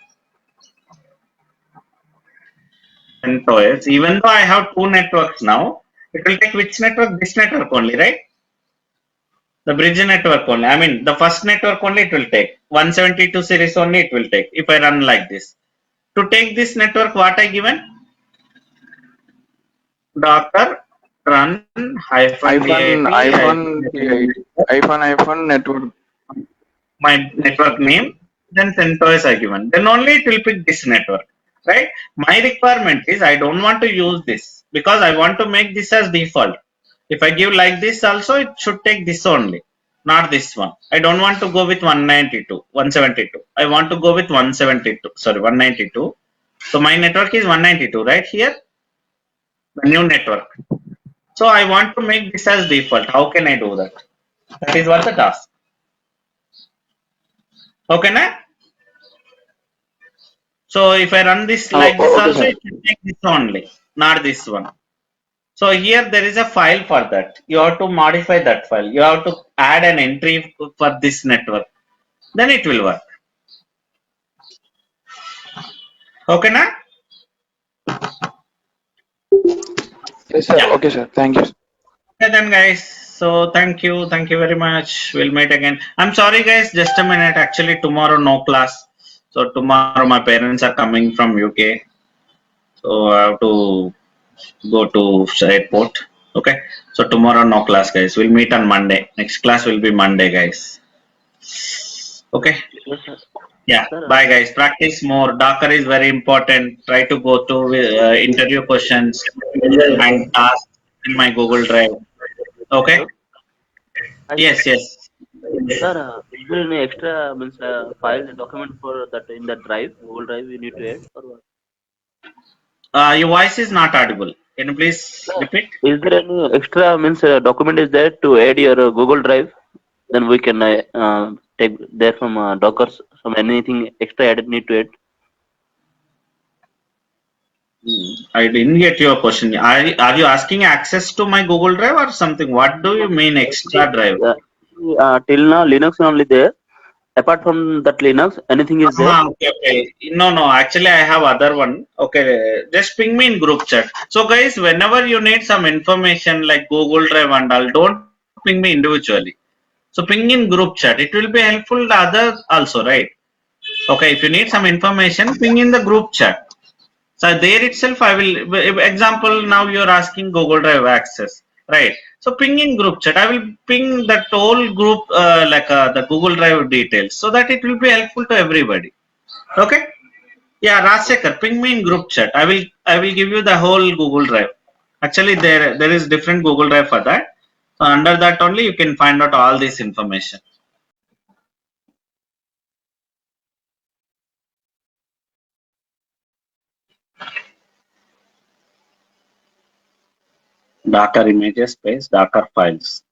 CentOS, even though I have two networks now, it will take which network? This network only, right? The bridge network only. I mean, the first network only it will take. 172 series only it will take. If I run like this. To take this network, what I given? Docker run hyphen iPhone, dat iPhone, iPhone network. my network name, then CentOS I given. Then only it will pick this network, right? My requirement is I don't want to use this because I want to make this as default. If I give like this also, it should take this only, not this one. I don't want to go with 192, 172. I want to go with 172, sorry, 192. So my network is 192, right here, the new network. So I want to make this as default. How can I do that? That is what the task. Okay, na? So if I run this Oh, like this okay, also, sir. it will take this only, not this one. So here there is a file for that. You have to modify that file. You have to add an entry for this network. Then it will work. Okay, na? Yes, sir. Yeah. Okay, sir. Thank you. Okay then, guys. So thank you. Thank you very much. We'll meet again. I'm sorry, guys. Just a minute. Actually, tomorrow no class. So tomorrow my parents are coming from UK. So I have to go to airport. Okay. So tomorrow no class, guys. We'll meet on Monday. Next class will be Monday, guys. Okay. Yes, sir. Yeah. Sir, Bye, guys. Practice more. Docker is very important. Try to go to interview questions and tasks. in my Google Drive. Okay. Hello? Hi, sir. Yes, yes. Sir, is there any extra means file document for that in the drive, Google Drive we need to add or what? Your voice is not audible. Can you please Sir, repeat? is there any extra means document is there to add your Google Drive? Then we can take there from Dockers, some anything extra added need to add. I didn't get your question. Are you asking access to my Google Drive or something? What do you No, mean actually, extra drive? till now Linux only there. Apart from that Linux, anything is there? Okay, okay. No, no. Actually, I have other one. Okay, just ping me in group chat. So, guys, whenever you need some information like Google Drive and all, don't ping me individually. So, ping in group chat. It will be helpful to others also, right? Okay, if you need some information, ping in the group chat. So there itself, I will example. Now you are asking Google Drive access, right? So ping in group chat. I will ping that whole group the Google Drive details, so that it will be helpful to everybody. Okay? Yeah, Rajsekhar, ping me in group chat. I will give you the whole Google Drive. Actually, there is different Google Drive for that. So under that only you can find out all this information. Docker images space Docker files.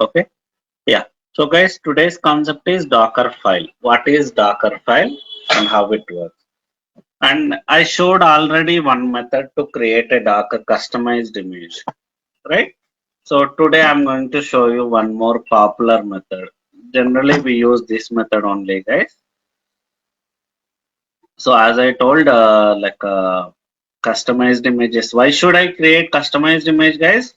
Okay. Yeah. So guys, today's concept is Dockerfile. What is Dockerfile and how it works? And I showed already one method to create a Docker customized image, right? So today I'm going to show you one more popular method. Generally, we use this method only, guys. So as I told, customized images. Why should I create customized image, guys?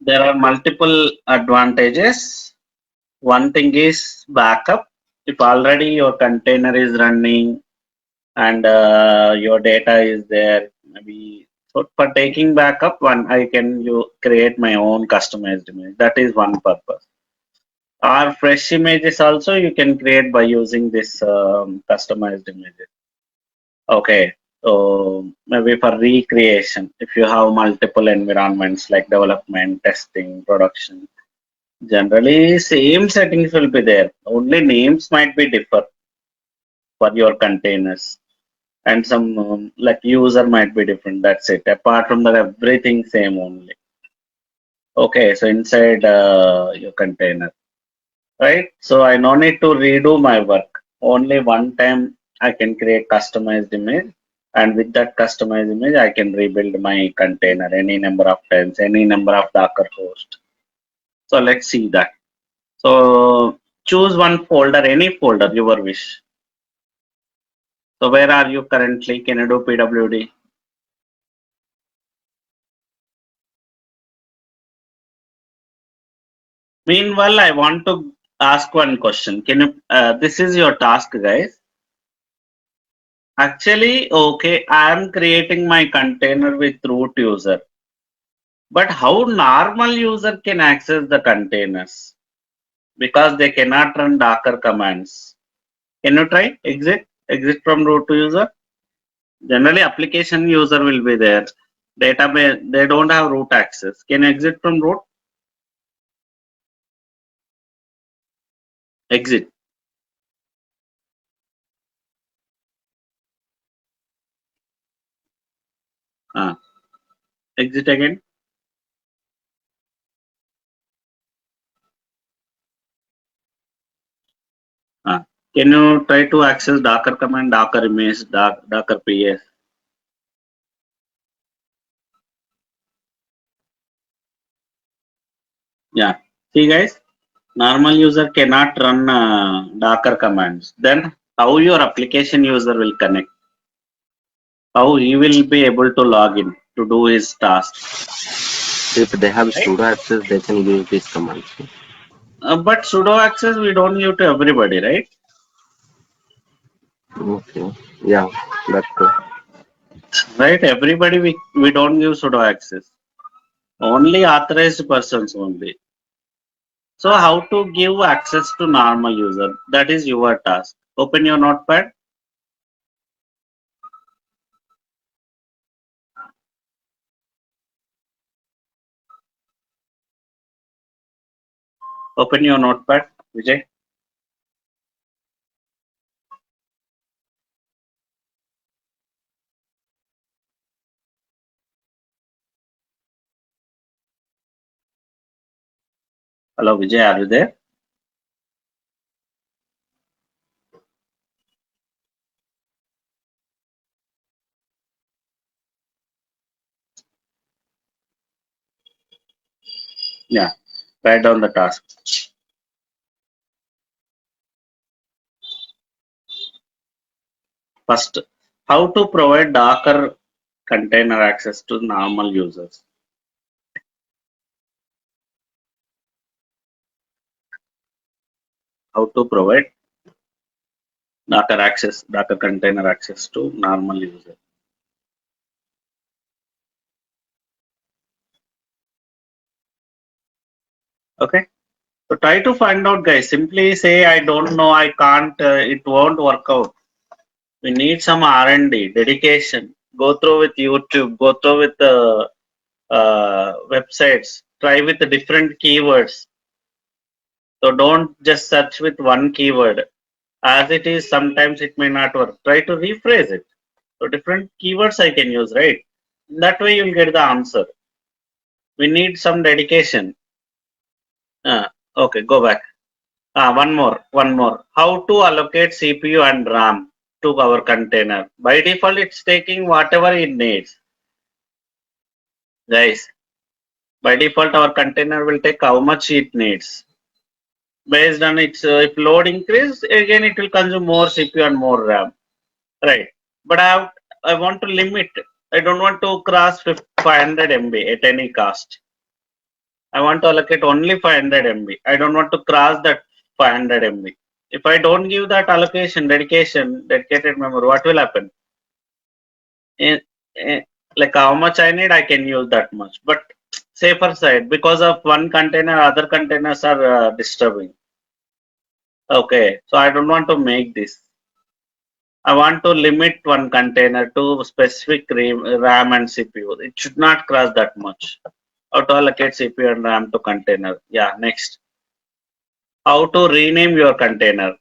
There are multiple advantages. One thing is backup. If already your container is running and your data is there, maybe so for taking backup, one I can you create my own customized image. That is one purpose. Or fresh images also you can create by using this customized images. Okay. So maybe for recreation, if you have multiple environments like development, testing, production, generally, same settings will be there. Only names might be differ for your containers, and some like user might be different. That's it. Apart from that, everything same only. Okay, so inside your container, right? So I no need to redo my work. Only one time I can create customized image, and with that customized image, I can rebuild my container any number of times, any number of Docker host. So let's see that. So choose one folder, any folder, your wish. So where are you currently? Can you do PWD? Meanwhile, I want to ask one question. Can you? This is your task, guys. Actually, okay, I am creating my container with root user. But how normal user can access the containers? Because they cannot run Docker commands. Can you try exit? Exit from root user. Generally, application user will be there. Database, they don't have root access. Can you exit from root? Exit. Ah, exit again. Ah. Can you try to access Docker command, Docker image, Docker PS? Yeah. See guys, normal user cannot run Docker commands. Then how your application user will connect? How he will be able to log in to do his task, If they have right? sudo access, they can use these commands. But sudo access we don't give to everybody, right? Okay. Yeah, that's good. Right? Everybody we don't give sudo access. Only authorized persons only. So how to give access to normal user? That is your task. Open your notepad. Open your notepad, Vijay. Hello, Vijay, are you there? Yeah. Write down the task. First, how to provide Docker container access to normal users. How to provide Docker container access to normal user. Okay. So try to find out, guys. Simply say, I don't know, I can't, it won't work out. We need some R&D, dedication. Go through with YouTube, go through with websites, try with the different keywords. So don't just search with one keyword. As it is, sometimes it may not work. Try to rephrase it. So different keywords I can use, right? That way you'll get the answer. We need some dedication. Okay, go back. One more. How to allocate CPU and RAM to our container? By default, it's taking whatever it needs. Guys, by default, our container will take how much it needs. Based on its, if load increase, again it will consume more CPU and more RAM. Right. But I want to limit. I don't want to cross 500 MB at any cost. I want to allocate only 500 MB. I don't want to cross that 500 MB. If I don't give that allocation, dedicated memory, what will happen? In, like how much I need, I can use that much. But safer side, because of one container, other containers are disturbing. Okay, so I don't want to make this. I want to limit one container to specific RAM and CPU. It should not cross that much. How to allocate CPU and RAM to container? Yeah, next. How to rename your container?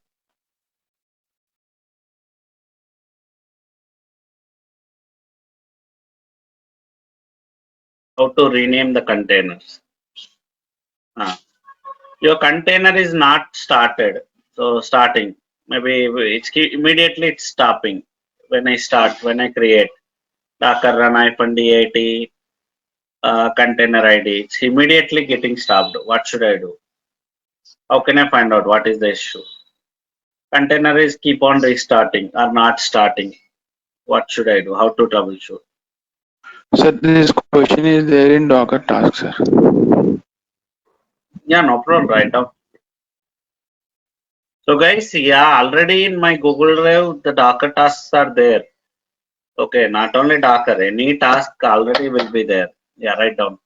How to rename the containers? Ah. Your container is not started. So starting, maybe immediately it's stopping. When I create Docker run -dat container ID, it's immediately getting stopped. What should I do? How can I find out what is the issue? Container is keep on restarting or not starting. What should I do? How to troubleshoot? Sir, this question is there in Docker task, sir. Yeah, no problem. Right now. So guys, yeah, already in my Google Drive, the Docker tasks are there. Okay, not only Docker, any task already will be there. Yeah, write down.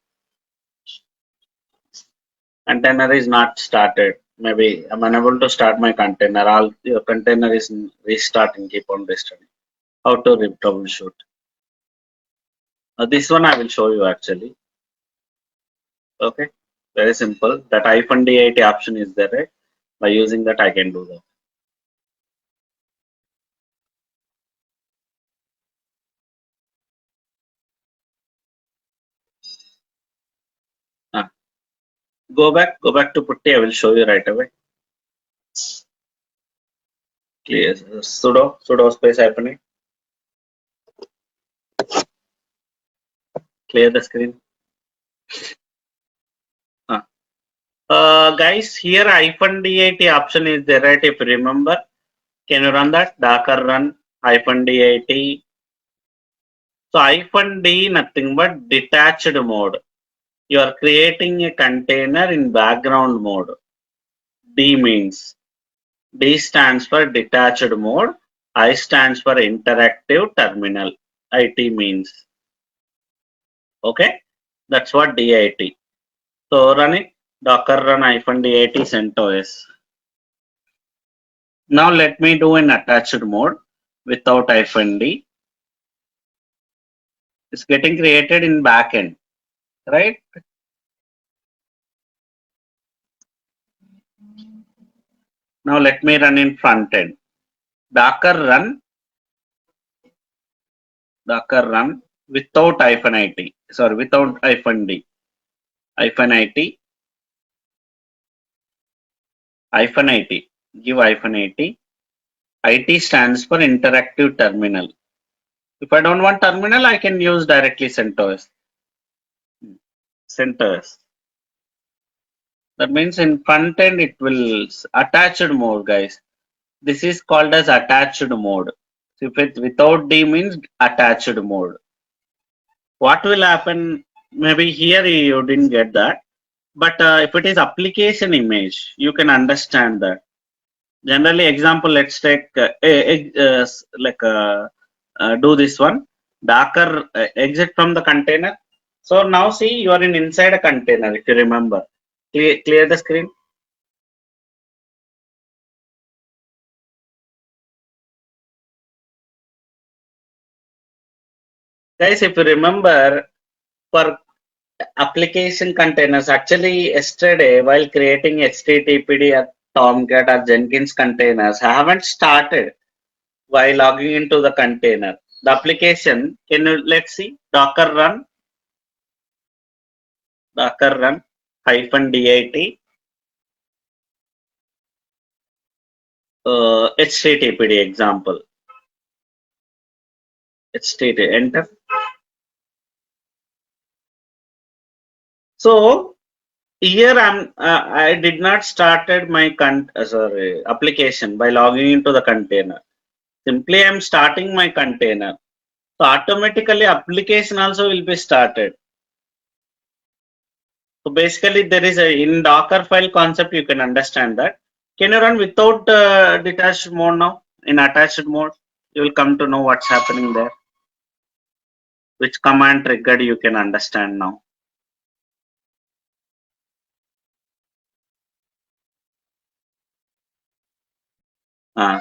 Container is not started. Maybe I'm unable to start my container. All your container is restarting, keep on restarting. How to troubleshoot? This one I will show you actually. Okay, very simple. That -dat option is there, right? By using that, I can do that. Ah, go back to Putty. I will show you right away. Clear. Sudo space happening. Clear the screen. Ah. Guys, here -dat option is there, right? If you remember, can you run that? Docker run -dat. So -d nothing but detached mode. You are creating a container in background mode. D means D stands for detached mode. I stands for interactive terminal. IT means. Okay, that's what DIT. So run it. Docker run -dat CentOS. Now let me do in attached mode without -d. It's getting created in backend, right? Now let me run in front end. Docker run without -it. Sorry, without -d. -it, -it. Give -it. IT stands for interactive terminal. If I don't want terminal, I can use directly CentOS. CentOS. That means in front end it will attached mode, guys. This is called as attached mode. So if it without D means attached mode. What will happen? Maybe here you didn't get that, but if it is application image, you can understand that. Generally, example, let's take do this one. Docker exit from the container. So now see you are in inside a container. If you remember, clear the screen. Guys, if you remember, for application containers, actually yesterday while creating HTTPD or Tomcat or Jenkins containers, I haven't started while logging into the container. The application, can you let's see, Docker run -dat HTTPD example. HTTP enter. So here I did not started my application by logging into the container. Simply I'm starting my container. So automatically application also will be started. So basically there is a in Dockerfile concept you can understand that. Can you run without detached mode now? In attached mode, you will come to know what's happening there. Which command triggered you can understand now.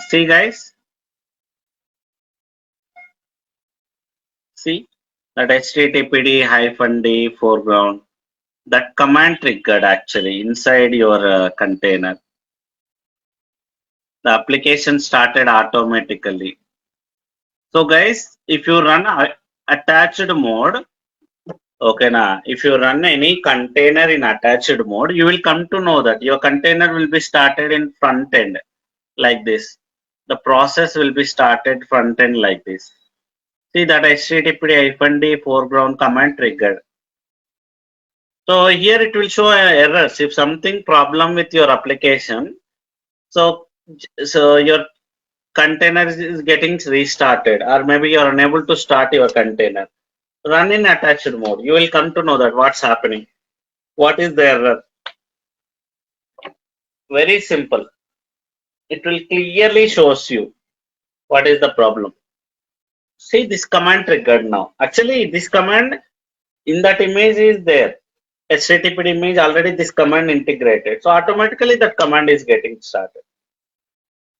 See guys, see that HTTPD-D foreground. That command triggered actually inside your container. The application started automatically. So guys, if you run attached mode, okay na, if you run any container in attached mode, you will come to know that your container will be started in front end like this. The process will be started front end like this. See that HTTPD-D foreground command triggered. So here it will show errors if something problem with your application. So your container is getting restarted, or maybe you are unable to start your container. Run in attached mode. You will come to know that what's happening. What is the error? Very simple. It will clearly shows you what is the problem. See this command triggered now. Actually, this command in that image is there. HTTP image already this command integrated. So automatically that command is getting started.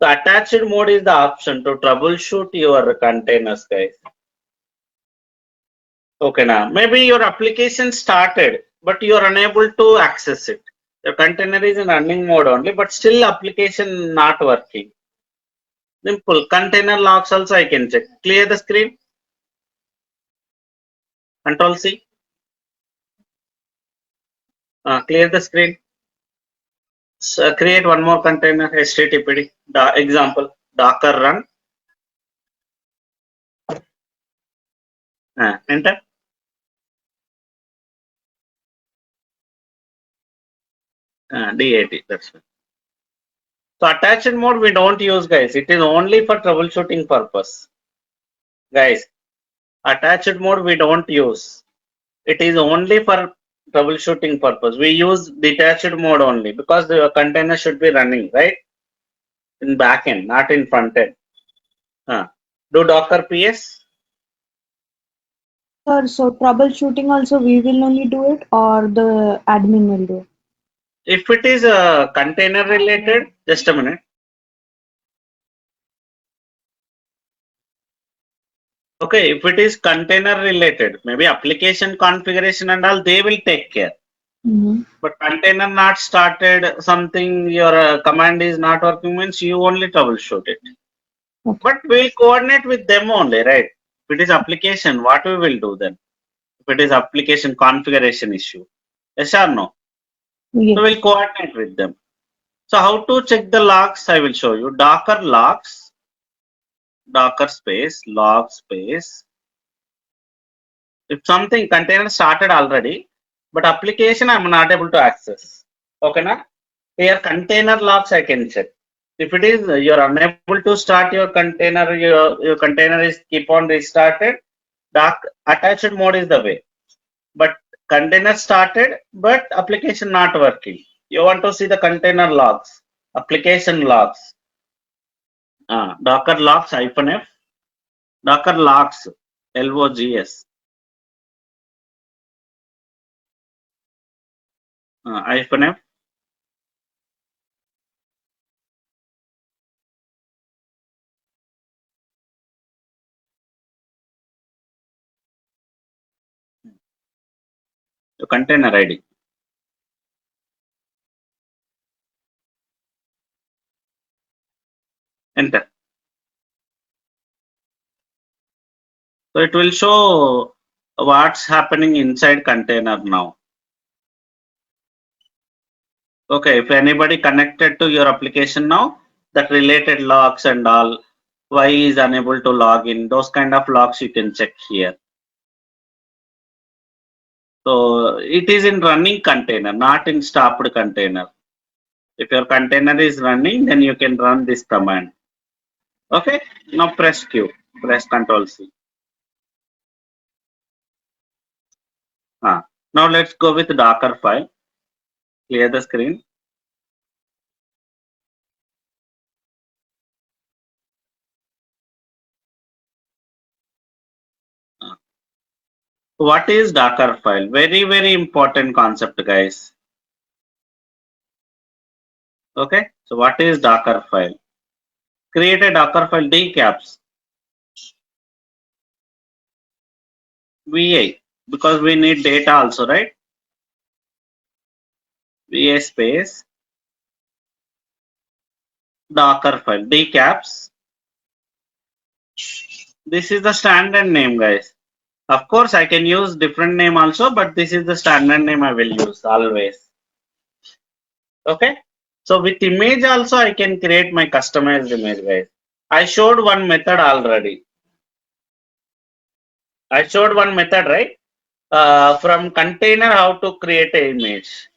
So attached mode is the option to troubleshoot your containers, guys. Okay, now maybe your application started, but you are unable to access it. Your container is in running mode only, but still application not working. Simple. Container logs also I can check. Clear the screen. Control C. Clear the screen. So, create one more container HTTPD. The example Docker run. Enter. DAT. That's it. So attached mode we don't use, guys. It is only for troubleshooting purpose. Guys, attached mode we don't use. It is only for troubleshooting purpose. We use detached mode only because the container should be running, right? In backend, not in front end. Do Docker PS? Sir, so troubleshooting also we will only do it or the admin will do it? if it is container related, just a minute. Okay, if it is container related, maybe application configuration and all, they will take care. But container not started, something your command is not working means you only troubleshoot it. Okay. But we'll coordinate with them only, right? If it is application, what we will do then? If it is application configuration issue, yes or no? Yes. So we'll coordinate with them. So how to check the logs? I will show you. Docker logs, Docker space, log space. If something container started already, but application I'm not able to access. Okay, na? Here container logs I can check. If it is you're unable to start your container, your container is keep on restarted. Doc attached mode is the way. But container started, but application not working. You want to see the container logs, application logs. Docker logs -f, Docker logs, LOGS, -f, the container ID. Enter. So it will show what's happening inside container now. Okay, if anybody connected to your application now, that related logs and all, why is unable to log in, those kind of logs you can check here. So it is in running container, not in stopped container. If your container is running, then you can run this command. Okay, now press Q, press Ctrl C. Now let's go with Dockerfile. Clear the screen. What is Dockerfile? Very, very important concept, guys. Okay, so what is Dockerfile? Create a Dockerfile decaps VA because we need data also, right? VA space Dockerfile decaps. This is the standard name, guys. Of course, I can use different name also, but this is the standard name I will use always. Okay. So with image also, I can create my customized image, guys. I showed one method already. I showed one method, right? From container, how to create an image.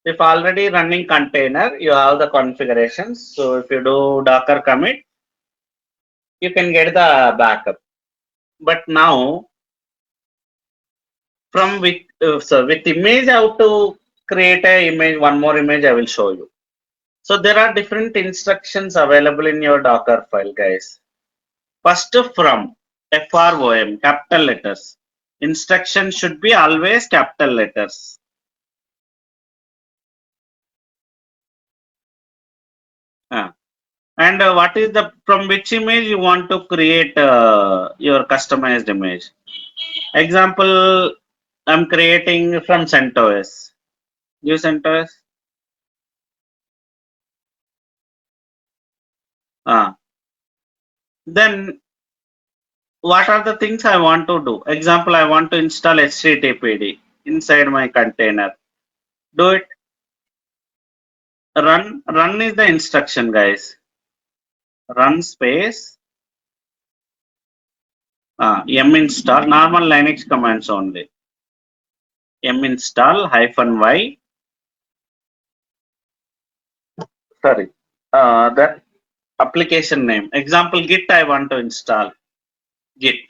If already running container, you have the configurations. So if you do Docker commit, you can get the backup. But now, from with image, how to create a image, one more image I will show you. So there are different instructions available in your Docker file, guys. First from FROM, capital letters. Instruction should be always capital letters. And what is the from which image you want to create your customized image? Example, I'm creating from CentOS. Use CentOS. Then what are the things I want to do? Example, I want to install HTTPD inside my container. Do it. Run is the instruction, guys. Run space m install, normal Linux commands only. M install -y. Sorry, that application name. Example, Git I want to install. Git.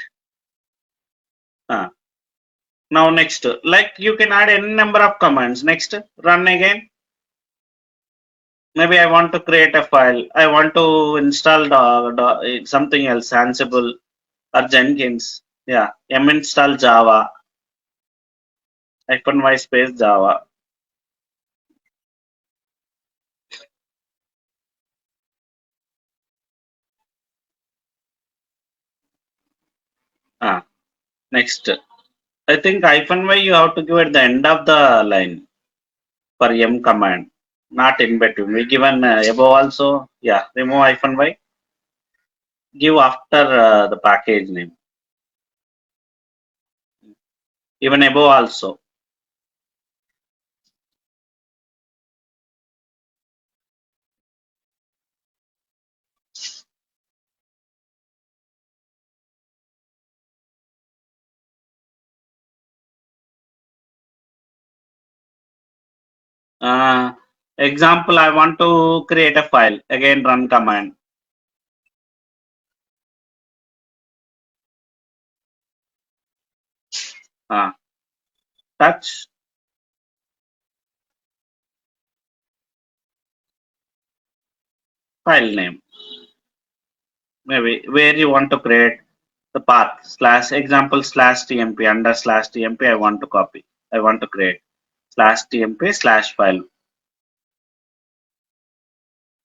Now next, like you can add any number of commands. Next, run again. Maybe I want to create a file. I want to install something else, Ansible or Jenkins. Yeah, m install Java -y space Java. Next, I think -y you have to give at the end of the line for m command, not in between. We given above also. Yeah, remove -y. Give after the package name. Even above also. Example, I want to create a file. Again, run command. Touch. File name. Maybe where you want to create the path /example /tmp under /tmp. I want to copy. I want to create /tmp/file.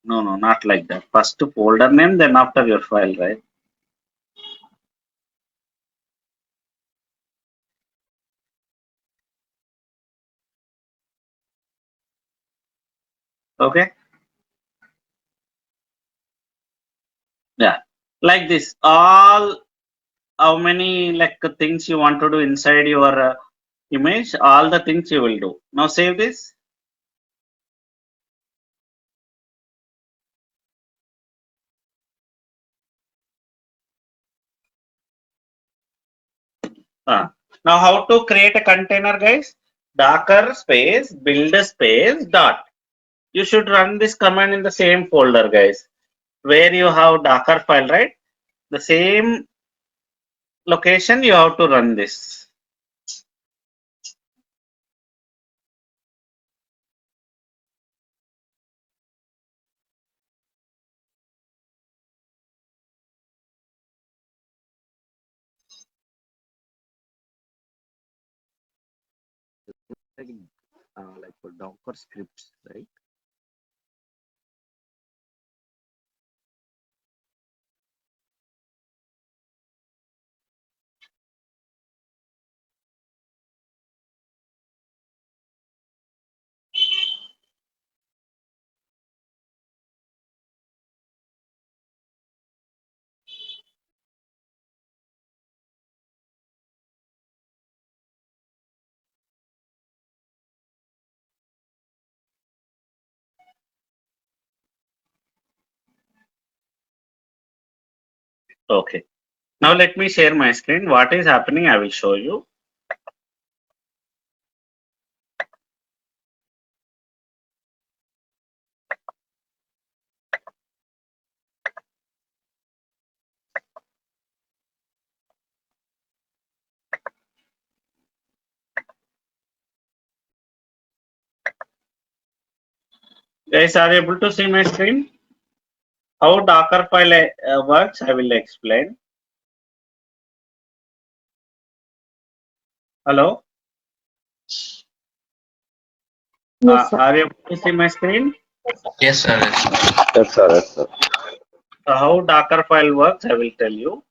No, not like that. First folder name, then after your file, right? Okay. Yeah. Like this. All how many like things you want to do inside your image, all the things you will do. Now save this. Now how to create a container, guys? Docker space build space dot. You should run this command in the same folder, guys, where you have Dockerfile, right? The same location you have to run this. Like for Docker scripts, right? Okay. Now let me share my screen. What is happening? I will show you. Guys, are you able to see my screen? How Dockerfile works, I will explain. Hello? Yes, sir. Are you able to see my screen? Yes, sir. Yes, sir. Yes, sir. Yes, sir. How Dockerfile works, I will tell you.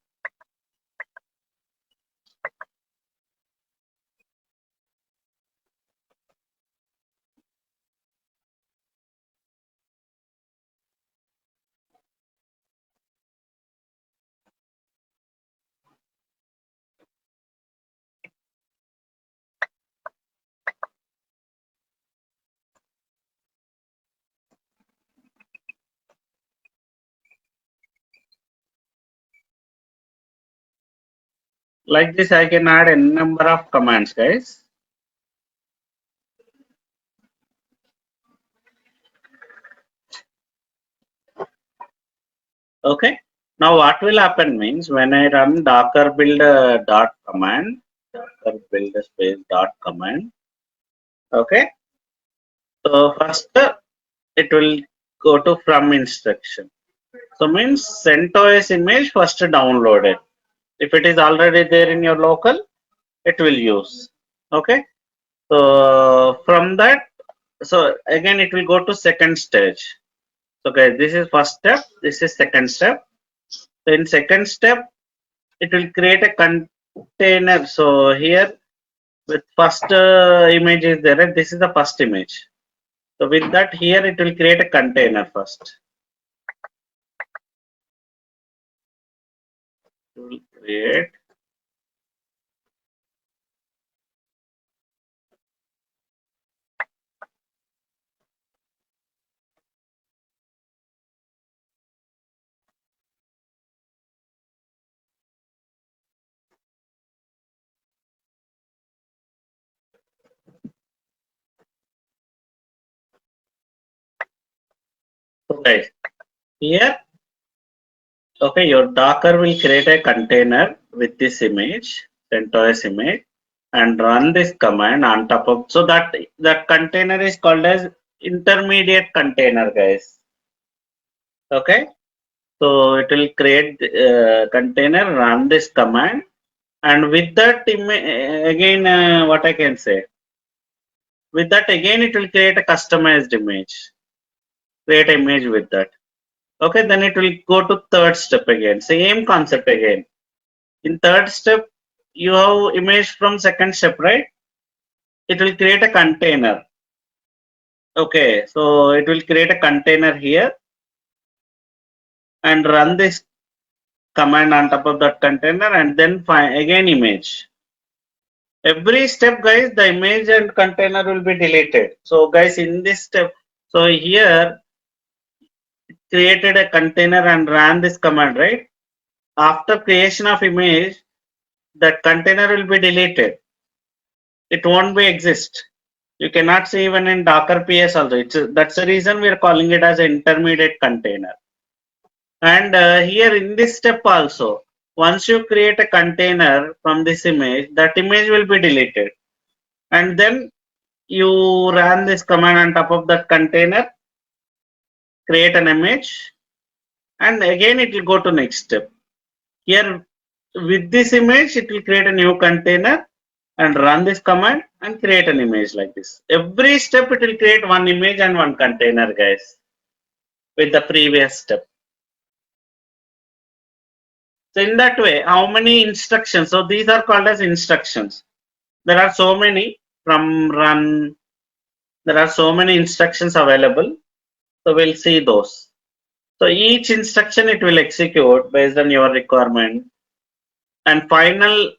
Like this, I can add a number of commands, guys. Okay. Now, what will happen means when I run docker build dot command, docker build space dot command. Okay. So first, it will go to from instruction. So means CentOS image first downloaded. If it is already there in your local, it will use. Okay. So from that, so again it will go to second stage. So guys, this is first step. This is second step. So in second step, it will create a container. So here with first image is there, right? This is the first image. So with that here it will create a container first. It will create. So guys, here, okay, your Docker will create a container with this image, CentOS image, and run this command on top of. So that container is called as intermediate container, guys. Okay, so it will create container, run this command, and with that again, what I can say. With that again, it will create a customized image. Create image with that. Okay, then it will go to third step again. Same concept again. In third step, you have image from second step, right? It will create a container. Okay, so it will create a container here and run this command on top of that container and then find again image. Every step, guys, the image and container will be deleted. So guys, in this step, so here created a container and ran this command, right? After creation of image, that container will be deleted. It won't be exist. You cannot see even in Docker PS also. That's the reason we are calling it as an intermediate container. And here in this step also, once you create a container from this image, that image will be deleted. And then you run this command on top of that container, create an image, and again it will go to next step. Here with this image, it will create a new container and run this command and create an image like this. Every step it will create one image and one container, guys, with the previous step. So in that way, how many instructions? So these are called as instructions. There are so many from run. There are so many instructions available. So we'll see those. So each instruction it will execute based on your requirement. And final,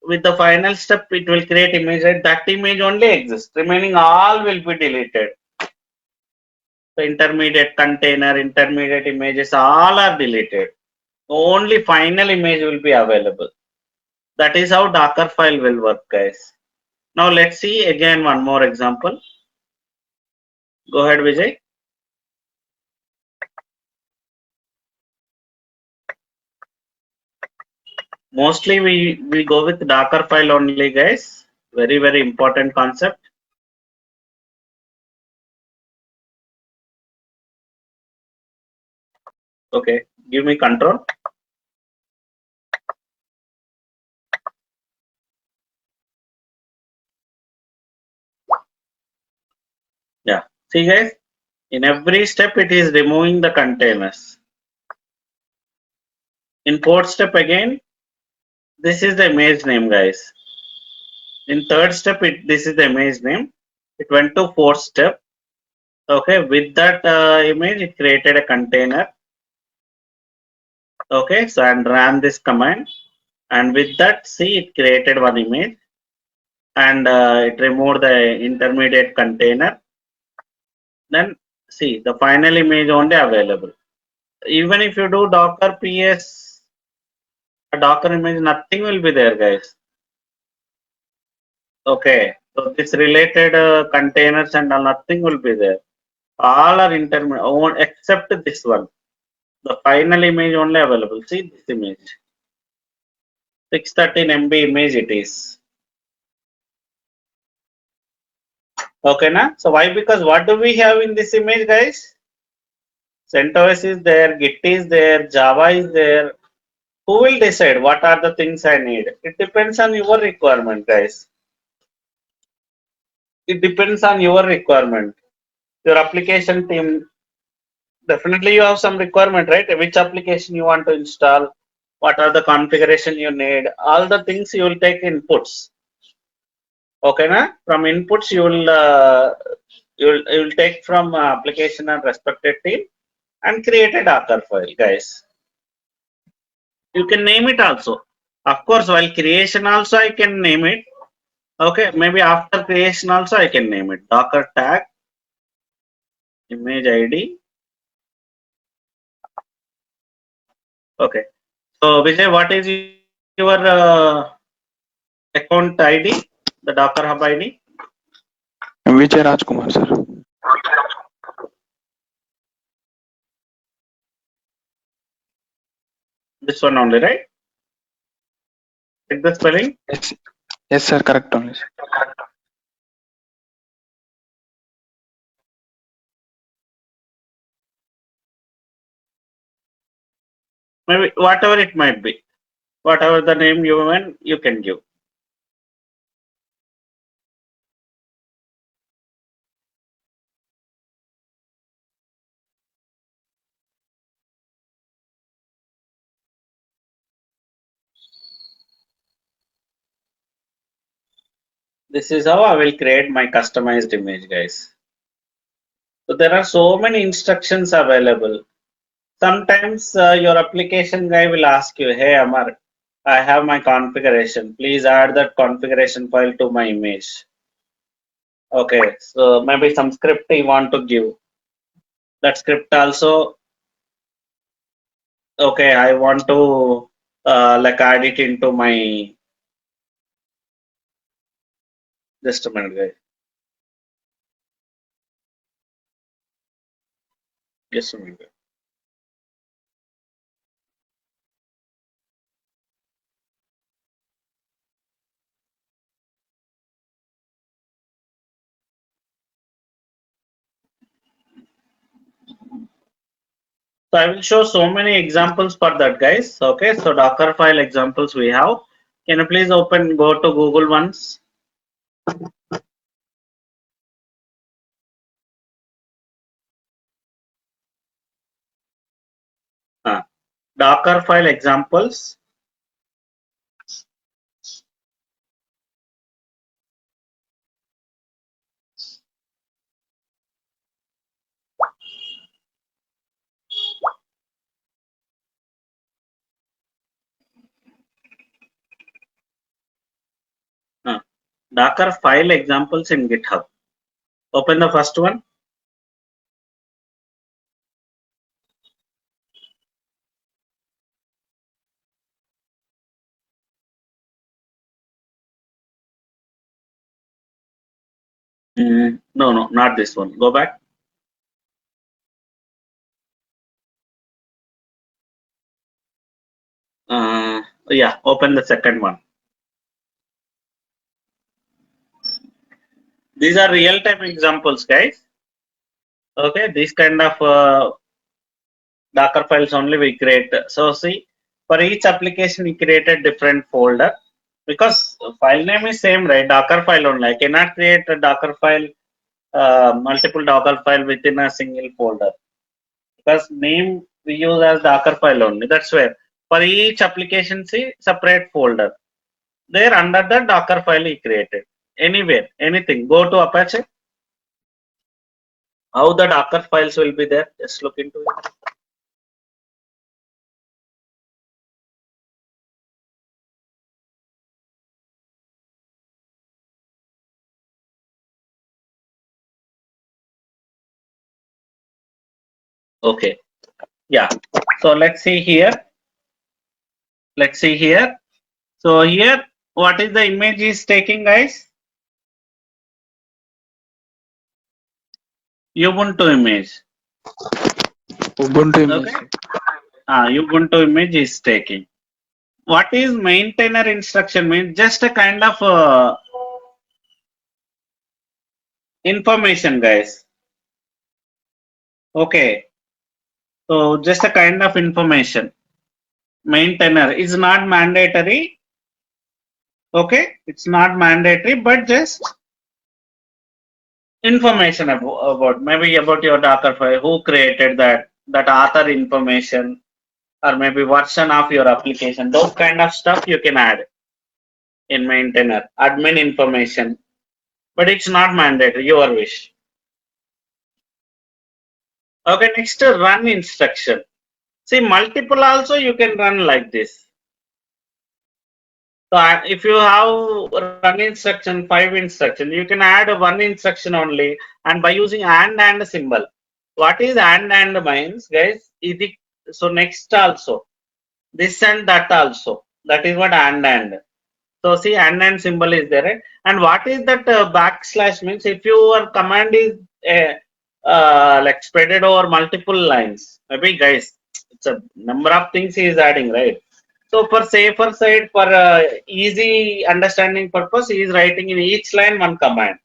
with the final step, it will create image. Right? That image only exists. Remaining all will be deleted. The intermediate container, intermediate images, all are deleted. Only final image will be available. That is how Dockerfile will work, guys. Now let's see again one more example. Go ahead, Vijay. Mostly we go with Dockerfile only, guys. Very important concept. Okay, give me control. Yeah. See, guys, in every step it is removing the containers. In fourth step again, this is the image name, guys. In third step, this is the image name. It went to fourth step. Okay, with that image, it created a container. Okay, so and ran this command, and with that, see, it created one image, and it removed the intermediate container. Then see the final image only available. Even if you do Docker PS, a Docker image, nothing will be there, guys. Okay, so this related containers and all, nothing will be there. All are intermediate except this one. The final image only available. See this image. 613 MB image it is. Okay, na? So why? Because what do we have in this image, guys? CentOS is there, Git is there, Java is there. Who will decide what are the things I need? It depends on your requirement, guys. It depends on your requirement. Your application team, definitely you have some requirement, right? Which application you want to install, what are the configuration you need, all the things you will take inputs. Okay, na? From inputs you will take from application and respected team and create a Docker file, guys. You can name it also. Of course, while creation also I can name it. Okay, maybe after creation also I can name it. Docker tag, image ID. Okay. So Vijay, what is your account ID? The Docker Hub ID? Vijay Rajkumar, sir. This one only, right? Take the spelling. Yes, yes, sir. Correct only. Sir. Maybe whatever it might be. Whatever the name you want, you can give. This is how I will create my customized image, guys. So there are so many instructions available. Sometimes your application guy will ask you, hey Amar, I have my configuration. Please add that configuration file to my image. Okay, so maybe some script you want to give. That script also, okay, I want to like add it into my, just a minute, guys. Just a minute. So I will show so many examples for that, guys. Okay, so Dockerfile examples we have. Can you please go to Google once? Dockerfile examples. Dockerfile examples in GitHub. Open the first one. No, not this one. Go back. Yeah, open the second one. These are real-time examples, guys. Okay, these kind of Docker files only we create. So see, for each application we created different folder because file name is same, right? Docker file only. I cannot create a Docker file, multiple Docker file within a single folder because name we use as Docker file only. That's where for each application see separate folder. There under the Docker file we created. Anywhere, anything. Go to Apache. How the Docker files will be there? Just look into it. Okay. Yeah. So let's see here. Let's see here. So here, what is the image is taking, guys? Ubuntu image. Ubuntu image. Okay. Ubuntu image is taking. What is maintainer instruction means? Just a kind of information, guys. Okay. So just a kind of information. Maintainer is not mandatory. Okay. It's not mandatory, but just information about maybe about your Docker file, who created that author information. or maybe version of your application. Those kind of stuff you can add in maintainer, admin information, but it's not mandatory, your wish. Okay, next run instruction. See, multiple also you can run like this. So if you have run instruction, 5 instruction, you can add one instruction only, and by using and symbol. What is and means, guys? So next also, this and that also. That is what and. So see, and symbol is there, right? And what is that backslash means? If your command is like spreaded over multiple lines, maybe guys, it's a number of things he is adding, right? So for safer side, for easy understanding purpose, he is writing in each line one command.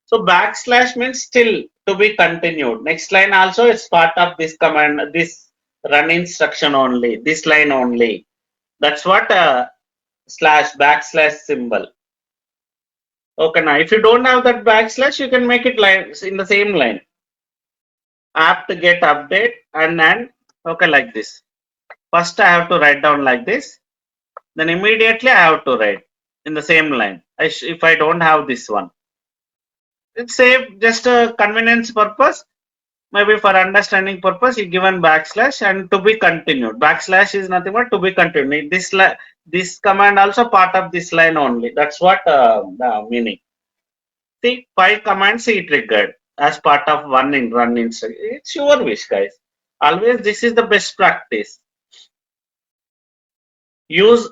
So backslash means still to be continued. Next line also is part of this command, this run instruction only, this line only. That's what slash backslash symbol. Okay, now if you don't have that backslash, you can make it lines in the same line. Apt get update and then okay like this. First I have to write down like this. Then immediately I have to write in the same line. If I don't have this one, it's safe, just a convenience purpose. Maybe for understanding purpose, you given backslash and to be continued. Backslash is nothing but to be continued. This command also part of this line only. That's what the meaning. See, 5 commands he triggered as part of one in run instruction. It's your wish, guys. Always this is the best practice. Use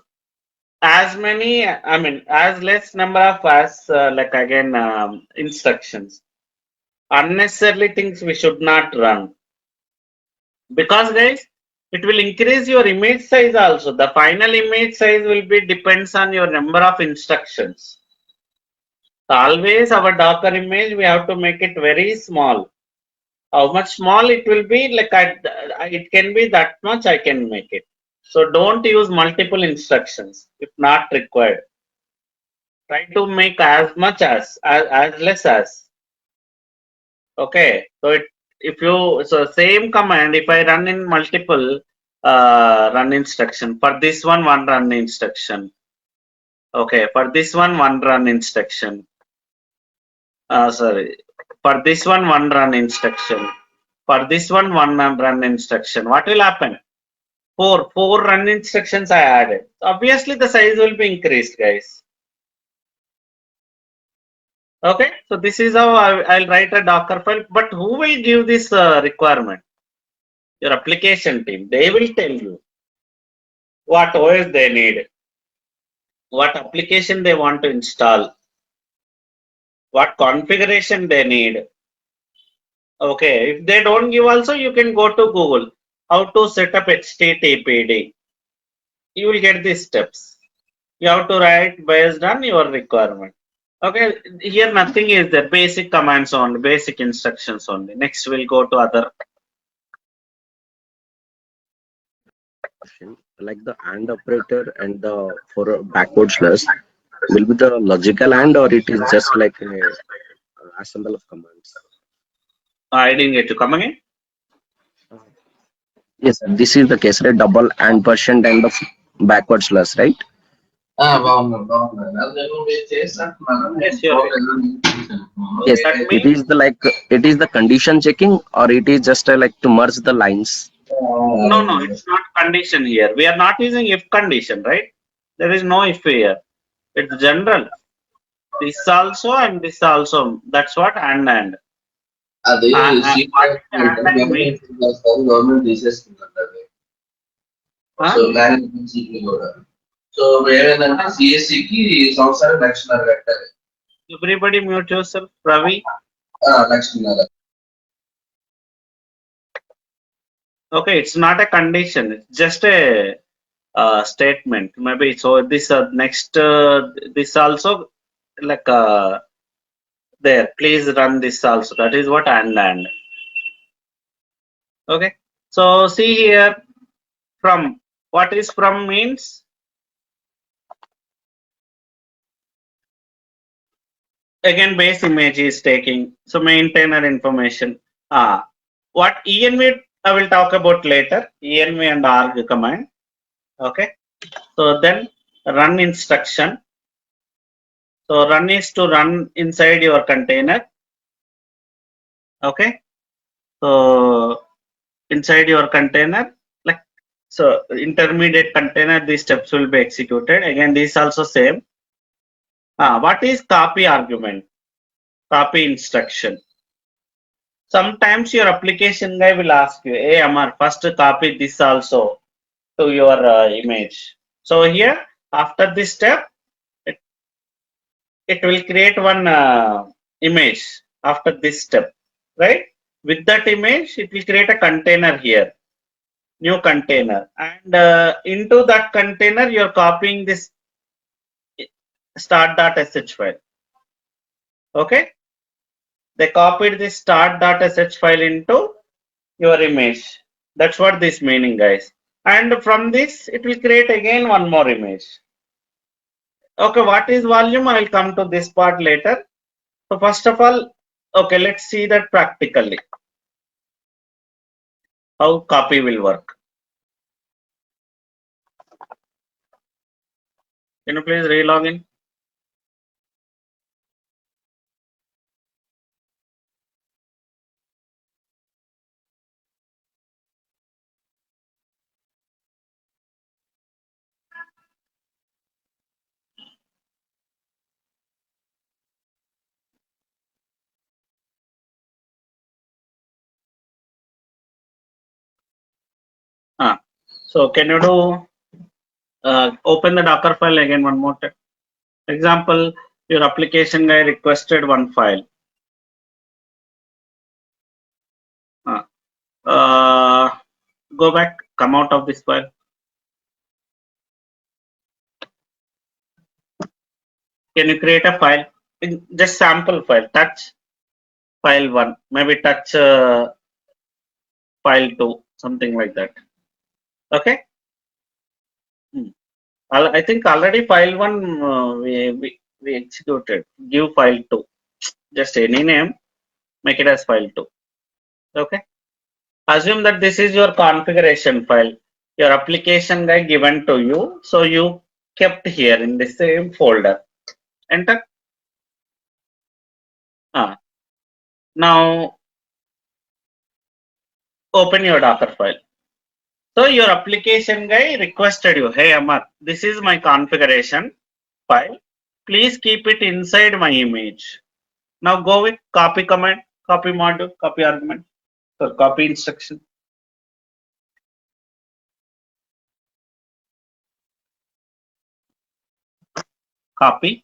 as many, I mean, as less number of as like again instructions. Unnecessarily things we should not run. Because guys, it will increase your image size also. The final image size will be depends on your number of instructions. So always our Docker image, we have to make it very small. How much small it will be, like it can be that much I can make it. So don't use multiple instructions if not required. Try to make as much as less as. Okay, so if you, so same command, if I run in multiple run instruction, for this one run instruction. Okay, for this one run instruction. Sorry, for this one run instruction. For this one run instruction. What will happen? Four run instructions I added. Obviously, the size will be increased, guys. Okay, so this is how I'll write a Docker file. But who will give this requirement? Your application team. They will tell you what OS they need, what application they want to install, what configuration they need. Okay, if they don't give also, you can go to Google. How to set up HTTPD. You will get these steps. You have to write based on your requirement. Okay, here nothing is there. Basic commands only, basic instructions only. Next, we'll go to other. Like the AND operator and the for a backward slash will be the logical AND, or it is just like a assemble of commands? I didn't get to come again. Yes, sir. This is the case, right? Double and percent and the backward slash, right? Yes, sure. Yes, That it means is the like it is the condition checking, or it is just like to merge the lines. no, it's not condition here. We are not using if condition, right? There is no if here. It's general. This also and this also. That's what and. అది What and means? Government తీసేస్తుందండి అది. So management సీట్లు కూడా. So ఏమైందంటే సిఎస్సికి సంవత్సరానికి 1,00,000 కట్టాలి. Everybody mute yourself, Ravi. 1,00,000. Okay, it's not a condition. It's just a statement. Maybe so. This next this also like there. Please run this also. That is what and. Okay. So see here from. What is from means? Again, base image is taking. So maintainer information. What env I will talk about later. Env and arg command. Okay. So then run instruction. So run is to run inside your container. Okay. So inside your container, like so intermediate container, these steps will be executed. Again, this also same. What is copy argument? Copy instruction. Sometimes your application guy will ask you, hey Amar, first copy this also to your image. So here, after this step, it, it will create one image after this step, right? With that image, it will create a container here, new container, and into that container, you're copying this start.sh file. Okay, they copied this start.sh file into your image. That's what this meaning, guys. And from this, it will create again one more image. Okay, what is volume? I will come to this part later. So first of all, okay, let's see that practically, how copy will work. Can you please re-log in? So can you do open the Docker file again one more time? Example, your application guy requested one file. Uh, go back, come out of this file. Can you create a file? Just sample file, touch file 1, maybe touch file 2, something like that. Okay. I think already file 1 we executed. Give file 2. Just any name, make it as file 2. Okay. Assume that this is your configuration file. Your application guy given to you. So you kept here in the same folder. Enter. Now open your Docker file. So your application guy requested you, hey Amar, this is my configuration file. Please keep it inside my image. Now go with copy command, copy module, copy argument, so copy instruction. Copy.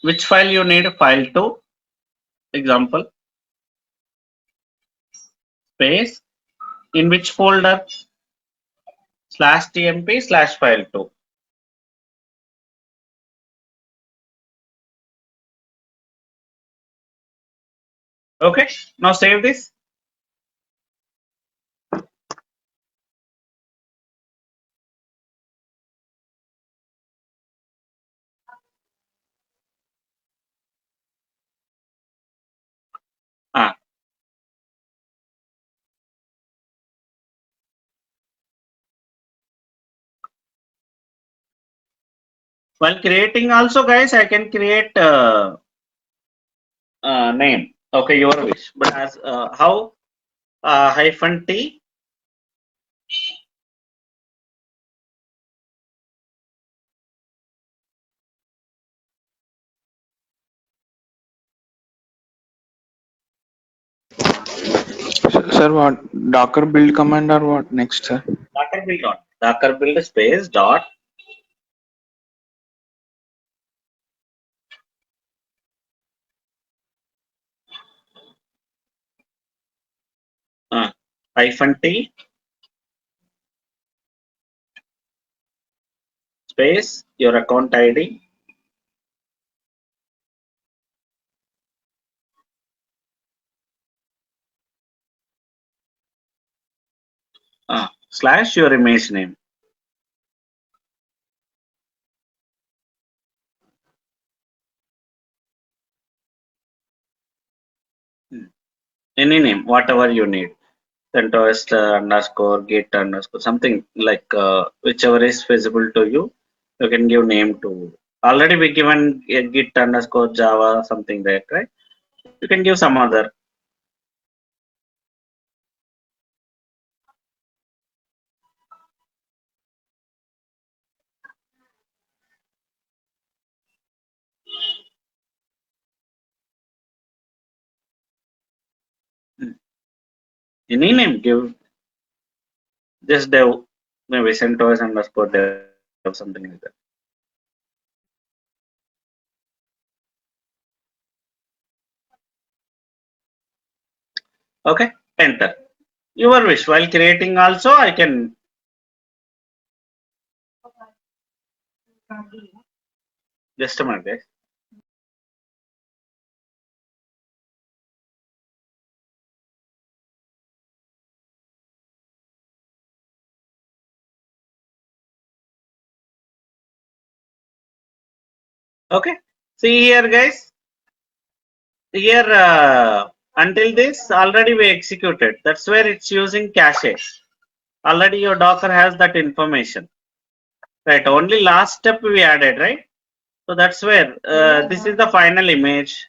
Which file you need? File 2. Example. Space. In which folder? /tmp/file 2. Okay. Now save this. While creating also, guys, I can create name. Okay, your wish. But as how -t. Sir, what Docker build command or what next, sir? Docker build dot. Docker build space dot. -t space your account ID / your image name. any name, whatever you need. CentOS underscore git underscore something like whichever is feasible to you. You can give name to. Already we given git underscore Java something like that, right? You can give some other. Any name, give just dev, maybe CentOS underscore dev, something like that. Okay, enter. Your wish. While creating also, I can. Just a minute, guys. Okay. See here, guys. Here, until this, already we executed. That's where it's using cache. Already your Docker has that information. Right. Only last step we added, right? So that's where this is the final image.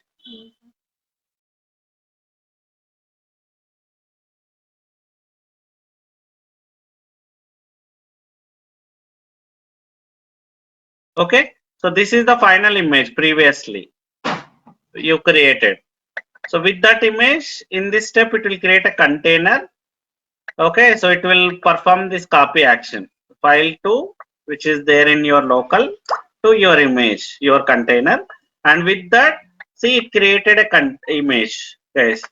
Okay. So this is the final image previously you created. So with that image, in this step, it will create a container. Okay. So it will perform this copy action. File to, which is there in your local, to your image, your container. And with that, see, it created a image, guys.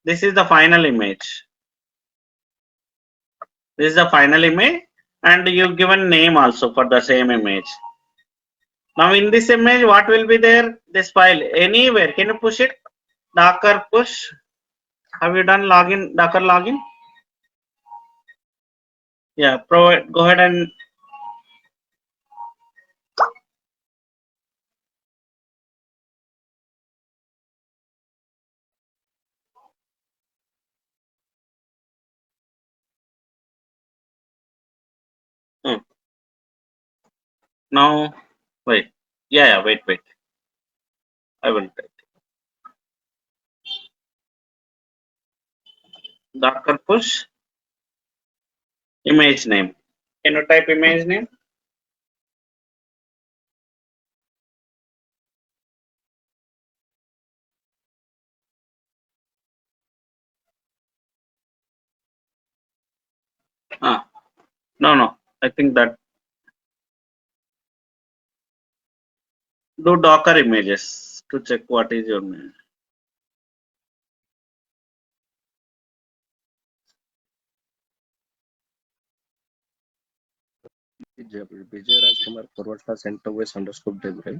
This is the final image. This is the final image, and you given name also for the same image. Now in this image, what will be there? This file anywhere. Can you push it? Docker push. Have you done login? Docker login? Yeah. Provide. Go ahead and. Hmm. Now wait. Yeah. Wait. Wait. I will type. Docker push image name. Can you type image name? Ah. No. No. I think that do Docker images to check what is your name. Vijay Rajkumar forward slash CentOS underscore dev, right?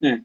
Hmm.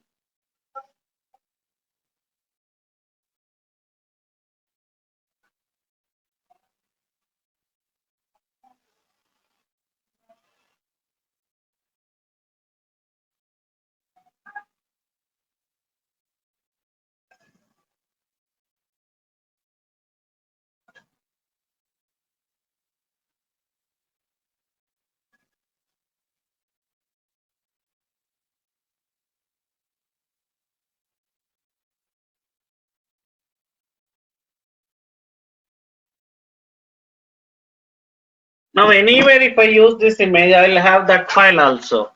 Now anywhere if I use this image, I will have that file also,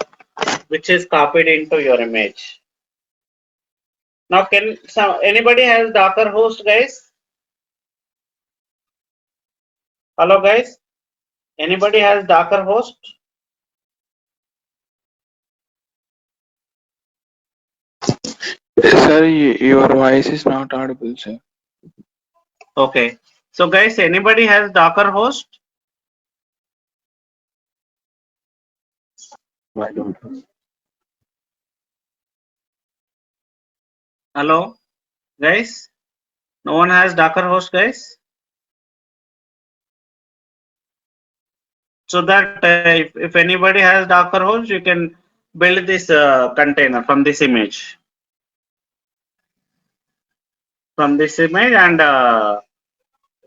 which is copied into your image. Now can anybody has Docker host, guys? Hello guys, anybody has Docker host? Sir, your voice is not audible, sir. Okay. So guys, anybody has Docker host? I don't know. Hello? guys? No one has Docker host, guys? So that if anybody has Docker host, you can build this container from this image. From this image, and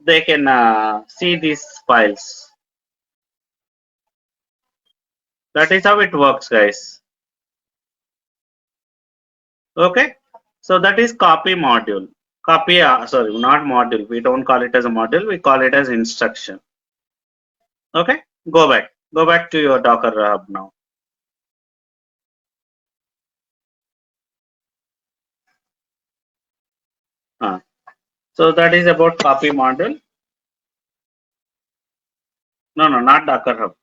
they can see these files. That is how it works, guys. Okay. So that is copy module. Copy, sorry, not module. We don't call it as a module. We call it as instruction. Okay. Go back. Go back to your Docker hub now. So that is about copy module. No, no, not Docker hub.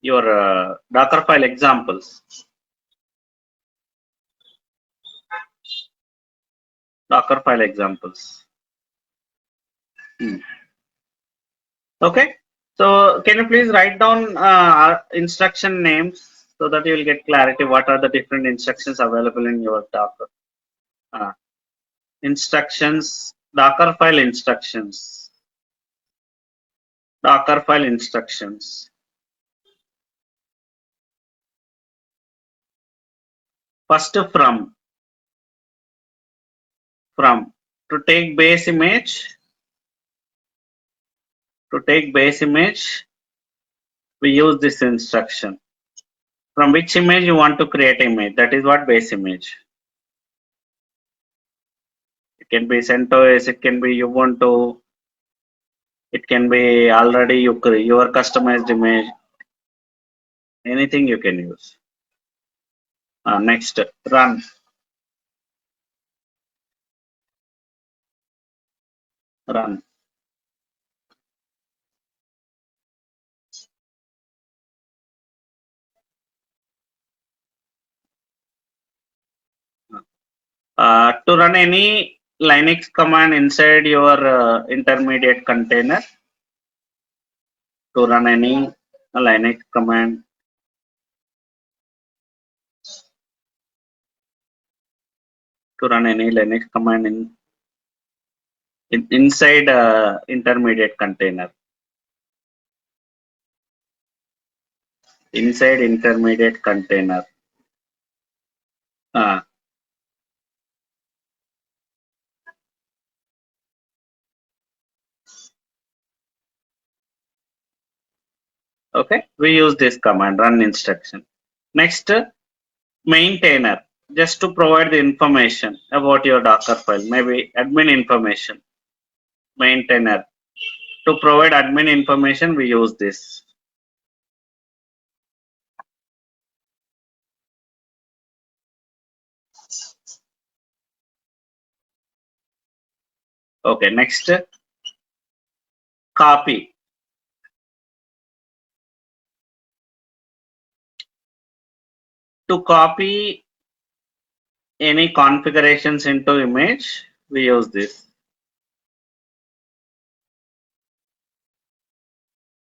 Your Dockerfile examples. Dockerfile examples. Okay. So can you please write down instruction names so that you will get clarity what are the different instructions available in your Docker. Instructions, Dockerfile instructions. Dockerfile instructions. First from to take base image. To take base image, we use this instruction. From which image you want to create image, that is what base image. It can be CentOS, it can be Ubuntu, it can be already your customized image, anything you can use. Next, run. Run. To run any Linux command inside your intermediate container, to run any Linux command, to run any Linux command inside intermediate container, inside intermediate container. Okay, we use this command run instruction. Next, maintainer, just to provide the information about your Docker file, maybe admin information. Maintainer, to provide admin information, we use this. Okay, next, copy. To copy any configurations into image, we use this.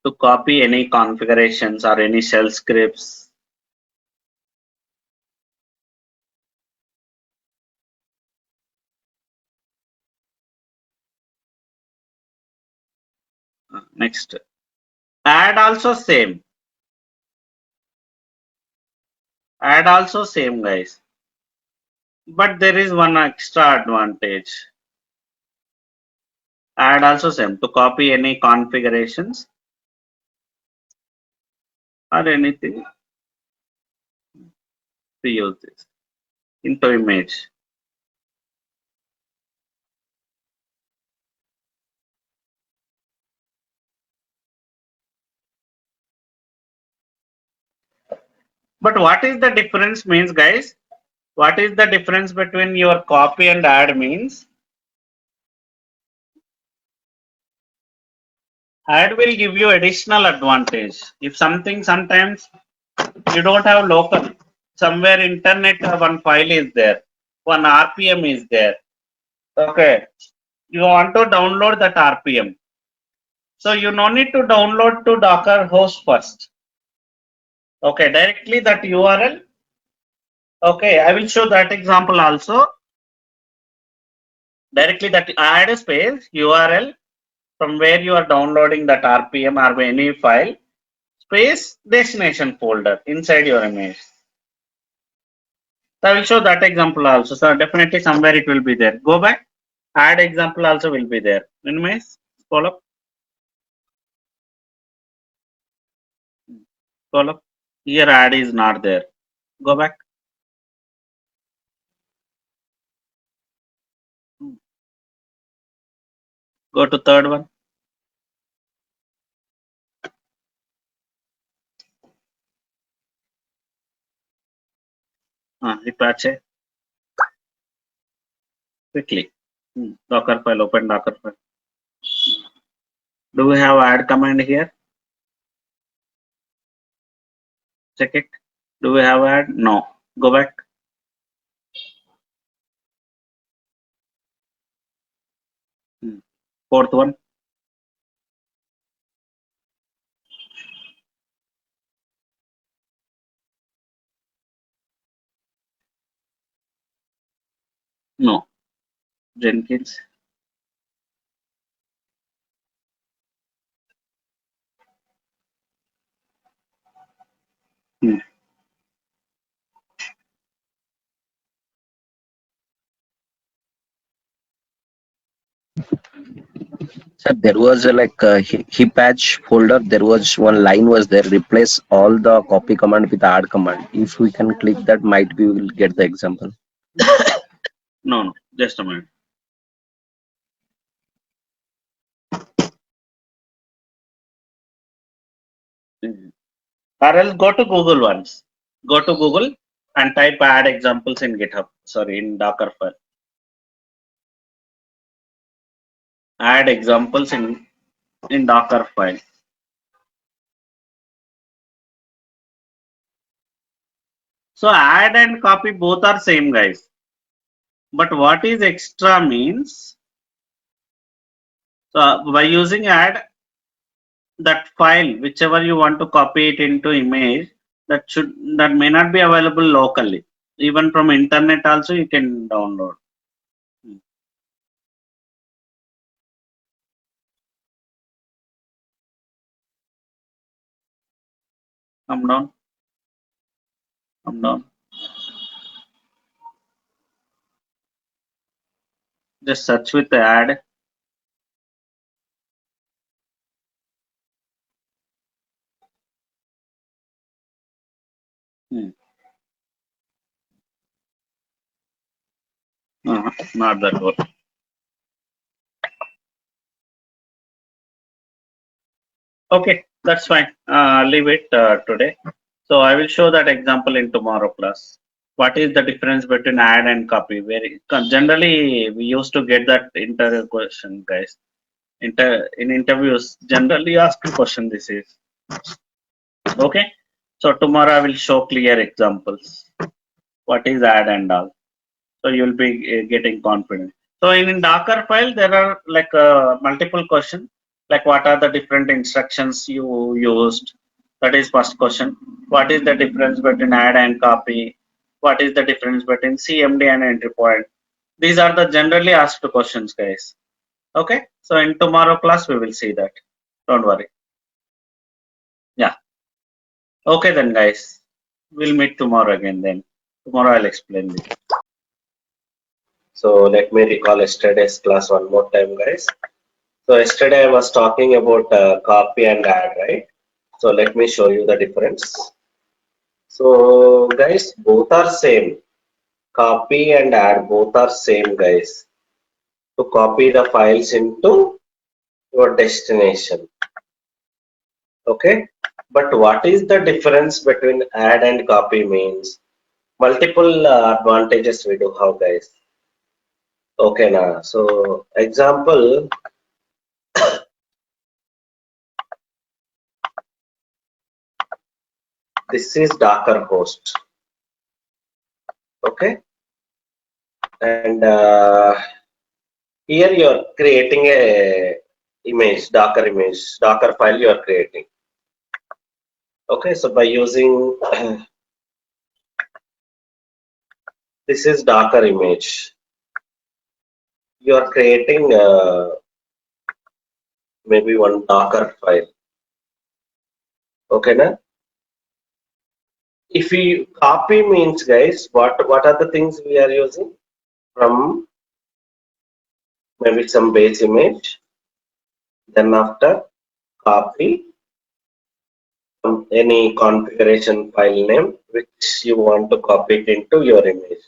To copy any configurations or any shell scripts. Next, add also same. Add also same, guys. But there is one extra advantage. Add also same, to copy any configurations or anything, we use this into image. But what is the difference means, guys? What is the difference between your copy and add means? Add will give you additional advantage. If something sometimes you don't have local, somewhere internet one file is there, one RPM is there. Okay, you want to download that RPM. So you no need to download to Docker host first. Okay, directly that URL. Okay, I will show that example also. Directly that add a space URL from where you are downloading that RPM or any file, space destination folder inside your image. So I will show that example also. So definitely somewhere it will be there. Go back. Add example also will be there. Anyways, scroll up. Scroll up. Here add is not there. Go back. Go to third one. Apache. Quickly. Dockerfile. Open Dockerfile. Do we have add command here? Check it. Do we have add? No. Go back. Fourth one. No. Jenkins. Hmm. Sir, there was a heap patch folder. There was one line was there. Replace all the copy command with add command. If we can click that, might be we will get the example. No, no. Just a minute. Or else go to Google once. Go to Google and type add examples in GitHub. Sorry, in Dockerfile. Add examples in Dockerfile. So add and copy both are same, guys. But what is extra means, so by using add, that file whichever you want to copy it into image, that may not be available locally. Even from internet also you can download. Come down. Come down. Just search with add. Not that one. Okay, that's fine. Leave it today. So I will show that example in tomorrow class. What is the difference between add and copy? Generally we used to get that interview question, guys. In interviews, generally asked question this is. Okay. So tomorrow I will show clear examples. What is add and all. So you'll be getting confident. So in Dockerfile there are like multiple questions, like what are the different instructions you used. That is first question. What is the difference between add and copy? What is the difference between CMD and entry point? These are the generally asked questions, guys. Okay. So in tomorrow class we will see that. Don't worry. Yeah. Okay then, guys. We'll meet tomorrow again then. Tomorrow I'll explain this. So let me recall yesterday's class one more time, guys. So yesterday I was talking about copy and add, right? So let me show you the difference. So guys, both are same. Copy and add both are same, guys. To copy the files into your destination. Okay. But what is the difference between add and copy means? Multiple advantages we do have, guys. Okay, now. So example, this is Docker host. Okay. And here you are creating a image, Docker file you are creating. Okay, so by using this is Docker image, you are creating maybe one Docker file. Okay, na? If we copy means, guys, what are the things we are using from maybe some base image, then after copy any configuration file name which you want to copy it into your image.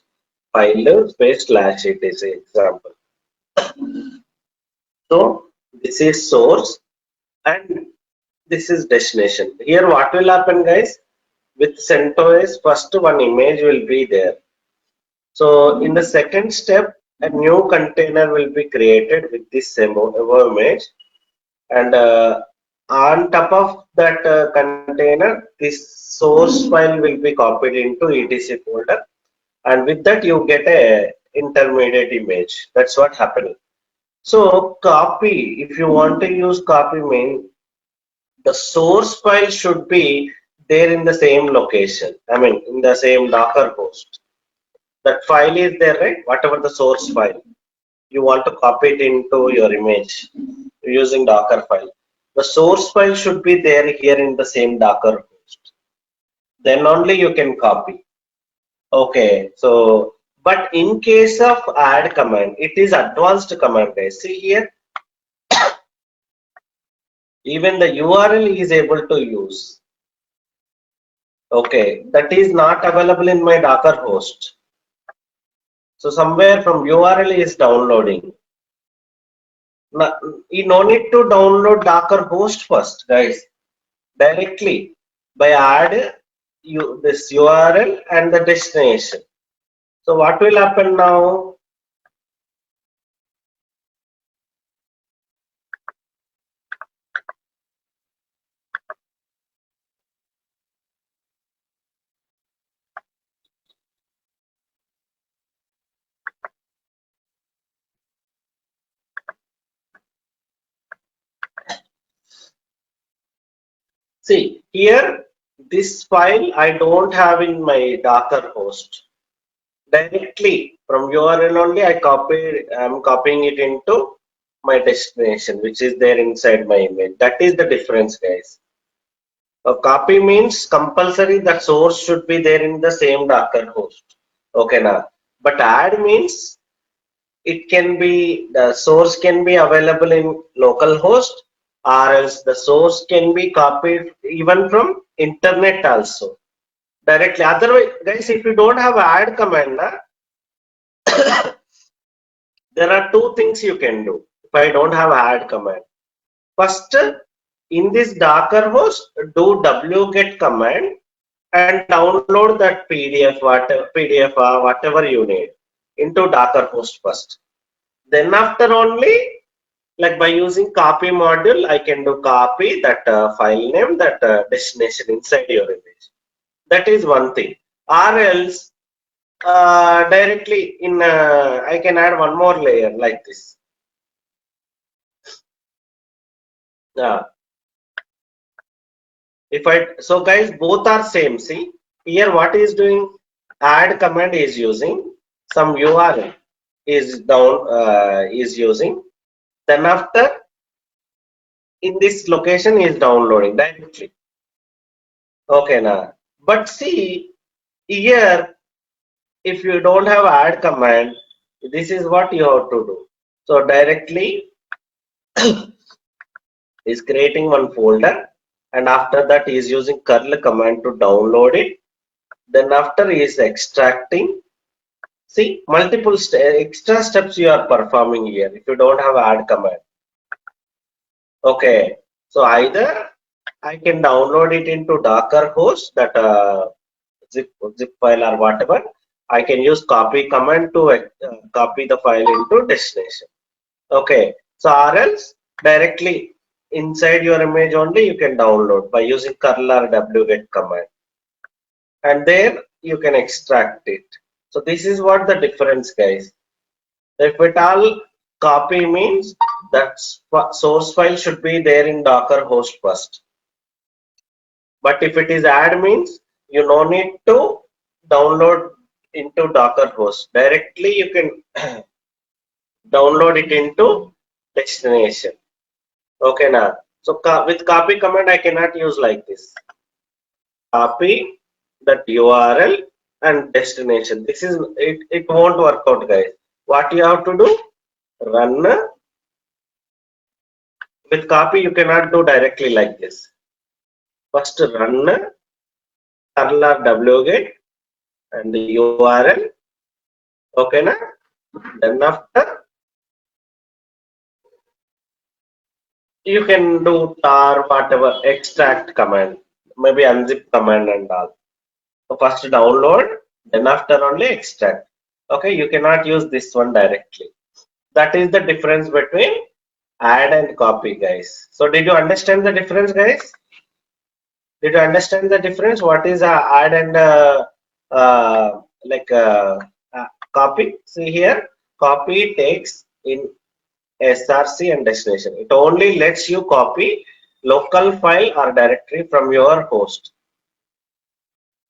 File space slash it is an example. So this is source and this is destination. Here what will happen, guys? With CentOS, first one image will be there. So in the second step, a new container will be created with this same image, and on top of that container, this source file will be copied into etc folder, and with that you get a intermediate image. That's what happening. So copy, if you want to use copy main, the source file should be there in the same location. I mean, in the same Docker host. That file is there, right? Whatever the source file, you want to copy it into your image using Dockerfile. The source file should be there here in the same Docker host. Then only you can copy. Okay, so but in case of add command, it is advanced command, guys. See here, even the URL is able to use. Okay, that is not available in my Docker host. So somewhere from URL is downloading. Now, you no need to download Docker host first, guys. Directly by add you this URL and the destination. So what will happen now? See here, this file I don't have in my Docker host. Directly from URL only I'm copying it into my destination, which is there inside my image. That is the difference, guys. A copy means compulsory that source should be there in the same Docker host. Okay, now. But add means it can be the source can be available in local host, or else the source can be copied even from internet also directly. Otherwise, guys, if you don't have add command, there are two things you can do if I don't have add command. First, in this Docker host, do wget command and download that PDF, whatever you need into Docker host first. Then after only, like by using copy module, I can do copy that file name, that destination inside your image. That is one thing. Or else directly in, I can add one more layer like this. Yeah. If I so guys, both are same. See here, what is doing? Add command is using some URL is down is using. Then after in this location is downloading directly. Okay, now. But see here, if you don't have add command, this is what you have to do. So directly is creating one folder, and after that is using curl command to download it. Then after is extracting. See, multiple extra steps you are performing here if you don't have add command. Okay, so either I can download it into Docker host, that zip file or whatever. I can use copy command to copy the file into destination. Okay, so or else directly inside your image only you can download by using curl or wget command, and there you can extract it. So this is what the difference, guys. If it all copy means that source file should be there in Docker host first. But if it is add means you no need to download into Docker host. Directly you can download it into destination. Okay now. So with copy command I cannot use like this. Copy that URL and destination. This is it won't work out, guys. What you have to do? Run. With copy you cannot do directly like this. First run curl wget and the URL. Okay na? Then after you can do tar whatever extract command, maybe unzip command and all. So first download, then after only extract. Okay, you cannot use this one directly. That is the difference between add and copy, guys. So did you understand the difference, guys? Did you understand the difference? What is add and like copy? See here, copy takes in SRC and destination. It only lets you copy local file or directory from your host.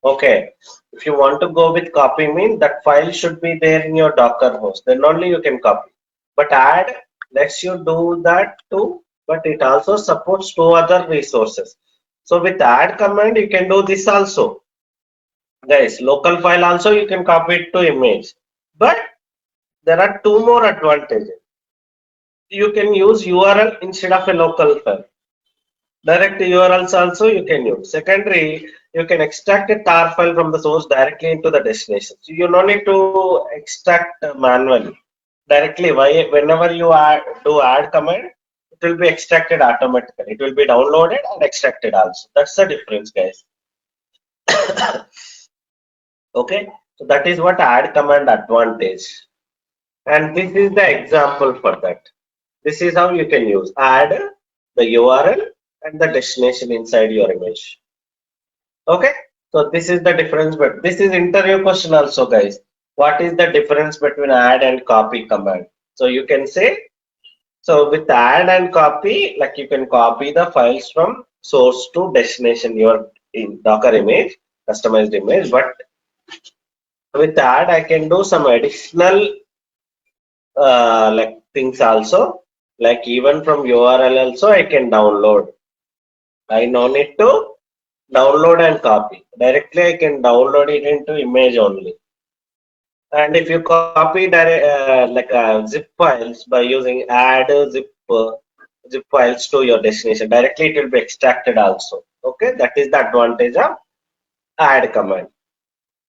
Okay, if you want to go with copy mean that file should be there in your Docker host, then only you can copy. But add lets you do that too, but it also supports two other resources. So with add command you can do this also, guys. Local file also you can copy it to image, but there are two more advantages. You can use URL instead of a local file. Direct URLs also you can use. Secondary, you can extract a tar file from the source directly into the destination. So you don't need to extract manually. Directly, whenever you do add command, it will be extracted automatically. It will be downloaded and extracted also. That's the difference, guys. Okay, so that is what add command advantage. And this is the example for that. This is how you can use add the URL and the destination inside your image. Okay, so this is the difference, but this is interview question also, guys. What is the difference between add and copy command? So you can say, so with add and copy, like you can copy the files from source to destination, your in Docker image, customized image, but with add I can do some additional like things also, like even from URL also I can download. I no need to download and copy. Directly I can download it into image only. And if you copy direct, like zip files by using add zip files to your destination, directly it will be extracted also. Okay, that is the advantage of add command.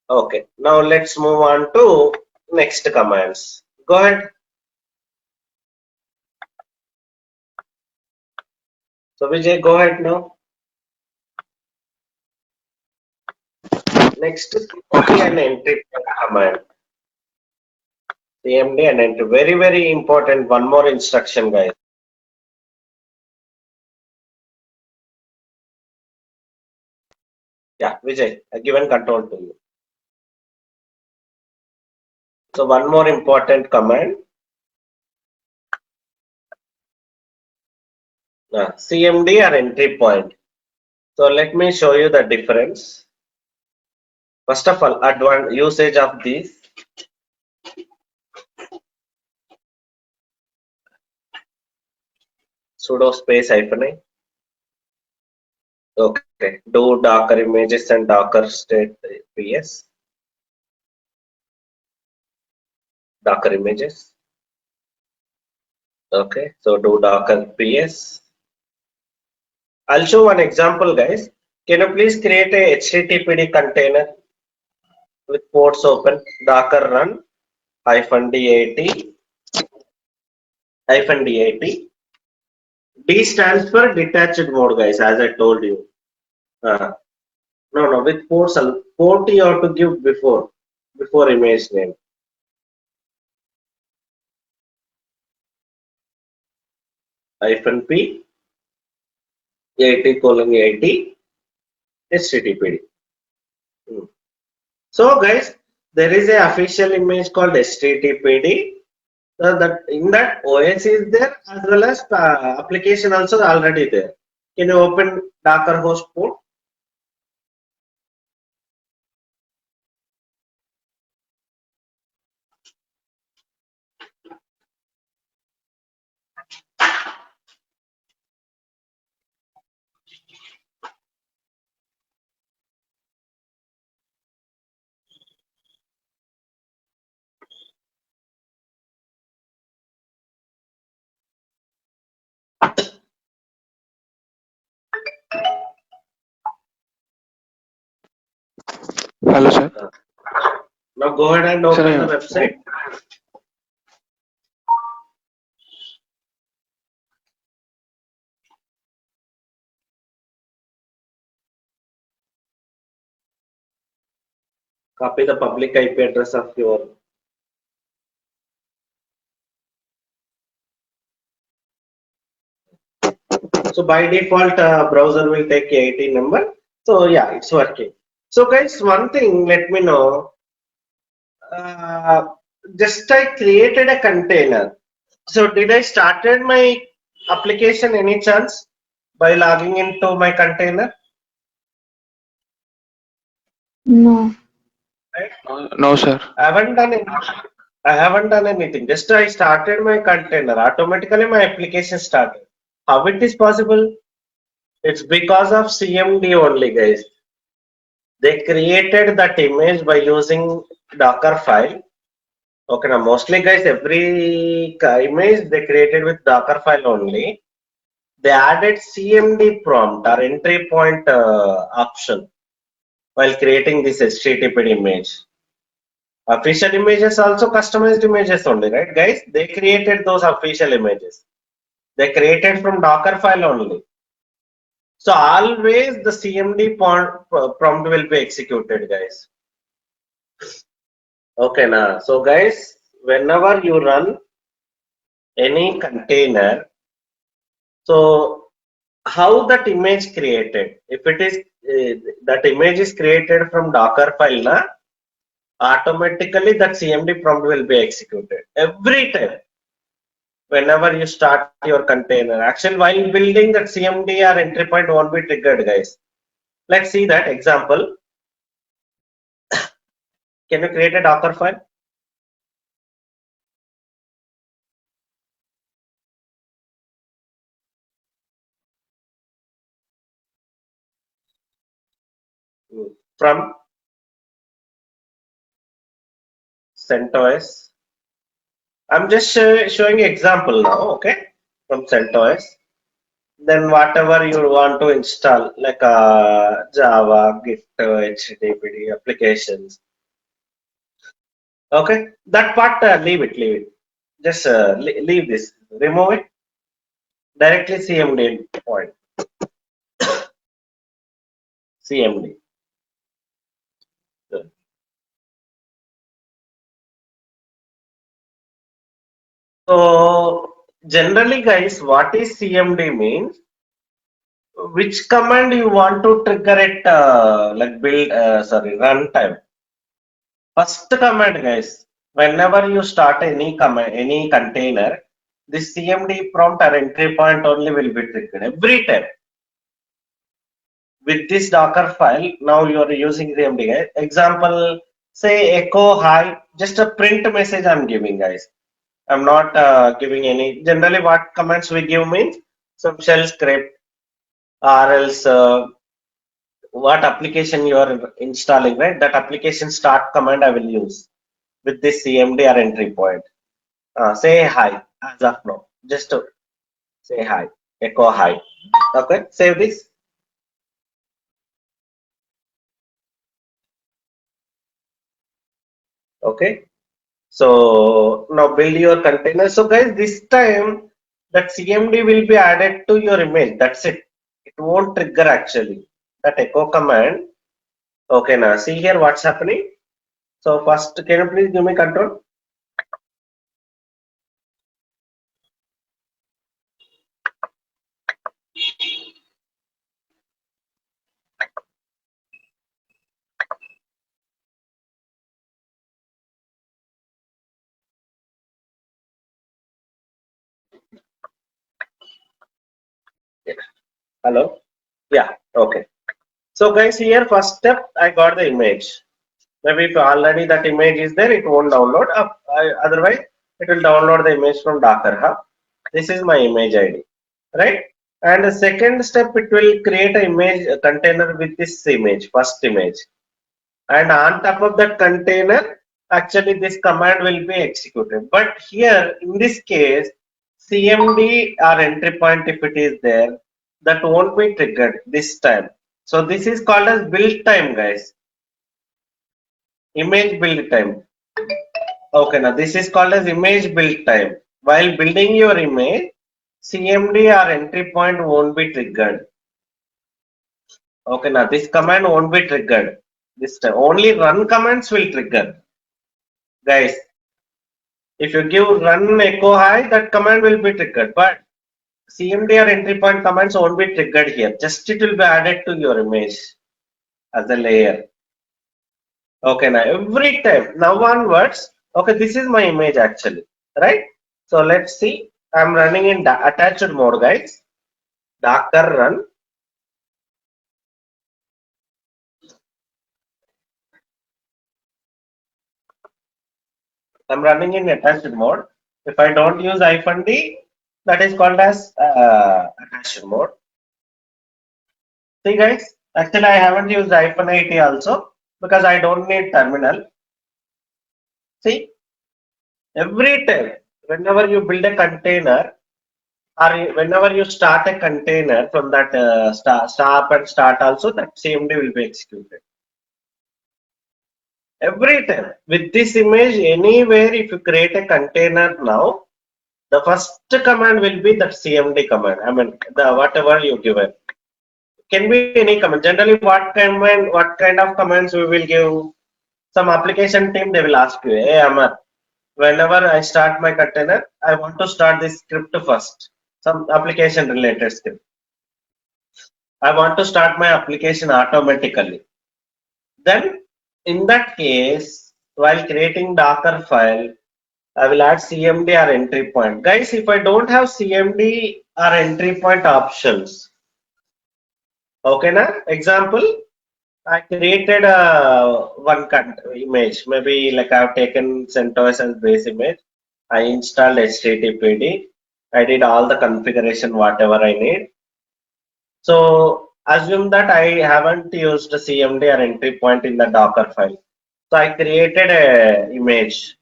Okay, now let's move on to next commands. Go ahead. So Vijay, go ahead now. Next is CMD and entry command. CMD and entry. Very, very important. One more instruction, guys. Yeah, Vijay, I given control to you. So one more important command. CMD or entry point. So let me show you the difference. First of all, advanced usage of these. Sudo space -a. Okay. Do Docker images and Docker state PS. Docker images. Okay. So do Docker PS. I'll show one example, guys. Can you please create a HTTPD container with ports open? Docker run -dat. D stands for detached mode, guys, as I told you. No, with ports, port you have to give before image name. -p 80:80 HTTPD. So, guys, there is a official image called HTTPD. That in that OS is there as well as application also already there. Can you open Docker host port? Hello, sir. Now go ahead and open the website. Copy the public IP address of your. So by default, browser will take 80 number. So yeah, it's working. So guys, one thing, let me know. Just I created a container. So did I started my application any chance by logging into my container? No. Right? No, sir. I haven't done anything. I haven't done anything. Just I started my container. Automatically my application started. How it is possible? It's because of CMD only, guys. They created that image by using Dockerfile. Okay, now mostly guys, every image they created with Dockerfile only. They added CMD prompt or entry point option while creating this HTTP image. Official images also customized images only, right, guys? They created those official images. They created from Dockerfile only. So always the CMD prompt will be executed, guys. Okay, now so guys, whenever you run any container, so how that image created? If it is that image is created from Dockerfile, na, automatically that CMD prompt will be executed every time. Whenever you start your container, actually while building that CMD or entry point won't be triggered, guys. Let's see that example. Can you create a Docker file? From CentOS. I'm just showing example now, okay? From CentOS. Then whatever you want to install, like Java, Git, HTTP applications. Okay, that part leave it. Just leave this, remove it. Directly CMD point. CMD. So generally, guys, what is CMD means? Which command you want to trigger it, like build, runtime. First command, guys. Whenever you start any command, any container, this CMD prompt or entry point only will be triggered every time. With this Docker file, now you are using CMD, guys. Example, say echo hi, just a print message I'm giving, guys. I'm not giving any. Generally, what commands we give means some shell script or else what application you are installing, right? That application start command I will use with this CMD or entry point. Say hi as of now. Just to say hi, echo hi. Okay, save this. Okay, so now build your container. So guys, this time that CMD will be added to your image. That's it. It won't trigger actually. That echo command. Okay, now see here what's happening. So first, can you please give me control? Yeah. Hello? Yeah, okay. So guys, here first step, I got the image. Maybe if already that image is there, it won't download. Otherwise, it will download the image from Docker Hub. This is my image ID, right? And the second step, it will create an image a container with this image, first image. And on top of that container, actually this command will be executed. But here, in this case, CMD or entry point, if it is there, that won't be triggered this time. So this is called as build time, guys. Image build time. Okay, now this is called as image build time. While building your image, CMD or entry point won't be triggered. Okay, now this command won't be triggered. This time only run commands will trigger. Guys, if you give run echo high, that command will be triggered. But CMD or entry point commands won't be triggered here. Just it will be added to your image as a layer. Okay, now every time, now onwards, okay, this is my image actually, right? So let's see, I'm running in attached mode, guys. Docker run. I'm running in attached mode. If I don't use -d, that is called as attached mode. See, guys, actually I haven't used -it also because I don't need terminal. See, every time, whenever you build a container, or whenever you start a container from that stop and start also, that CMD will be executed. Every time with this image, anywhere if you create a container now, the first command will be that CMD command. I mean, the whatever you given can be any command. Generally, what kind of commands we will give? Some application team they will ask you, hey Amar, whenever I start my container, I want to start this script first. Some application related script. I want to start my application automatically. Then, in that case, while creating Dockerfile, I will add CMD or entry point. Guys, if I don't have CMD or entry point options, okay, na? Example, I created a image. Maybe like I've taken CentOS as base image. I installed HTTPD. I did all the configuration, whatever I need. So assume that I haven't used the CMD or entry point in the Docker file. So I created a image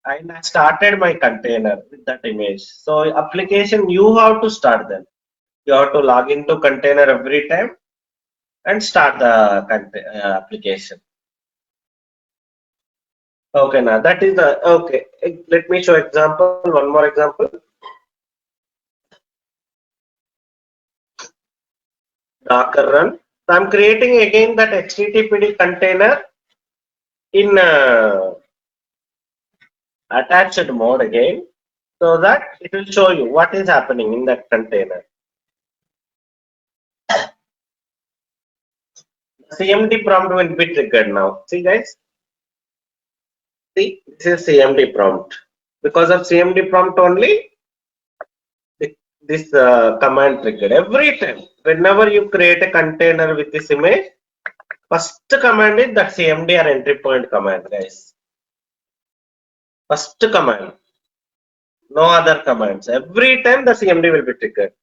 and I started my container with that image. So application, you have to start them. You have to log into container every time and start the application. Okay, now that is the okay. Let me show example. One more example. Docker run. So I'm creating again that HTTPD container in attached mode again, so that it will show you what is happening in that container. CMD prompt will be triggered now. See, guys. See, this is CMD prompt. Because of CMD prompt only, this command triggered. Every time, whenever you create a container with this image, first command is that CMD or entry point command, guys. First command. No other commands. Every time the CMD will be triggered.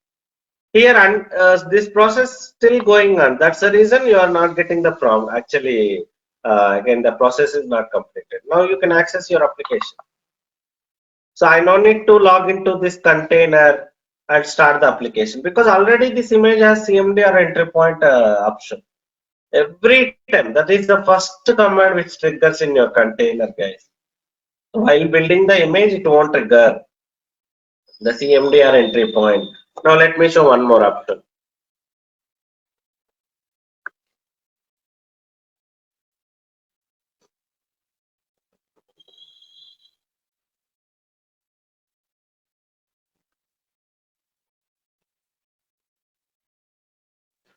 Here, and this process still going on. That's the reason you are not getting the prompt. Actually, again, the process is not completed. Now you can access your application. So I no need to log into this container and start the application because already this image has CMD or entry point option. Every time, that is the first command which triggers in your container, guys. While building the image, it won't trigger the CMD or entry point. Now let me show one more option.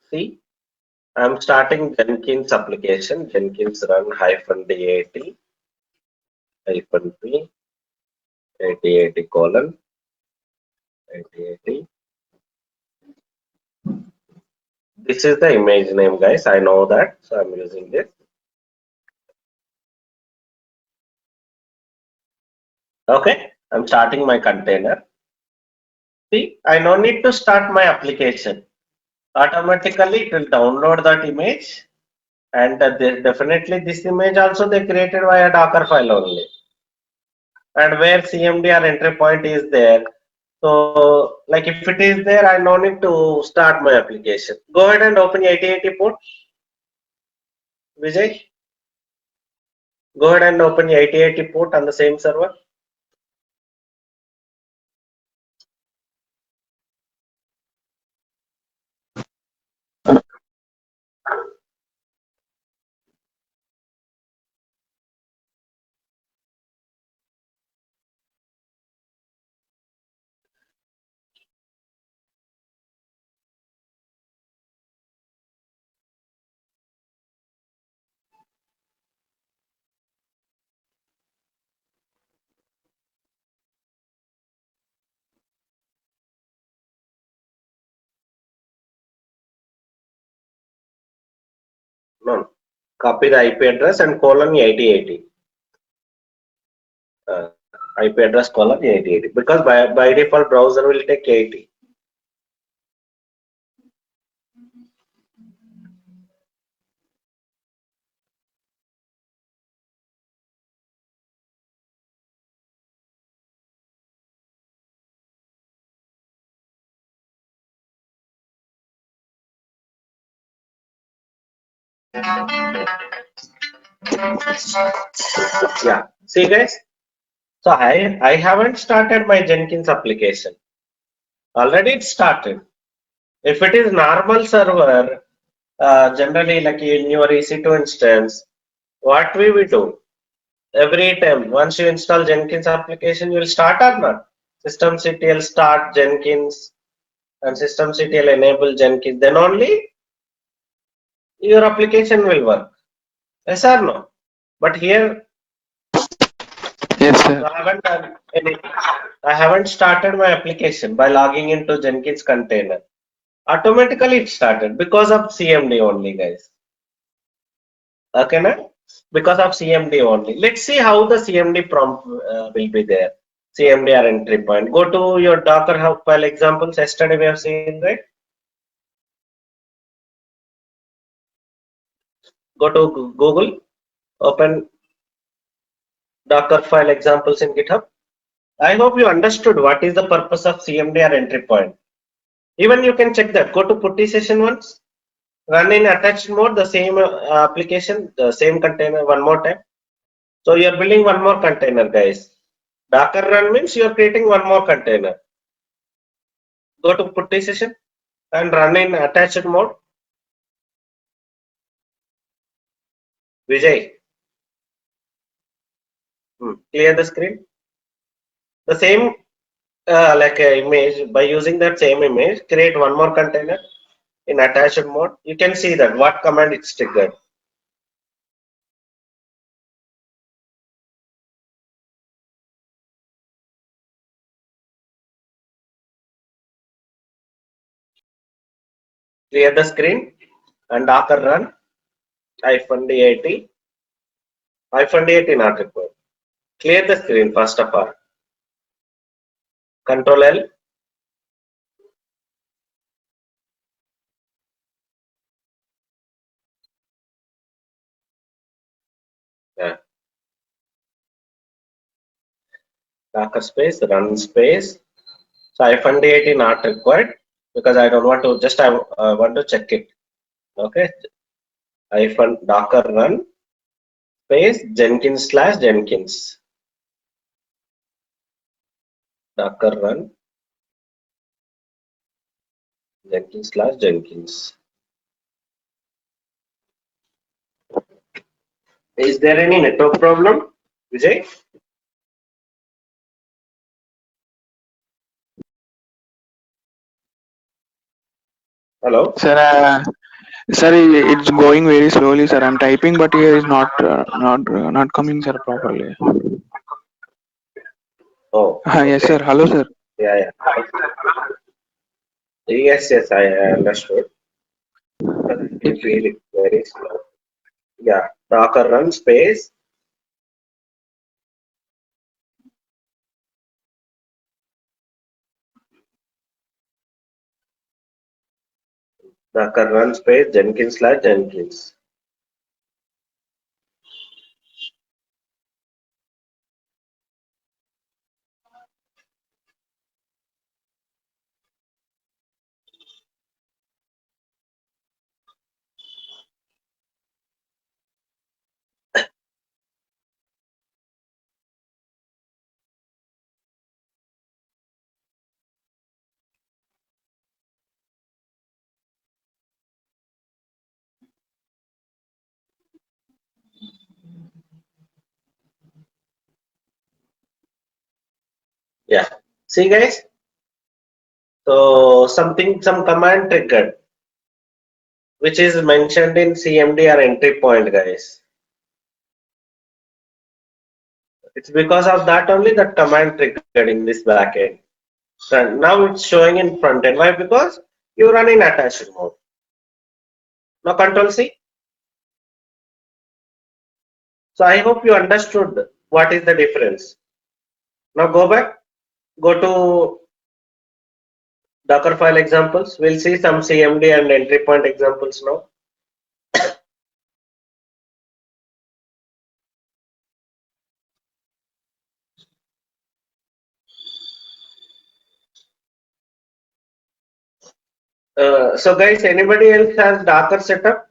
See, I'm starting Jenkins application, Jenkins run -dat -p 8080 colon 8080. This is the image name, guys. I know that, so I'm using this. Okay, I'm starting my container. See, I no need to start my application. Automatically, it will download that image, and definitely this image also they created via Dockerfile only. And where CMD or entry point is there, so like if it is there, I no need to start my application. Go ahead and open 8080 port, Vijay. Go ahead and open the 8080 port on the same server. No. Copy the IP address and colon 8080. IP address colon 8080 because by default browser will take 80. Yeah. See guys. So I haven't started my Jenkins application. Already it started. If it is normal server, generally like in your EC2 instance, what we will do every time once you install Jenkins application, you will start or not? Systemctl start Jenkins and systemctl enable Jenkins. Then only your application will work. Yes or no? But here Yes, sir. I haven't started my application by logging into Jenkins container. Automatically it started because of CMD only, guys. Okay, na? Because of CMD only. Let's see how the CMD prompt will be there. CMD or entry point. Go to your Dockerfile examples. Yesterday we have seen, right? Go to Google. Open Dockerfile examples in GitHub. I hope you understood what is the purpose of CMD or entry point. Even you can check that. Go to putty session once. Run in attached mode the same application, the same container one more time. So you're building one more container, guys. Docker run means you're creating one more container. Go to putty session and run in attached mode. Vijay, clear the screen. The same like image, by using that same image, create one more container in attached mode. You can see that what command it's triggered. Clear the screen and Docker run -dat. -dat not required. Clear the screen first of all. Control L. Yeah. Docker space, run space. So -dat not required because I don't want to, just I want to check it. Okay. Docker run space Jenkins/Jenkins. Docker run Jenkins/Jenkins. Is there any network problem, Vijay? Hello? Sir, it's going very slowly, sir. I'm typing, but here is not coming, sir, properly. Oh, Yes, okay. sir. Hello, sir. Yeah, yeah. Yes, I understood. But I can It's feel it very slow. Yeah, Docker run space. Docker run space Jenkins/Jenkins. Yeah. See guys. So some command triggered, which is mentioned in CMD or entry point, guys. It's because of that only that command triggered in this backend. So now it's showing in front end. Why? Because you run in attached mode. Now control C. So I hope you understood what is the difference. Now go back. Go to Dockerfile examples. We'll see some CMD and entry point examples now. So guys, anybody else has Docker setup?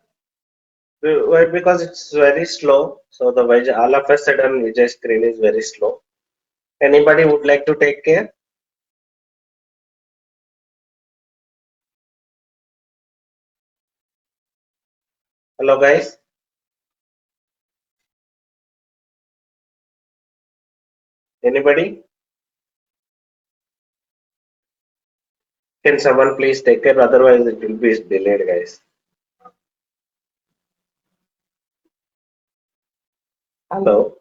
Why? Because it's very slow. So the all of a sudden Vijay screen is very slow. Anybody would like to take care? Hello guys. Anybody? Can someone please take care? Otherwise it will be delayed, guys. Hello.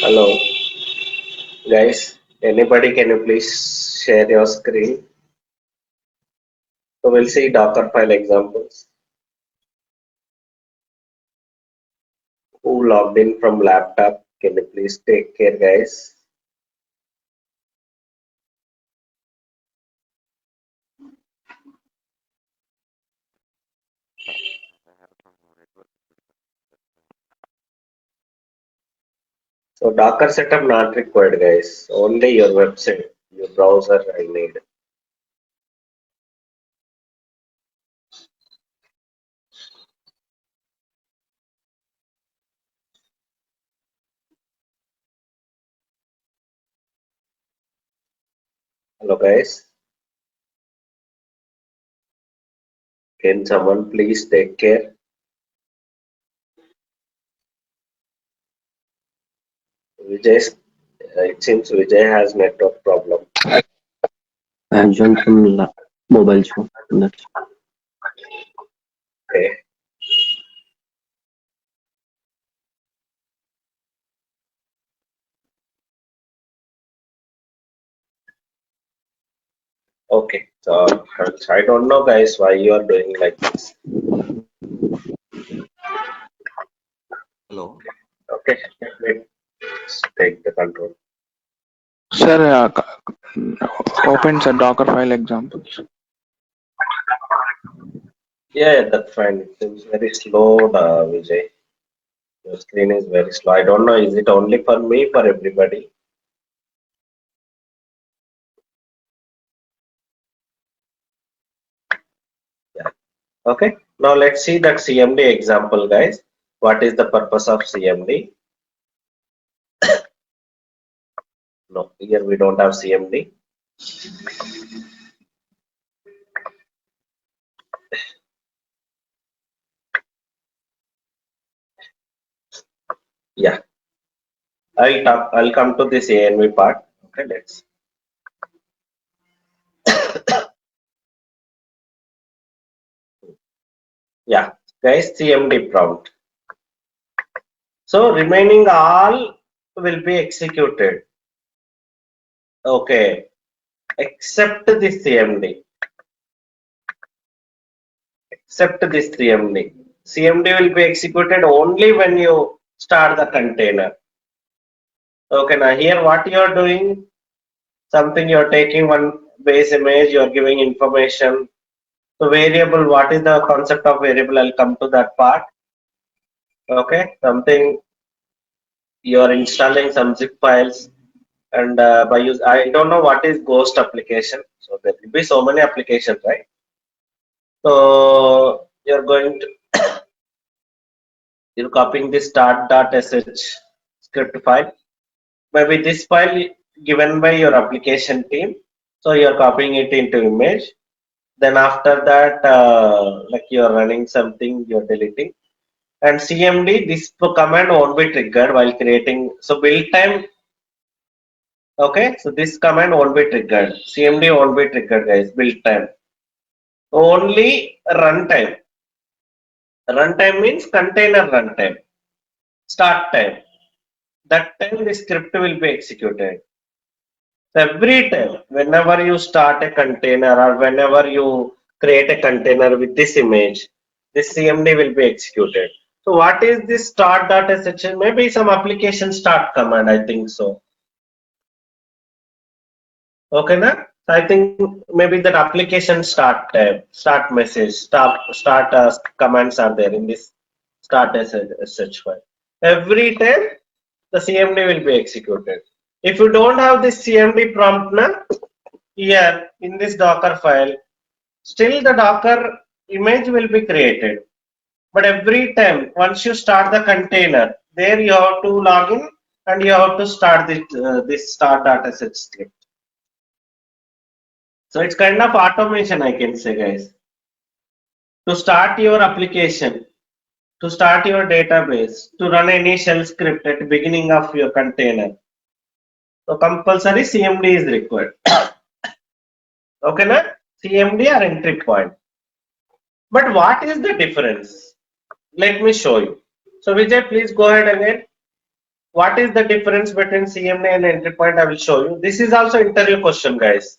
Hello. Guys, anybody can you please share your screen? So we'll see Dockerfile examples. Who logged in from laptop? Can you please take care, guys? So Docker setup not required, guys. Only your website, your browser I need. Hello, guys. Can someone please take care? Vijay, it seems Vijay has network problem. I have joined from mobile phone. That's Okay. Okay. So I don't know, guys, why you are doing like this. Hello. Okay. Let's take the control. Sir, open the Dockerfile examples. Yeah, that's fine. It seems very slow, Vijay. Your screen is very slow. I don't know. Is it only for me, for everybody? Yeah. Okay. Now let's see that CMD example, guys. What is the purpose of CMD? No, here we don't have CMD. Yeah. I'll come to this ANV part. Okay, let's. Yeah, guys, CMD prompt. So remaining all will be executed. Okay, except this CMD. Except this CMD. CMD will be executed only when you start the container. Okay, now here what you are doing, something you are taking one base image, you are giving information. So variable, what is the concept of variable? I'll come to that part. Okay, something you are installing some zip files and by use, I don't know what is ghost application. So there will be so many applications, right? So you're going to you're copying this start.sh script file. Maybe this file given by your application team. So you're copying it into image. Then after that, like you're running something, you're deleting. And CMD, this command won't be triggered while creating. So build time. Okay, so this command won't be triggered. CMD won't be triggered, guys. Build time. Only runtime. Runtime means container runtime. Start time. That time the script will be executed. So every time, whenever you start a container or whenever you create a container with this image, this CMD will be executed. So what is this start.sh? Maybe some application start command, I think so. Okay, na? So I think maybe that application start tab, start message, start commands are there in this start sh file. Every time the CMD will be executed. If you don't have this CMD prompt na, here in this Docker file, still the Docker image will be created. But every time, once you start the container, there you have to log in and you have to start this start.sh script. So it's kind of automation, I can say, guys. To start your application, to start your database, to run any shell script at the beginning of your container. So compulsory CMD is required. Okay, na? CMD or entry point. But what is the difference? Let me show you. So Vijay, please go ahead again. What is the difference between CMD and entry point? I will show you. This is also interview question, guys.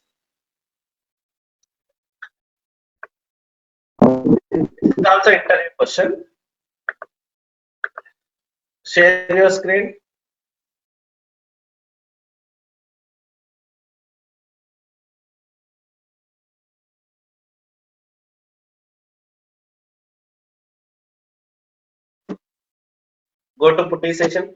This is also interview question. Share your screen. Go to putty session.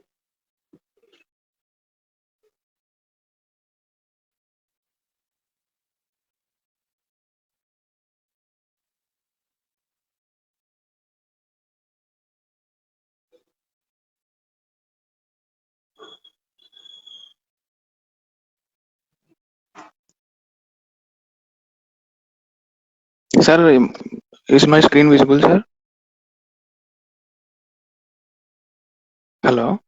Sir, is my screen visible, sir? Hello?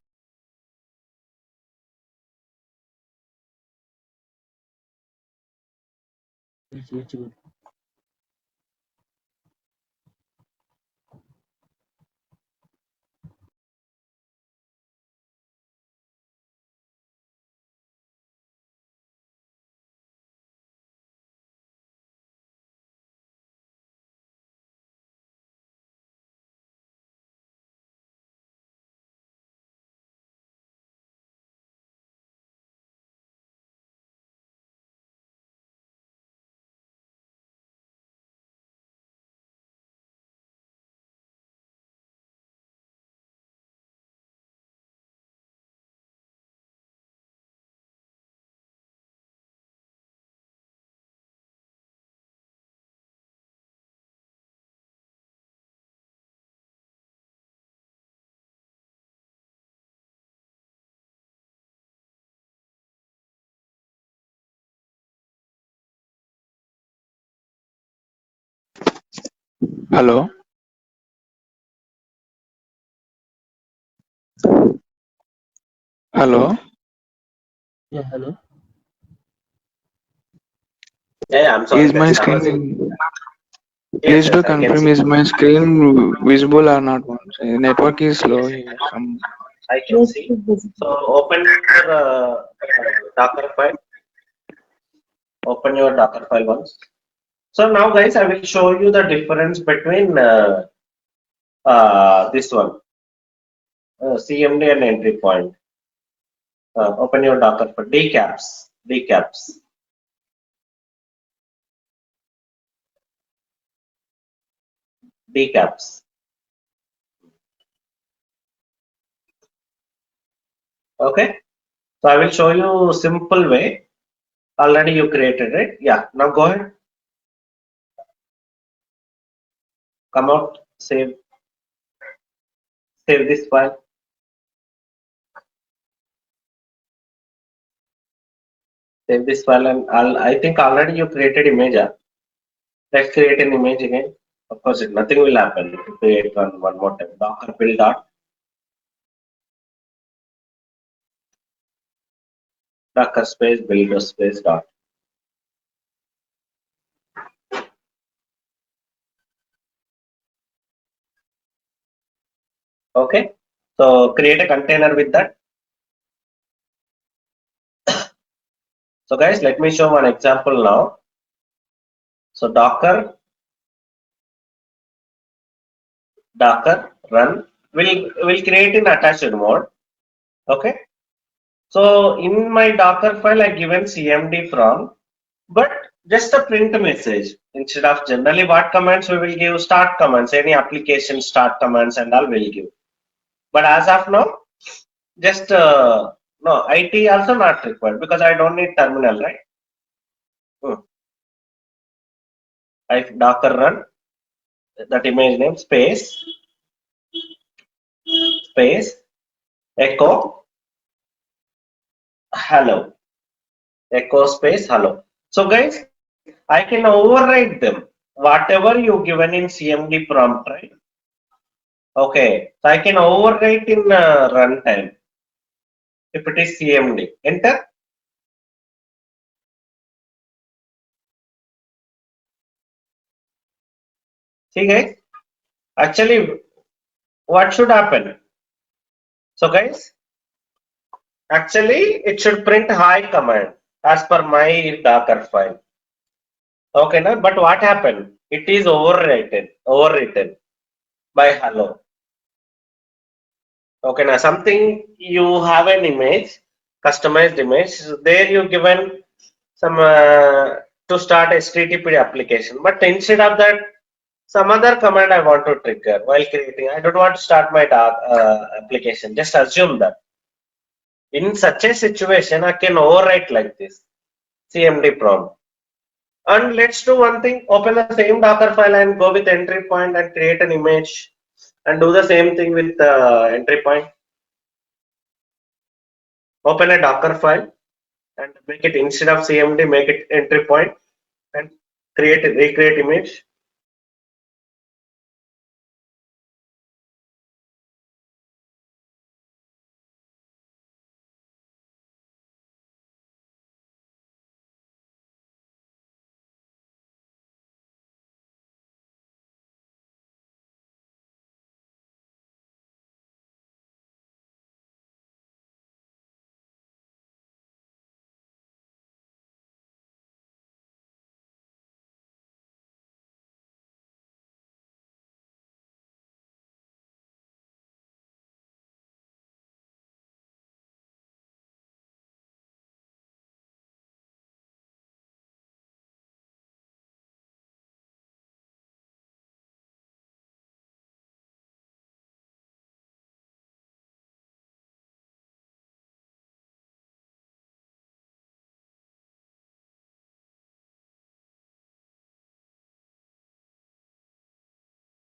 Hello? Hello? Yeah, hello. Yeah, I'm sorry, Is my guys. I was. screen, Yes, please do yes, I can confirm, see. is my screen visible or not? Once network is slow here. Some I can Yes, see. it's visible. So open your Docker file. Open your Docker file once. So now, guys, I will show you the difference between this one, CMD and entry point. Open your Docker file. Decaps. Decaps. Decaps. Okay. So I will show you simple way. Already you created it. Yeah. Now go ahead. come out, save this file. Save this file, and I think already you created image. Let's create an image again. Of course, nothing will happen. Create one more time. Docker build dot Docker space builder space dot. Okay. So create a container with that. So guys, let me show one example now. So Docker run will create in attached mode. Okay. So in my Docker file, I given cmd prompt, but just a print message instead of generally what commands we will give start commands, any application start commands and all will give. But as of now, just no IT also not required because I don't need terminal, right? I Docker run that image name space echo hello, echo space hello. So guys, I can override them whatever you given in cmd prompt, right? Okay, so I can overwrite in runtime if it is cmd. Enter. See guys, actually what should happen? So guys, actually it should print hi command as per my Docker file. Okay, now, but what happened? It is overwritten by hello. Okay, now something you have an image, customized image. So there you given some to start HTTP application, but instead of that, some other command I want to trigger while creating. I don't want to start my application. Just assume that. In such a situation, I can overwrite like this CMD prompt. And let's do one thing, open the same Docker file and go with entry point and create an image and do the same thing with entry point. Open a Docker file and make it instead of CMD, make it entry point and recreate image.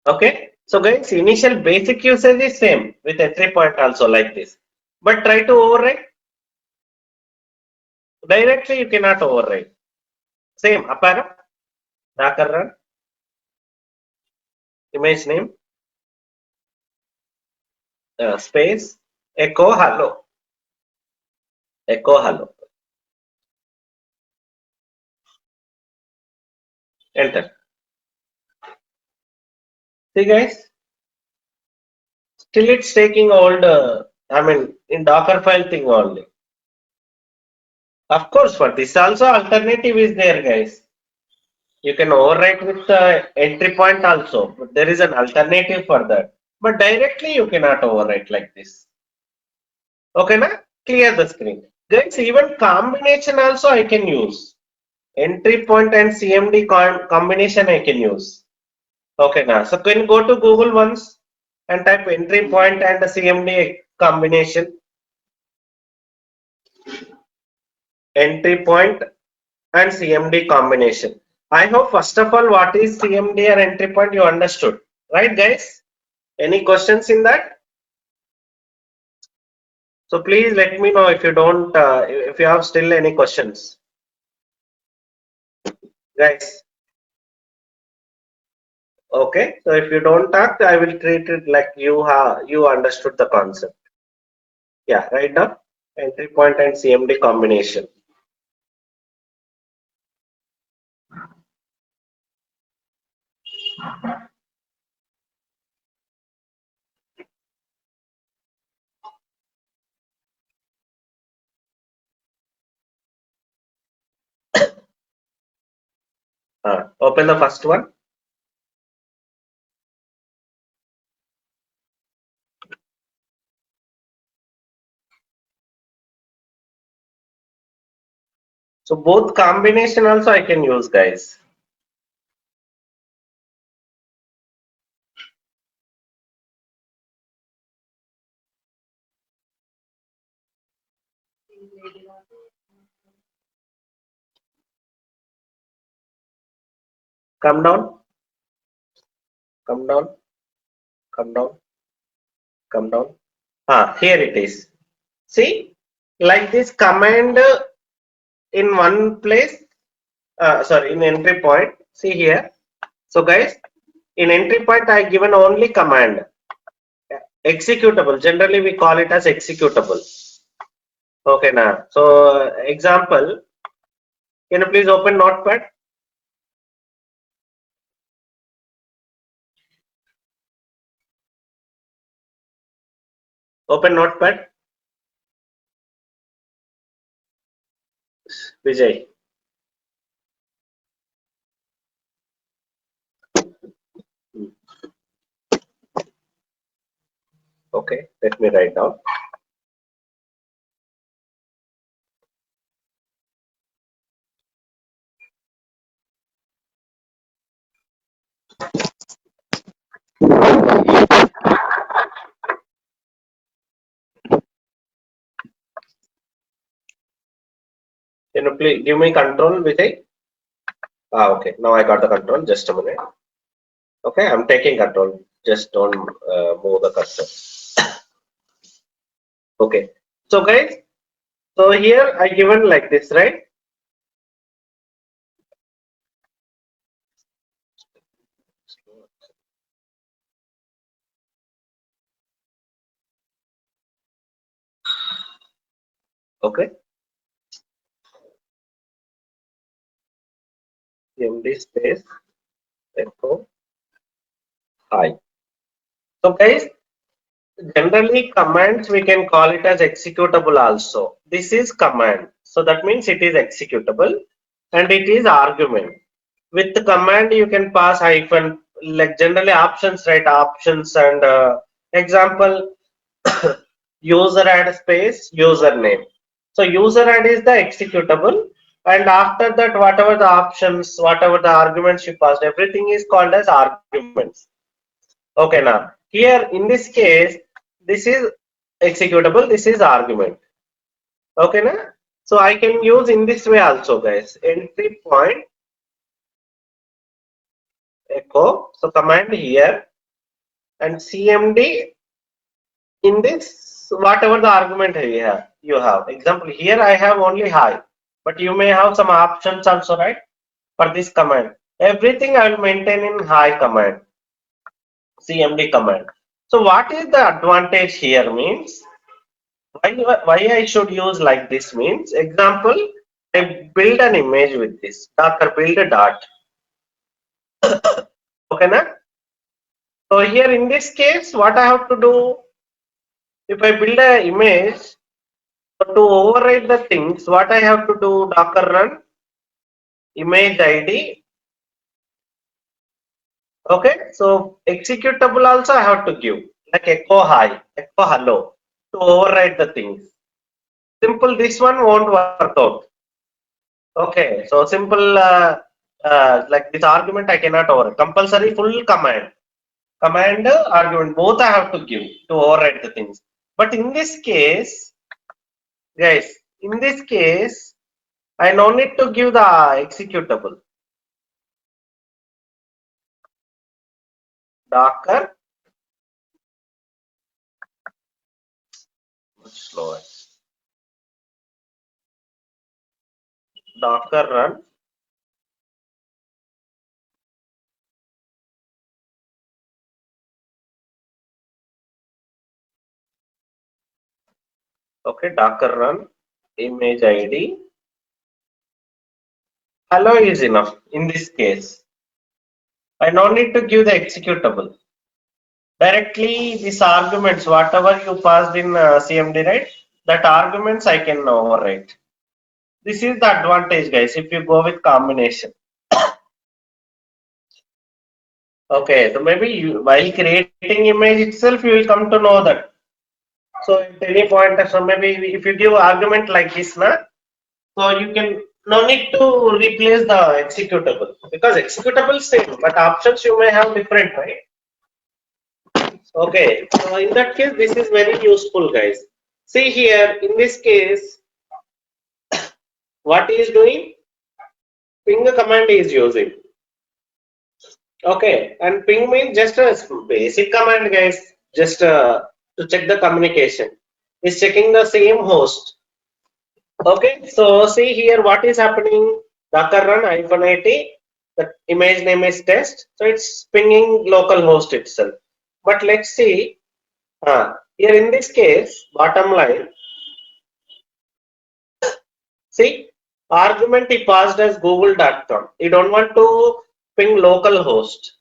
Okay, so guys, initial basic usage is same with entry point also like this, but try to override directly. You cannot override. Same apara Docker run image name space echo hello, enter. See guys, still it's taking all the I mean in Docker file thing only. Of course, for this also alternative is there, guys. You can overwrite with the entry point also, but there is an alternative for that. But directly you cannot overwrite like this. Okay, na? Clear the screen. Guys, even combination also I can use. Entry point and CMD combination I can use. Okay, now so can you go to Google once and type entry point and the CMD combination. Entry point and CMD combination. I hope first of all what is CMD or entry point you understood, Right, guys? Any questions in that? So please let me know if you don't, if you have still any questions, guys. Okay, so if you don't talk, I will treat it like you understood the concept. Yeah, right now entry point and CMD combination. Open the first one. So both combination also I can use, guys. Come down, come down, come down, come down. Here it is. See, like this command in one place, sorry, in entry point. See here. So guys, in entry point I given only command. Executable. Generally we call it as executable. Okay now. So example, can you please open Notepad? Open Notepad. Vijay. Okay, let me write down. Can you please give me control, Vijay? Okay, now I got the control. Just a minute. Okay, I'm taking control. Just don't move the cursor. Okay. So guys, so here I given like this, right? Okay. MD space echo hi. So guys, generally commands we can call it as executable also. This is command. So that means it is executable and it is argument. With the command you can pass hyphen, like generally options, right? Options and example user add space username. So user add is the executable, and after that whatever the options, whatever the arguments you passed, everything is called as arguments. Okay, now here in this case, this is executable, this is argument. Okay, now so I can use in this way also, guys. Entry point echo, so command here, and CMD in this whatever the argument you have. Example here I have only hi, but you may have some options also, right? For this command, everything I will maintain in hi command, CMD command. So what is the advantage here means, why I should use like this means, example, I build an image with this Docker build a dot. Okay, na? So here in this case, what I have to do, if I build an image, so to override the things, what I have to do, Docker run image ID. Okay, so executable also I have to give, like echo hi, echo hello, to override the things. Simple, this one won't work out. Okay, so simple, like this argument I cannot override. Compulsory full command, argument, both I have to give to override the things. But in this case, guys, in this case, I no need to give the executable. Docker, much slower. Docker run okay, Docker run image ID. Hello is enough in this case. I no need to give the executable. Directly these arguments, whatever you passed in CMD, right? That arguments I can overwrite. This is the advantage, guys, if you go with combination. Okay, so maybe you, while creating image itself, you will come to know that. So at any point, so maybe if you give argument like this, na, so you can no need to replace the executable because executable same, but options you may have different, right? Okay, so in that case, this is very useful, guys. See here, in this case, what he is doing? Ping command is using. Okay, and ping means just a basic command, guys. Just to check the communication. Is checking the same host. Okay, so see here what is happening. Docker run -it. The image name is test. So it's pinging local host itself. But let's see. Here in this case, bottom line. See, argument he passed as google.com. You don't want to ping local host.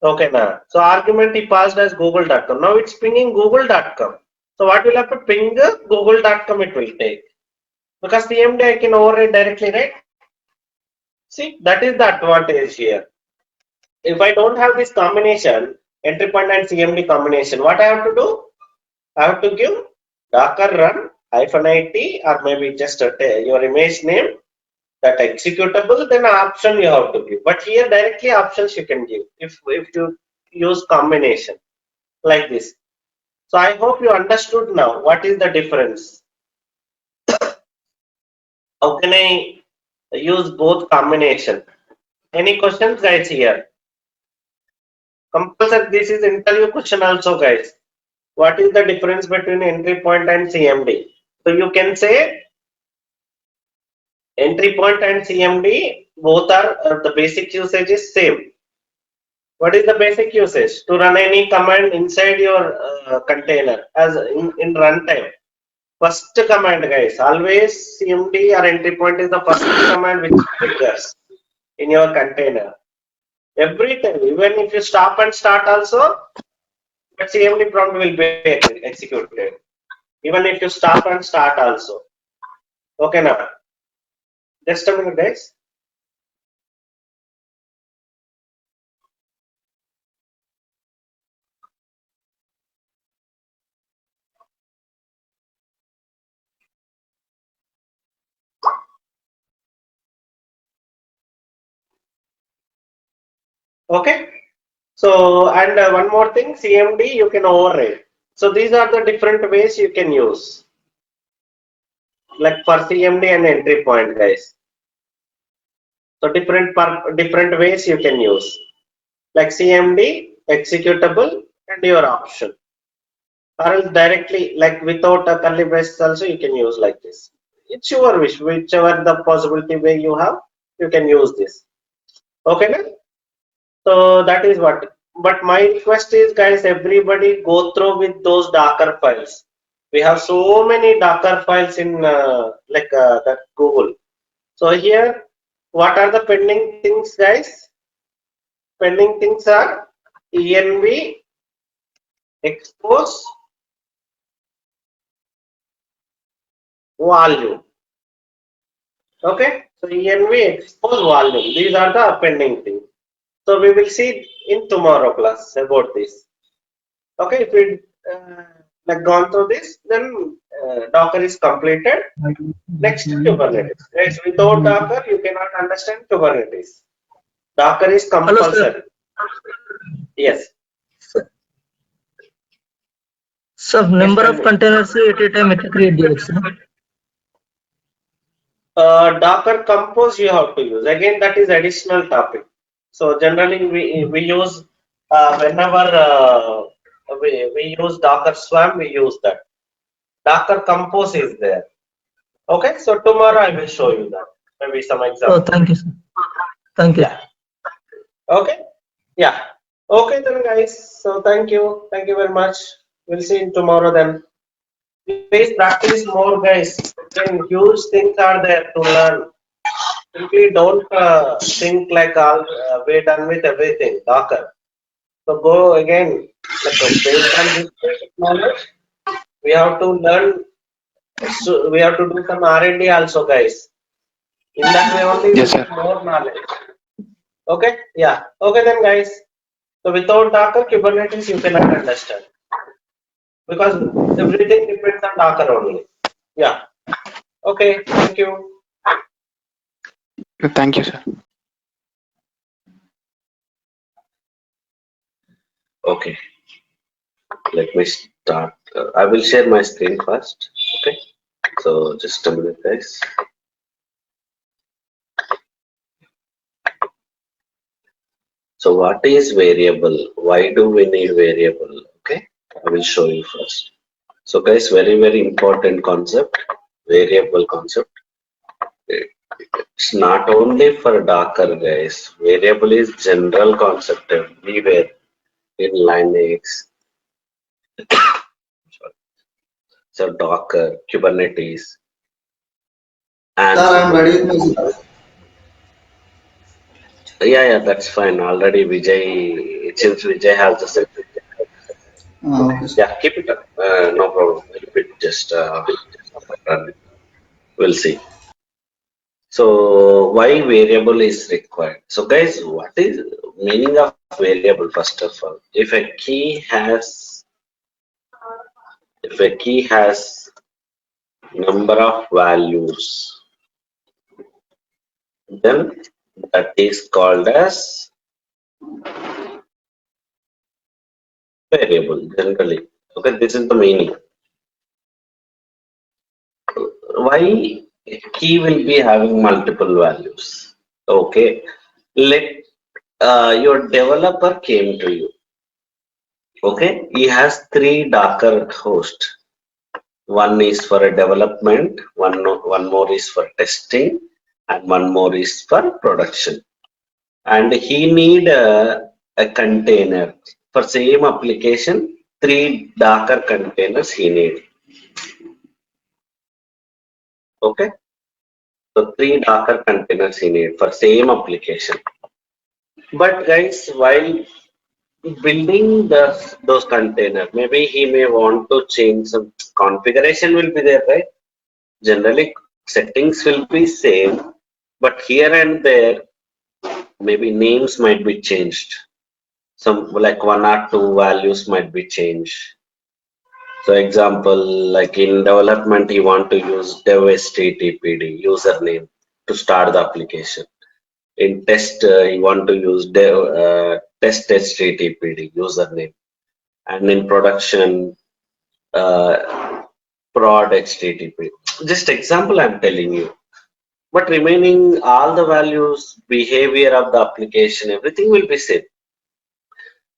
Okay, now. So argument he passed as google.com. Now it's pinging google.com. So what will happen? Ping google.com it will take. Because CMD I can override directly, right? See, that is the advantage here. If I don't have this combination, entry point and CMD combination, what I have to do? I have to give Docker run -it or maybe just your image name, that executable, then option you have to give. But here directly options you can give if you use combination like this. So I hope you understood now what is the difference. How can I use both combination? Any questions, guys, here? Compulsory, this is interview question also, guys. What is the difference between entry point and CMD? So you can say entry point and CMD both are the basic usage is same. What is the basic usage? To run any command inside your container as in runtime. First command, guys, always CMD or entry point is the first command which triggers in your container. Every time, even if you stop and start also, but CMD prompt will be executed. Even if you stop and start also. Okay, now. Just a minute, guys. Okay. So, and one more thing, CMD you can override. So these are the different ways you can use. Like for CMD and entry point, guys. So different ways you can use. Like CMD, executable, and your option. Or else directly, like without a curly braces also you can use like this. It's your wish, whichever the possibility way you have, you can use this. Okay, na? So that is what. But my request is, guys, everybody go through with those Docker files. We have so many Docker files in that Google. So here, what are the pending things, guys? Pending things are env expose volume. Okay, so env expose volume. These are the pending things. So we will see in tomorrow class about this. Okay, if we like gone through this, then Docker is completed. Next, Kubernetes. Guys, without Docker, you cannot understand Kubernetes. Docker is Hello, sir. compulsory. Yes. Sir, number of containers at a time at create DX. Docker Compose you have to use. Again, that is additional topic. So generally we use whenever we use Docker Swarm, we use that. Docker Compose is there. Okay, so tomorrow I will show you that. Maybe some Oh, example. thank you, sir. Thank you. Yeah. Okay. Yeah. Okay then, guys. So thank you. Thank you very much. We'll see you tomorrow then. Please practice more, guys. Again, huge things are there to learn. Simply don't think like all we're done with everything. Docker. So go again. Like based on this basic knowledge, we have to learn. So we have to do some R&D also, guys. In that way only we Yes, sir. get more knowledge. Okay? Yeah. Okay then, guys. So without Docker, Kubernetes you cannot understand because everything depends on Docker only. Yeah. Okay. Thank you. Thank you, sir. Okay. Let me start. I will share my screen first. Okay. So just a minute, guys. So what is variable? Why do we need variable? Okay. I will show you first. So guys, very important concept. Variable concept. It's not only for Docker, guys. Variable is general concept everywhere in Linux, so Docker, Kubernetes, Sir, I'm Ansible. ready with my. Yeah, that's fine. Already Vijay, since Vijay has the set. Okay, sir. Yeah, keep it up. No problem. Keep it just run it. We'll see. So why variable is required? So guys, what is meaning of variable first of all? If a key has number of values, then that is called as variable generally. Okay, this is the meaning. Why a key will be having multiple values? Okay, let your developer came to you. Okay, he has three Docker hosts. One is for a development, one more is for testing, and one more is for production. And he need a container for same application. Three Docker containers he need. Okay, so three Docker containers he need for same application. But guys, while building those containers, maybe he may want to change some configuration will be there, right? Generally, settings will be same, but here and there, maybe names might be changed. Some like one or two values might be changed. So example, like in development, you want to use dev httpd username to start the application. In test, you want to use dev test httpd username, and in production, prod http. Just example, I'm telling you. But remaining all the values, behavior of the application, everything will be same.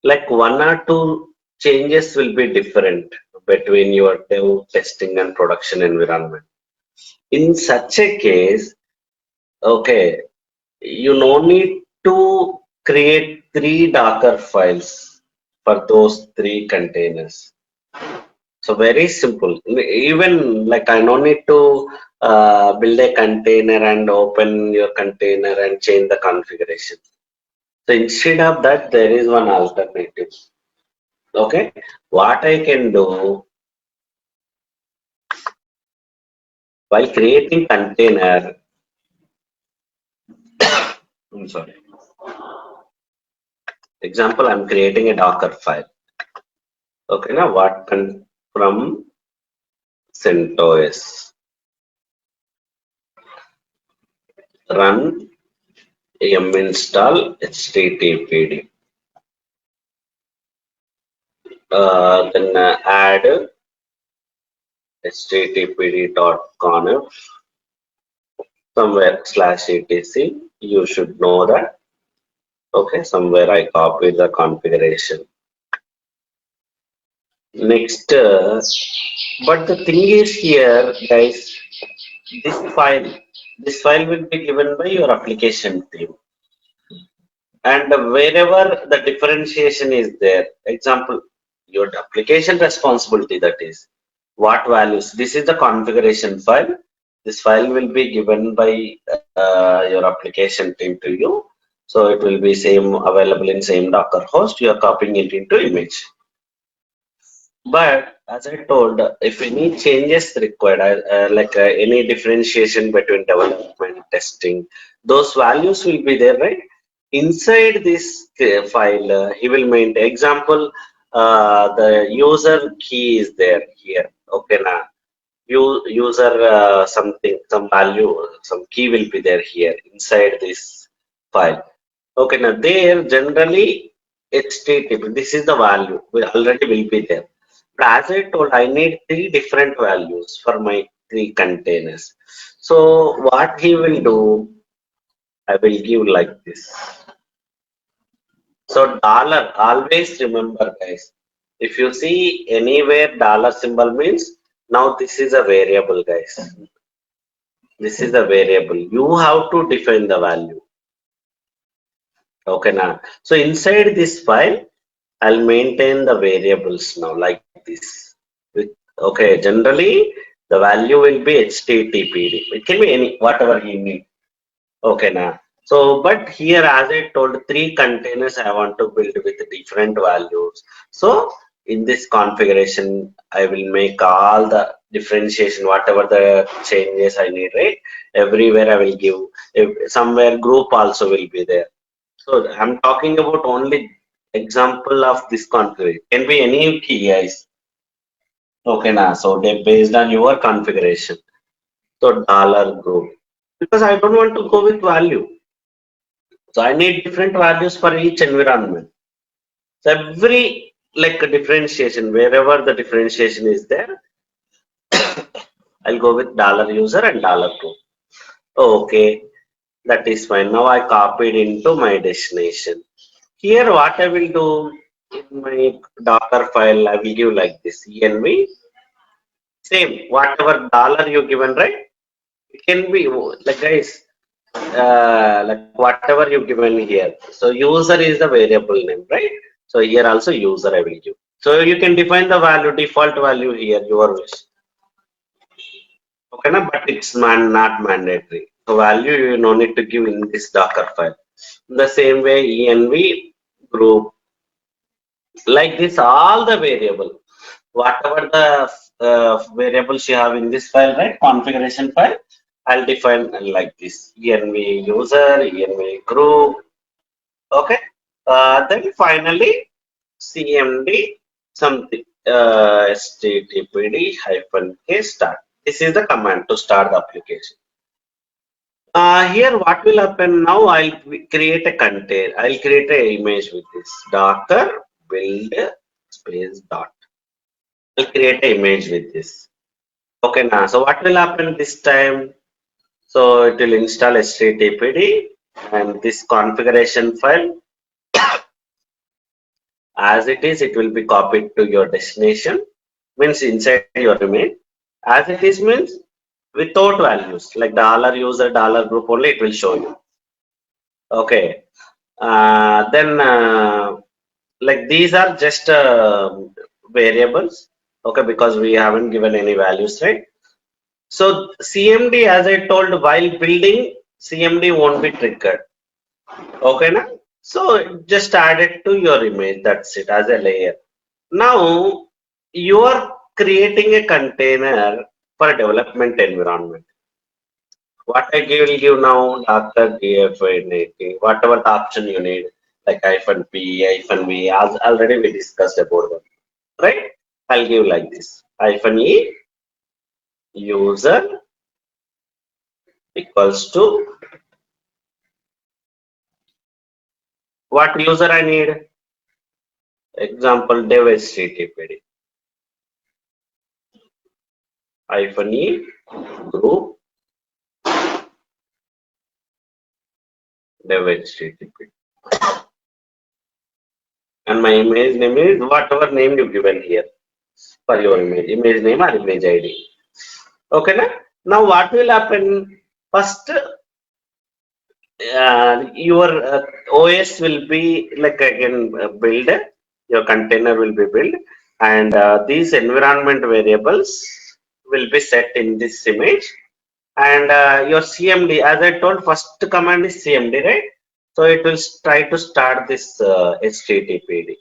Like one or two changes will be different between your dev, testing, and production environment. In such a case, okay, you no need to create three Docker files for those three containers. So very simple. Even like I no need to build a container and open your container and change the configuration. So instead of that, there is one alternative. Okay, what I can do while creating container, I'm sorry. Example, I'm creating a Docker file. Okay, now what can from CentOS run yum install httpd. Then add httpd.conf somewhere /etc. You should know that. Okay, somewhere I copied the configuration. Next, but the thing is here, guys, this file, this file will be given by your application team. And wherever the differentiation is there, example, your application responsibility, that is, what values, this is the configuration file. This file will be given by your application team to you. So it will be same available in same Docker host. You are copying it into image. But as I told, if any changes required, like any differentiation between development, testing, those values will be there, right? Inside this file, he will maintain. Example, the user key is there here. Okay, now user something, some value, some key will be there here inside this file. Okay, now there generally HTTP, this is the value will already will be there. But as I told, I need three different values for my three containers. So what he will do, I will give like this. So dollar, always remember guys, if you see anywhere dollar symbol means now this is a variable guys. This is a variable. You have to define the value. Okay now. So inside this file, I'll maintain the variables now like this. Okay, generally the value will be HTTPD. It can be any whatever you need. Okay now. So but here as I told three containers I want to build with different values. So in this configuration I will make all the differentiation whatever the changes I need, right? Everywhere I will give somewhere group also will be there. So I'm talking about only example of this configuration. Can be any key guys. Okay now. So they based on your configuration. So dollar group. Because I don't want to go with value. So I need different values for each environment. So every like a differentiation, wherever the differentiation is there, I'll go with dollar user and dollar group. Okay, that is fine. Now I copied into my destination. Here what I will do in my Docker file, I will give like this env. Same, whatever dollar you given, right? It can be like guys, like whatever you given here. So user is the variable name, right? So here also user I will give. So you can define the value, default value here, your wish. Okay, na? But it's not mandatory. So value you no need to give in this Docker file. The same way env group, like this all the variable, whatever the variables you have in this file, right? Configuration file, I'll define like this env user, env group. Okay. Then finally, CMD something httpd hyphen k start. This is the command to start the application. Here, what will happen now? I'll create a container. I'll create an image with this Docker build space dot. I'll create an image with this. Okay, now. So what will happen this time? So it will install httpd and this configuration file. As it is, it will be copied to your destination, means inside your image. As it is means without values, like dollar user, dollar group only, it will show you. Okay. Then like these are just variables. Okay, because we haven't given any values, right? So CMD, as I told, while building, CMD won't be triggered. Okay, na? So just add it to your image. That's it as a layer. Now you are creating a container for a development environment. What I will give now after DFA, whatever the option you need, like hyphen P, hyphen V, as already we discussed about them, right? I'll give like this hyphen E user equals to what user I need. Example dev httpd hyphen E group dev httpd. and my image name is whatever name you given here for your image name or image ID. Okay, now what will happen? First, your OS will be like again build. Your container will be built, and these environment variables will be set in this image. And your CMD, as I told, first command is CMD, right? So it will try to start this HTTPD.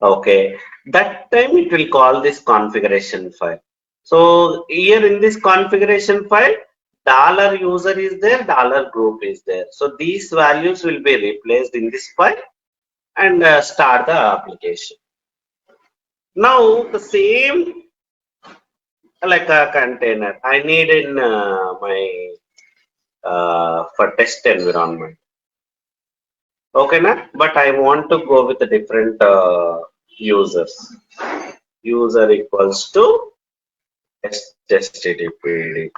Okay, that time it will call this configuration file. So here in this configuration file, dollar user is there, dollar group is there. So these values will be replaced in this file and start the application. Now the same like a container I need in my for test environment. Okay, but I want to go with a different users. User equals to HTTPD.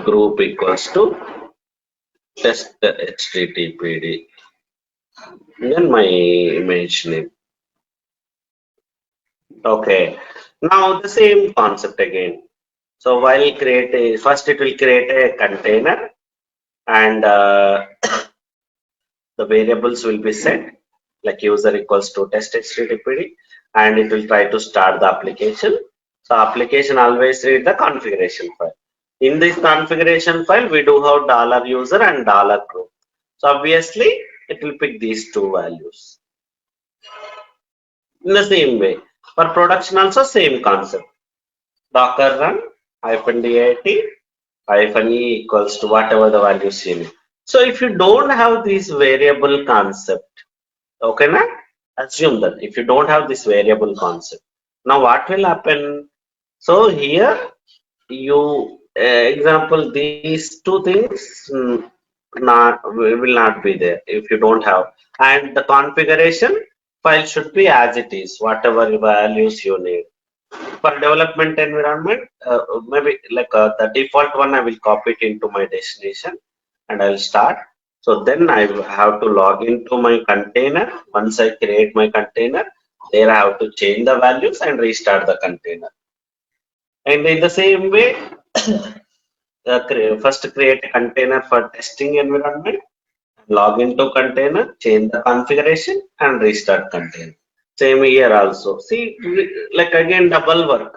Group equals to test HTTPD. Then my image name. Okay. Now the same concept again. So while create a first it will create a container and the variables will be set like user equals to test HTTPD and it will try to start the application. So application always read the configuration file. In this configuration file, we do have dollar user and dollar group. So obviously, it will pick these two values. In the same way, for production also same concept. Docker run -dit -e equals to whatever the values you need. So if you don't have this variable concept, okay, na? Assume that if you don't have this variable concept, now what will happen? So here you example these two things not will not be there if you don't have, and the configuration file should be as it is whatever values you need. For development environment, maybe like the default one I will copy it into my destination and I'll start. So then I will have to log into my container. Once I create my container, there I have to change the values and restart the container. And in the same way, first create a container for testing environment, log into container, change the configuration and restart container. Same here also. See, like again double work.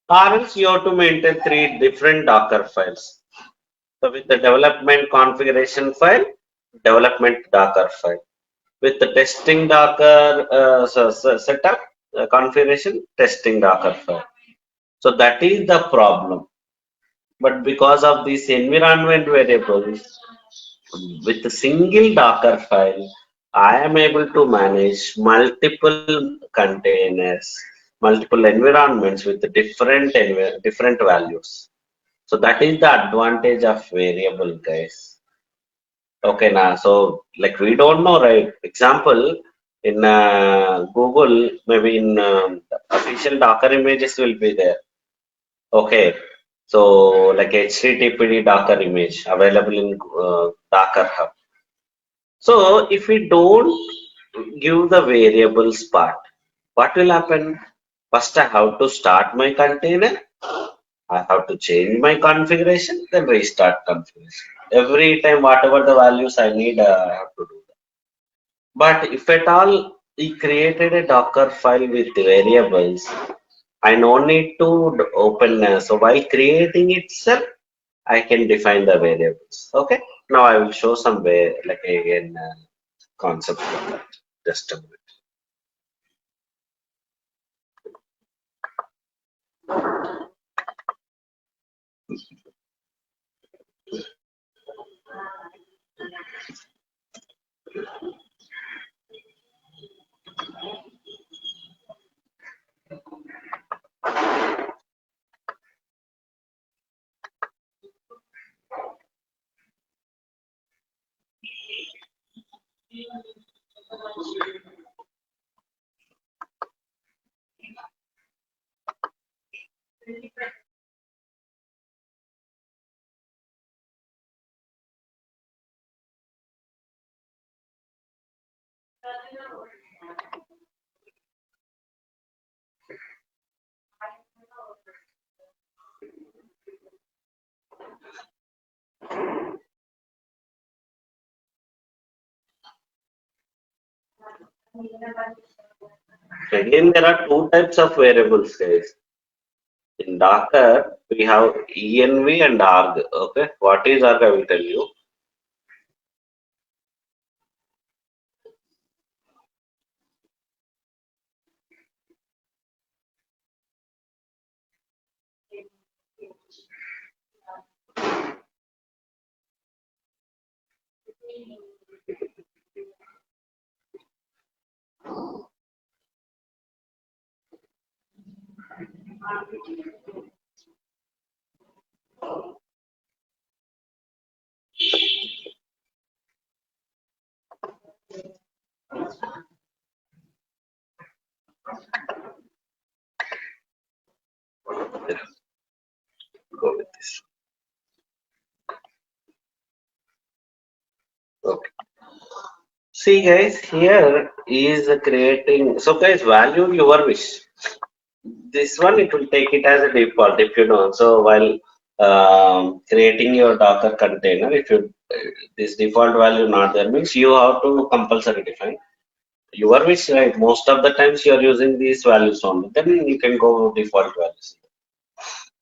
Or else you have to maintain three different Docker files. So with the development configuration file, development Docker file. With the testing Docker setup configuration, testing Docker file. So that is the problem. But because of these environment variables, with a single Docker file, I am able to manage multiple containers, multiple environments with different values. So that is the advantage of variable, guys. Okay, now so like we don't know, right? Example in Google, maybe in official Docker images will be there. Okay, so like HTTPD Docker image available in Docker Hub. So if we don't give the variables part, what will happen? First, I have to start my container. I have to change my configuration, then restart configuration. Every time, whatever the values I need, I have to do that. But if at all we created a Docker file with variables, I no need to open. So while creating itself, I can define the variables. Okay. Now I will show some way like again concept of that. Just a minute. Again, there are two types of variables, guys. In Docker, we have env and arg. Okay, what is arg? I will tell you. Go with this. Okay. See, guys, here is creating. So, guys, value your wish. This one, it will take it as a default if you know. So, while creating your Docker container, if you this default value not there means you have to compulsory define your wish, right? Most of the times you are using these values only. Then you can go default values.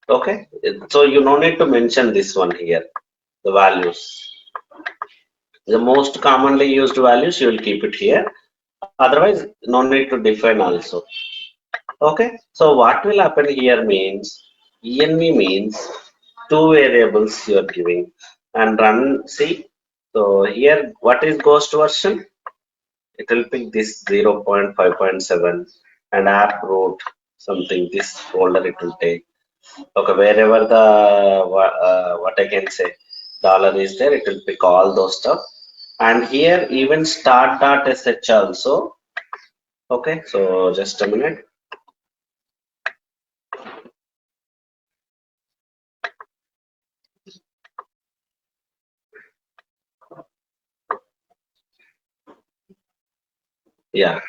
Okay, so you no need to mention this one here, the values. The most commonly used values you will keep it here. Otherwise, no need to define also. Okay, so what will happen here means env means two variables you are giving and run. See, so here what is ghost version? It will pick this 0.5.7 and app root something. This folder it will take. Okay, wherever the what I can say dollar is there, it will pick all those stuff. And here even start.sh also. Okay, so just a minute. Yeah,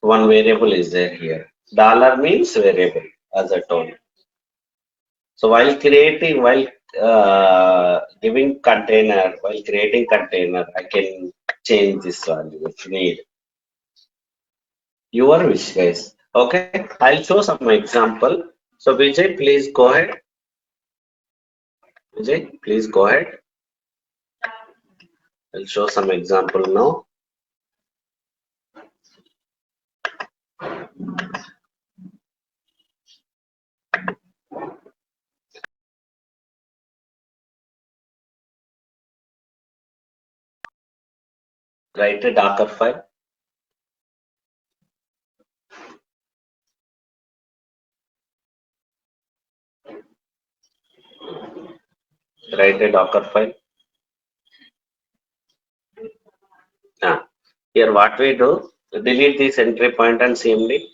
one variable is there here. Dollar means variable, as I told you. So while creating, while giving container, while creating container, I can change this value if need. Your wish, guys. Okay, I'll show some example. So Vijay, please go ahead. Vijay, please go ahead. I'll show some example now. Write a Docker file. Write a Docker file. Here what we do, delete this entry point and CMD.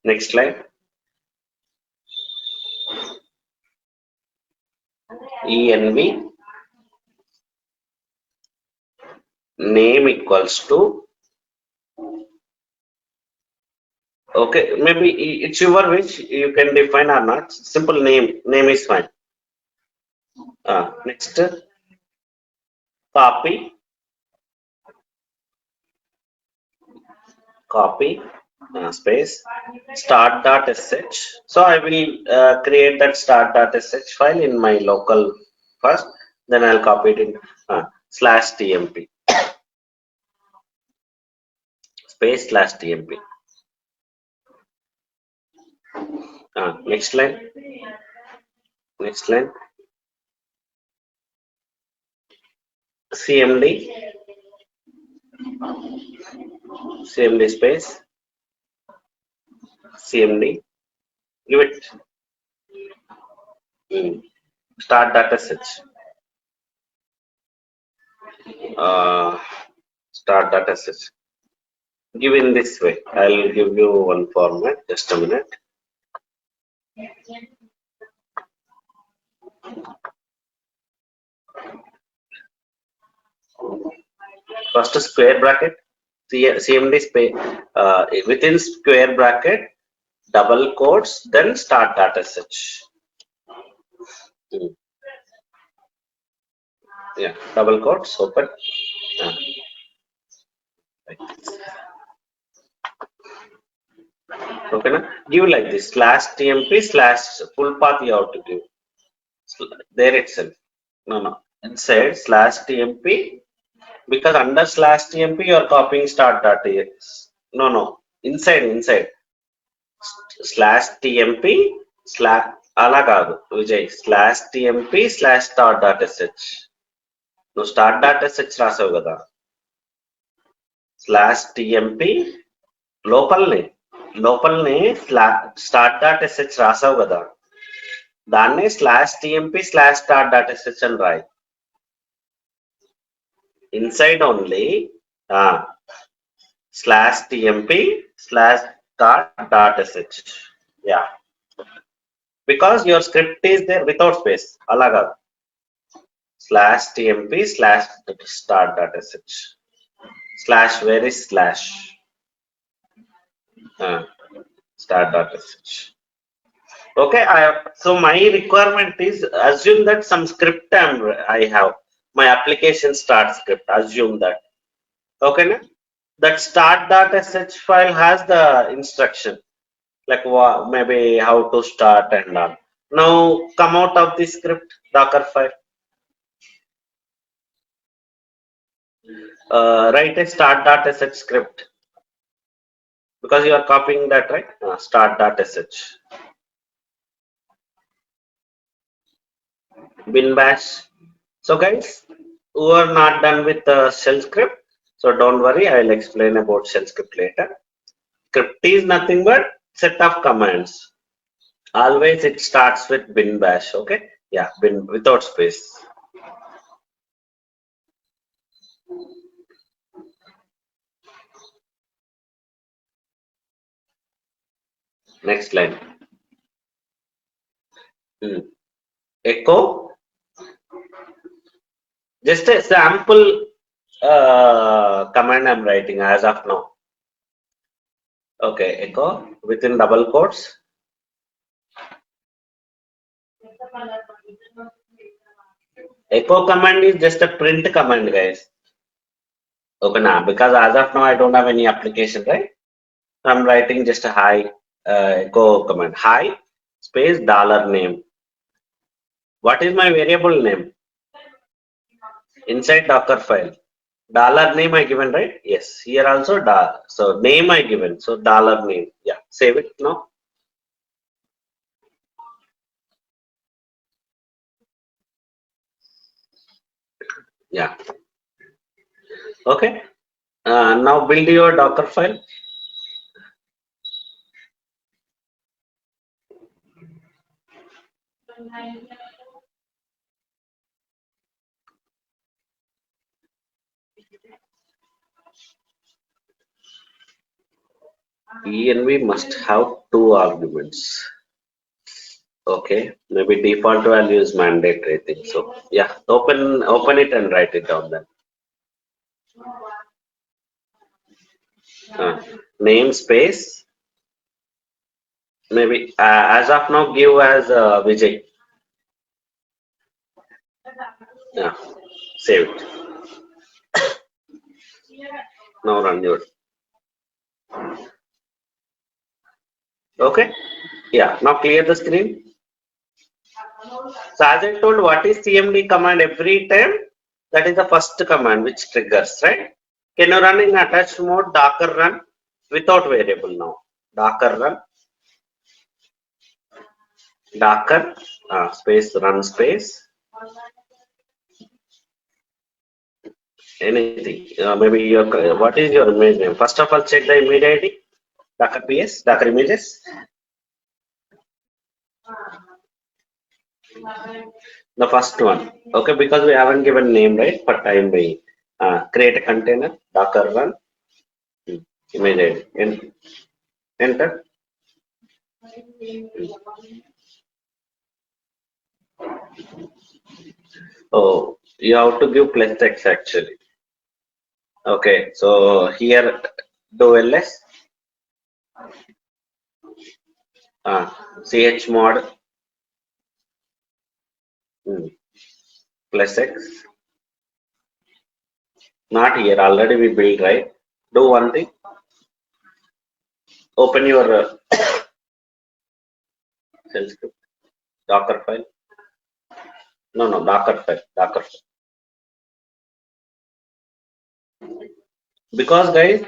Next slide. env name equals to, okay, maybe it's your wish, you can define or not. Simple name is fine. Next, copy space start.sh. So I will create that start.sh file in my local first, then I'll copy it in /tmp space /tmp. Next line. Next line. cmd space cmd, give it start.sh. start data set. Give in this way. I'll give you one format. Just a minute. First square bracket, CMD space, within square bracket, double quotes, then start data set. Yeah, double quotes, open. Okay, na? Give like this, /tmp / full path you have to give. There itself. No. Inside /tmp, because under /tmp you are copying start data. No. Inside. /tmp అలా కాదు Vijay /tmp /start data set. నువ్వు start data sets రాసావు కదా /tmp లోపలనే start data sets రాసావు కదా దాన్నే /tmp /start data sets అని రాయి inside only /tmp /start data set. Yeah, because your script is there without space. అలాగా /tmp /start data set. Where is start data set. Okay, so my requirement is assume that some script I have my application start script. Assume that. Okay, na? That start data set file has the instruction like maybe how to start and all. Now come out of this script Dockerfile. Write a start data set script because you are copying that, right? Start data set. Bin bash. So guys, who are not done with the shell script, so don't worry, I will explain about shell script later. Script is nothing but set of commands. Always it starts with bin bash. Okay, yeah, bin without space. Next line. Echo. Just a sample command I'm writing as of now. Okay, echo within double quotes. Echo command is just a print command, guys. Okay, now because as of now I don't have any application, right? I'm writing just a hi echo command. Hi space $name. What is my variable name? Inside Dockerfile. $name I given, right? Yes. Here also so name I given. So $name. Yeah. Save it now. Yeah. Okay. Now build your Dockerfile. env must have 2 arguments. Okay, maybe default value is mandatory, I think so. Yeah, open it and write it down then. Namespace, maybe as of now give as Vijay. Yeah, save it. Now run your. Okay, yeah, now clear the screen. So as I told, what is cmd command every time? That is the first command which triggers, right? Can you run in attached mode docker run without variable now? Docker run. Docker space run space anything. Maybe your what is your image name? First of all, check the image ID. Docker PS, Docker images. The first one. Okay, because we haven't given name, right? For time being. Create a container, Docker run, image ID, enter. Oh, you have to give plus X actually. Okay, so here do ls chmod plus X. Not here, already we built, right? Do one thing, open your shell script, Docker file. No, Docker file, Docker file. Because guys,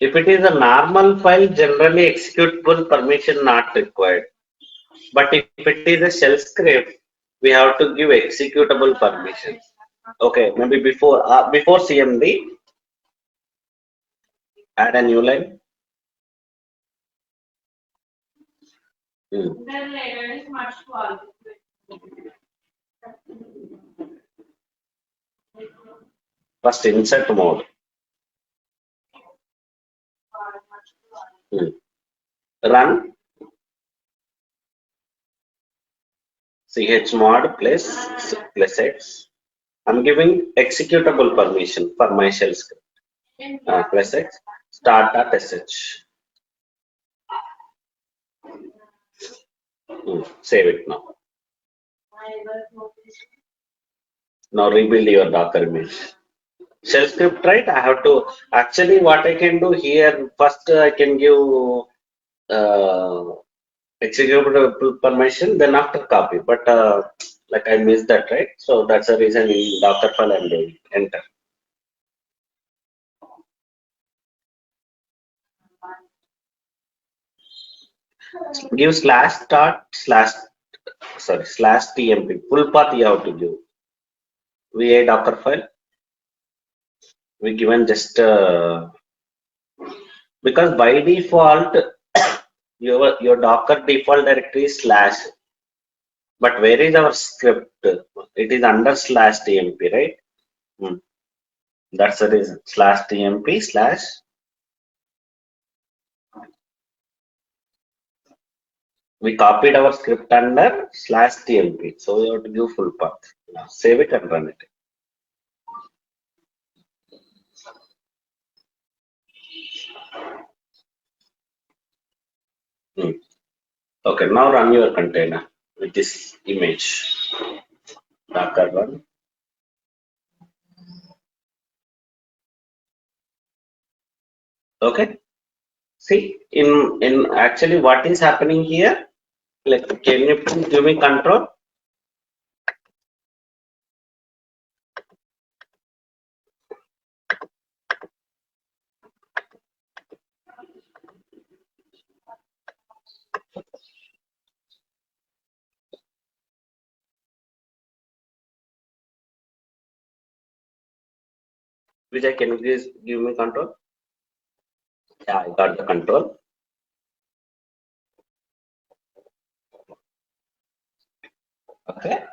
if it is a normal file, generally executable permission not required. But if it is a shell script, we have to give executable permissions. Okay, maybe before CMD, add a new line. First insert mode. Run chmod plus X. I'm giving executable permission for my shell script. Plus X start.sh. Save it now. Now rebuild your Docker image. Shell script, right? I have to actually what I can do here. First, I can give executable permission, then after copy. But like I missed that, right? So that's the reason in Dockerfile I'm doing enter. Give slash start slash tmp full path you have to give. VA Dockerfile. We given just because by default your Docker default directory is slash. But where is our script? It is under slash tmp, right? That's the reason. Slash tmp slash. We copied our script under slash tmp. So we have to give full path. Now save it and run it. Okay, now run your container with this image. Docker run. Okay. See, in actually what is happening here? Like, can you please give me control? Vijay, can you please give me control? Yeah, I got the control. Okay.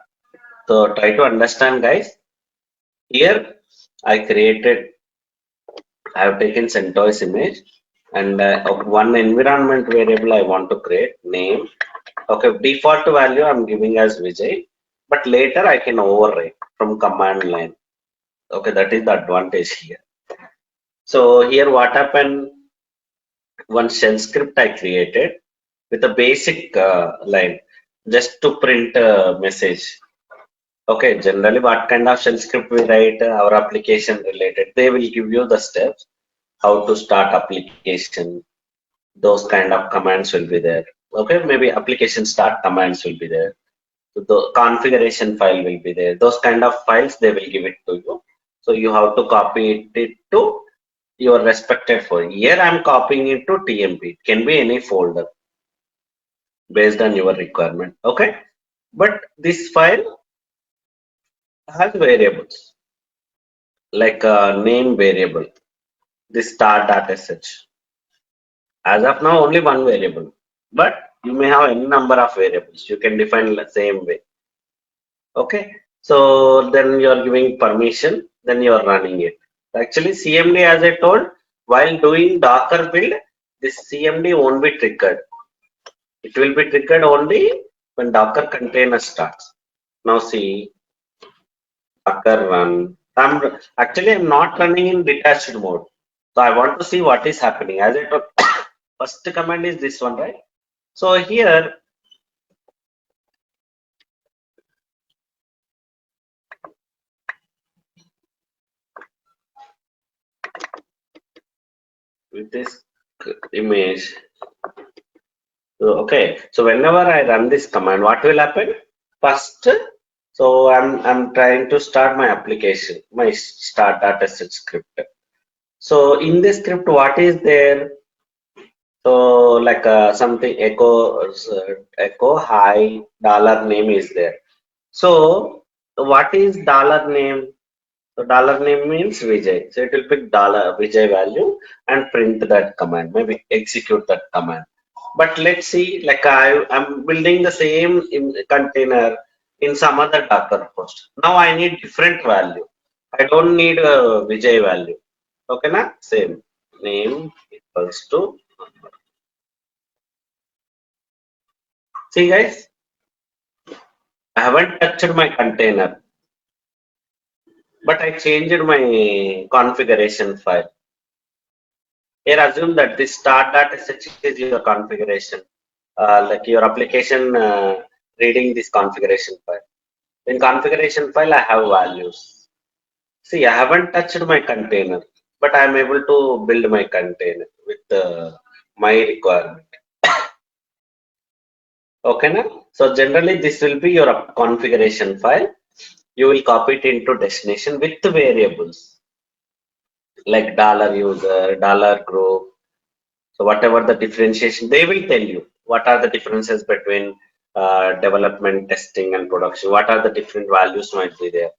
So try to understand, guys. Here I have taken CentOS image and one environment variable I want to create name. Okay, default value I'm giving as Vijay, but later I can override from command line. Okay, that is the advantage here. So here what happened? One shell script I created with a basic line just to print a message. Okay, generally what kind of shell script we write, our application related, they will give you the steps, how to start application, those kind of commands will be there. Okay, maybe application start commands will be there. So the configuration file will be there. Those kind of files, they will give it to you. So you have to copy it to your respected folder. Here I'm copying it to TMP. It can be any folder based on your requirement. Okay, but this file has variables like a name variable, this star.sh. As of now, only one variable, but you may have any number of variables. You can define the same way. Okay, so then you are giving permission, then you are running it. Actually, CMD, as I told, while doing Docker build, this CMD won't be triggered. It will be triggered only when Docker container starts. Now see, Docker run. I'm not running in detached mode. So I want to see what is happening. As I told, first command is this one, right? So here, with this image, so, okay. So whenever I run this command, what will happen? First, so I'm trying to start my application, my start dataset script. So in this script, what is there? So like something echo hi dollar name is there. So what is dollar name? So dollar name means Vijay. So it will pick dollar Vijay value and print that command. Maybe execute that command. But let's see, like I'm building the same container in some other Docker host. Now I need different value. I don't need a Vijay value. Okay, na? Same name equals to. See guys, I haven't touched my container, but I changed my configuration file. Here assume that this start.sh is your configuration, like your application reading this configuration file. In configuration file, I have values. See, I haven't touched my container, but I am able to build my container with my requirement. Okay, na? So generally, this will be your configuration file. You will copy it into destination with the variables like dollar user, dollar group. So whatever the differentiation, they will tell you what are the differences between development, testing, and production. What are the different values might be there.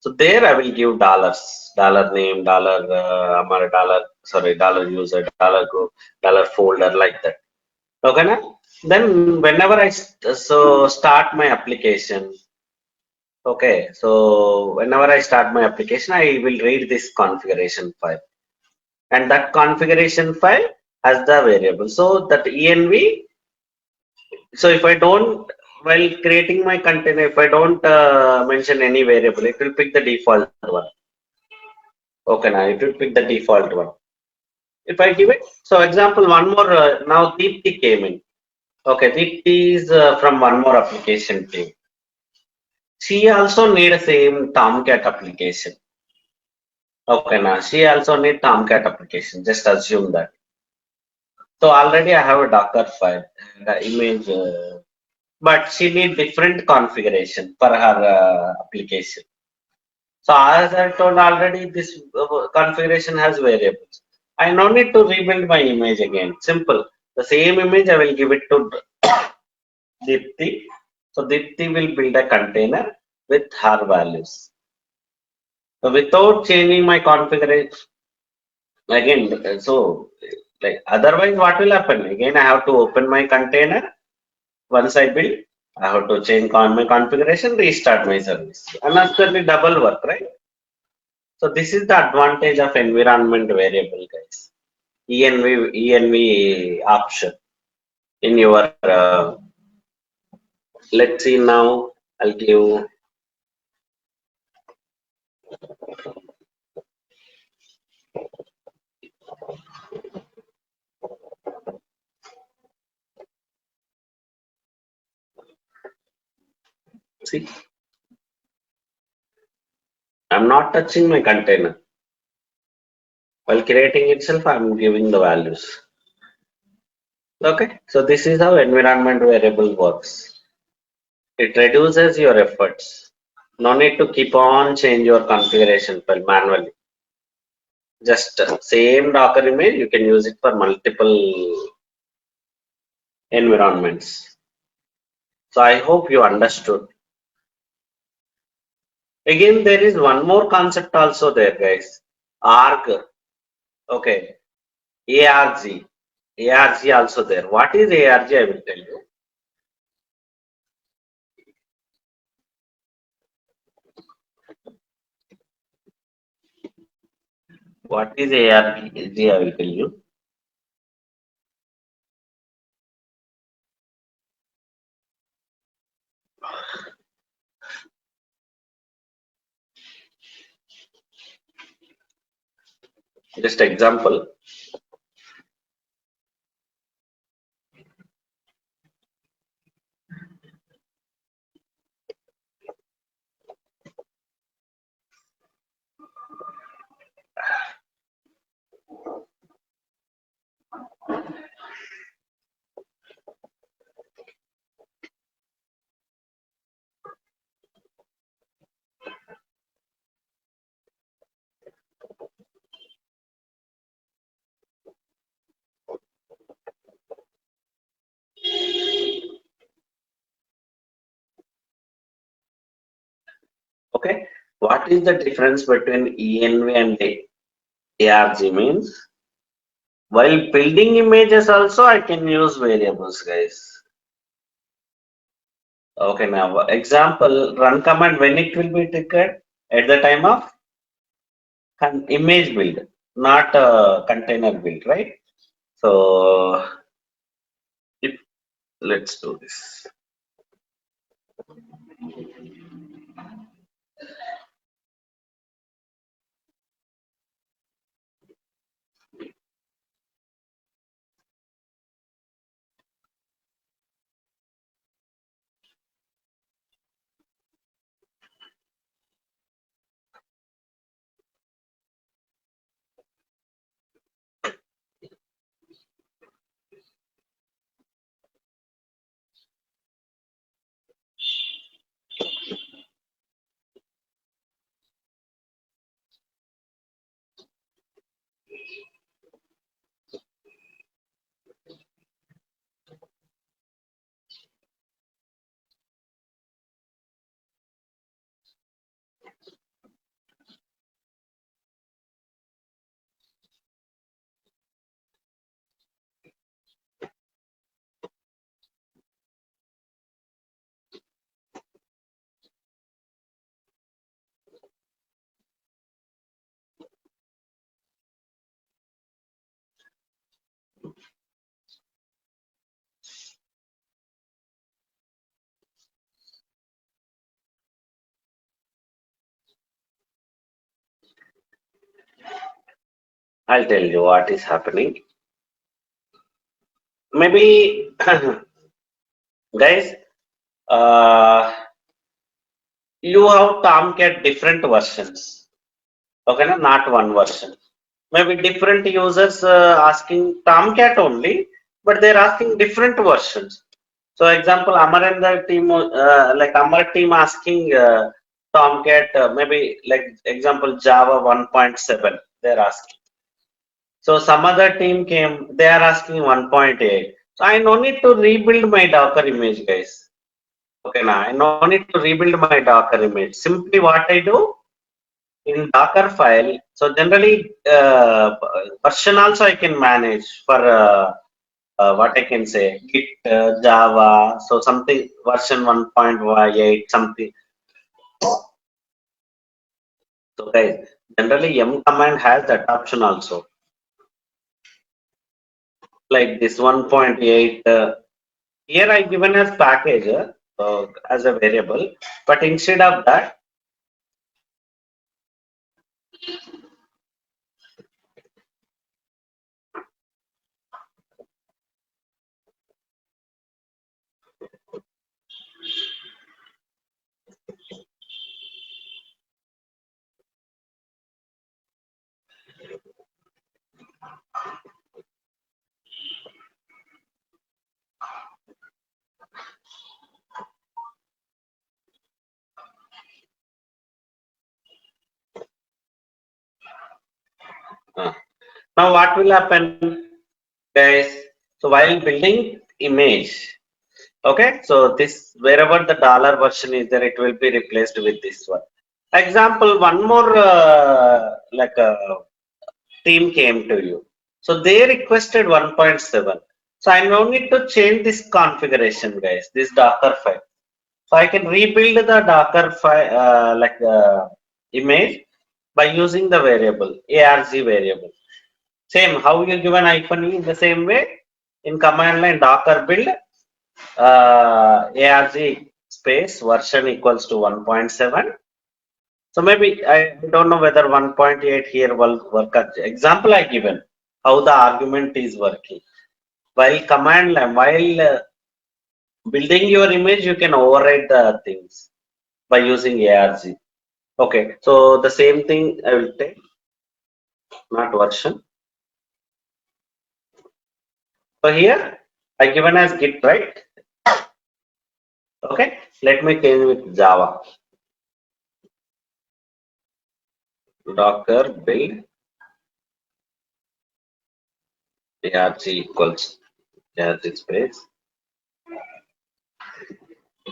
So there I will give dollars, dollar name, dollar user, dollar group, dollar folder like that. Okay, na? Then whenever so start my application. Okay, so whenever I start my application, I will read this configuration file, and that configuration file has the variable. So that env. So if I don't, while creating my container, if I don't mention any variable, it will pick the default one. Okay, now it will pick the default one. If I give it, so example, one more, now Deepti came in. Okay, Deepti is from one more application team. She also need a same Tomcat application. Okay, now she also need Tomcat application. Just assume that. So already I have a Docker file, the image, but she need different configuration for her application. So as I told already, this configuration has variables. I no need to rebuild my image again. Simple. The same image I will give it to Deepti. So Deepti will build a container with her values. So without changing my configuration again, so like otherwise what will happen? Again, I have to open my container. Once I build, I have to change my configuration, restart my service. Unnecessarily double work, right? So this is the advantage of environment variable, guys. env option in your let's see now. I'll give, see, I'm not touching my container. While creating itself, I'm giving the values. Okay, so this is how environment variable works. It reduces your efforts. No need to keep on change your configuration file manually. Just same Docker image, you can use it for multiple environments. So I hope you understood. Again, there is one more concept also there, guys. ARG. Okay. ARG. ARG also there. What is ARG? I will tell you. What is ARG? I will tell you. Just example. Okay. What is the difference between ENV and ARG means? While building images also I can use variables, guys. Okay, now example, run command when it will be triggered at the time of image build, not container build, right? So if let's do this. I'll tell you what is happening. Maybe guys, uh, you have Tomcat different versions. Okay, no? Not one version. Maybe different users asking Tomcat only, but they're asking different versions. So example, Amar and the team, like Amar team asking Tomcat, maybe like example Java 1.7, they're asking. So some other team came, they are asking 1.8. So I no need to rebuild my Docker image, guys. Okay, now I no need to rebuild my Docker image. Simply what I do in Dockerfile. So generally, version also I can manage for what I can say, Git, Java, so something version 1.8 something. So guys, generally M command has that option also. Like this 1.8. Here I given as package as a variable, but instead of that, now what will happen, guys? So while building image, okay, so this wherever the dollar version is there, it will be replaced with this one. Example, one more like team came to you, so they requested 1.7. So I no need to change this configuration, guys, this Docker file. So I can rebuild the Docker file like image by using the variable arg variable. Same how you give an -e in the same way in command line docker build arg space version equals to 1.7. So maybe I don't know whether 1.8 here will work. Example I given how the argument is working. While command line, while building your image, you can override the things by using arg. Okay, so the same thing I will take, not version. So here I given as git, right? Okay, let me change with Java. Docker build arg equals arg space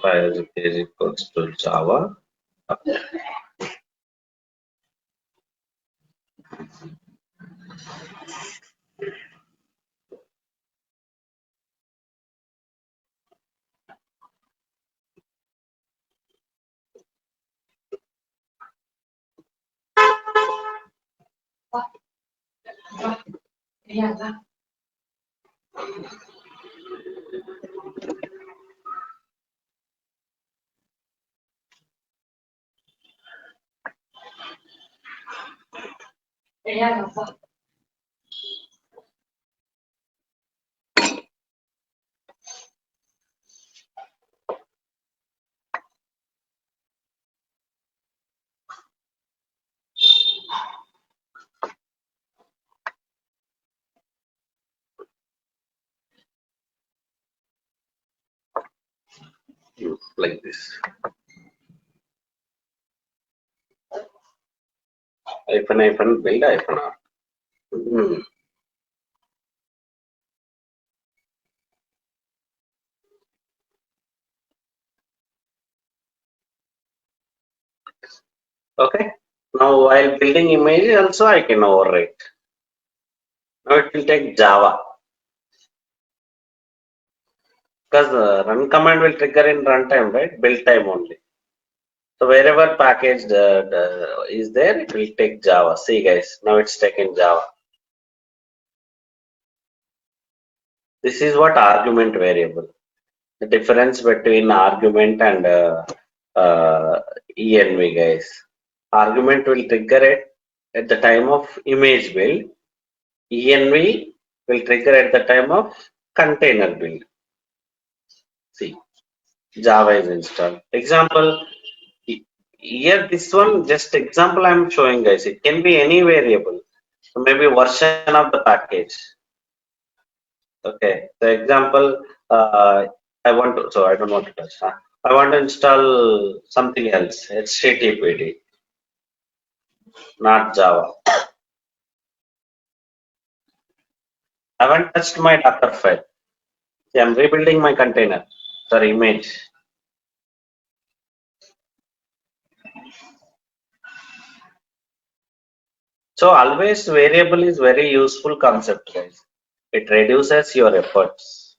arg is equals to Java. Like this. Hyphen build hyphen R. Okay. Now while building image also I can overwrite. Now it will take Java because run command will trigger in runtime, right? Build time only. So wherever package is there, it will take Java. See guys, now it's taken Java. This is what argument variable. The difference between argument and env guys. Argument will trigger it at the time of image build. Env will trigger at the time of container build. See, Java is installed. Example, here this one just example I am showing guys. It can be any variable. So maybe version of the package. Okay. So example, I want to. So I don't want to touch. I want to install something else. HTTPD, not Java. I haven't touched my Dockerfile. See, I'm rebuilding my container. Sorry, image. So always variable is very useful concept, guys. It reduces your efforts.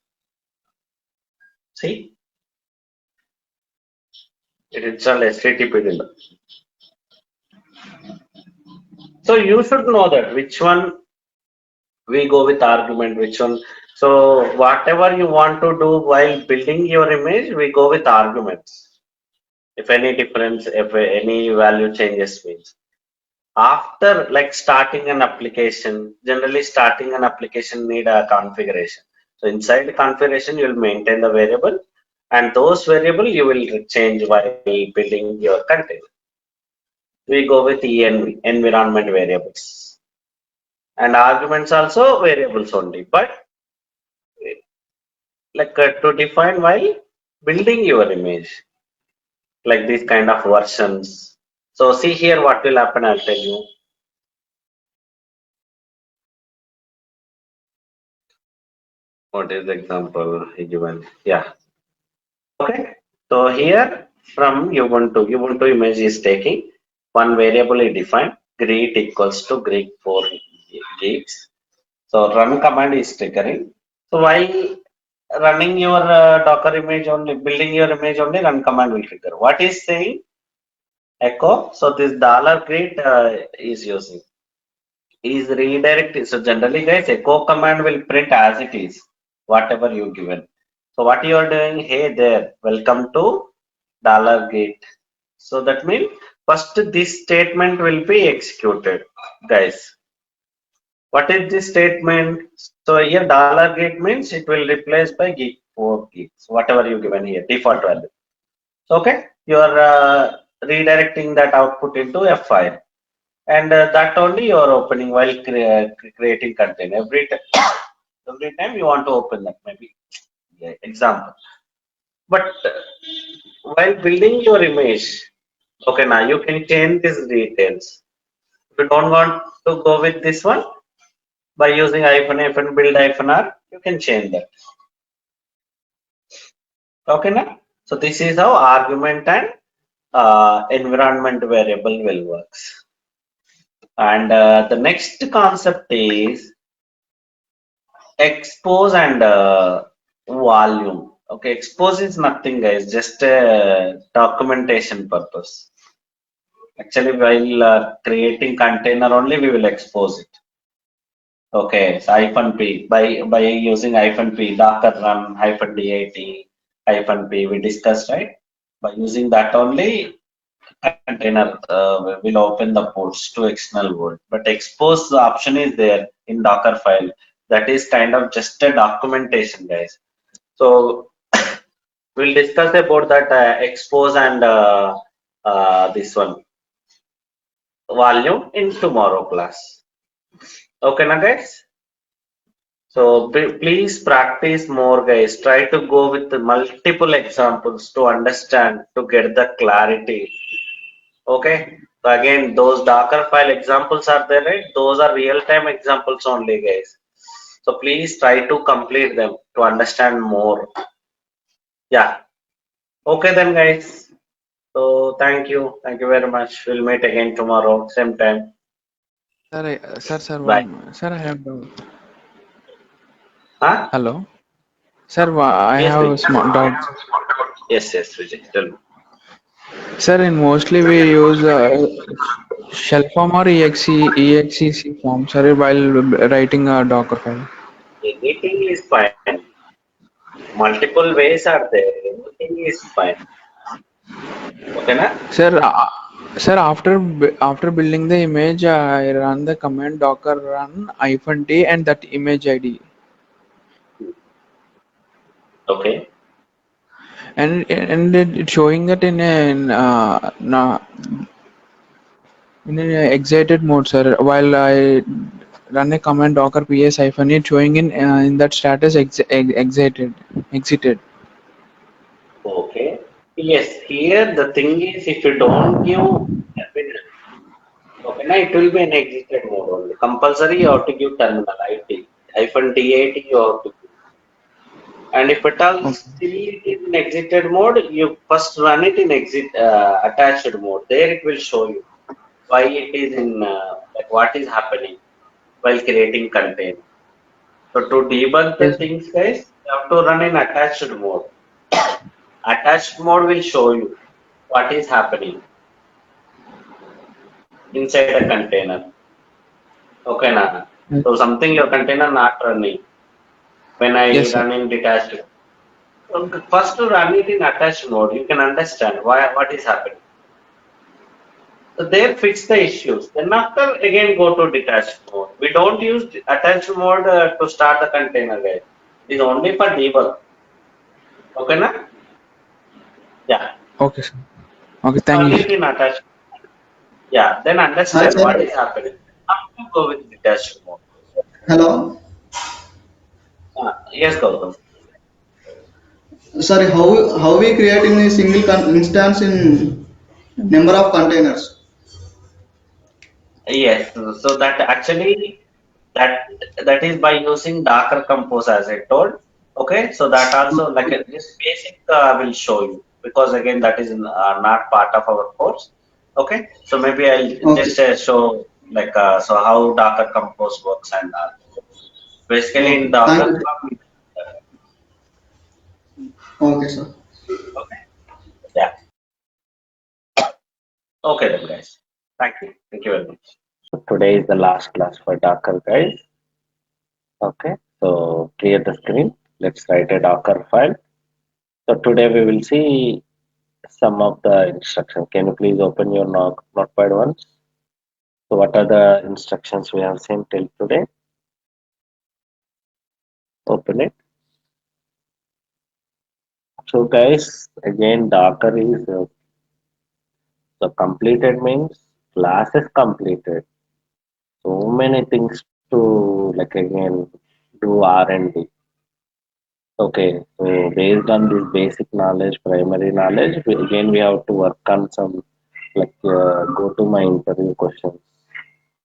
See, it installed HTTPD. So you should know that which one we go with argument, which one. So whatever you want to do while building your image, we go with arguments. If any difference, if any value changes means. After like starting an application, generally starting an application need a configuration. So inside the configuration, you will maintain the variable and those variable you will change while building your container. We go with env, environment variables. And arguments also variables only, but like to define while building your image, like these kind of versions. So see here what will happen, I'll tell you. What is the example given? Yeah. Okay. So here from Ubuntu image is taking one variable is defined, greet equals to greet 4 gigs. So run command is triggering. So while running your Docker image only, building your image only, run command will trigger. What is saying? echo. So this $greet is using is redirected. So generally, guys, echo command will print as it is, whatever you given. So what you are doing? Hey there, welcome to $greet. So that means first this statement will be executed, guys. What is this statement? So here $greet means it will replace by gig 4 gigs, whatever you given here, default value. So, okay, you are redirecting that output into a file, and that only you are opening while creating content. Every time you want to open that, maybe yeah, example. But while building your image, okay, now you can change these details. If you don't want to go with this one, by using -f build -r, you can change that. Okay, now. So this is how argument and environment variable will works. And the next concept is expose and volume. Okay, expose is nothing, guys, just a documentation purpose. Actually, while creating container only, we will expose it. Okay, so -p by using -p docker run -dat -p we discussed, right? By using that only container will open the ports to external world. But expose the option is there in Dockerfile. That is kind of just a documentation, guys. So we'll discuss about that expose and this one volume in tomorrow class. Okay, na guys? So please practice more, guys. Try to go with the multiple examples to understand, to get the clarity. Okay. So again, those Dockerfile examples are there, right? Those are real-time examples only, guys. So please try to complete them to understand more. Yeah. Okay then, guys. So thank you. Thank you very much. We'll meet again tomorrow, same time. Bye. Sir, I have, Huh? hello. Sir, I Yes, have a Vijay. small doubt. Yes, Vijay. Tell me. Sir, in mostly we use shell form or exec form, sir, while writing a Docker file. Anything is fine. Multiple ways are there. Anything is fine. Okay, na? Sir, after building the image, I run the command docker run -t and that image ID, Okay. and it's showing that in an exited mode, sir. While I run a command docker ps -it showing in that status exited. Okay. Yes, here the thing is if you don't give evidence, okay, now it will be an exited mode only. Compulsory you have to give terminal IT, -dat you have to give. And if at all Okay. still it is in exited mode, you first run it in exit attached mode. There it will show you why it is in like what is happening while creating container. So to debug the Yes. things, guys, you have to run in attached mode. Attached mode will show you what is happening inside a container. Okay, Nana. Yes, So something your container not running when yes, I sir. run in detached. First to run it in attached mode, you can understand why what is happening. So there fix the issues. Then after again go to detached mode. We don't use attached mode to start the container, guys. It is only for debug. Okay, na? Yeah. Okay, sir. Okay, thank Run you, it sir. in attached. Yeah. Then Hi, understand what sir. is happening. After go with detached mode. Hello. Yes, Gautam. Sorry, how we creating a single instance in number of containers? Yes, so that actually that that is by using Docker Compose as I told. Okay, so that also like this basic will show you because again that is not part of our course. Okay, so maybe I'll Okay. just show like so how Docker Compose works and basically in Okay. Thank Docker. you. Okay, sir. Okay, yeah. Okay then, guys. Thank you. Thank you very much. So today is the last class for Docker, guys. Okay. So clear the screen. Let's write a Docker file. So today we will see some of the instructions. Can you please open your notepad once? So what are the instructions we have seen till today? Open it. So guys, again Docker is so completed means class is completed. So many things to like again do R&D. Okay, so based on this basic knowledge, primary knowledge, again we have to work on some like go to my interview questions,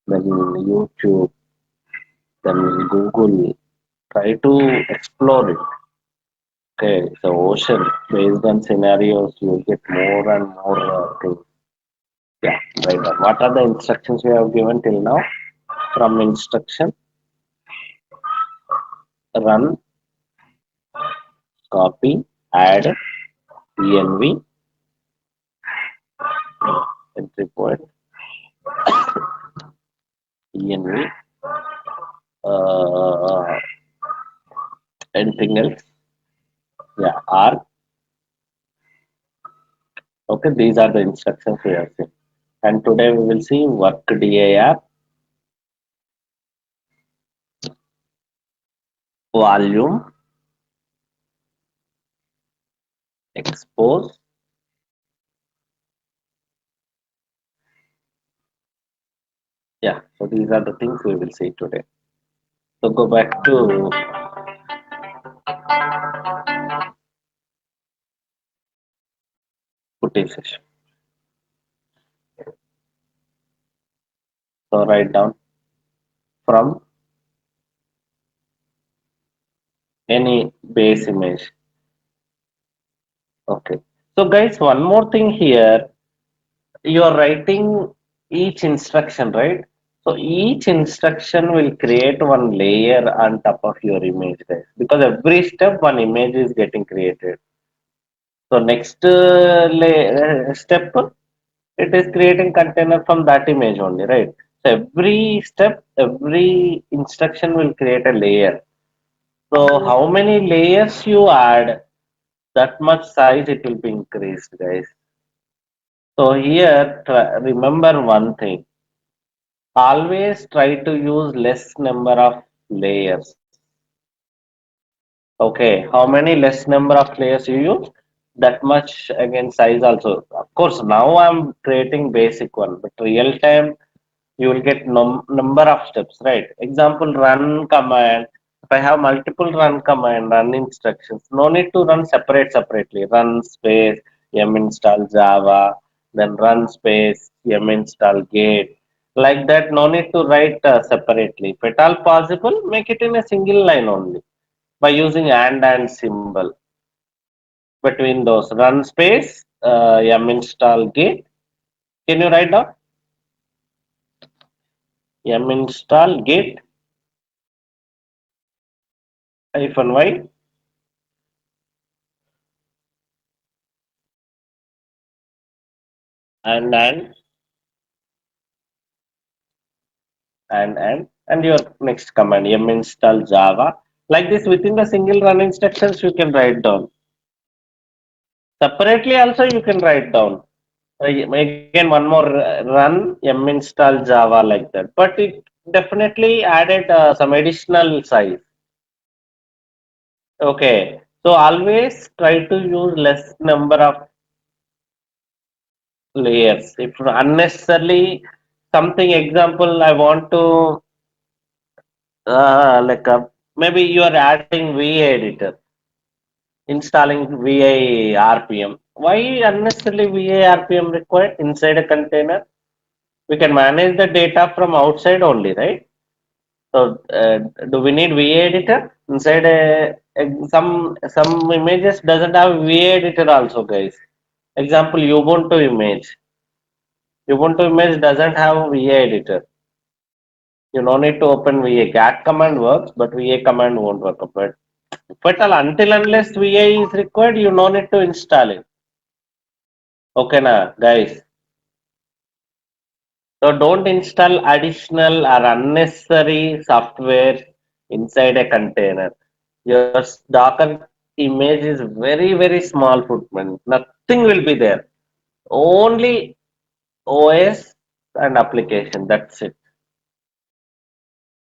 then YouTube, then Google. Try to explore it. Okay, so ocean based on scenarios, you will get more and more things. Yeah, right. What are the instructions we have given till now? From instruction, run, copy, add, env, entry point, env, uh, anything else? Yeah, R. Okay, these are the instructions we have seen. And today we will see work dir, volume, expose. Yeah, so these are the things we will see today. So go back to putty session. So write down from any base image. Okay. So guys, one more thing here. You are writing each instruction, right? So each instruction will create one layer on top of your image, guys. Because every step one image is getting created. So next step, it is creating container from that image only, right? So every step, every instruction will create a layer. So how many layers you add, that much size it will be increased, guys. So here, remember one thing. Always try to use less number of layers. Okay, how many less number of layers you use? That much again size also. Of course, now I'm creating basic one, but real time you will get number of steps, right? Example, run command. If I have multiple run command, run instructions, no need to run separately. Run space yum install Java, then run space yum install gate. Like that, no need to write separately. If at all possible, make it in a single line only by using and symbol between those. Run space yum install gate. Can you write down yum install gate hyphen y and and your next command yum install Java. Like this, within the single run instructions, you can write down. Separately also you can write down. Again, one more run yum install Java like that. But it definitely added some additional size. Okay, so always try to use less number of layers. If unnecessarily something example I want to like maybe you are adding VA editor, installing VA RPM. Why unnecessarily VA RPM required inside a container? We can manage the data from outside only, right? So do we need VA editor inside some images doesn't have VA editor also, guys. Example, Ubuntu image. Ubuntu image doesn't have VA editor. You no need to open VA. GAT command works, but VA command won't work. But until unless VA is required, you no need to install it. Okay, na guys. So don't install additional or unnecessary software inside a container. Your Docker image is very small footprint. Nothing will be there. Only OS and application. That's it.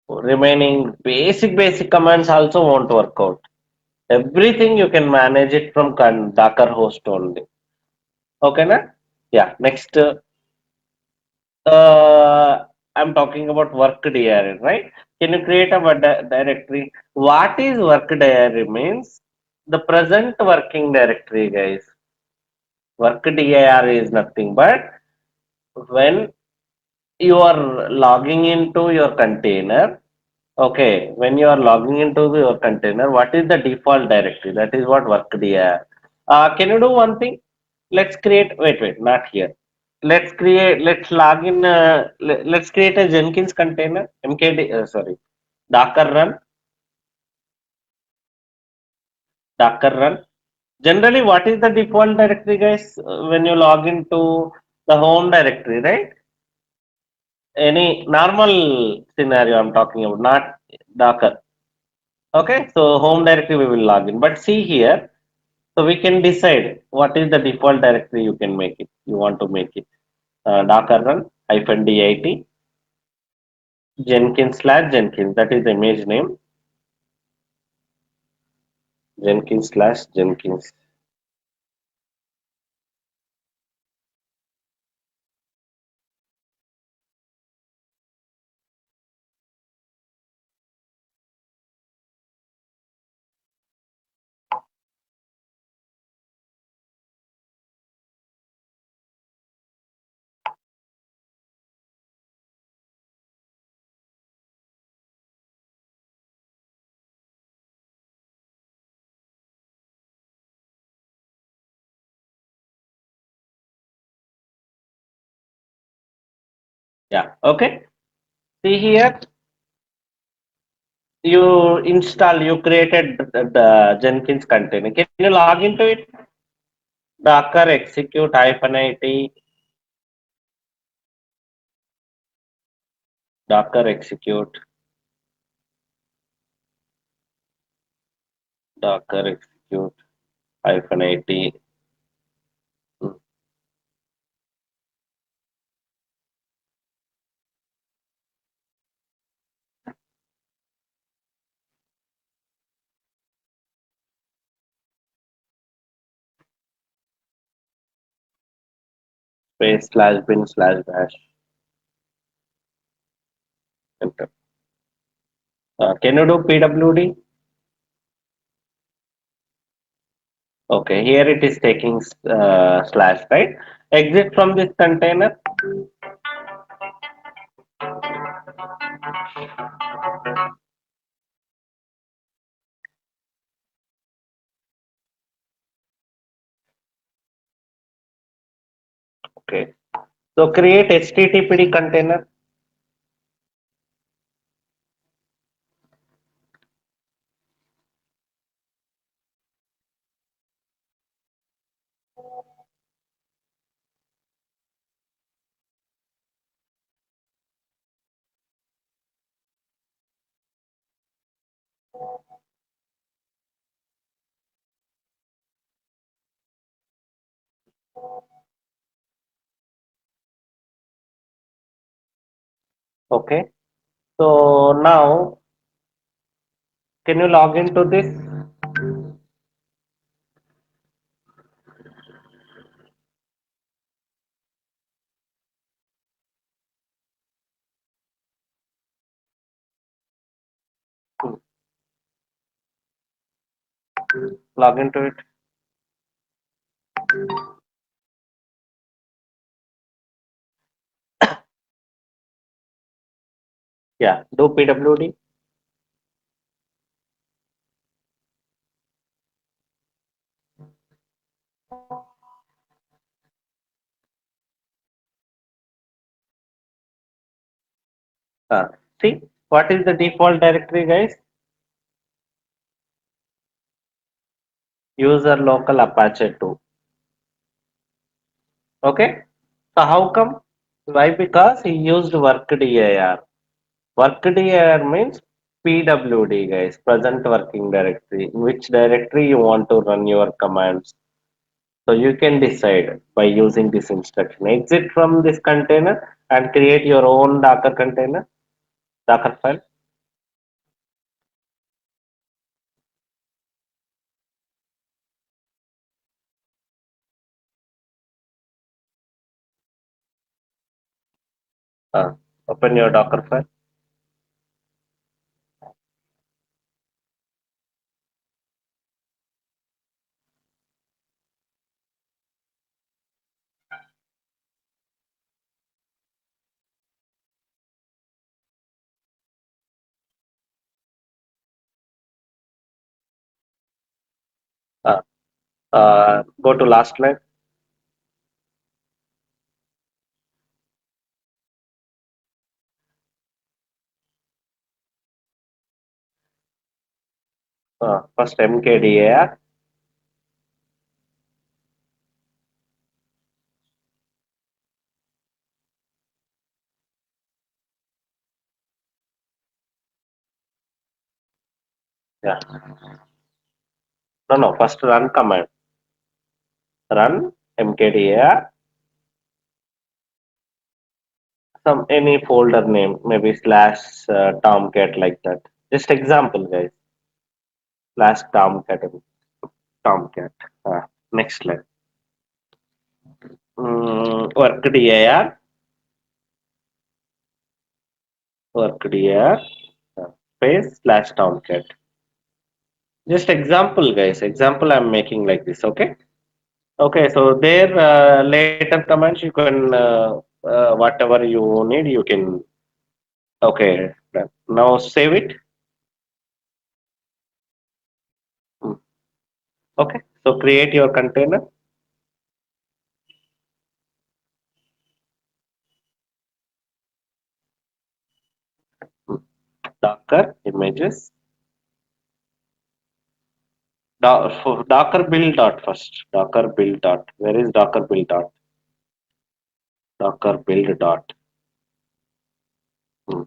Remaining basic commands also won't work out. Everything you can manage it from Docker host only. Okay, na? Yeah. Next, I'm talking about work diary, right? Can you create a directory? What is work diary means? The present working directory, guys. Work dir is nothing but when you are logging into your container. Okay, when you are logging into your container, what is the default directory? That is what work dir. Can you do one thing? Let's create. Wait, not here. Let's log in. Let's create a Jenkins container. MKD. Sorry, Docker run. Docker run. Generally, what is the default directory, guys? When you log into the home directory, right? Any normal scenario I'm talking about, not Docker. Okay, so home directory we will log in. But see here, so we can decide what is the default directory you can make it. You want to make it Docker run -dit Jenkins/Jenkins. That is the image name. Jenkins/Jenkins. Yeah. Okay. See here, you created the Jenkins container. Can you log into it? Docker execute -it Docker execute Docker execute -it mm, /bin/bash enter. Can you do pwd? Okay, here it is taking slash, right? Exit from this container. Okay. So create HTTPD container. Okay. So now, can you log into this? Hmm. Log into it. Yeah. Do pwd. See what is the default directory, guys? User local Apache 2. Okay. So how come? Why? Because he used workdir. Workdir means PWD, guys, present working directory, in which directory you want to run your commands. So you can decide by using this instruction. Exit from this container and create your own Docker container, Docker file. Open your Docker file. Go to last line. First mkdir. Yeah. No. First run command. Run mkdir. Some any folder name, maybe slash tomcat, like that. Just example, guys. Slash tomcat. Tomcat. Next slide. Workdir. Workdir. Space slash tomcat. Just example, guys. Example I'm making like this. Okay. Okay. So there later commands you can whatever you need you can. Okay. Done. Now save it. Hmm. Okay. So create your container. Hmm. Docker images. Docker build dot first. Docker build dot. Where is Docker build dot? Docker build dot. Hmm.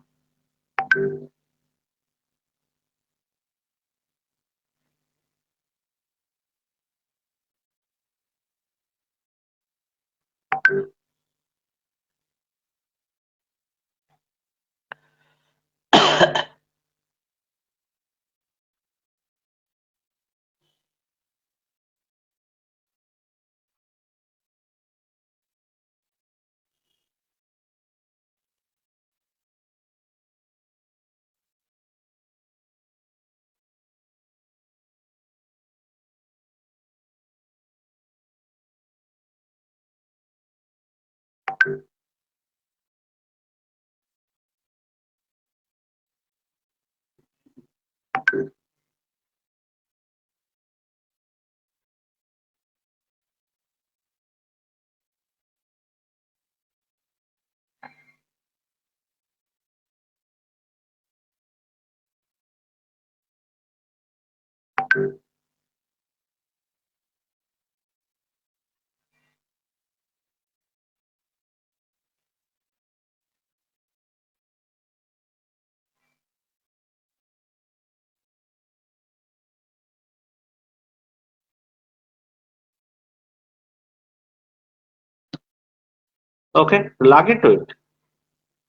Okay. Log into it.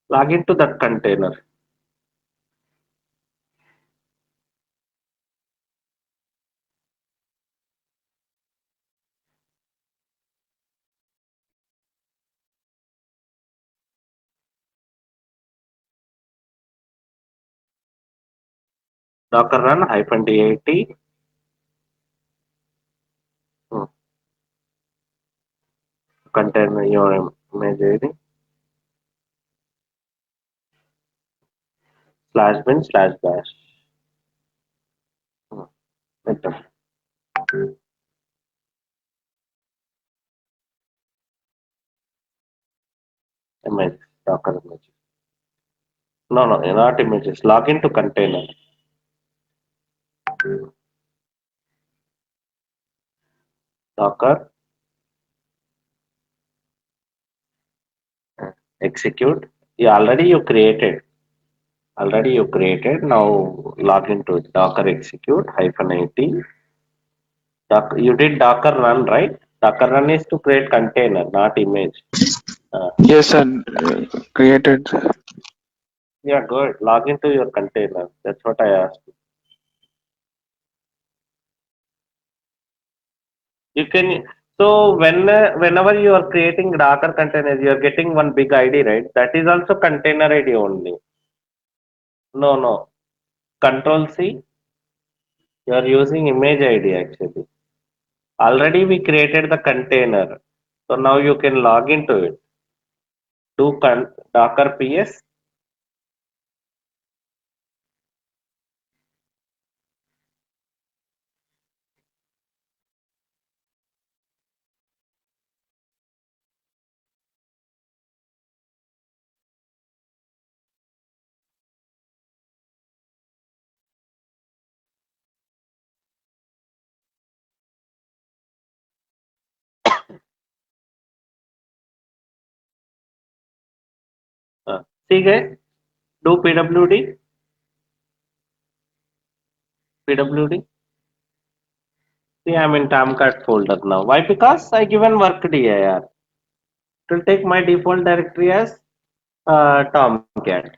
Log into that container. Docker run -dat. Hmm. Container your image ID. /bin/bash. Hmm. Enter. Image. Docker image. No, not images. Log into container. Docker execute. You created. Already you created. Now log into it. Docker execute -it. You did Docker run, right? Docker run is to create container, not image. Uh, Yes, sir. Created. yeah, good. Log into your container. That's what I asked. You can. So whenever you are creating Docker containers, you are getting one big ID, right? That is also container ID only. No, no. Control C. You are using image ID actually. Already we created the container. So now you can log into it. Do Docker PS. See guys, do PWD. PWD. See, I'm in Tomcat folder now. Why? Because I given work dir. It will take my default directory as Tomcat.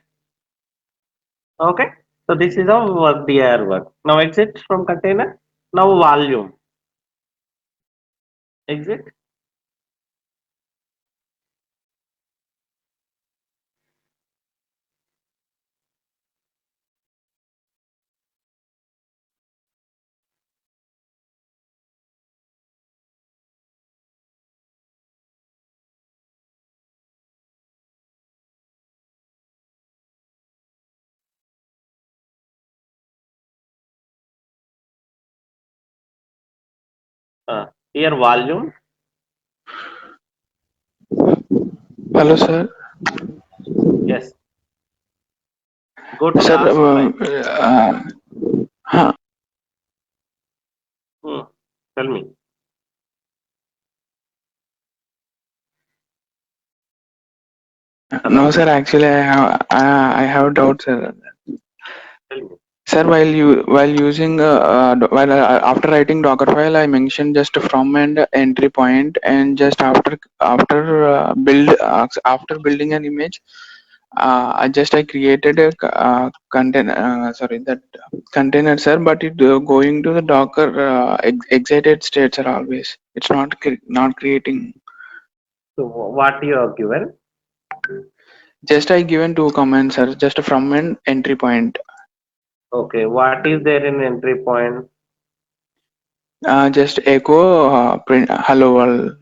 Okay. So this is how work dir work. Now exit from container. Now volume. Exit. Here volume. Hello, sir. Yes. Go to Sir, last line. huh. Hmm. Tell me. No, Hello. sir. Actually, I have doubts, sir. Tell me. Sir, while using after writing Dockerfile, I mentioned just from and entry point, and just after building an image, I created a container. Sorry, that container, sir. But it going to the Docker excited states are always. It's not creating. So what you have given? Just I given two commands, sir. Just from and entry point. Okay. What is there in entry point? Just echo print hello world.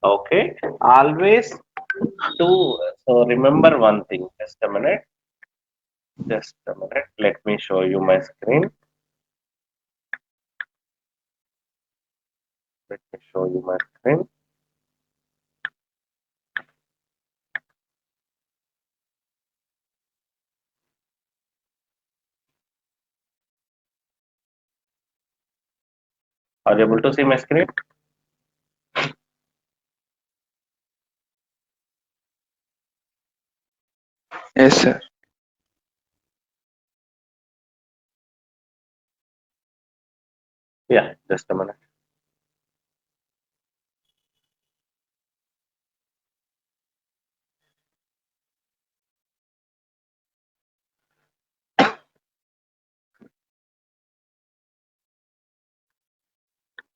Okay. Always do. So remember one thing. Just a minute. Just a minute. Let me show you my screen. Let me show you my screen. Are you able to see my screen? Yes, sir. Yeah. Just a minute.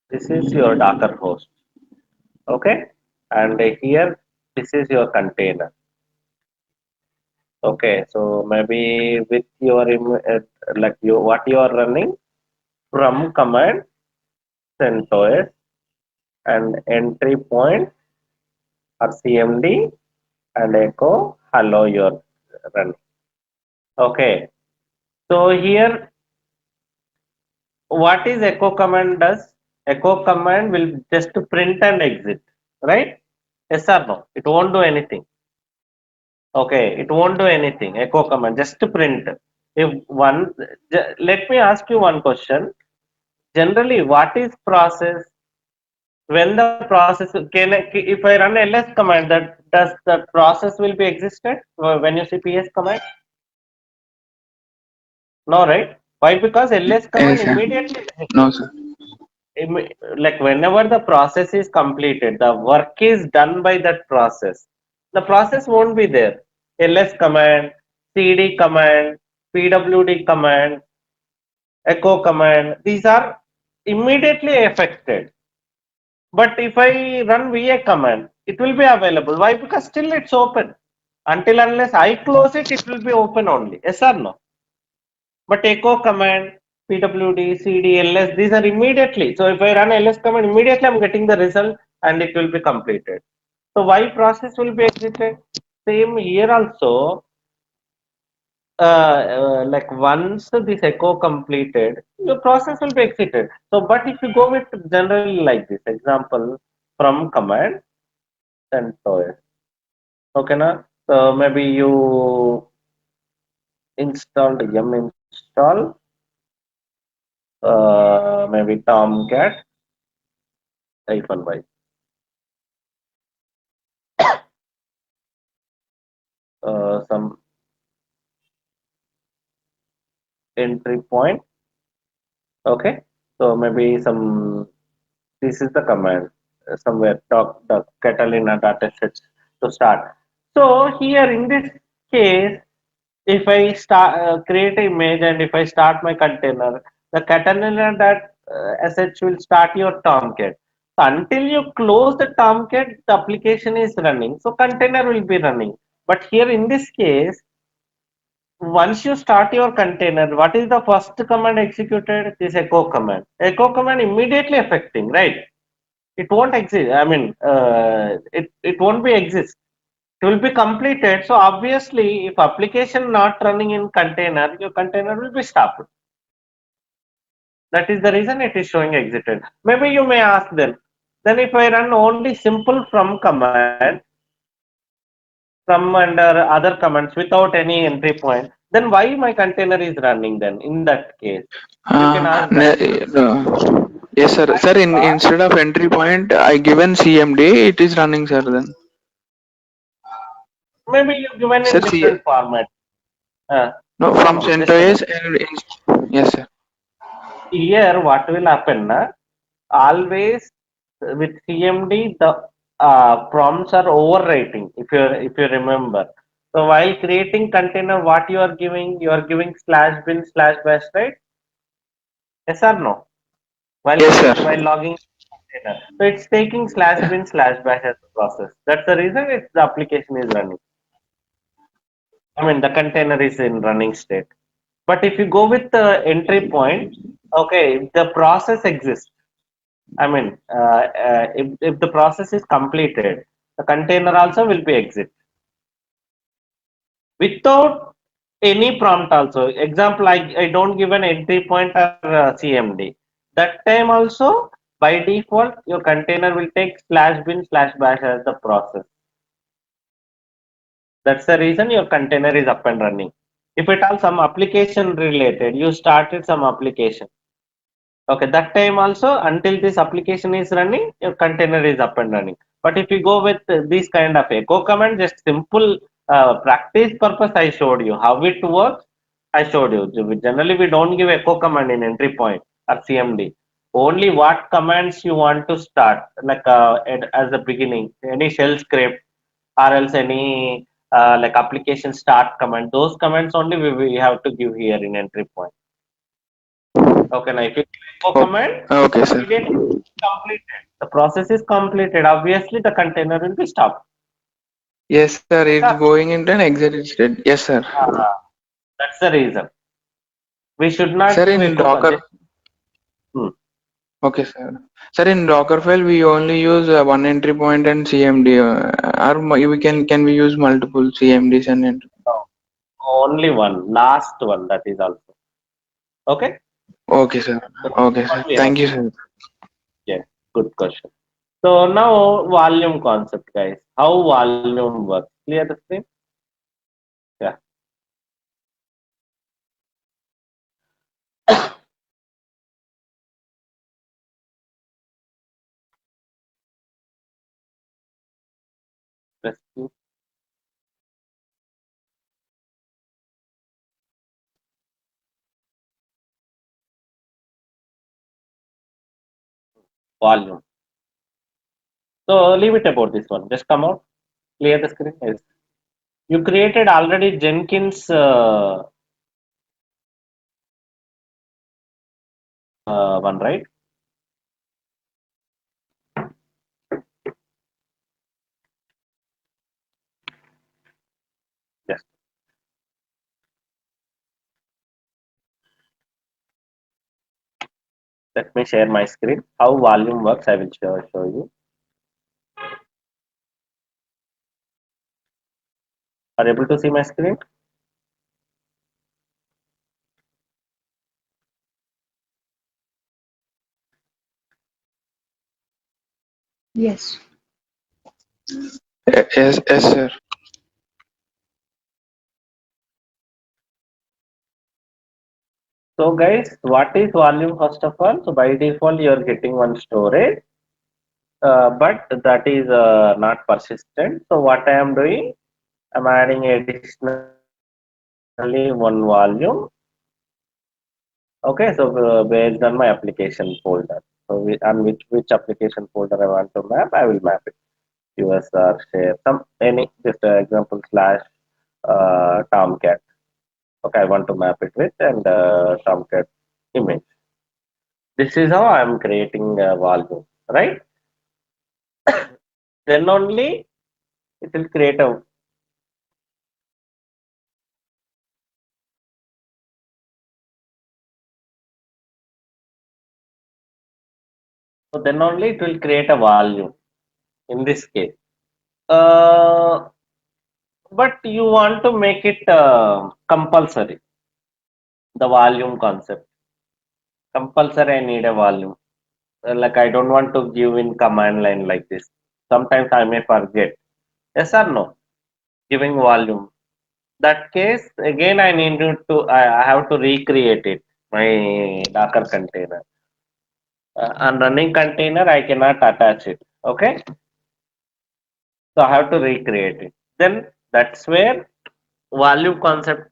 This is your Docker host. Okay. And here, this is your container. Okay. So maybe with your like what you are running from command CentOS and entry point or CMD and echo hello you're running. Okay. So here what is echo command does? Echo command will just print and exit, right? Yes or no? It won't do anything. Okay, it won't do anything. Echo command just to print. If one, let me ask you one question. Generally, what is process when the process can if I run ls command, that does the process will be existed when you see ps command? No, right? Why? Because ls command Yes, sir. immediately No, executes. sir. Like whenever the process is completed, the work is done by that process. The process won't be there. ls command, cd command, pwd command, echo command, these are immediately affected. But if I run va command, it will be available. Why? Because still it's open. Until unless I close it, it will be open only. Yes or no? But echo command, pwd, cd, ls, these are immediately. So if I run ls command, immediately I'm getting the result and it will be completed. So why process will be exited? Same here also. Like once this echo completed, your process will be exited. So, but if you go with generally like this example from command CentOS, okay, na? So maybe you installed yum install, maybe Tomcat -y, some entry point, okay. So maybe some, this is the command somewhere doc Catalina data sets to start. So here in this case, if I start create an image and if I start my container, the container that sh will start your Tomcat. So until you close the Tomcat, the application is running. So container will be running. But here in this case, once you start your container, what is the first command executed? This echo command. Echo command immediately affecting, right? It won't exist. I mean, it won't be exist. It will be completed. So obviously, if application not running in container, your container will be stopped. That is the reason it is showing exited. Maybe you may ask then if I run only simple from command, from under other commands without any entry point, then why my container is running then in that case? You can ask that. Yes, sir. Sir, instead of entry point, I given CMD. It is running, sir. Then, Maybe you given sir, in C different format. Uh, no no, from no, just a CentOS minute. and yes, sir. Here, what will happen? Na? Always with CMD, the prompts are overwriting. If you remember. So while creating container, what you are giving slash bin slash bash, right? Yes or no? Yes, While sir. logging container, so it's taking slash bin slash bash as a process. That's the reason it's the application is running. I mean, the container is in running state. But if you go with the entry point, okay, the process exists. I mean, if the process is completed, the container also will be exit without any prompt also. Example, I don't give an entry point or CMD. That time also, by default, your container will take slash bin slash bash as the process. That's the reason your container is up and running. If it all some application related, you started some application. Okay, that time also until this application is running, your container is up and running. But if you go with this kind of echo command, just simple practice purpose, I showed you how it works. I showed you. Generally, we don't give echo command in entry point or CMD. Only what commands you want to start, like as the beginning, any shell script or else any like application start command. Those commands only we have to give here in entry point. Okay, now if you echo Oh, command, okay, sir. immediately completed. The process is completed. Obviously, the container will be stopped. Yes, sir. Yes, It's sir. going into an exit state. Yes, sir. That's the reason. We should not Sir, give in echo Docker. command. Hmm. Okay, sir. Sir, in Dockerfile, we only use one entry point and CMD. We can we use multiple CMDs and entry? No, only one, last one. That is also okay. Okay, sir. So Okay, sir. what we have. Thank you, sir. Yeah, good question. So now volume concept, guys. How volume works? Clear the screen? Yeah. Rescue. Volume. So leave it about this one. Just come out, clear the screen. Yes. You created already Jenkins one, right? Yes. Let me share my screen. How volume works, I will show you. Are you able to see my screen? Yes. Yes, sir. So guys, what is volume first of all? So by default, you are getting one storage, but that is not persistent. So what I am doing, I'm adding additionally one volume. Okay, so based on my application folder. So on which application folder I want to map, I will map it. US or share some any just example slash Tomcat. Okay, I want to map it with and Tomcat image. This is how I am creating a volume, right? Then only it will create a. So then only it will create a volume in this case. Uh, but you want to make it compulsory. The volume concept. Compulsory, I need a volume. Like I don't want to give in command line like this. Sometimes I may forget. Yes or no? Giving volume. That case again I need I have to recreate it. My Docker container. On running container I cannot attach it. Okay. So I have to recreate it. Then that's where volume concept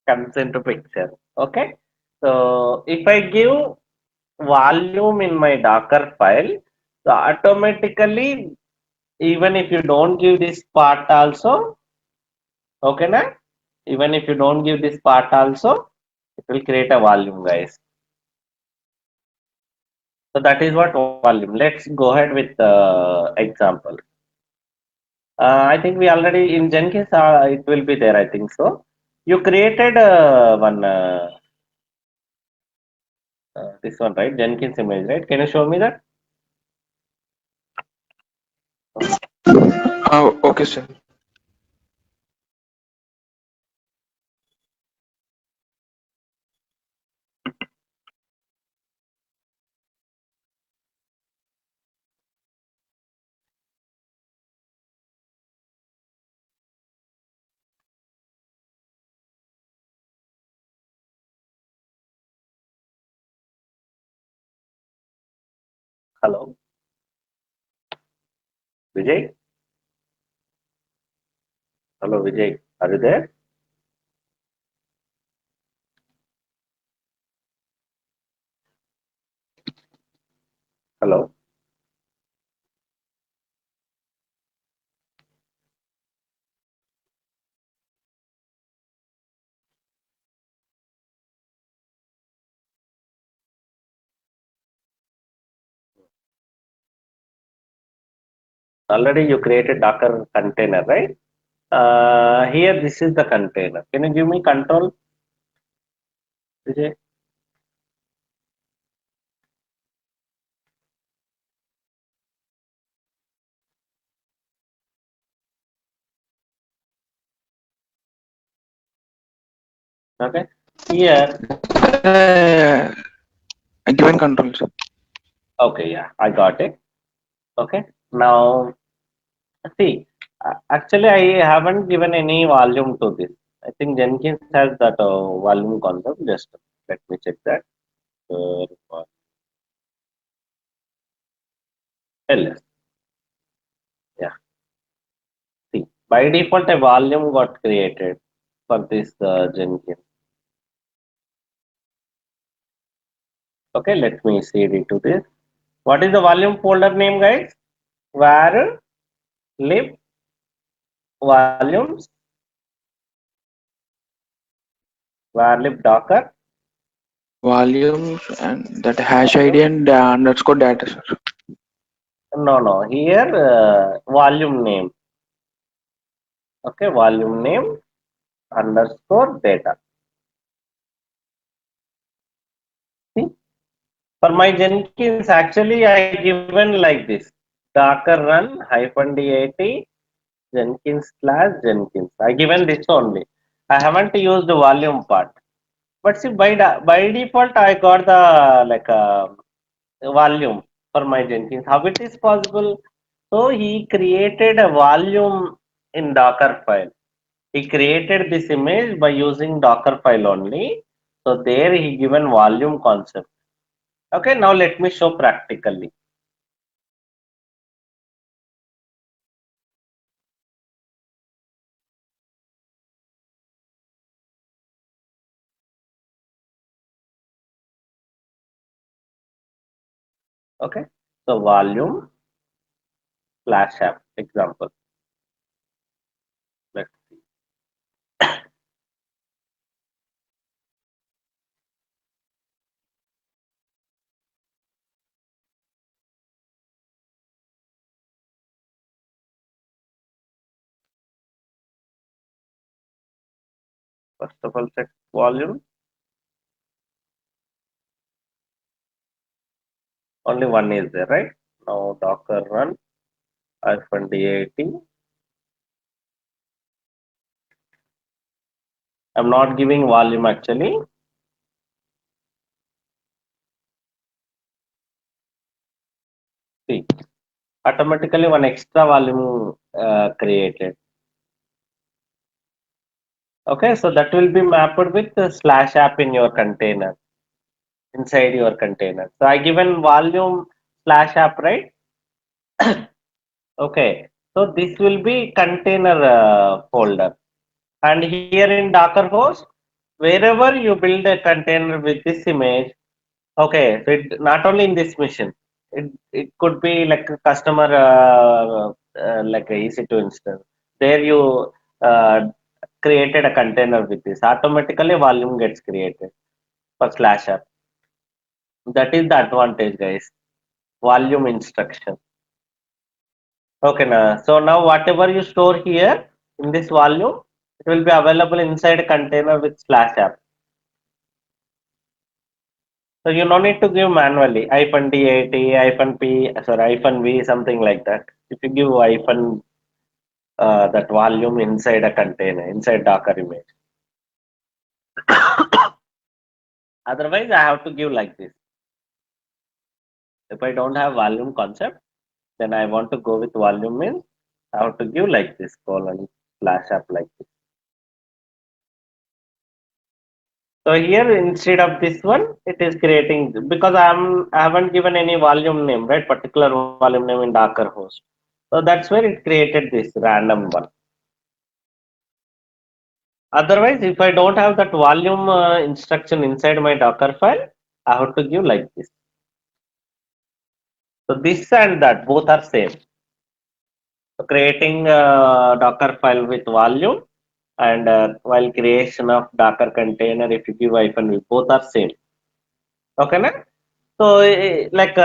comes into picture. Okay. So if I give volume in my Docker file, so automatically even if you don't give this part also, okay na? Even if you don't give this part also, it will create a volume, guys. So that is what volume. Let's go ahead with the example. I think we already in Jenkins, it will be there. I think so. You created one this one, right? Jenkins image, right? Can you show me that? Oh, okay, sir. Hello, Vijay. Hello, Vijay. Are you there? Hello. Already you created Docker container, right? Here, this is the container. Can you give me control, Vijay? Okay. Here, Uh, given control, sir. okay, yeah, I got it. Okay. Now, see, actually, I haven't given any volume to this. I think Jenkins has that volume concept. Just let me check that. LS. Yeah. By default, a volume got created for this Jenkins. Okay, let me cd to this. What is the volume folder name, guys? Var lib volumes var lib docker. Volumes and that hash ID and underscore data, sir. No. Here volume name. Okay, volume name underscore data. See, for my Jenkins, actually I given like this: Docker run -dat Jenkins / Jenkins. I given this only. I haven't used the volume part. But see, by default, I got the like volume for my Jenkins. How it is possible? So he created a volume in Dockerfile. He created this image by using Dockerfile only. So there he given volume concept. Okay, now let me show practically. Okay, so volume slash app example. Let's see. First of all, check volume. Only one is there, right? Now Docker run -dat. I'm not giving volume actually. See, automatically one extra volume created. Okay, so that will be mapped with the slash app in your container, inside your container. So I given volume slash app, right? Okay, so this will be container folder. And here in Docker host, wherever you build a container with this image, okay, so it not only in this machine, it could be like a customer like a EC2 instance. There you created a container with this. Automatically volume gets created for slash app. That is the advantage, guys. Volume instruction. Okay, now so now whatever you store here in this volume, it will be available inside a container with slash app. So you no need to give manually -dat, -p, sorry, -v, something like that. If you give that volume inside a container, inside Docker image. Otherwise, I have to give like this. If I don't have volume concept, then I want to go with volume means I have to give like this colon slash app like this. So here instead of this one, it is creating because I haven't given any volume name, right? Particular volume name in Docker host. So that's where it created this random one. Otherwise, if I don't have that volume instruction inside my Docker file, I have to give like this. So this and that both are same. So creating Docker file with volume and while creation of Docker container, if you give -v, both are same. Okay, na? So like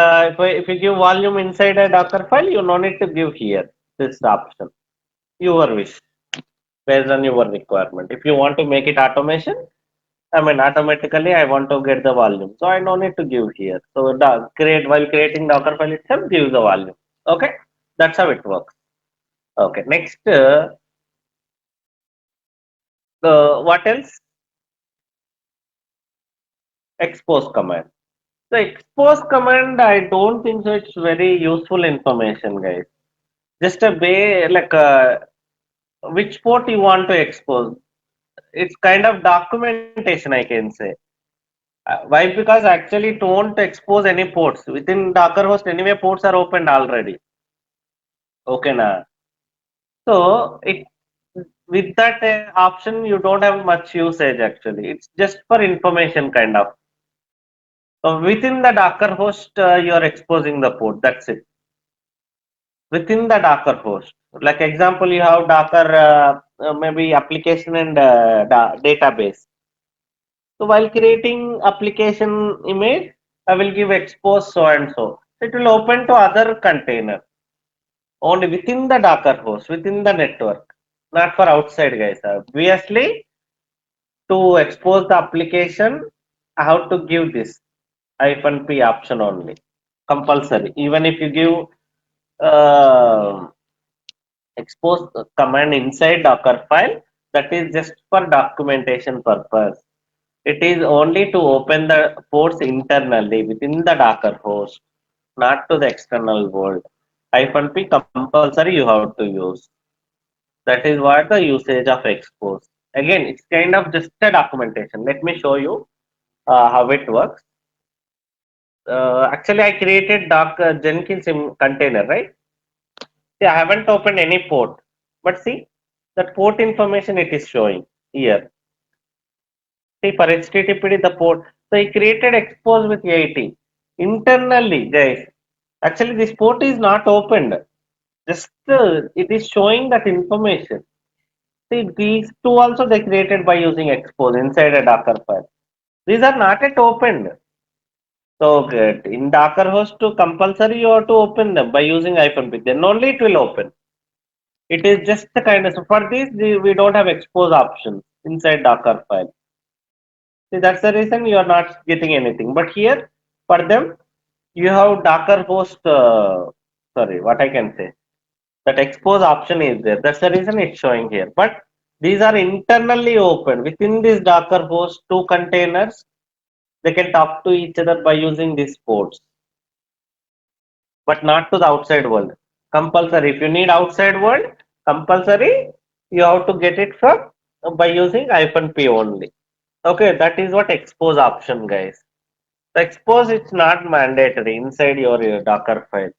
if you give volume inside a Docker file, you no need to give here this option. Your wish based on your requirement. If you want to make it automation, I mean, automatically I want to get the volume. So I no need to give here. So while creating Docker file itself, give the volume. Okay. That's how it works. Okay. Next, what else? Expose command. The expose command, I don't think so. It's very useful information, guys. Just a way like which port you want to expose. It's kind of documentation, I can say. Why? Because actually don't expose any ports within Docker host. Anyway, ports are opened already. Okay, na. So with that option, you don't have much usage actually. It's just for information kind of. So within the Docker host, you are exposing the port. That's it. Within the Docker host, like example, you have Docker maybe application and database. So while creating application image, I will give expose so and so. It will open to other container only within the Docker host, within the network, not for outside guys. Obviously, to expose the application, I have to give this hyphen p option only, compulsory. Even if you give expose command inside Dockerfile, that is just for documentation purpose. It is only to open the ports internally within the Docker host, not to the external world. Hyphen p compulsory you have to use. That is what the usage of expose. Again, it's kind of just a documentation. Let me show you how it works. Actually, I created Jenkins container, right? See, I haven't opened any port, but see that port information it is showing here. See, for HTTPD the port. So he created expose with 80 internally, guys. Actually, this port is not opened. Just it is showing that information. See, these two also they created by using expose inside a Docker file. These are not yet opened. So good. In Docker host to compulsory you have to open them by using -p. Then only it will open. It is just the kind of, so for this we don't have expose options inside Docker file. See, that's the reason you are not getting anything. But here for them you have Docker host. Sorry, what I can say, that expose option is there. That's the reason it's showing here. But these are internally open within this Docker host. Two containers they can talk to each other by using these ports, but not to the outside world. Compulsory. If you need outside world, compulsory you have to get it from by using -p only. Okay, that is what expose option, guys. The expose it's not mandatory inside your Docker file.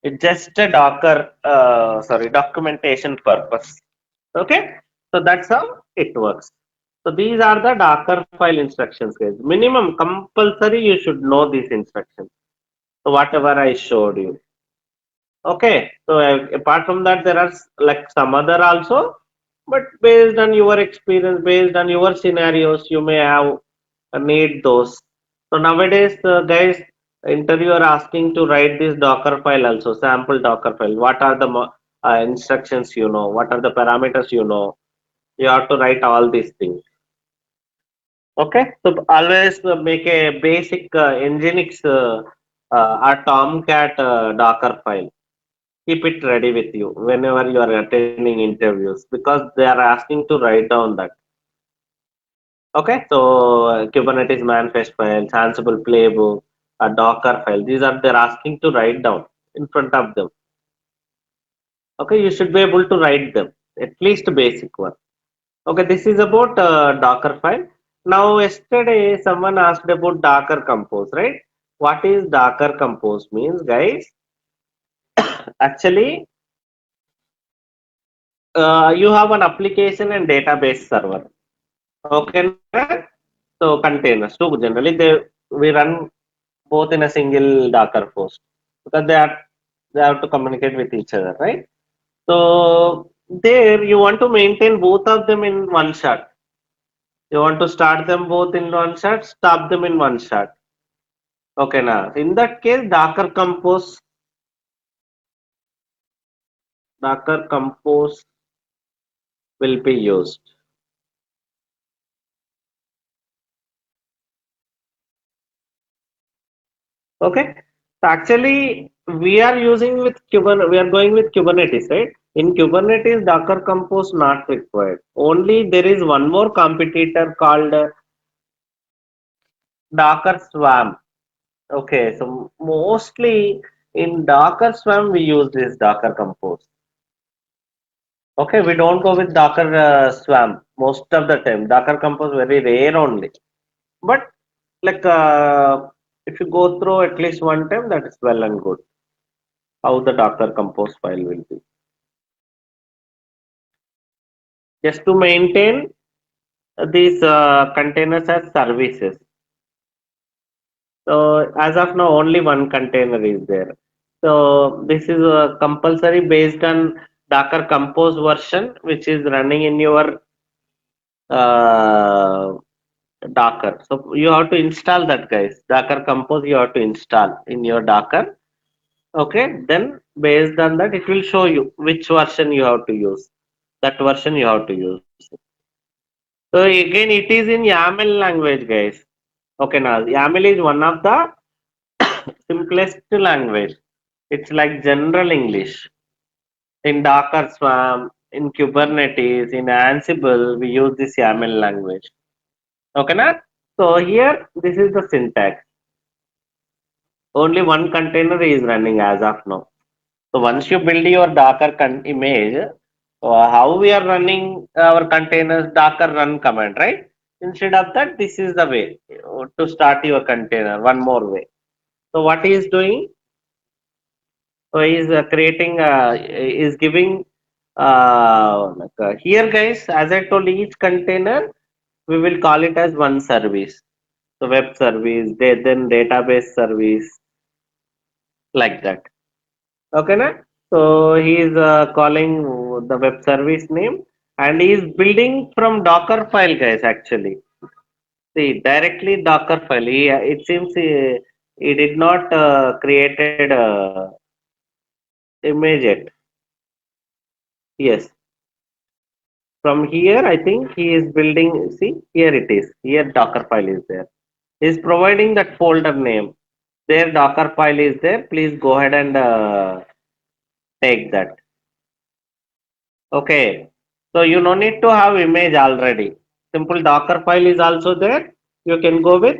It's just a Docker, sorry, documentation purpose. Okay, so that's how it works. So these are the Docker file instructions, guys. Minimum compulsory you should know these instructions. So whatever I showed you. Okay, so apart from that, there are like some other also, but based on your experience, based on your scenarios, you may have need those. So nowadays, guys, interviewer asking to write this Docker file also, sample Docker file. What are the instructions you know? What are the parameters you know? You have to write all these things. Okay, so always make a basic Nginx or Tomcat Docker file. Keep it ready with you whenever you are attending interviews because they are asking to write down that. Okay, so Kubernetes manifest files, Ansible playbook, a Docker file. These are they're asking to write down in front of them. Okay, you should be able to write them at least basic one. Okay, this is about Docker file. Now, yesterday someone asked about Docker Compose, right? What is Docker Compose means, guys? Actually, you have an application and database server. Okay, so containers too. Generally, we run both in a single Docker host because they have to communicate with each other, right? So there you want to maintain both of them in one shot. You want to start them both in one shot, stop them in one shot. Okay, now in that case, Docker Compose will be used. Okay. So actually, we are using with Kubernetes. We are going with Kubernetes, right? In Kubernetes, Docker Compose not required. Only there is one more competitor called Docker Swarm. Okay. So mostly in Docker Swarm we use this Docker Compose. Okay. We don't go with Docker Swarm most of the time. Docker Compose very rare only. But like if you go through at least one time, that is well and good. How the Docker Compose file will be. just to maintain these containers as services. So as of now, only one container is there. So this is compulsory based on Docker Compose version, which is running in your uh, Docker. So you have to install that, guys. Docker Compose you have to install in your Docker. Okay, then based on that, it will show you which version you have to use. That version you have to use. So again, it is in YAML language, guys. Okay, now YAML is one of the simplest language. It's like general English. In Docker Swarm, in Kubernetes, in Ansible, we use this YAML language. Okay, na? So here, this is the syntax. Only one container is running as of now. So once you build your Docker image, how we are running our containers, Docker run command, right? Instead of that, this is the way to start your container. One more way. So what he is doing? So he is creating, is giving here, guys. As I told, each container we will call it as one service. So web service, then database service, like that. Okay, na? So he is calling the web service name, and he is building from Dockerfile, guys. Actually, see directly Dockerfile. It seems he did not created image yet. Yes, from here I think he is building. See, here it is. Here Dockerfile is there. He is providing that folder name. There Dockerfile is there. Please go ahead and take that. Okay, so you no need to have image already. Simple Docker file is also there. You can go with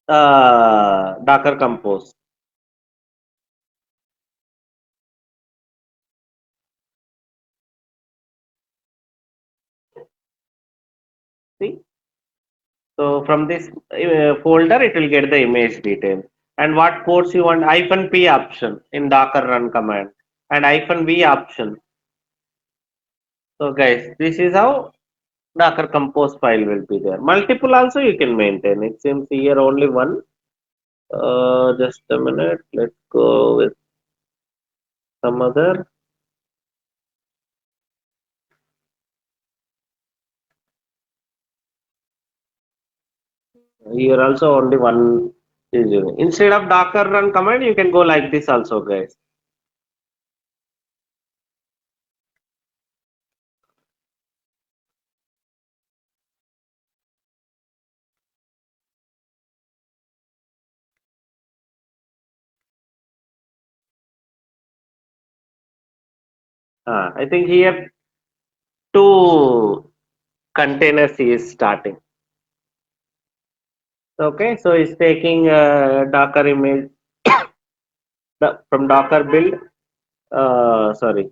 Docker Compose. See, so from this folder, it will get the image details and what ports you want. -p option in Docker run command and -v option. So guys, this is how Docker Compose file will be there. Multiple also you can maintain. It seems here only one. Just a minute. Let's go with some other. Here also only one is using. Instead of Docker run command, you can go like this also, guys. I think here two containers is starting. Okay, so it's taking Docker image from Docker build. Sorry,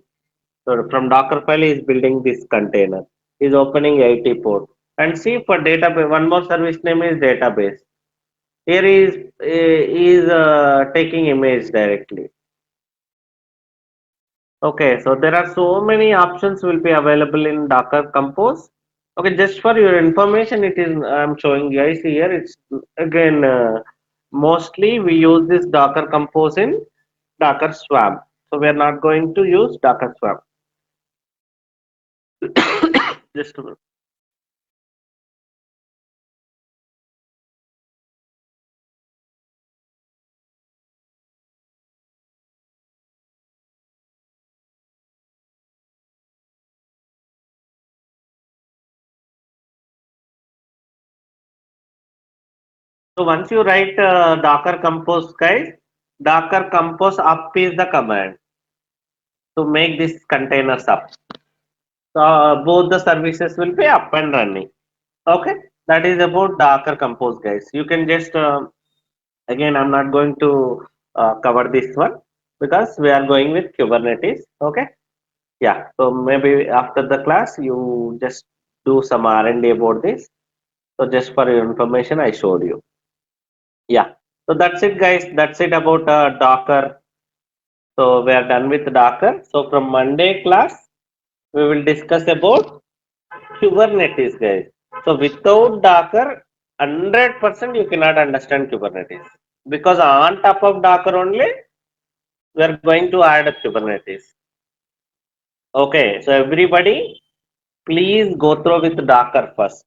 so from Docker file is building this container. Is opening 80 port and see for database. One more service name is database. Here is taking image directly. Okay, so there are so many options will be available in Docker Compose. Okay, just for your information, it is I'm showing you guys here. It's again mostly we use this Docker Compose in Docker Swarm. So we are not going to use Docker Swarm. Just a minute. So once you write Docker Compose, guys, Docker Compose up is the command to make this containers up. So both the services will be up and running. Okay, that is about Docker Compose, guys. You can just again, I'm not going to cover this one because we are going with Kubernetes. Okay, yeah. So maybe after the class, you just do some R&D about this. So just for your information, I showed you. Yeah. So that's it, guys. That's it about Docker. So we are done with Docker. So from Monday class, we will discuss about Kubernetes, guys. So without Docker, 100% you cannot understand Kubernetes, because on top of Docker only we are going to add Kubernetes. Okay, so everybody, please go through with Docker first.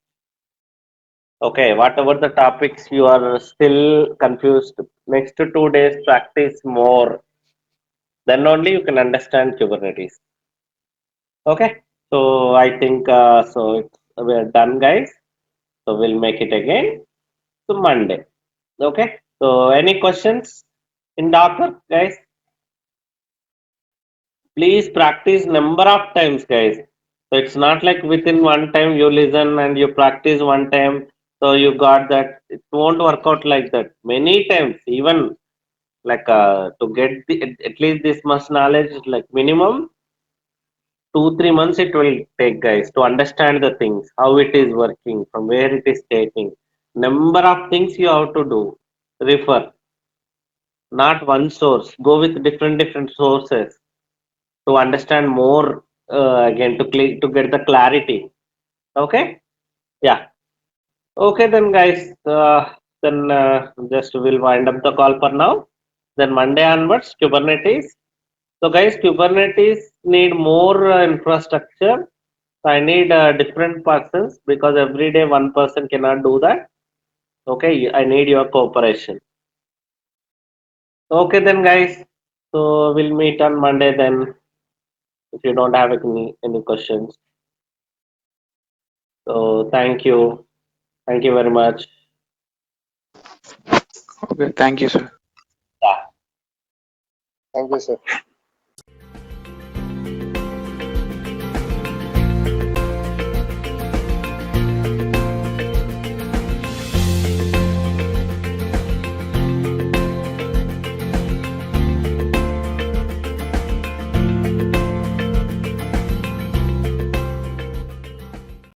Okay, whatever the topics you are still confused, next 2 days practice more. Then only you can understand Kubernetes. Okay, so I think we are done, guys. So we'll make it again to Monday. Okay, so any questions in Docker, guys? Please practice number of times, guys. So it's not like within one time you listen and you practice one time, so you got that. It won't work out like that. Many times, even like to get at least this much knowledge, like minimum 2 3 months it will take, guys, to understand the things, how it is working, from where it is taking. Number of things you have to do. Refer, not one source. Go with different sources to understand more, again, to get the clarity. Okay, yeah. Okay then, guys, then just we'll wind up the call for now. Then Monday onwards, Kubernetes. So guys, Kubernetes need more infrastructure. So I need different persons, because every day one person cannot do that. Okay, I need your cooperation. Okay then, guys, so we'll meet on Monday then, if you don't have any questions. So thank you very much. Okay, thank you, sir. Yeah. Thank you, sir.